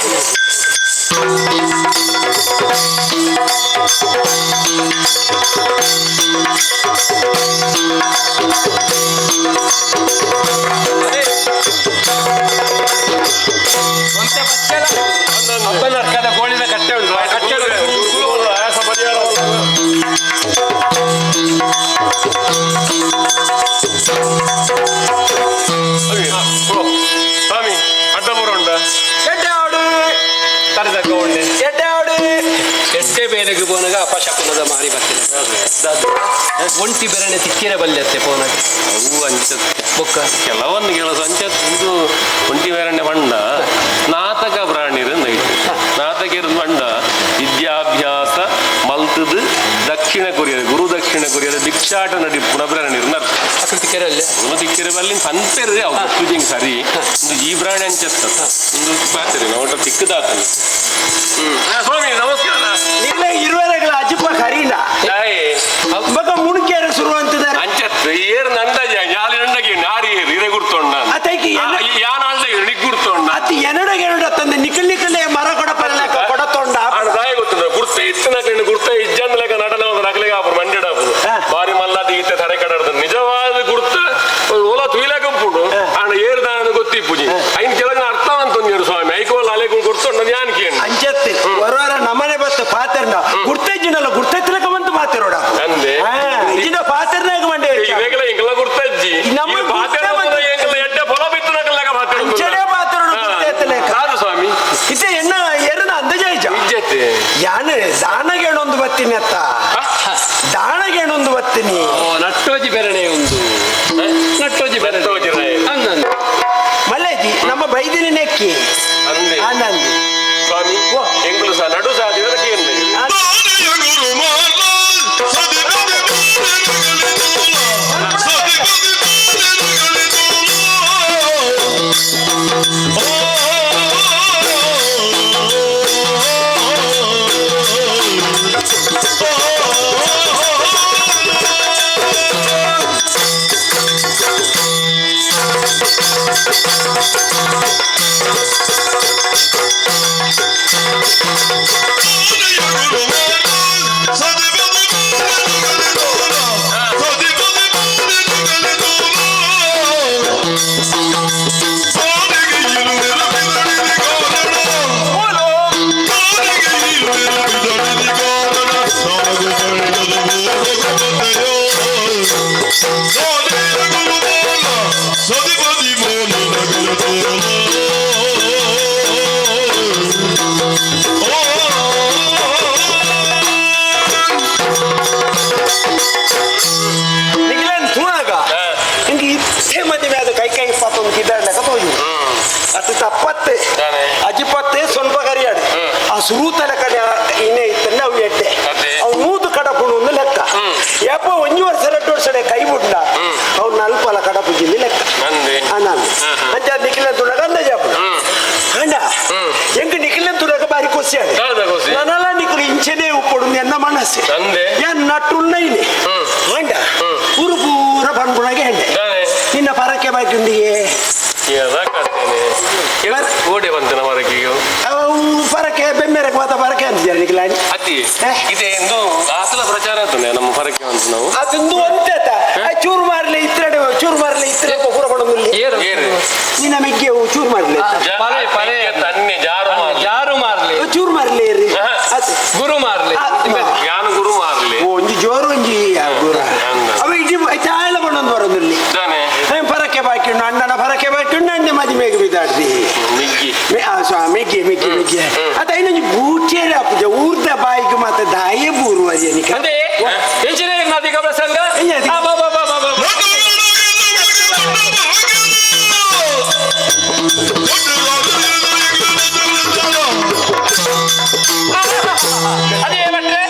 ಅಪ್ಪನ ಅರ್ಕದ ಗೋಳಿನ ಕಟ್ಟೆ ಉಂಟು ಆ ಕಟ್ಟೆ ಆಯಾಸ ಪರಿಹಾರ ಸ್ವಾಮಿ ಅಡ್ಡಮೂರ ಉಂಟ ಎಡ್ಡೆ ಆಡು ತರದಕ್ಕ ಒಳ್ಳೆ ಎಡ್ಡೆ ಆಡು ಎಷ್ಟೇ ಬೇರೆಗೆ ಪೋನಾಗ ಅಪಶಕುನದ ಮಾರಿ ಬರ್ತೀನಿ ಒಂಟಿ ಬೆರಣೆ ತಿಕ್ಕಿರ ಬಲ್ಯತ್ತೆ ಪೋನಾಗ ಅವು ಅಂಚತ್ ಬೊಕ್ಕ ಕೆಲವೊಂದು ಕೆಲಸ ಅಂಚತ್ ಇದು ಒಂಟಿ ಬೇರಣ್ಣ ಬಂಡ ನಾಟಕ ಪ್ರಾಣಿರು ನೈಟ್ ನಾಟಕ ಇರೋದು ಬಂಡ ವಿದ್ಯಾಭ್ಯಾಸ ಮಲ್ತದು ದಕ್ಷಿಣ ಕೊರಿಯದ ಗುರು ದಕ್ಷಿಣ ಕೊರಿಯದ ಭಿಕ್ಷಾಟ ನಡಿ ಪುನಃ ಅಕ್ಕ ತಿಕ್ಕಿರಲ್ಲೇ ಒಂದು ತಿಕ್ಕಿರ ಬಲ್ಲಿ ಪಂಪೆರ್ರಿ ಅವು ಪೂಜೆಗೆ ಸರಿ ಒಂದು ಈ ಪ್ರಾಣಿ ಅಂಚತ್ತ ಒಂದು ಪಾತ್ರೆ ನಾವು ತಿಕ್ಕದಾತನು ಸ್ವಾಮಿ ನಮಸ್ಕಾರ ಇಲ್ಲೇ ಇರುವೆಗಳ ಅಜ್ಜಪ್ಪ ಕರೀನ ಬಗ ಮುಣಕೇರ ಶುರು ಅಂತದ ಅಂಚತ್ ಏರ್ ನಂದಜ ಯಾಲಿ ನಂಡಗೆ ನಾರಿ ಹಿರೆ ಗುರ್ತೊಂಡ ಅತೈಕಿ ಯಾನ್ ಆಳ್ದ ನಿಗ್ ಗುರ್ತೊಂಡ ಅತಿ ಎನಡಗೆರಡ ತಂದೆ ನಿಖಲ್ ನಿಖಲೆ ಮರ ಕೊಡಪಲ್ಲಕ ಕೊಡತೊಂಡ ದಾಯ ಗೊತ್ತಿಲ್ಲ ಗುರ್ತ ಇತ್ತಿನ ಕಣ್ಣು ಗುರ್ತ ಇಜ್ಜಂದ ಲೆಕ್ಕ ನಟನ ಒಂದು ನಕಲಿಗೆ ಆಪುರು ಮಂಡ್ಯಡ ಆಪುರು ಬಾರಿ ಮಲ್ಲಾದ ಈತೆ ತಡೆ ಕಡದ ನಿಜವಾದ ಗುರ್ತ ಓಲ ತುಯಿಲಾಕ ಪುಡು ಆಣ ಏರ್ದಾನ ಗೊತ್ತಿ ಪೂಜಿ ಐನ್ ಕೆಳಗ ಅರ್ಥವಂತೊಂದಿರು ಸ್ವಾಮಿ ಐಕೋಲ್ ಅಲೆಗಳು ಗುರ್ತೊಂಡ ಯಾನ್ ಕೇಳಿ ಅಂಚತ್ತೆ ಹೊರವರ ನಮನೆ ಬತ್ತ ಪಾತ್ರನ ಗುರ್ತಜ್ಜಿನಲ್ಲ ಗುರ್ತೈತಿಲಕ ಬಂತು ಮಾತಿರೋಡ ಅಂದೆ ಇಜಿನ ಪಾತ್ರನಾಗ ಮಂಡೆ ಈಗಲ ಎಂಕಲ ಗುರ್ತಜ್ಜಿ ನಮ್ಮ ಪಾತ್ರ ಎಂಕಲ ಎಡ್ಡೆ ಫಲ ಬಿತ್ತು ನಕಲ್ಲಾಗ ಅಂಚನೆ ಪಾತ್ರೋಡ ಗುರ್ತೈತಿಲಕ ಕಾದು ಸ್ವಾಮಿ ಇತ್ತೆ ಎನ್ನ ಎರನ ಅಂದಜಾಯ್ಜ ಇಜ್ಜತೆ ಯಾನೆ ದಾನಗೇಣೊಂದು ಬತ್ತೀನಿ ಅತ್ತ ದಾನಗೇಣೊಂದು ಬತ್ತೀನಿ ನಟ್ಟೋಜಿ ಬೆರಣೆ ಒಂದು ನಟ್ಟೋಜಿ ಬೆರಣೆ ಅಂದಂದು ಮಲ್ಲೇಜಿ ನಮ್ಮ ಬೈದಿನ ನೆಕ್ಕಿ ಅಂದೆ ಆನಂದಿ ಸ್ವಾಮಿ ಎಂಕಲು ಸಹ ನಡು ಸಾಧ್ಯ Sadi badi moni nagul ಅದು ತಪ್ಪತ್ತೆ ತಾನೆ. ಅಜಿಪತ್ತೆ ಸ್ವಲ್ಪ ಕರಿಯಾಡು ಆ ಸುರೂತಲ ಕಡೆ ಇನ್ನೇ ಇತ್ತಲ್ಲ ಅವು ಎಡ್ಡೆ ಅದೇ. ಅವು ನೂದು ಕಡಪುಣು ಒಂದು ಲೆಕ್ಕ ಯಪ್ಪ 1 ವರ್ಷ 2 ವರ್ಷ ಕೈ ಬಿಡ್ಡ ಅವು ನಲ್ಪಲ ಕಡಪು ಜಿಲ್ಲೆ ಲೆಕ್ಕ ಅಂದೆ. ನಾನು ಅಂಚ ನಿಖಿಲ ತುಣಗ ಅಂದ ಜಾಪ ಅಂಡ ಎಂಕ ನಿಖಿಲ ತುಣಗ ಬಾರಿ ಕೊಸಿ ಆಡ ದಾದ ಕೊಸಿ. ನನ್ನಲ್ಲ ನಿಖಿಲು ಇಂಚನೆ ಉಪ್ಪಡು ಎನ್ನ ಮನಸ್ಸೆ ಅಂದೆ. ಏನ್ ನಟ್ಟುಳ್ಳೈನೆ ಅಂಡ ಪೂರ ಪೂರ ಬಂದ್ಬಿಡಾಗೆ ಹೆಂಡೆ ತಾನೆ. ನಿನ್ನ ಪರಕ್ಕೆ ಬಾಯ್ಕೊಂಡಿಯೇ ಯಾಕಂತೇನೆ ಓಡೆ ಬಂತನ ಮರಕಿಗೆ ಪರಕ್ಕೆ ಬೆಮ್ಮೆರಕ್ಕೆ ಮಾತ ಪರಕ್ಕೆ ಅಂತಿದ್ದಾರೆ ನಿಖಿಲಾಡಿ ಅತಿ ಇದೆ ಎಂದು ಆಸಲ ಪ್ರಚಾರ ಆತನೆ ನಮ್ಮ ಪರಕ್ಕೆ ಅಂತ ನಾವು ಅದೊಂದು ಒಂದೇತ ಚೂರು ಮಾರ್ಲೆ ಇತ್ತಡೆ ಚೂರು ಮಾರ್ಲೆ ಇತ್ತಡೆ ಪೂರ ಕೊಡೋದಿಲ್ಲ ಏರು ಏರು ನಿನ್ನ ಮೆಗ್ಗೆ ಚೂರು ಮಾರ್ಲೆ ಪರೆ ಪರೆ ತನ್ನೆ ಜಾರು ಮಾರ್ಲಿ. ಯಾರು ಮಾರ್ಲಿ ಚೂರು ಮಾರ್ಲೆ ರೀ ಗುರು ಮಾರ್ಲಿ ಯಾನು ಗುರು ಮಾರ್ಲಿ ಒಂಜಿ ಜೋರು ಒಂಜಿ ಗುರ ಅವ ಇಡಿ ಚಾಳ ಬಂದೊಂದು ಬರೋದಿಲ್ಲಿ ತಾನೆ. ಪರಕ್ಕೆ ಬಾಕಿಂಡು ಅಣ್ಣನ ಪರಕ್ಕೆ ಬಾಕಿಂಡು ಅಣ್ಣೆ ಮದಿಮೆಗೆ ಬಿದ್ದಾಡ್ದಿ ಮಿಗ್ಗಿ ಮೆಗ್ಗೆ ಮೆಗ್ಗೆ ಮೆಗ್ಗೆ ಅದ ಇನ್ನೊಂದು ಬೂಟಿಯೇ ಹಾಪುಜ ಊರ್ದ ಬಾಯಿಗೆ ಮತ್ತೆ ದಾಯೇ ಬೂರು ಅದೇನಿಕ ಅದೇ ಇಂಜಿನಿಯರಿಂಗ್ ನದಿಗ ಪ್ರಸಂಗ ಆ, ಬಾ, ಬಾ, ಬಾ, ಬಾ, ಬಾ. ಅದೇ ಭಟ್ರೆ,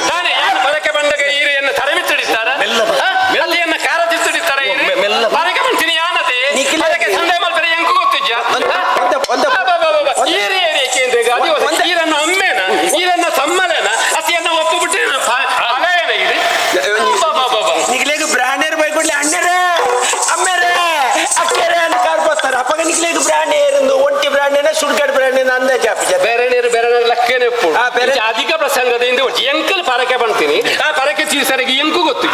ನಾನೇ ಯಾರು ಪರಕೆ ಬಂದಾಗ ಈರಿಯನ್ನು ತರಮಿತ್ತಿಡಿದ್ದಾರ ಅಲ್ಲಿಯನ್ನ ಕಾರ ತಿತ್ತಿಡಿದ್ದಾರ ಪರಕೆ ಬಂತೀನಿ ಯಾನತೆ ಅದಕ್ಕೆ ಸಂದೇಹ ಮಾಡ್ತಾರೆ ಎಂಕು ಗೊತ್ತಿಜ್ಜ ಈರಿ ಏರಿಕೆ ಅದು ಈರನ್ನು ಅಮ್ಮೇನ ಈರನ್ನ ಸಮ್ಮಲನ ಅತಿಯನ್ನ ಒಪ್ಪುಬಿಟ್ಟೆ ಅಲೆಯನ ಇದು ನಿಕ್ಲೇಗ ಬ್ರಾಂಡೇರ್ ಬೈಕೊಡ್ಲಿ ಅಣ್ಣರೇ ಅಮ್ಮೇರೇ ಅಕ್ಕರೇ ಅಂತ ಕಾರ್ಬೋತಾರೆ ಅಪ್ಪಗ ನಿಕ್ಲೇಗ ಬ್ರಾಂಡೇರ್ ಒಂಟಿ ಬ್ರಾಂಡೇನ ಸುಡ್ಕಡ್ ಬ್ರಾಂಡೇನ ಅಂದಾಜ ಹಾಪಿಜ ಬೇರೆ ಲೆಕ್ಕನೆ ಆ, ಬೇರೆ- ಅಧಿಕ ಪ್ರಸಂಗದಿಂದ ಉಂಟು ಎಂಕಲ್ ಪರಕೆ ಬಂತೀನಿ ಆ ಪರಕೆ ಸರಿಗೆ ಎಂಕು ಗೊತ್ತು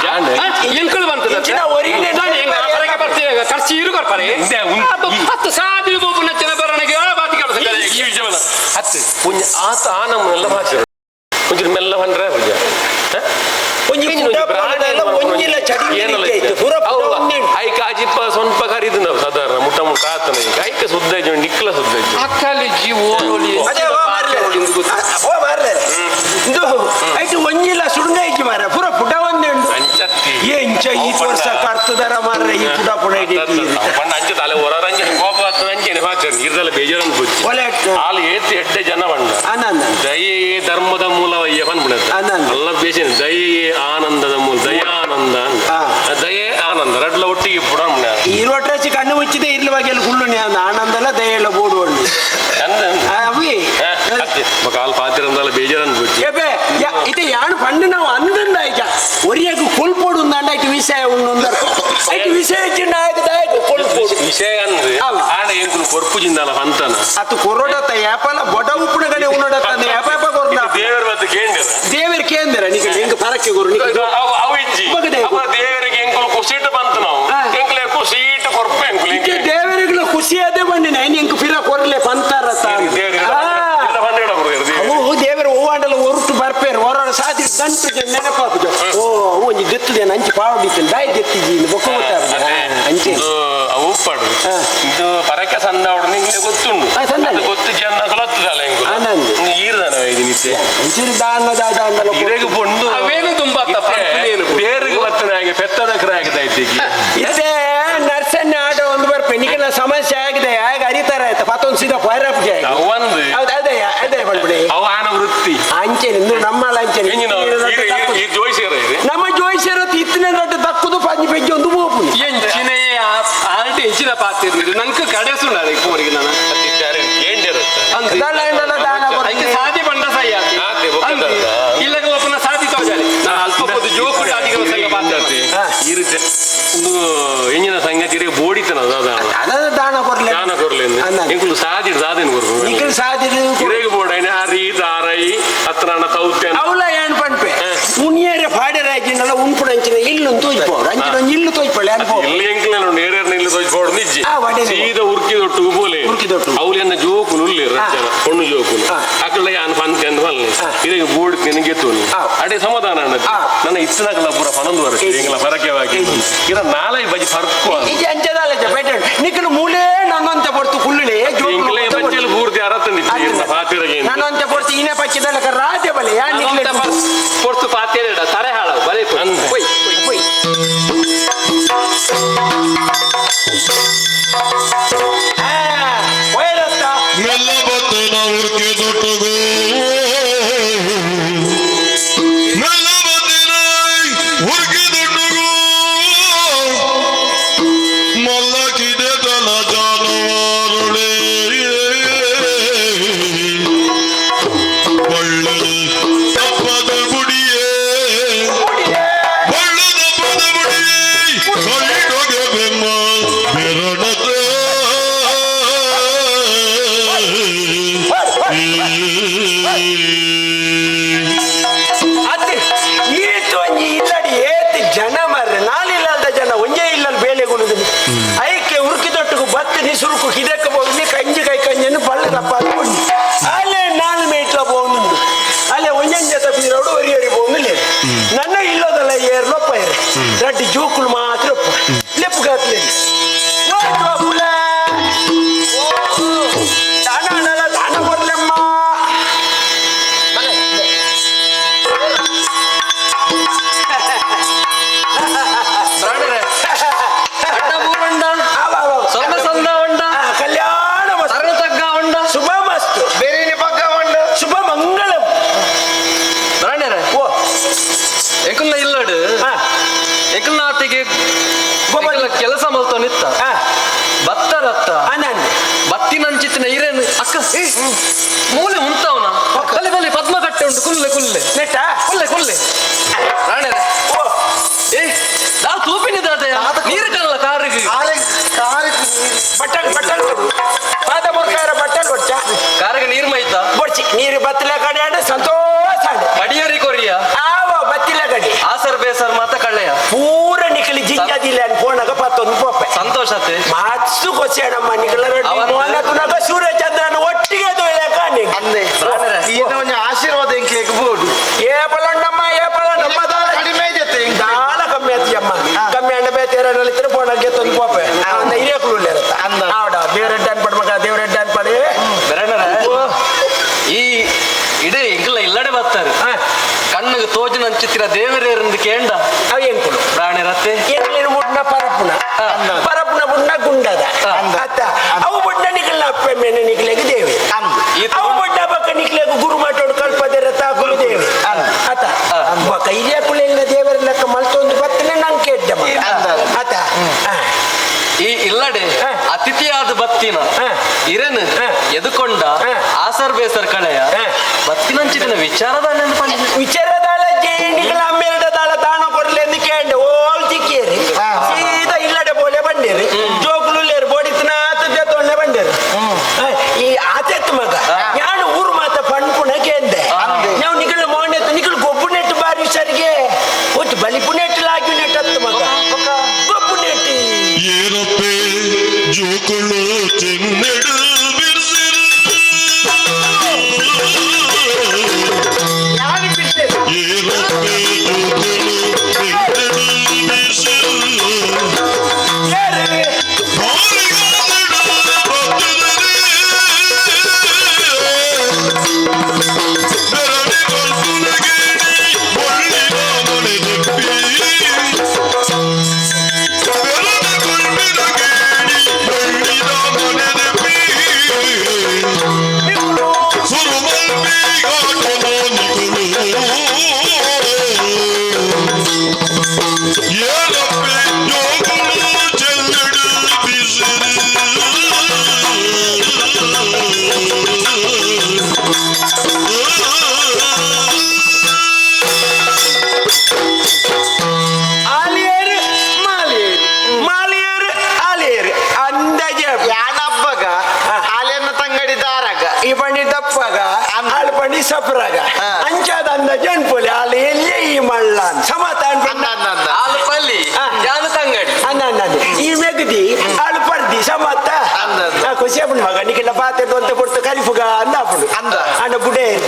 ಎಂಕಲ್ ಬಂತದ ಇಂಚಿನ ಒರಿಜಿನೆ ಪರಕೆ ಬರ್ತೀನಿ ಖರ್ಚು ಇರು ಕೊಡ್ತಾರೆ ಹತ್ತು ಸಾಧಿ ಒಬ್ಬನ ಜನ ಬರಣಿಗೆ ಬಾತಿ ಈ ವಿಷಯವಲ್ಲ ಹತ್ತು ಪುಣ್ಯ ಆತ ಆ ನಮ್ಮನ್ನೆಲ್ಲ ಭಾಷೆ ಒಂಚೂರು ಮೆಲ್ಲ ಬಂದ್ರೆ ಪೂಜ ಒಂಜಿ ಪುಟ ಪಾಡಲ್ಲ ಒಂಜಿಲ ಚಡಿ ಇತ್ತು ಪೂರ ಪುಟ ಒಂಜಿ ಐಕ ಅಜಿಪ್ಪ ಸ್ವಲ್ಪ ಕರಿದು ನಾವು ಸಾಧಾರಣ ಮುಟ್ಟ ಮುಟ್ಟ ಆತನ ಈಗ ಐಕ ಸುದ್ದ ಇದ್ದು ನಿಕ್ಲ ಸುದ್ದ ಇದ್ದು ಅಕ್ಕಲಿ ಜೀವ ಅದೇ ಓ ಮಾರ್ಲೆ ಓ ಮಾರ್ಲೆ ಇದು ಐಟು ಒಂಜಿಲ ಸುಡುಂಗ ಇಕ್ಕಿ ಮಾರ ಪೂರ ಪುಟ ಒಂದೇ ಉಂಟು ಅಂಚತ್ತಿ ಎಂಚ ಈ ವರ್ಷ ಕರ್ತದರ ಮಾರ್ರೆ ಈ ಪುಟ ಪುಟ ಇಟ್ಟು ಪಂಡ ಅಂಚ ತಲೆ ಹೊರಂಜನೆ ಕೋಪ ಆಗ್ತದೆ ಅಂಚನೆ ಭಾಷೆ ಇರ್ದಲ್ಲ ಬೇಜಾರನ್ನು ಬುಚ್ಚಿ ಒಲೆ ಹಾಲು ಏತಿ ಎಡ್ಡೆ ಜನ ಬಂಡ ಆನಂದ ದಯೆ ಧರ್ಮದ ಮೂಲವಯ್ಯ ಬಂದ್ಬಿಡತ್ತೆ ಆನಂದ. ಅಲ್ಲ ಬೇಸಿನ ದಯೆ ಆನಂದದ ಮೂಲ ದಯಾನಂದ ಹಾ. ದಯೆ ಆನಂದ ರಡ್ಲ ಒಟ್ಟಿಗೆ ಪುಡ ಈರೋಟ್ರಾಚಿ ಕಣ್ಣು ಮುಚ್ಚಿದೆ ಇರ್ಲಿ ಬಗೆಲ್ಲ ಕುಳ್ಳು ಆನಂದಲ್ಲ ದಯೆಲ್ಲ ಬೋಡು ಒಳ್ಳೆ ಅವಿ ಕಾಲ್ ಪಾತಿರಂದಲ್ಲ ಬೇಜಾರನ್ನು ಬಿಟ್ಟು ಏಪೆ ಇದು ಯಾನು ಪಂಡು ನಾವು ಅಂದಂಡ ಆಯ್ತ ಒರಿಯಾಗ ಕೊಲ್ಪೋಡು ಅಂದಾಂಡ ಆಯ್ತು ವಿಷಯ ಉಂಡು ಆಯ್ತು ವಿಷಯ ಚಿಂಡ ಆಯ್ತು ಕೊಲ್ಪೋಡು ವಿಷಯ ಅಂದ್ರೆ ಅಲ್ಲ. ಆಡ ಏನು ಕೊರ್ಪು ಜಿಂದಲ್ಲ ಅಂತನ ಅತ್ತು ಕೊರೋಡತ್ತ ಯಾಪಲ ಬೊಡ ಉಪ್ಪುನ ಕಡೆ ಉನ್ನೋಡತ್ತ ಯಾಪ ಕೊರ್ನ ದೇವರ ಮತ್ತೆ ಕೇಂದ್ರ ದೇವರ ಕೇಂದ್ರ ನಿಕ ಹೆಂಗ ಪರಕ್ಕೆ ಕೊರು ನಿಕ ಅವು ಇಜ್ಜಿ ಬಗಡೆ. ಅವ ದೇವರಿಗೆ ಎಂಕುಲು ಕುಸೀಟ್ ಬಂತು ನಾವು ಹಾ. ಎಂಕ್ಲೆ ಕುಸೀಟ್ ಕೊರ್ಪು ಎಂಕುಲು ಇಕ್ಕೆ ದೇವರಿಗಳ ಖುಷಿ ಅದೇ ಬಂದಿನ ನಿಂಗೆ ಫಿರ ಕೊರ್ಲೆ ಪಂತಾರತ್ತ ಅವು ದೇವರ ಹೂವಾಂಡಲ ಹೊರಟು ಬರ್ಪೇರು ಹೊರ ಸಾಧಿ ಗಂಟು ನೆನಪಾಪುಜ ಓ ಒಂಜಿ ದೆತ್ತುದೆ ಅಂಚಿ ಪಾವಡಿತ್ತು ದಾಯಿ ದೆತ್ತಿಜಿ ಬೊಕ್ಕ ಅಂಚೆ ಅವು ಉಪ್ಪಾಡು ಇದು ಪರಕೆ ಸಂದಾವಡು ನಿಂಗೆ ಗೊತ್ತುಂಡು ಹಾ, ಸಂದಾವಡು. ಅದು ಗೊತ್ತು ಜನ ಕಲತ್ತದಲ್ಲ ಎಂಕುಲು ಆನಂದ್. ಈರ್ದನ ಇದು ನಿತ್ಯ ಒಂಚೂರು ದಾನ ಇರೆಗೆ ಬಂದು ಅವೇನು ತುಂಬಾ ಬೇರಿಗೆ ಬರ್ತನೆ ಹಾಗೆ ಪೆತ್ತದ ಕ್ರಾಗಿದೆ ಐತಿಗೆ ಇದೇ ನರ್ಸನ್ನ ಆಟ ಒಂದು ಬರ್ಪೆ ನಿಖಿಲ ಸಮಸ್ಯೆ ಆಗಿದೆ ಹೇಗೆ ಅರಿತಾರ ಆಯ್ತಾ ಮತ್ತೊಂದು ಸೀದಾ ಪೈರಪ್ಗೆ ಅವಂದು ಹೌದು ಅದೇ ಅದೇ ಬಂದ್ಬಿಡಿ ಅವ ಆನ ವೃತ್ತಿ ಅಂಚೆನೆ ನಮ್ಮಲ್ಲ ಅಂಚೆನೆ ಈ ಜೋಯಿಸಿರ ನಮ್ಮ ಜೋಯಿಸರ ಇತ್ತಿನ ರೊಟ್ಟ ತಕ್ಕುದು ಪಂಜಿ ಪೆಜ್ಜಿ ಒಂದು ಬೋಪುನಿ ಎಂಚಿನೇ ಆಲ್ಟಿ ಎಂಚಿನ ಪಾತಿರ್ಲಿಲ್ಲ ನಂಗೆ ಕಡೆಸುಂಡ ಇವರಿಗೆ ನಾನು ಅಂದಿ. ಅದಕ್ಕೆ ಸಾಧಿ ಬಂಡ ಸೈ ಆತಿ. ಅಂದಿ. ಇಲ್ಲಗ ಒಪ್ಪನ ಸಾಧಿ ತೋಜಾಲಿ ನಾನು ಅಲ್ಪ ಹೊತ್ತು ಜೋಕುಡಿ ಅಧಿಕ ಸಂಘ ಪಾತ್ರೆ ಈ ರೀತಿ ಒಂದು ಎಂಜಿನ ಸಂಗತಿ ಬೋಡಿತನ ಅದ ದಾನ ಕೊರ್ಲೆ ಜ್ಞಾನ ಕೊರ್ಲಿ ಎಂಕುಲು ಸಾದಿಡ್ ಸಾಧನೆ ಕೊರ್ಬು ನಿಖಿಲ್ ಸಾಧಿರು ಇರೆಗೆ ಬೋಡೈನ ಹರಿ ದಾರೈ ಹತ್ರ ತೌತ್ಯ ಅವಳ ಏನ್ ಪಂಪೆ ಮುನಿಯರೆ ಪಾಡ್ಯರಾಜಿನಲ್ಲ ಉಂಪುಡ ಅಂಚಿನ ಇಲ್ಲೊಂದು ತೋಯ್ಪೋರು ಅಂಚಿನ ಇಲ್ಲು ತೋಯ್ಪೊಳ್ಳೆ ಅನ್ಪೋ ಇಲ್ಲಿ ಎಂಕ್ಲೆ ನೇರೇರ್ನ ಇಲ್ಲಿ ತೋಚ್ಬೋಡು ನಿಜ್ಜಿ ಆ, ವಡೆ. ಸೀದ ಉರ್ಕಿದೊಟ್ಟು ಬೋಲೆ ಉರ್ಕಿದೊಟ್ಟು. ಅವಲೆನ್ನ ಜೋಕುಲು ಉಳ್ಳಿ ರಚ್ಚನ ಹೊಣ್ಣು ಜೋಕುಲು ಹಾ. ಅಕ್ಕಳ ಯಾನ್ ಪಂತೆ ಅಂದ್ ಮಲ್ನಿ ಇರೆಗೆ ಬೋಡ್ ನಿನಗೆ ತೋನಿ ಹಾ. ಅಡೆ ಸಮಾಧಾನ ಅನ್ನತ್ತೆ ಹಾ. ನನ್ನ ಇತ್ತನಕಲ ಪೂರ ಪನೊಂದು ವರ್ಷ ಎಂಗ್ಲ ಪರಕೆವಾಗಿ ಇರ ನಾಲೈ ಬಜಿ ಫರ್ಕು ಈಗ ಅಂಚದಾಲ ಬೇಟ ನಿಖಿಲ್ ಮೂಲೆ ನನ್ನಂತೆ ಪಡ್ತು ಕುಳ್ಳಿಲೆ ಎಂಗ್ಲೆ ಬಚ್ಚಲು ಪೂರ್ತಿ ಅರತಂದಿತ್ತು ಇರ್ನ ಪಾತಿರಗೆ ನನ್ನಂತೆ ಪಡ್ತು ಇನೇ ಪಚ್ಚಿದಲ್ಲ ರಾಜ್ಯ ಬಲೆ ಯಾ ನಿಖಿಲ್ ಕೊಡ್ತು ಪಾತಿರ ತರೆ ಹಾಳವು ಬರೀ ಅಂದೆ. ಹೋಯ್ ಹೋಯ್ ಒಯ್ಯಲ ಎಂಕುಲು ಮಾತ್ರ ಲೆಪ್ಪು ಕಾತ್ಲೆ ದಾನ ಕೊಡ್ಲಮ್ಮ ಪ್ರಾಣರೇ ಅಡ್ಡ ಬೂರಂಡ ಸೊಮ್ಮೆ ಸಂದ ಉಂಡ ಕಲ್ಯಾಣ ತರಣ ತಗ್ಗ ಉಂಡ ಶುಭ ಮಸ್ತು ಬೇರೆ ಪಕ್ಕ ಉಂಡು ಶುಭ ಮಂಗಳಂ ಪ್ರಾಣರೇ ಓ ಎಂಕಲ್ನ ಇಲ್ಲಡು ಎಂಕಲ್ನ ಆತಿಗೆ ಕೆಲಸ ಮಲ್ತೋನಿತ್ತ ಭತ್ತ ರತ್ತ ಅನಂದ ಬತ್ತಿನಂಚಿತ್ತಿನ ಇರೇನು ಅಕ್ಕ ಮೂಲೆ ಉಂಟವನ ಬಲೆ ಬಲೆ ಪದ್ಮ ಕಟ್ಟೆ ಉಂಟು ಕುಲ್ಲೆ ಕುಲ್ಲೆ ನೆಟ್ಟ ಕುಲ್ಲೆ ಕುಲ್ಲೆ ಪ್ರಾಣರೇ ಓ ಏ ನಾವು ತೂಪಿನಿದಾದೆ ನೀರು ಕಲ್ಲ ಕಾರಿಗೆ ಬಟ್ಟಲ್ ಬಟ್ಟಲ್ ಕೊಡು ಪಾದ ಮುರ್ಕಾರ ಬಟ್ಟಲ್ ಕೊಡ್ಚ ಕಾರಿಗೆ ನೀರು ಮೈತಾ ಕೊಡ್ಚಿ ನೀರು ಬತ್ತಲ ಕಡೆ ಆಡ ಸಂತೋಷ ಆಡ ಮಡಿಯರಿ ಕೊರಿಯ ಆವ ಬತ್ತಿಲ ಕಡೆ ಆಸರ್ ಬೇಸರ್ ಮಾತ ಕಳ್ಳೆಯ ಪೂರ ನಿಕಲಿ ಜಿಂಜದಿಲ್ಲ ಅನ್ ಫೋನಾಗ ಪತ್ತೊಂದು ಪೊಪ್ಪೆ ಸಂತೋಷತೆ ಮಾತ್ಸು ಕೊಸೇಣಮ್ಮ ನಿಕಲ ಮೋನ ತುನಗ ಸೂರ್ಯಚಂದ್ರನ ಒಟ್ಟಿಗೆ ದೊಯ್ಲಕ ನಿಂಗೆ ಅಂದೆ ಪ್ರಾಣರೇ ಒಂದು ಆಶೀರ್ವಾದ ಹೆಂಗೆ ಎಗ್ಬೋದು ಏ ಪಲಣ್ಣಮ್ಮ ಏ ಪಲಣ್ಣಮ್ಮ ಕಡಿಮೆ ಐತೆ ದಾಳ ಕಮ್ಮಿ ಆತಿಯಮ್ಮ ಕಮ್ಮಿ ಅಂಡ ಬೇತೇರಲ್ಲಿ ಇದ್ರೆ ಫೋನಾಗೆ ತೊಂದು ಪೊಪ್ಪೆ ಅಂದ ಹಿರಿಯಕ್ಕಳು ಅಂದ. ಆಡ ದೇವರೆಡ್ಡ ಅನ್ಪಡ್ ಮಗ ದೇವರೆಡ್ಡ ಅನ್ಪಡಿ ಬೆರಣರ ಈ ಇಡೇ ಇಂಕಲ್ಲ ಇಲ್ಲಡೆ ಬರ್ತಾರೆ ಕಣ್ಣಿಗೆ ತೋಜಿನ ಚಿತ್ರ ದೇವರೇರಂದು ಕೇಂಡ ಅವು ಎಂಕುಳು ಪ್ರಾಣಿರತ್ತೆ ಎಂಕ್ಲೇನು ಬುಡ್ನ ಪರಪುನ ಪರಪುನ ಬುಡ್ನ ಗುಂಡದ ಅತ್ತ ಅವು ಬುಡ್ನ ನಿಕಲ್ನ ಅಪ್ಪೆ ಮೇನೆ ನಿಕ್ಲೆಗೆ ದೇವಿ ಅವು ಬುಡ್ನ ಬಕ್ಕ ನಿಕ್ಲೆಗೆ ಗುರು ಮಾಟೋಡು ಕಲ್ಪದಿರತ್ತ ಗುರು ದೇವಿ ಅತ್ತ ಬಕ್ಕ ಹಿರಿಯ ಕುಳಿನ ದೇವರ ಲೆಕ್ಕ ಮಲ್ತೊಂದು ಬತ್ತನೆ ನಂಗೆ ಕೇಳ್ದ ಅತ್ತ ಈ ಇಲ್ಲಡೆ ಅತಿಥಿಯಾದ ಬತ್ತಿನ ಇರೇನು ಎದುಕೊಂಡ ಆಸರ್ ಬೇಸರ್ ಕಳೆಯ ಬತ್ತಿನಂಚಿನ ವಿಚಾರದ ವಿಚಾರದಾಳ ನಿಕಲ ಅಮ್ಮೆರಡದಾಳ ತಾಣ ಕೊಡ್ಲಿ ಎಂದು ಕೇಳ್ದ ಓಲ್ ಚಿಕ್ಕಿಯರಿ ಸೀದಾ ಇಲ್ಲಡೆ ಬೋಲೆ ಬಂದಿರಿ ಜೋಕುಲು ಲೇರು ಬೋಡಿತನ ತೊಂಡೆ ಬಂದಿರಿ ಈ ಆತೆತ್ತು ಮಗ ಯಾನು ಊರು ಮಾತ ಪಣ್ಪುಣ ಕೇಂದೆ ನಾವು ನಿಕಲ ಮೋನೆತ್ತು ನಿಕಲ್ ಗೊಬ್ಬು ನೆಟ್ಟು ಬಾರಿ ಸರಿಗೆ ಒಟ್ಟು ಬಲಿಪು ನೆಟ್ಟು ಲಾಗಿ ನೆಟ್ಟತ್ತು ಮಗ ಗೊಬ್ಬು ನೆಟ್ಟು ಏನಪ್ಪೆ ಜೋಕುಳು ಚೆನ್ನೆಡು ಬಿರ್ಸಿರು ಏನಪ್ಪೆ ಜೋಕುಳು ಚೆನ್ನೆಡು ಬಿರ್ಸಿರು ಬಾರಿಗಾಲಡು ಬತ್ತದರೆ ಬೆರಳಿ ಬಲ್ಪುನಗೇಡಿ ಒಳ್ಳಿನ ಮನೆದಪ್ಪಿ ಆಲಿಯರು ಮಾಲಿಯರು ಮಾಲಿಯರು ಆಲಿಯರು ಅಂದಾಜ ಯಾನಬ್ಬಗ ಹಾಲಿನ ತಂಗಡಿ ದಾರಾಗ ಈ ಪಂಡಿ ದಪ್ಪಗ ಆಳು ಪಂಡಿ ಸಪ್ರಾಗ ಅಂಚಾದ ಅಂದಾಜ ಅನ್ಪೋಲಿ ಆಳು ಎಲ್ಲೇ ಈ ಮಳ್ಳ ಸಮಾಧಾನ ಹಾಲು ಪಲ್ಲಿ ಜಾನು ತಂಗಡಿ ಅನ್ನ ಈ ಮೆಗದಿ ಆಳು ಪರ್ದಿ ಸಮತ್ತ ಖುಷಿ ಅಪ್ಪನ ಮಗ ನಿಕ್ಕೆಲ್ಲ ಪಾತೆ ಅಂತ ಕೊಡ್ತು ಕರಿಫುಗ ಅಂದಾಪುಡು ಅಂಡ ಬುಡೇರ್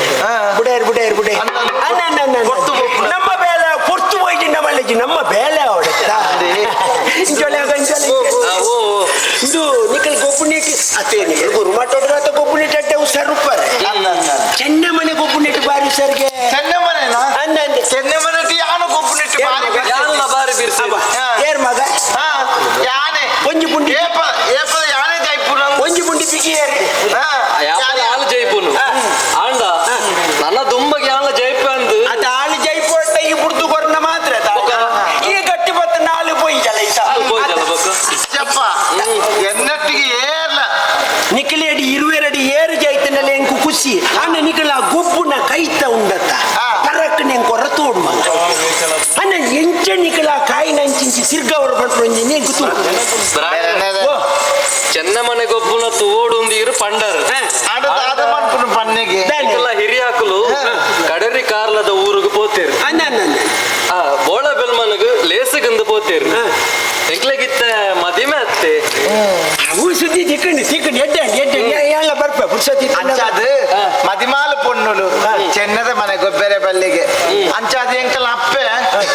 ಬುಡೇರ್ ಬುಡೇರ್ ಬುಡೇರ್ ನಮ್ಮ ಬೇಲೆ ಕೊರ್ತು ಹೋಯ್ತು ನಮ್ಮಲ್ಲಿ ನಮ್ಮ ಬೇಲೆ ಅವಡುತ್ತಾ ಇದು ನಿಕ್ಕಲ್ ಗೊಬ್ಬು ನೀಟಿ ಅತ್ತೇ ನಿಕ್ಕಲ್ ಗುರು ಮಾಟೋಡ್ರ ಅತ್ತ ಗೊಬ್ಬು ನೀಟಿ ಅಟ್ಟೆ ಉಸರ್ ರೂಪಾರೆ ಚೆನ್ನ ಮನೆ ಗೊಬ್ಬು ನೀಟಿ ಬಾರಿ ಸರ್ಗೆ ಚೆನ್ನಮನೆನಾ ಅಂದಂದೆ ಚೆನ್ನಮನೆ ಯಾನು ಗೊಬ್ಬನಿಟ್ಟು ಯಾನಲ್ಲ ಬಾರಿ ಬಿರ್ಸಿ ಏರ್ ಮಗ ಯಾನೆ ಒಂಜಿ ಪುಂಡಿ ಏಪ ಏಪದ ಯಾನೆ ಜೈಪುರ ಒಂಜಿ ಪುಂಡಿ ಬಿಗಿ ಏರಿ ಹಾಲು ಜೈಪುನು ಆಂಡ ನನ್ನ ದುಂಬಗೆ ಹಾಲು ಜೈಪು ಅಂದು ಅದ ಆಳು ಜೈಪು ಅಂತ ಈ ಬುಡ್ದು ಕೊರ್ನ ಮಾತ್ರ ಈ ಗಟ್ಟಿ ಬತ್ತ ನಾಲು ಪೊಯ್ಜಲ ಈ ಚಪ್ಪ ಎನ್ನಟ್ಟಿಗೆ ಏರ್ಲ ನಿಖಿಲೇಡಿ ಇರುವೆರಡಿ ಏರು ಜೈತನಲ್ಲಿ ಎಂಕು ಖುಷಿ ಅನ್ನ ನಿಖಲ ಗುಬ್ಬುನ ಕೈತ ಉಂಡತ್ತ ಕರಕ್ ನೆಂಗ್ ಕೊರ ತೋಡು ಅನ್ನ ಎಂಚ ನಿಖಲ ಕಾಯಿ ನಂಚಿಂಚಿ ಸಿರ್ಗವರು ಪಡ್ಕೊಂಡಿ ನೆಂಕು ತೂ ಚೆನ್ನಮನೆ ಗೊಬ್ಬುನ ತೋಡುಂದಿರು ಪಂಡರ್ ಆದ ಮನ್ಪುನ ಪನ್ನೆಗೆ ಎಲ್ಲ ಹಿರಿಯಾಕಲು ಕಡರಿ ಕಾರ್ಲದ ಊರಿಗೆ ಪೋತೇರು ಅನ್ನ ಬೋಳ ಬೆಲ್ಮನ್ಗೆ ಲೇಸಗಂದು ಪೋತೇರು ಎಂಕ್ಲೆಗಿತ್ತ ಮದಿಮೆ ಅತ್ತೆ ಸುದ್ದಿ ತಿಕ್ಕಂಡು ತಿಕ್ಕಂಡು ಎಡ್ಡೆ ಎಲ್ಲ ಬರ್ಪ ಪುರ್ಸತಿ ಅಂಚಾದು ಮದಿಮಾಲ ಪೊಣ್ಣ ಬಣ್ಣುಲು ಚೆನ್ನದ ಮನೆ ಗೊಬ್ಬರ ಬಲ್ಲಿಗೆ ಅಂಚಾದ ಎಂಕಲ್ ಅಪ್ಪೆ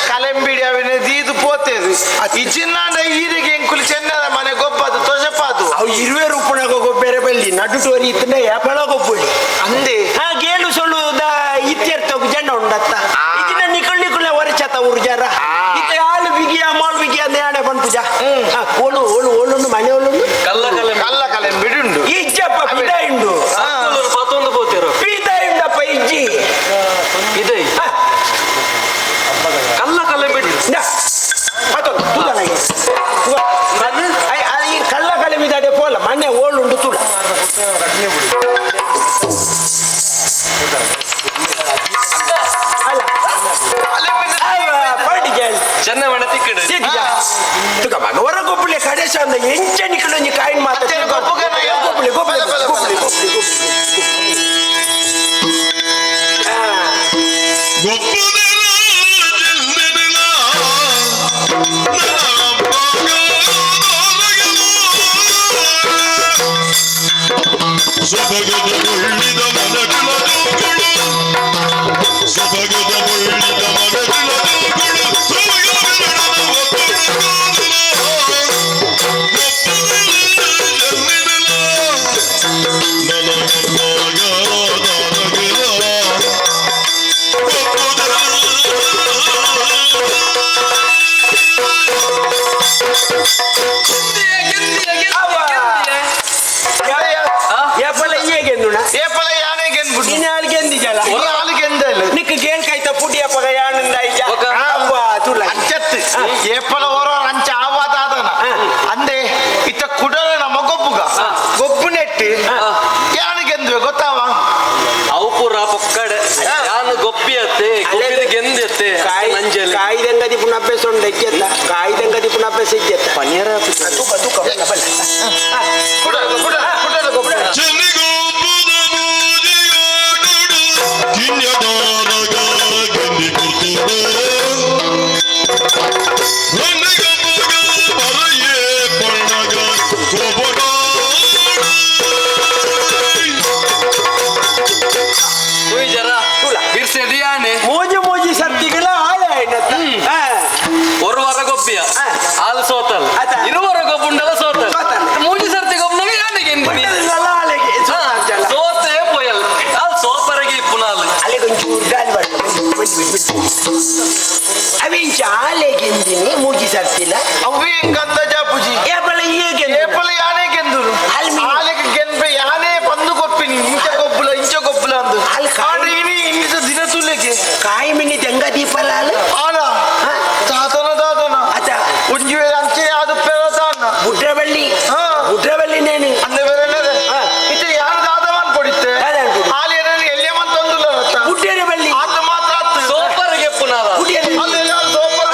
ಕಲೆಂಬಿಡಿ ಅವಿನ ದೀದು ಪೋತೇದು ಈ ಚಿನ್ನಾಂಡ ಈರಿಗೆ ಎಂಕುಲು ಚೆನ್ನದ ಮನೆ ಗೊಬ್ಬದು ತೊಸಪಾದು ಅವು ಇರುವೆ ರೂಪಣಗ ಗೊಬ್ಬರ ಬಲ್ಲಿ ನಡು ಟೋರಿ ಇತ್ತಂಡ ಯಾಪಳ ಗೊಬ್ಬಳಿ ಅಂದೆ ಗೇಳು ಸೊಳ್ಳುದ ಇತ್ಯರ್ಥ ಜಂಡ ಉಂಡತ್ತ ಇದನ್ನ ನಿಕಳ್ಳಿಕುಳ ವರಚತ ಊರ್ಜಾರ ಇತ್ತ ಆಳು ಬಿಗಿಯ ಮಾಲ್ ಬಿಗಿಯ ನೇಣೆ ಬಂತುಜ ಓಳು ಓಳು ಓಳು ಮನೆ ಓಳು ಕಲ್ಲ ಕಲೆಂಬಿಡಿ ಉಂಡು ಇಜ್ಜಪ್ಪ ಪಿದ ಇಂಡು ಪತ್ತೊಂದು ಬೋತಿರೋ ಪಿದ ಇಂಡಪ್ಪ ಇಜ್ಜಿ ಇದೆ ಕಲ್ಲ ಕಲ್ಲ ಬಿಟ್ಟು ಮತ್ತೊಂದು ತೂದನಾಗೆ ಈ ಕಳ್ಳ ಕಲೆ ಬಿದ್ದಾಡೆ ಪೋಲ ಮನೆ ಓಳುಂಡು ತುಳ ಚೆನ್ನ ಮಣ ತಿಕ್ಕಡ ತುಕ ಮಗವರ ಗೊಬ್ಬಳೆ ಕಡೆ ಸಂದ ಎಂಚ ನಿಕಳೊಂಜಿ ಕಾಯಿನ್ ಮಾತಾಡ್ತಾರೆ ಗೊಬ್ಬಳೆ ಗೊಬ್ಬಳೆ ಗೊಬ್ಬಳೆ ಸೊಬಗದ ಮುಳ್ಳಿದ ಮನಗಳ ಜೋಗುಳು ಸೊಬಗದ ಮುಳ್ಳಿದ ಮನಗಳ ಜೋಗುಳು ಸೊಬಗದ ಬೆರಳದ ಒಬ್ಬಳ ಕಾದಲ ಜನ್ಮಿನಲ ನನ್ನ ಮಗ ಯಾಪಲ ಈಗೆಂದುಣ ಏಪಲ ಯಾನೆ ಗೆನ್ಬಿಡು ನೀನು ಹಾಲು ಗೆಂದಿಜಲ್ಲ ಹಾಲು ಗೆಂದಲು ನಿಕ್ಕ ಗೇನ್ ಕಾಯ್ತ ಪುಡಿ ಅಪ್ಪಗ ಯಾನಿಂದ ಐಜ ತುಳ ಅಂಚತ್ತು ಏಪಲ ಓರ ಅಂಚ ಆವಾದಾದನ ಅಂದೆ ಇತ್ತ ಕುಡಲ ನಮ್ಮ ಗೊಬ್ಬುಗ ಗೊಬ್ಬು ನೆಟ್ಟು ಯಾನು ಗೆಂದ್ವೆ ಗೊತ್ತಾವ ಅವು ಪೂರ ಪೊಕ್ಕಡೆ ಯಾನು ಗೊಬ್ಬಿಯತ್ತೆ ಗೊಬ್ಬಿದ ಗೆಂದೆತ್ತೆ ನಂಜಲಿ ಕಾಯ್ದಂಗದಿ ಪುನಃ ಅಭ್ಯಾಸ ಉಂಡ ಇಜ್ಜೆತ್ತ ಕಾಯ್ದಂಗದಿ ಪುನಃ ಅಭ್ಯಾಸ ಇಜ್ಜೆತ್ತ ಪನೀರ ತೂಕ ತೂಕ ಬಲ್ಲ ಬಲ್ಲ ಕುಡಲ ಕುಡಲ ಕುಡಲ ಗೊಬ್ಬರ ಚೆನ್ನಿಗೋಪುದ ಮೂಜಿಗೋಡು ಕಿನ್ಯದಾರಗ ಗೆಂದಿ ಕೊಡ್ತೋಡು ಹೊನ್ನಗಪ್ಪಗ ಬರಯೇ ಪಣ್ಣಗ ಕೋಪಗ ಜರ ಬಿರ್ಸೆದು ಯಾನೆ ಮೋಜಿ ಮೋಜಿ ಸರ್ತಿಗಳ ಆಳೆ ಆಯ್ನತ್ತ ஒரு வர கொப்பிய ஆளு சோத்தல் அதான். இருவர கொப்புண்டல சோத்தல் சோத்தல். மூஞ்சி சர்த்தி கொப்புனங்க யானைக்கு என்கினி சோத்தே போயல் ஆள் சோப்பரಗೆ ಇಪ್ಪುನಾಲು ಅಲೆ ಒಂಚೂರು ಗಾಳಿ ಅవి ಇಂಚ ಆಲೆಗೆಂದಿನಿ ಮೂಜಿ ಸರ್ತಿಲ್ಲ ಅವಿ ಗಂಧ ಜಾಪುಜಿ ಏಪಲ ಈಗೆ ಏಪಲ ಯಾನೆ ಗೆಂದುರು ಆಲೆಗೆ ಗೆನ್ಬೆ ಯಾನೆ ಬಂದು ಕೊಪ್ಪಿನಿ ಇಂಚ ಗೊಬ್ಬುಲ ಅಂದು ಅಲ್ಲಿ ಆಡ್ರಿ ಇನ್ನಿಸ ದಿನ ತುಲೆಗೆ ಕಾಯಿ ಮಿನಿ ತೆಂಗ ದೀಪಲ ಆನ ದಾದನ ಅದ ಒಂಜಿ ವೇಳೆ ಅಂಚೆ ಅದು ಪೆರದಾನ ಬುಡ್ರಬಳ್ಳಿ ಬುಡ್ರಬಳ್ಳಿ ನೇನು ಅಂದ ಬೇರೆ ಇತ್ತೆ ಯಾರು ದಾದವನ್ ಕೊಡಿತ್ತೆ ದಾದವನ್ ಕೊಡಿ. ಆಲಿಯರಲ್ಲಿ ಎಲ್ಲಿಯಮನ್ ತಂದುಲ್ಲ ಬುಡ್ಡೇರೆ ಬಳ್ಳಿ ಅದು ಮಾತ್ರ ಆತು. ಸೋಪರಗೆ ಇಪ್ಪುನಾಲ ಬುಡ್ಡೇರೆ ಅಲ್ಲೆಲ್ಲ ಸೋಪರ್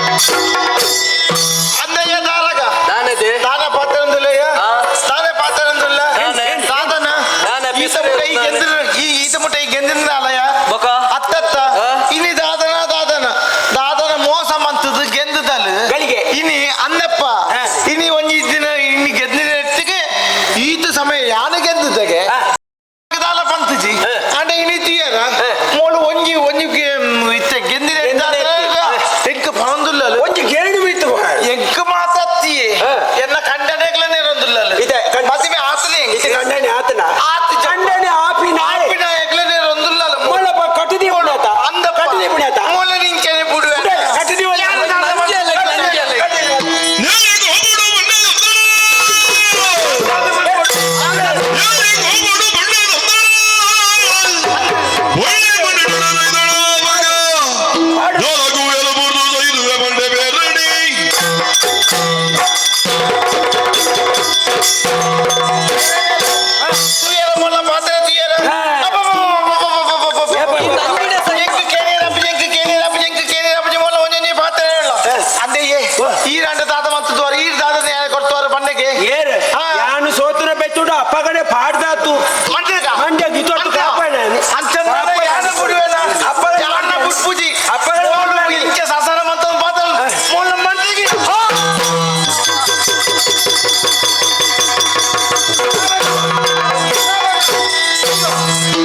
Thank you.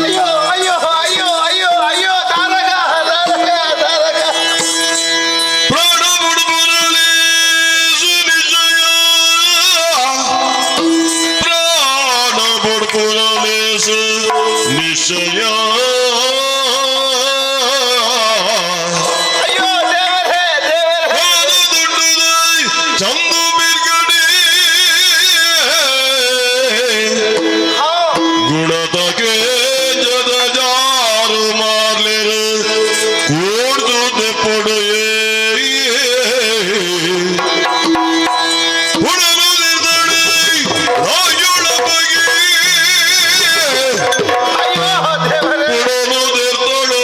ಅಯ್ಯೋ ಅಯ್ಯೋ ಅಯ್ಯೋ ಅಯ್ಯೋ ಅಯ್ಯೋ ತಾರಕ ತಾರಕ ತಾರಕ ಪ್ರಾಣ ಬುಡುಬುರಲಿ ಸುನಿಶ್ಚಯ ಪ್ರಾಣ ಬುಡುಬುರಲಿ ನಿಶ್ಚಯ ಅಯ್ಯೋ ದೇವರೇ ದೇವರೇ ಚಂದು ಬಿರ್ಗಡಿ ಹಾ ಗುಣತಕ್ಕೆ ಜದ ಜಾರು ಮಾರ್ಲಿರು ಕೂಡ್ದು ಪೊಡೆಯೇ ಹುಡುಗರಿ ರಾಯುಳ ಬಗೆ ಅಯ್ಯೋ ದೇವರೇ ಹುಡುಗರು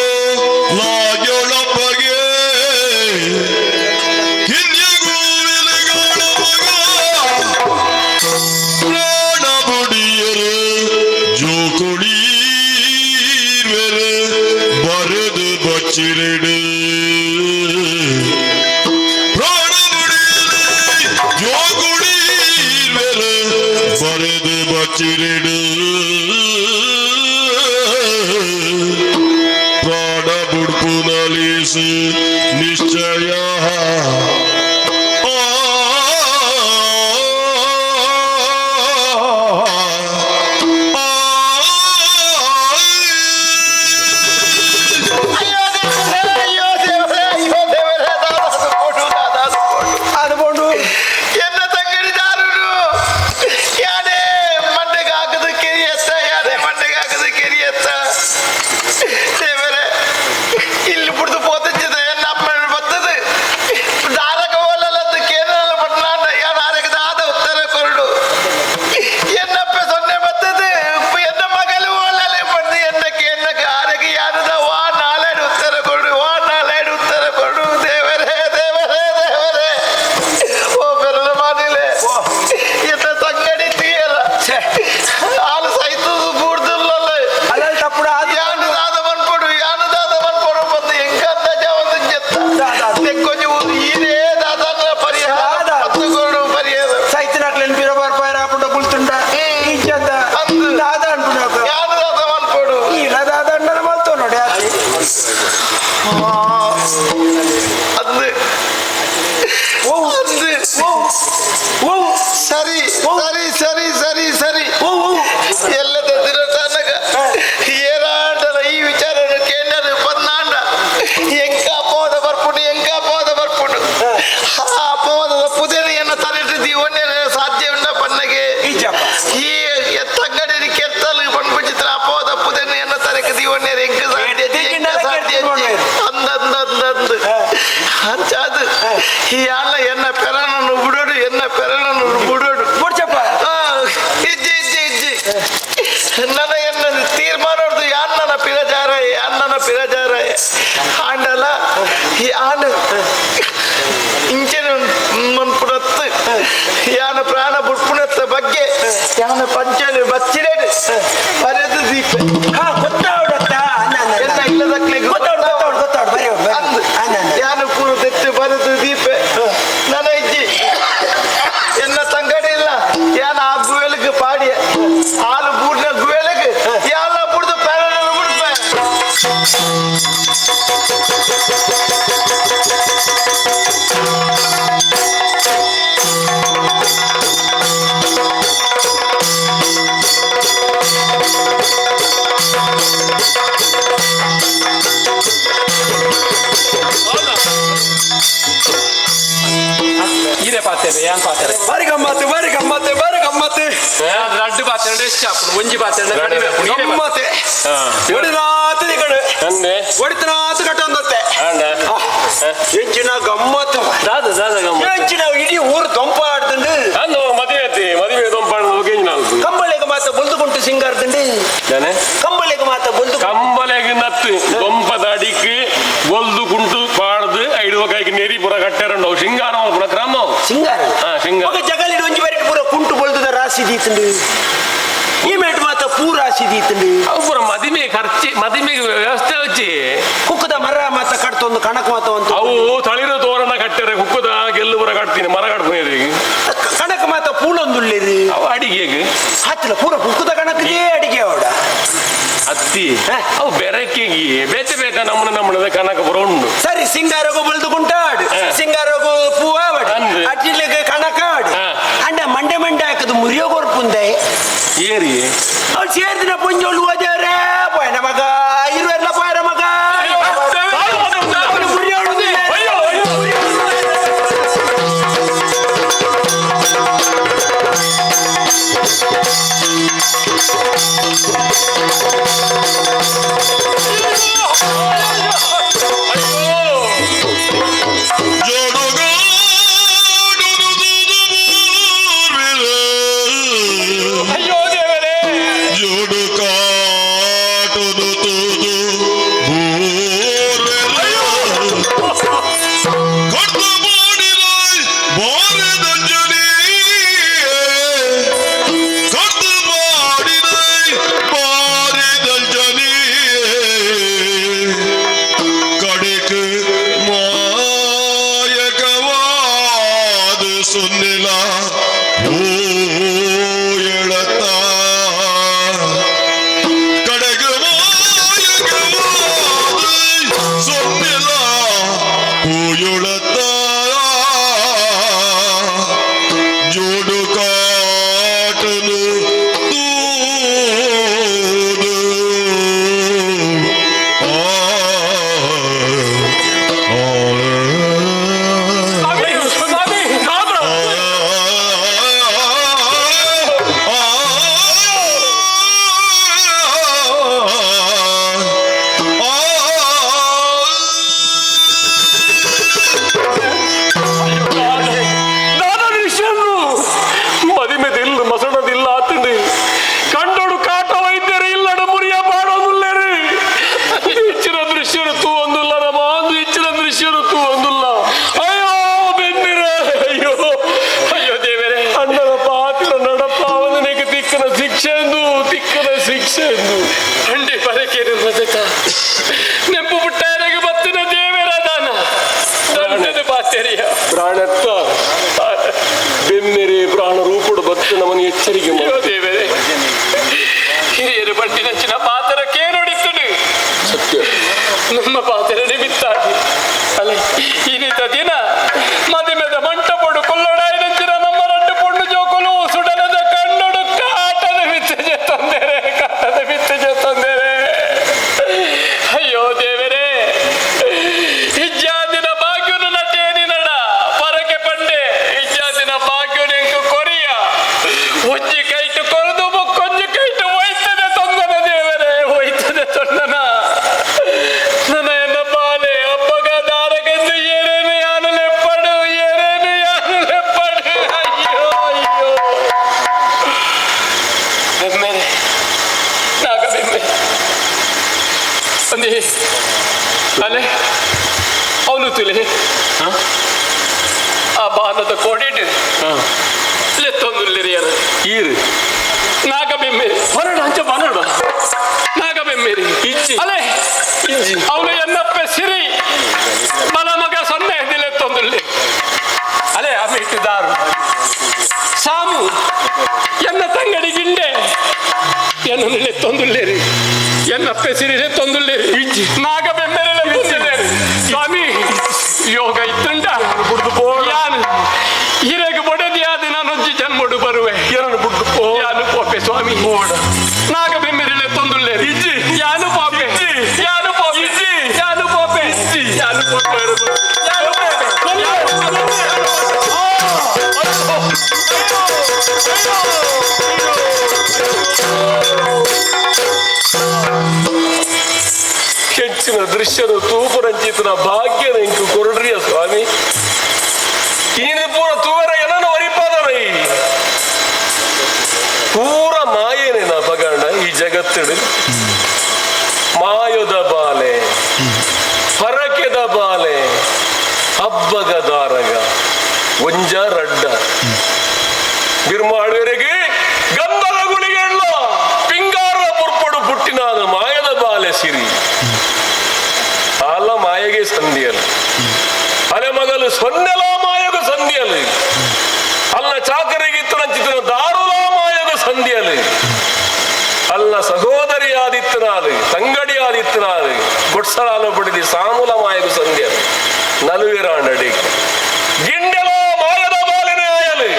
ರಾಯುಳ ಬಗೆ ಹಿನ್ಯಗೂವಿಲಗಾಳ ಮಗ ಪ್ರಾಣ ಬುಡಿಯರು ಜೋಕುಳೀರ್ವೆರು ಬರೆದು ಬಚ್ಚಿರಿಡು ಪ್ರಾಣ ಬುಡಿಯರು ಜೋಕುಳೀರ್ವೆರು ಬರೆದು ಬಚ್ಚಿರಿಡು ಪ್ರಾಣ ಬುಡ್ಪು ನಲಿಸು ನಿಶ್ಚಯ ಅಯ್ಯೋ ದೇವರೇ ಅಯ್ಯೋ ದೇವರೇ ದಾದಾದು ಕೊಡು ದಾದಾದು ಕೊಡು അതുകൊണ്ട് என்ன தங்கடிதாரு யானே மண்டைகாக்குது ಕೆರಿಯತ್ತ ಯಾನೇ ಮಣ್ಣೆಗಾಕದು ಕೆರಿಯತ್ತ ದೇವರೇ ಇಲ್ಲಿ ಬಿಡ್ದು ಪೋತಿದ್ದ ಎನ್ನ ಅಮ್ಮ ಬರ್ತದೆ ದಾರಕ ಹೋಲಲ್ಲದ್ದು ಕೇರಳ ಪಟ್ಟಣ ಯಾರು ಆರಕದ ಆದ ಉತ್ತರ ಕೊರಡು ಎನ್ನಪ್ಪ ಸೊನ್ನೆ ಬರ್ತದೆ ಎನ್ನ ಮಗಲು ಹೋಲಲೆ ಬಂದು ಎನ್ನಕ್ಕೆ ಎನ್ನಕ್ಕೆ ಆರಕ್ಕೆ ಯಾರದ ವಾ ನಾಳೆಡು ಉತ್ತರ ಕೊಡು ವಾ ನಾಳೆಡು ಉತ್ತರ ಕೊಡು ದೇವರೇ ದೇವರೇ ದೇವರೇ ಓ ಬೆರಳು ಮಾಡಿಲೆ ಎಂತ ಸಂಗಡಿ తీయಲ್ಲ ಹಾಲು ಸೈತದು ಬೂಡ್ದಲ್ಲ ಅಲ್ಲ ತಪ್ಪುಡ ಯಾನು ದಾದ ಮನ್ಪಡು ಯಾನು ದಾದ ಮನ್ಪಡು ಬಂದು ಎಂಕಂದ ಜವಂದು ಜೆತ್ತ ತೆಕ್ಕೊಂಜಿ ಈನೇ ದಾದನ ಪರಿಹಾರ ಪತ್ತುಗೋಡು ಪರಿಹಾರ ಸೈತಿನಕ್ಲೆನ್ ಬಿರ ಬರ್ಪಾಯರ ಆಪುಂಡ ಕುಲ್ತುಂಡ ಈಚಂದ ಅಂದು ದಾದ ಅನ್ಪುಂಡ ಯಾನು ದಾದ ಮನ್ಪಡು ಇಲ್ಲ ದಾದ ಅಣ್ಣನ ಮಲ್ತೋ ನೋಡಿ ಆಚೆ ಅಂದು ಓ ಅಂದು ಓ ಓ ಸರಿ ಸರಿ ಸರಿ ಸರಿ ಸರಿ ಓ ಓ ಎಲ್ಲದ ತನಕ ಏನಾಂಡಲ ಈ ವಿಚಾರ ಕೇಂದ್ರ ಪನ್ನಾಂಡ ಎಂಕ ಅಪವಾದ ಬರ್ಪುಡು ಎಂಕ ಅಪವಾದ ಬರ್ಪುಡು ಆ ಅಪವಾದದ ಪುದರಿಯನ್ನು ತರಿಟ್ಟಿದ್ದಿ ಒನ್ನೆ ಸಾಧ್ಯ ಉಂಡ ಪನ್ನಗೆ ಈಚಪ್ಪ ಈ ತಂಗಡಿ ಕೆತ್ತಲು ಪಣ್ಪುಚಿತ್ರ ಅಪವಾದ ಪುದರಿಯನ್ನು ತರಕದಿ ಒನ್ನೆ ಎಂಕ ಸಾಧ್ಯ ಎಂಕ ಸಾಧ್ಯ ಅಂದಂದಂದಂದು ಅಂಚಾದು ಈ ಅಲ್ಲ ಎನ್ನ ಪೆರಣನು ಬಿಡೋಡು ಎನ್ನ ಪೆರಣನು ಬಿಡೋಡು ಕೊಡ್ಚಪ್ಪ ಇಜ್ಜಿ ಇಜ್ಜಿ ಇಜ್ಜಿ ನನ್ನ ತೀರ್ಮಾನ ಅಣ್ಣನ ಪಿರಜಾರಯ್ಯ ಅಣ್ಣನ ಪಿರಜಾರಯ್ಯ ಆಂಡಲ ಈ ಆಂಡ ಇಂಚಿನ ಮನ್ಪುಣತ್ತು ಯಾನ ಪ್ರಾಣ ಬುಟ್ಪುಣತ್ತ ಬಗ್ಗೆ ಯಾನ ಪಂಚಲಿ ಬಚ್ಚಿರೇಡು ಬರೆದು ದೀಪ ಹಾ ಗೊತ್ತಾವಡತ್ತ ಎಲ್ಲ ಇಲ್ಲದಕ್ಲಿಗೆ ಗೊತ್ತಾವಡು ಬರೀ ಅಂದು ಯಾನ ಪೂರ ತೆತ್ತು ಬರೆದು ದೀಪ ನನ್ನ ಇಜ್ಜಿ ಎನ್ನ ತಂಗಡಿ ಇಲ್ಲ ಯಾನ ಆ ಗುವೆಲಿಗೆ ಪಾಡಿಯ ಹಾಲು ಬೂಡ್ನ ಗುವೆಲಿಗೆ ಯಾನ ಬುಡ್ದು ಪೆರಳನ್ನು ಬಿಡ್ಪೆ ಇದೇ ಪಾತ್ರೆ ಏನ್ ಪಾತ್ರೆ ಬಾರಿ ಗಮ್ಮತ್ತು ಬಾರಿ ಗಮ್ಮತ್ತು ಬಾರಿ ಗಮ್ಮತ್ತು ರಡ್ಡು ಪಾತ್ರೆ ಎಷ್ಟು ಒಂಜಿ ಪಾತ್ರೆ ಗಮ್ಮತ್ತೆ ಹೊಡಿನಾತ ಕಡೆ ಅಂದೆ ಹೊಡಿತನಾತ ಕಟ್ಟೊಂದತ್ತೆ ಅಂಡ ಹೆಂಚಿನ ಗಮ್ಮತ್ತು ದಾದ ದಾದ ಗಮ್ಮ ಹೆಂಚಿನ ಇಡೀ ಊರು ದೊಂಪ ಆಡ್ತಂಡು ಅಂದು ಮದುವೆ ಐತಿ ಮದುವೆ ದೊಂಪಾಡು ಹೋಗಿ ನಾಲ್ಕು ಕಂಬಳಿಗೆ ಮಾತ ಬೊಲ್ದುಕೊಂಟು ಸಿಂಗಾರ್ತಂಡು ಜಾನೆ ಕಂಬಳಿಗೆ ಮಾತ ಬೊಲ್ದು ಕಂಬಲೆಗೆ ನತ್ತು ದೊಂಪದ ಅಡಿക്ക് ಬೊಲ್ದು ಕುಂಟು ಪಾಡ್ದು ಐದು ಕೈಗೆ ನೆರಿ ಪುರ ಕಟ್ಟಾರಂಡು ಸಿಂಗಾರ ಪುರ ಕ್ರಮ ಸಿಂಗಾರ ಸಿಂಗಾರ ఒక జగలిడి ಒಂಜಿ ಬರಿಟ್ ಪೂರ ಕುಂಟು ಬೊಲ್ದುದ ರಾಶಿ ದೀತಂಡು ಈ ಮೇಟ್ ಮಾತ ಪೂ ರಾಶಿ ದೀತಂಡು ಅವು ಪುರ ಮದಿಮೆ ಖರ್ಚಿ ಮದಿಮೆಗೆ ವ್ಯವಸ್ಥೆ ಹಚ್ಚಿ ಕುಕ್ಕದ ಮರ ಮಾತ ಕಟ್ತೊಂದು ಕಣಕ್ ಮಾತ ಒಂದು ಅವು ತಳಿರು ತೋರಣ ಕಟ್ಟಾರೆ ಹುಕ್ಕದ ಗೆಲ್ಲು ಪುರ ಕಟ್ತೀನಿ ಮರ ಕಟ್ತೀನಿ ಕಣಕ್ ಮಾತ ಪೂಲ ತಂದುಳ್ಳಿರಿ ಅವ ಅಡಿಗೆಗೆ ಹತ್ತಿರ ಪೂರ ಬುಕ್ಕದ ಕಣಕ್ಕೆ ಅಡಿಗೆ ಅವಡ ಅತ್ತಿ ಅವು ಬೆರಕಿಗೆ ಬೇತೆ ಬೇಕಾ ನಮ್ಮನ ಕನಕ ಬರ ಉಂಡು ಸರಿ ಸಿಂಗಾರಗು ಬಳ್ದು ಕುಂಟಾಡು ಸಿಂಗಾರಗು ಪೂವಾಡು ಅಂದು. ಅಟ್ಟಿಲಿಗೆ ಕಣಕಾಡು ಅಂಡ ಮಂಡೆ ಹಾಕದು ಮುರಿಯೋ ಕೊರ್ಪುಂದೆ ಏರಿ ಅವ್ಳು ಸೇರ್ದಿನ ಪುಂಜೋಳು ಓದ್ಯಾರೆ ಪೋಯನ ಮಗ ಇರುವೆಲ್ಲ ಪೋಯರ ಮಗ ಅವ್ಳು ಮುರಿಯೋಳು ಅಯ್ಯೋ ದೇವರೇ ಜೋಡು ಕಾಟುದು ತೂದು ಕಟ್ಟು ಮಾಡಿದ ಬಾರದ ಜನಿ ಕಟ್ಟು ಮಾಡಿದ ಬಾರದ ಜನಿ ಕಡೆಗೆ ಮಾಯಕವಾದ ಸುನ್ನಿಲ ಎಳತಾ ಕಡೆಗೆ ಮಾಯಕವಾದ ಸುನ್ನಿಲ ಹೂಯುಳತಾ ಜೋಡು ಕಾಟಲು ತೂದು ಸ್ವಾಮಿ ನಾದ ಮದಿಮೆದಿಲ್ಲ ಮಸಣದಿಲ್ಲ ಆತಂಡಿ ಕಂಡೋಡು ಕಾಟ ವೈದ್ಯರು ಇಲ್ಲಡ ಮುರಿಯ ಮಾಡೋದಿಲ್ಲರಿ ಇಚ್ಚಿನ ದೃಶ್ಯರು ತೂ ಒಂದಿಲ್ಲ ನಮ್ಮ ಒಂದು ಇಚ್ಚಿನ ದೃಶ್ಯರು ತೂ ಒಂದಿಲ್ಲ ಅಯ್ಯೋ ಬೆನ್ನಿರ ಅಯ್ಯೋ ಅಯ್ಯೋ ದೇವರೇ ಅಣ್ಣನ ಪಾತ್ರ ನಡಪ್ಪ ಅವನಿಗೆ ತಿಕ್ಕನ ಶಿಕ್ಷೆ ಎಂದು ಅಂಡಿ ಪರಕೇರಿ ರಜಕ ನೆಂಪು ಪುಟ್ಟಾರಿಗೆ ಬತ್ತಿನ ದೇವರ ದಾನ ದಂಡದ ಪಾತೆರಿಯ ಪ್ರಾಣತ್ತ ಬೆನ್ನೆರೆ ಪ್ರಾಣ ರೂಪುಡು ಭಕ್ತ ನಮ್ಮನ್ನು ಎಚ್ಚರಿಕೆ ದೇವರೇ ಹಿರಿಯರು ಪಟ್ಟಿನಂಚಿನ ಪಾತ್ರಕ್ಕೆ ನೋಡಿತ್ತು ಸತ್ಯ ನಮ್ಮ ಪಾತ್ರ ನಿಮಿತ್ತಾಗಿ ಅಲ್ಲ ಇನ್ನಿತ ದಿನ ಮದಿಮೆದ ಮಂಟಪಡು ಕೊಲ್ಲೊಡಾಯಿನಂಚಿನ ನಮ್ಮ ರಡ್ಡು ಪೊಣ್ಣು ಜೋಕಲು ಸುಡಲದ ಕಣ್ಣೊಡು ಕಾಟದ ಬಿತ್ತಜೆ ತೊಂದರೆ ಅಯ್ಯೋ ದೇವರೇ ಇಜ್ಜಾದಿನ ಭಾಗ್ಯನು ನಟೇನಿ ನಡ ಪರಕೆ ಪಂಡೆ ಇಜ್ಜಾದಿನ ಭಾಗ್ಯನೆಂಕು ಕೊರಿಯ ಉಜ್ಜಿ ಕೈಟು ಕೊರದು ಮುಕ್ಕೊಂಜು ಕೈಟು ಹೋಯ್ತದೆ ತೊಂದನ ದೇವರೇ ಹೋಯ್ತದೆ ತೊಂದನ ನನ್ನ ಎನ್ನ ಬಾಲೆ ಹಬ್ಬಗ ದಾರಗೆಂದು ಏನೇನು ಯಾನು ಲೆಪ್ಪಡು ಅಯ್ಯೋ ಬೆಮ್ಮೆರೆ ನಾಗ ಬೆಮ್ಮೆ ಅಂದಿ ಅಲೆ ಅವನು ತುಲೆ ಆ ಬಾಲದ ಕೋಡಿಟ್ಟು ಲೆತ್ತೊಂದುಲ್ಲಿರಿಯರು ಈರು ನಾಗ ಬೆಮ್ಮೆರಿ ಹೊರಡ ಹಂಚ ಬಾನಡ ನಾಗ ಬೆಮ್ಮೆರಿ ಇಜ್ಜಿ ಅಲೆ ಅವನು ಎನ್ನಪ್ಪ ಸಿರಿ ಬಲ ಮಗ ಸೊನ್ನೆ ಲೆತ್ತೊಂದುಲ್ಲಿ ಅಲೆ ಅಮಿಟ್ಟಿದಾರು ಸಾಮು ಎನ್ನ ತಂಗಡಿ ಗಿಂಡೆ ಎನ್ನನ್ನು ಲೆತ್ತೊಂದುಲ್ಲೇರಿ ಎನ್ನಪ್ಪ ಸಿರಿಲೆ ತೊಂದುಲ್ಲೇರಿ ಇಜ್ಜಿ ನಾಗ ಬೆಮ್ಮೆರೆಲೆ ತೊಂದುಲ್ಲೇರಿ ಸ್ವಾಮಿ ಯೋಗ ಇತ್ತುಂಡ ಬುಡ್ದು ಪೋ ಯಾನು ಹಿರೇಗ ಬೊಡೆದಿಯಾದ ನಾನೊಂಜಿ ಜನ್ಮಡು ಬರುವೆ ಎರಡು ಬುಡ್ದು ಪೋ ಯಾನು ಪೋಪೆ ಸ್ವಾಮಿ ನಾಗ ಬೆಮ್ಮೆರೆಲೆ ತೊಂದುಲ್ಲೇರಿ ಇಜ್ಜಿ ಯಾನು ಪೋಪೆ ಯಾನು ಪೋಪೆ ಇಜ್ಜಿ ಯಾನು ಪೋಪೆ ಇಜ್ಜಿ ಯಾನು ಪೋಪೆ ಯಾನು ಹೆಚ್ಚಿನ ದೃಶ್ಯರು ತೂಪುರಂಚಿತನ ಭಾಗ್ಯ ನೆಂಕು ಕೊರಡ್ರಿಯ ಸ್ವಾಮಿ ಈನ ಪೂರ ತೂವರ ಏನನ್ನು ಒರಿಪಾದರೈ ಪೂರ ಮಾಯೇನೆ ನಾ ಪಗಂಡ ಈ ಜಗತ್ತಿಡು ಮಾಯದ ಬಾಲೆ ಪರಕೆದ ಬಾಲೆ ಹಬ್ಬಗ ದಾರಗ ಒಂಜ ರಡ್ಡ ಬಿರ್ಮಾಡುವರೆಗೆ ಗಂಧದ ಗುಳಿಗೆಳ್ಳ ಪಿಂಗಾರ ಪುರ್ಪಡು ಪುಟ್ಟಿನಾದ ಮಾಯದ ಬಾಲೆ ಸಿರಿ ಆಲ ಮಾಯಗೆ ಸಂಧಿಯಲ್ಲ ಅಲೆ ಮಗಲು ಸೊನ್ನೆಲ ಮಾಯಗ ಸಂಧಿಯಲ್ಲ ಅಲ್ಲ ಚಾಕರಿಗೆ ಇತ್ತು ನಂಚಿತನ ಸಂಧಿಯಲ್ಲಿ ಅಲ್ಲ ಸಹೋದರಿಯಾದಿತ್ತನಾಲು ತಂಗಡಿಯಾದಿತ್ತನಾಲು ಗೊಡ್ಸಲಾಲು ಬಿಡಿದಿ ಸಾಮೂಲ ಮಾಯದು ಸಂಧಿಯಲ್ಲಿ ನಲುವಿರಾಂಡಡಿ ಗಿಂಡೆಲೋ ಮಾಯದ ಬಾಲಿನ ಆಯಲು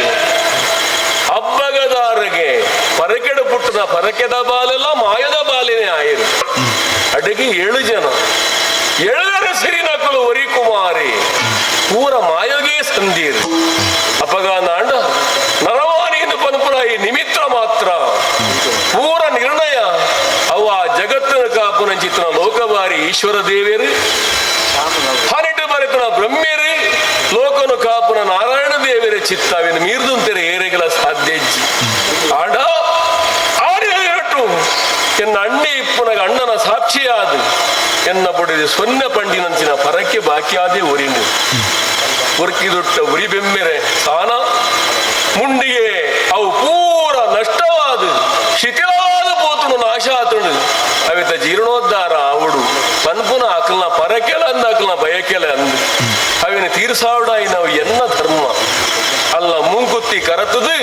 ಹಬ್ಬಗದಾರಿಗೆ ಪರಕೆಡ ಪುಟ್ಟದ ಪರಕೆದ ಬಾಲೆಲ್ಲ ಮಾಯದ ಬಾಲಿನೇ ಆಯರು ಅಡಿಗೆ 7 ಜನ 7 ಸಿರಿನಕಲು ವರಿ ಕುಮಾರಿ ಪೂರ ಮಾಯೋಗೇ ಸಂಧೀರು ಅಪಗ ನಾಂಡ ನರವಾಣಿಯನ್ನು ಪನ್ಪುರಾಯಿ ನಿಮಿತ್ತ ಮಾತ್ರ ಪೂರ ನಿರ್ಣಯ ಅವ ಜಗತ್ತಿನ ಕಾಪುನ ಚಿತ್ರ ಲೋಕವಾರಿ ಈಶ್ವರ ದೇವೇರು ಹನಿಟ್ಟು ಬರೆತನ ಬ್ರಹ್ಮೇರು ಲೋಕನು ಕಾಪುನ ನಾರಾಯಣ ದೇವರ ಚಿತ್ತವಿನ ಮೀರ್ದುಂತೆರೆ ಏರೆಗಳ ಸಾಧ್ಯ ಆಡ ಆಡಿನಟ್ಟು ಎನ್ನ ಅಣ್ಣೆ ಇಪ್ಪುನಗ ಅಣ್ಣನ ಸಾಕ್ಷಿಯಾದ ಎನ್ನ ಬಡಿದ ಸೊನ್ನ ಪಂಡಿನಂಚಿನ ಪರಕ್ಕೆ ಬಾಕಿಯಾದೇ ಒರಿನು ಉರ್ಕಿದುಟ್ಟ ಉರಿ ಬೆಮ್ಮೆರೆ ಸಾನ ಮುಂಡಿಗೆ ಅವು ಪೂರ ನಷ್ಟವಾದ ಶಿಥಿಲವಾದ ಪೋತುನು ನಾಶ ಆತುಂಡು ಅವಿತ ಜೀರ್ಣೋದ್ಧಾರ ಆವುಡು ಪನ್ಪುನ ಅಕಲ್ನ ಪರಕೆಲ ಅಂದ ಅಕಲ್ನ ಬಯಕೆಲ ಅಂದು ಅವಿನ ತೀರ್ಸಾವುಡಾಯಿ ನಾವು ಎನ್ನ ಧರ್ಮ ಅಲ್ಲ ಮುಂಕುತ್ತಿ ಕರತದು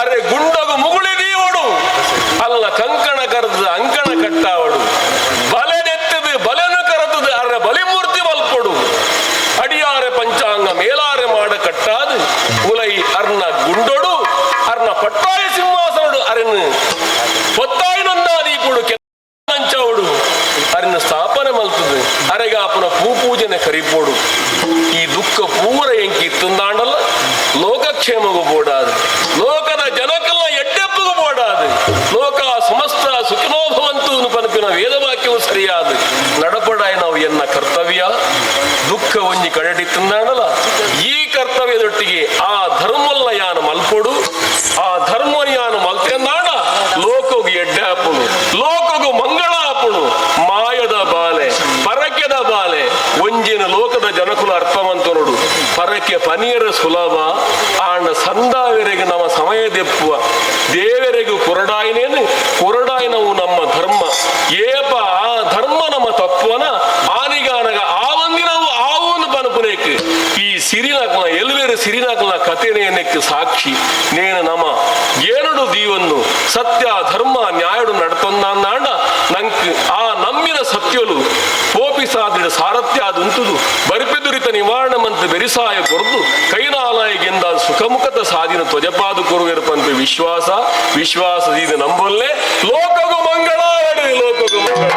ಅರೆ ಗುಂಡಗು ಮುಗುಳಿದೀವಡು ಅಲ್ಲ ಕಂಕಣ ಕರೆದ ಅಂಕಣ ಕಟ್ಟಾವಡು ಬಲೆನೆತ್ತದು ಬಲೆನು ಕರೆತದು ಅರೆ ಬಲಿಮೂರ್ತಿ ಮಲ್ಪಡು ಅಡಿಯಾರೆ ಪಂಚಾಂಗ ಮೇಲಾರೆ ಮಾಡ ಕಟ್ಟಾದು ಉಲೈ ಅರ್ನ ಗುಂಡೊಡು ಅರ್ನ ಪಟ್ಟಾಯ ಸಿಂಹಾಸನಡು ಅರೆನು ಪೊತ್ತಾಯಿನೊಂದಾದೀಪುಡು ಕೆಂಚವಡು ಅರಿನ ಸ್ಥಾಪನೆ ಮಲ್ತದು ಅರೆಗಾಪನ ಪೂಜನೆ ಕರಿಪೋಡು ಈ ದುಃಖ ಪೂರ ಎಂಕಿ ತುಂದಾಂಡಲ್ಲ ಲೋಕಕ್ಷೇಮಗೂ ಬೋಡಾದು ಲೋಕದ ಜನಕಲ್ಲ ಎಡ್ಡೆಪ್ಪಗೂ ಬೋಡಾದು ಲೋಕ ಸಮಸ್ತ ಸುಖಿನೋಭವಂತು ಪನಪಿನ ವೇದವಾಕ್ಯವು ಸರಿಯಾದ ನಡಪಡಾಯ ನಾವು ಎನ್ನ ಕರ್ತವ್ಯ ದುಃಖ ಒಂಜಿ ಕಡೆಟಿ ತುಂದಾಂಡಲ್ಲ ಈ ಕರ್ತವ್ಯದೊಟ್ಟಿಗೆ ಆ ಧರ್ಮಲ್ಲ ಯಾನು ಮಲ್ಪೊಡು ಆ ಧರ್ಮವನ್ನು ಯಾನು ಮಲ್ತೆಂದಾಡ ಲೋಕಗೂ ಎಡ್ಡಾಪುನು ಲೋಕಗೂ ಮಂಗಳಾಪುನು ಮಾಯದ ಬಾಲೆ ಪರಕೆದ ಬಾಲೆ ಒಂಜಿನ ಲೋಕದ ಜನಕುಲ ಅರ್ಥವಂತನೋಡು ಪರಕೆ ಪನೀರ ಸುಲಭ ಆಂಡ ಸಂದಾವೆರೆಗೆ ನಮ್ಮ ಸಮಯ ದೆಪ್ಪುವ ದೇವರೆಗೂ ಕೊರಡಾಯಿನೇನು ಕೊರಡಾಯಿನವು ನಮ್ಮ ಧರ್ಮ ಏಪ ಆ ಧರ್ಮ ನಮ್ಮ ತತ್ವನ ಆನಿಗಾನಗ ಆವಂದಿನವು ಆವೊಂದು ಪನಪುನೇಕ್ ಈ ಸಿರಿನಕಲ ಎಲ್ವೇರು ಸಿರಿನಕಲ ಕಥೆನೆಯನ್ನಕ್ಕೆ ಸಾಕ್ಷಿ ನೇನು ನಮ್ಮ ಏನುಡು ದೀವನ್ನು ಸತ್ಯ ಧರ್ಮ ನ್ಯಾಯಡು ನಡ್ತೊಂದಾಂಡ ನಂಕ್ ಆ ನಮ್ಮಿನ ಸತ್ಯಲು ಕೋಪಿಸಾದಿಡ ಸಾರಥ್ಯ ಅದುಂತುದು ಬರಿಪೆದುರಿತ ನಿವಾರಣೆ ಮಂತ್ ಬೆರಿಸಾಯ ಕೊರದು ಕೈನಾಲಾಯಗೆಂದ ಸುಖಮುಖತ ಸಾಧಿನ ತ್ವಜಪಾದು ಕೊರುವಿರಪಂತ ವಿಶ್ವಾಸದಿಂದ ನಂಬಲ್ಲೇ ಲೋಕಗೂ ಮಂಗಳ ಲೋಕಗೂ ಮಂಗಳ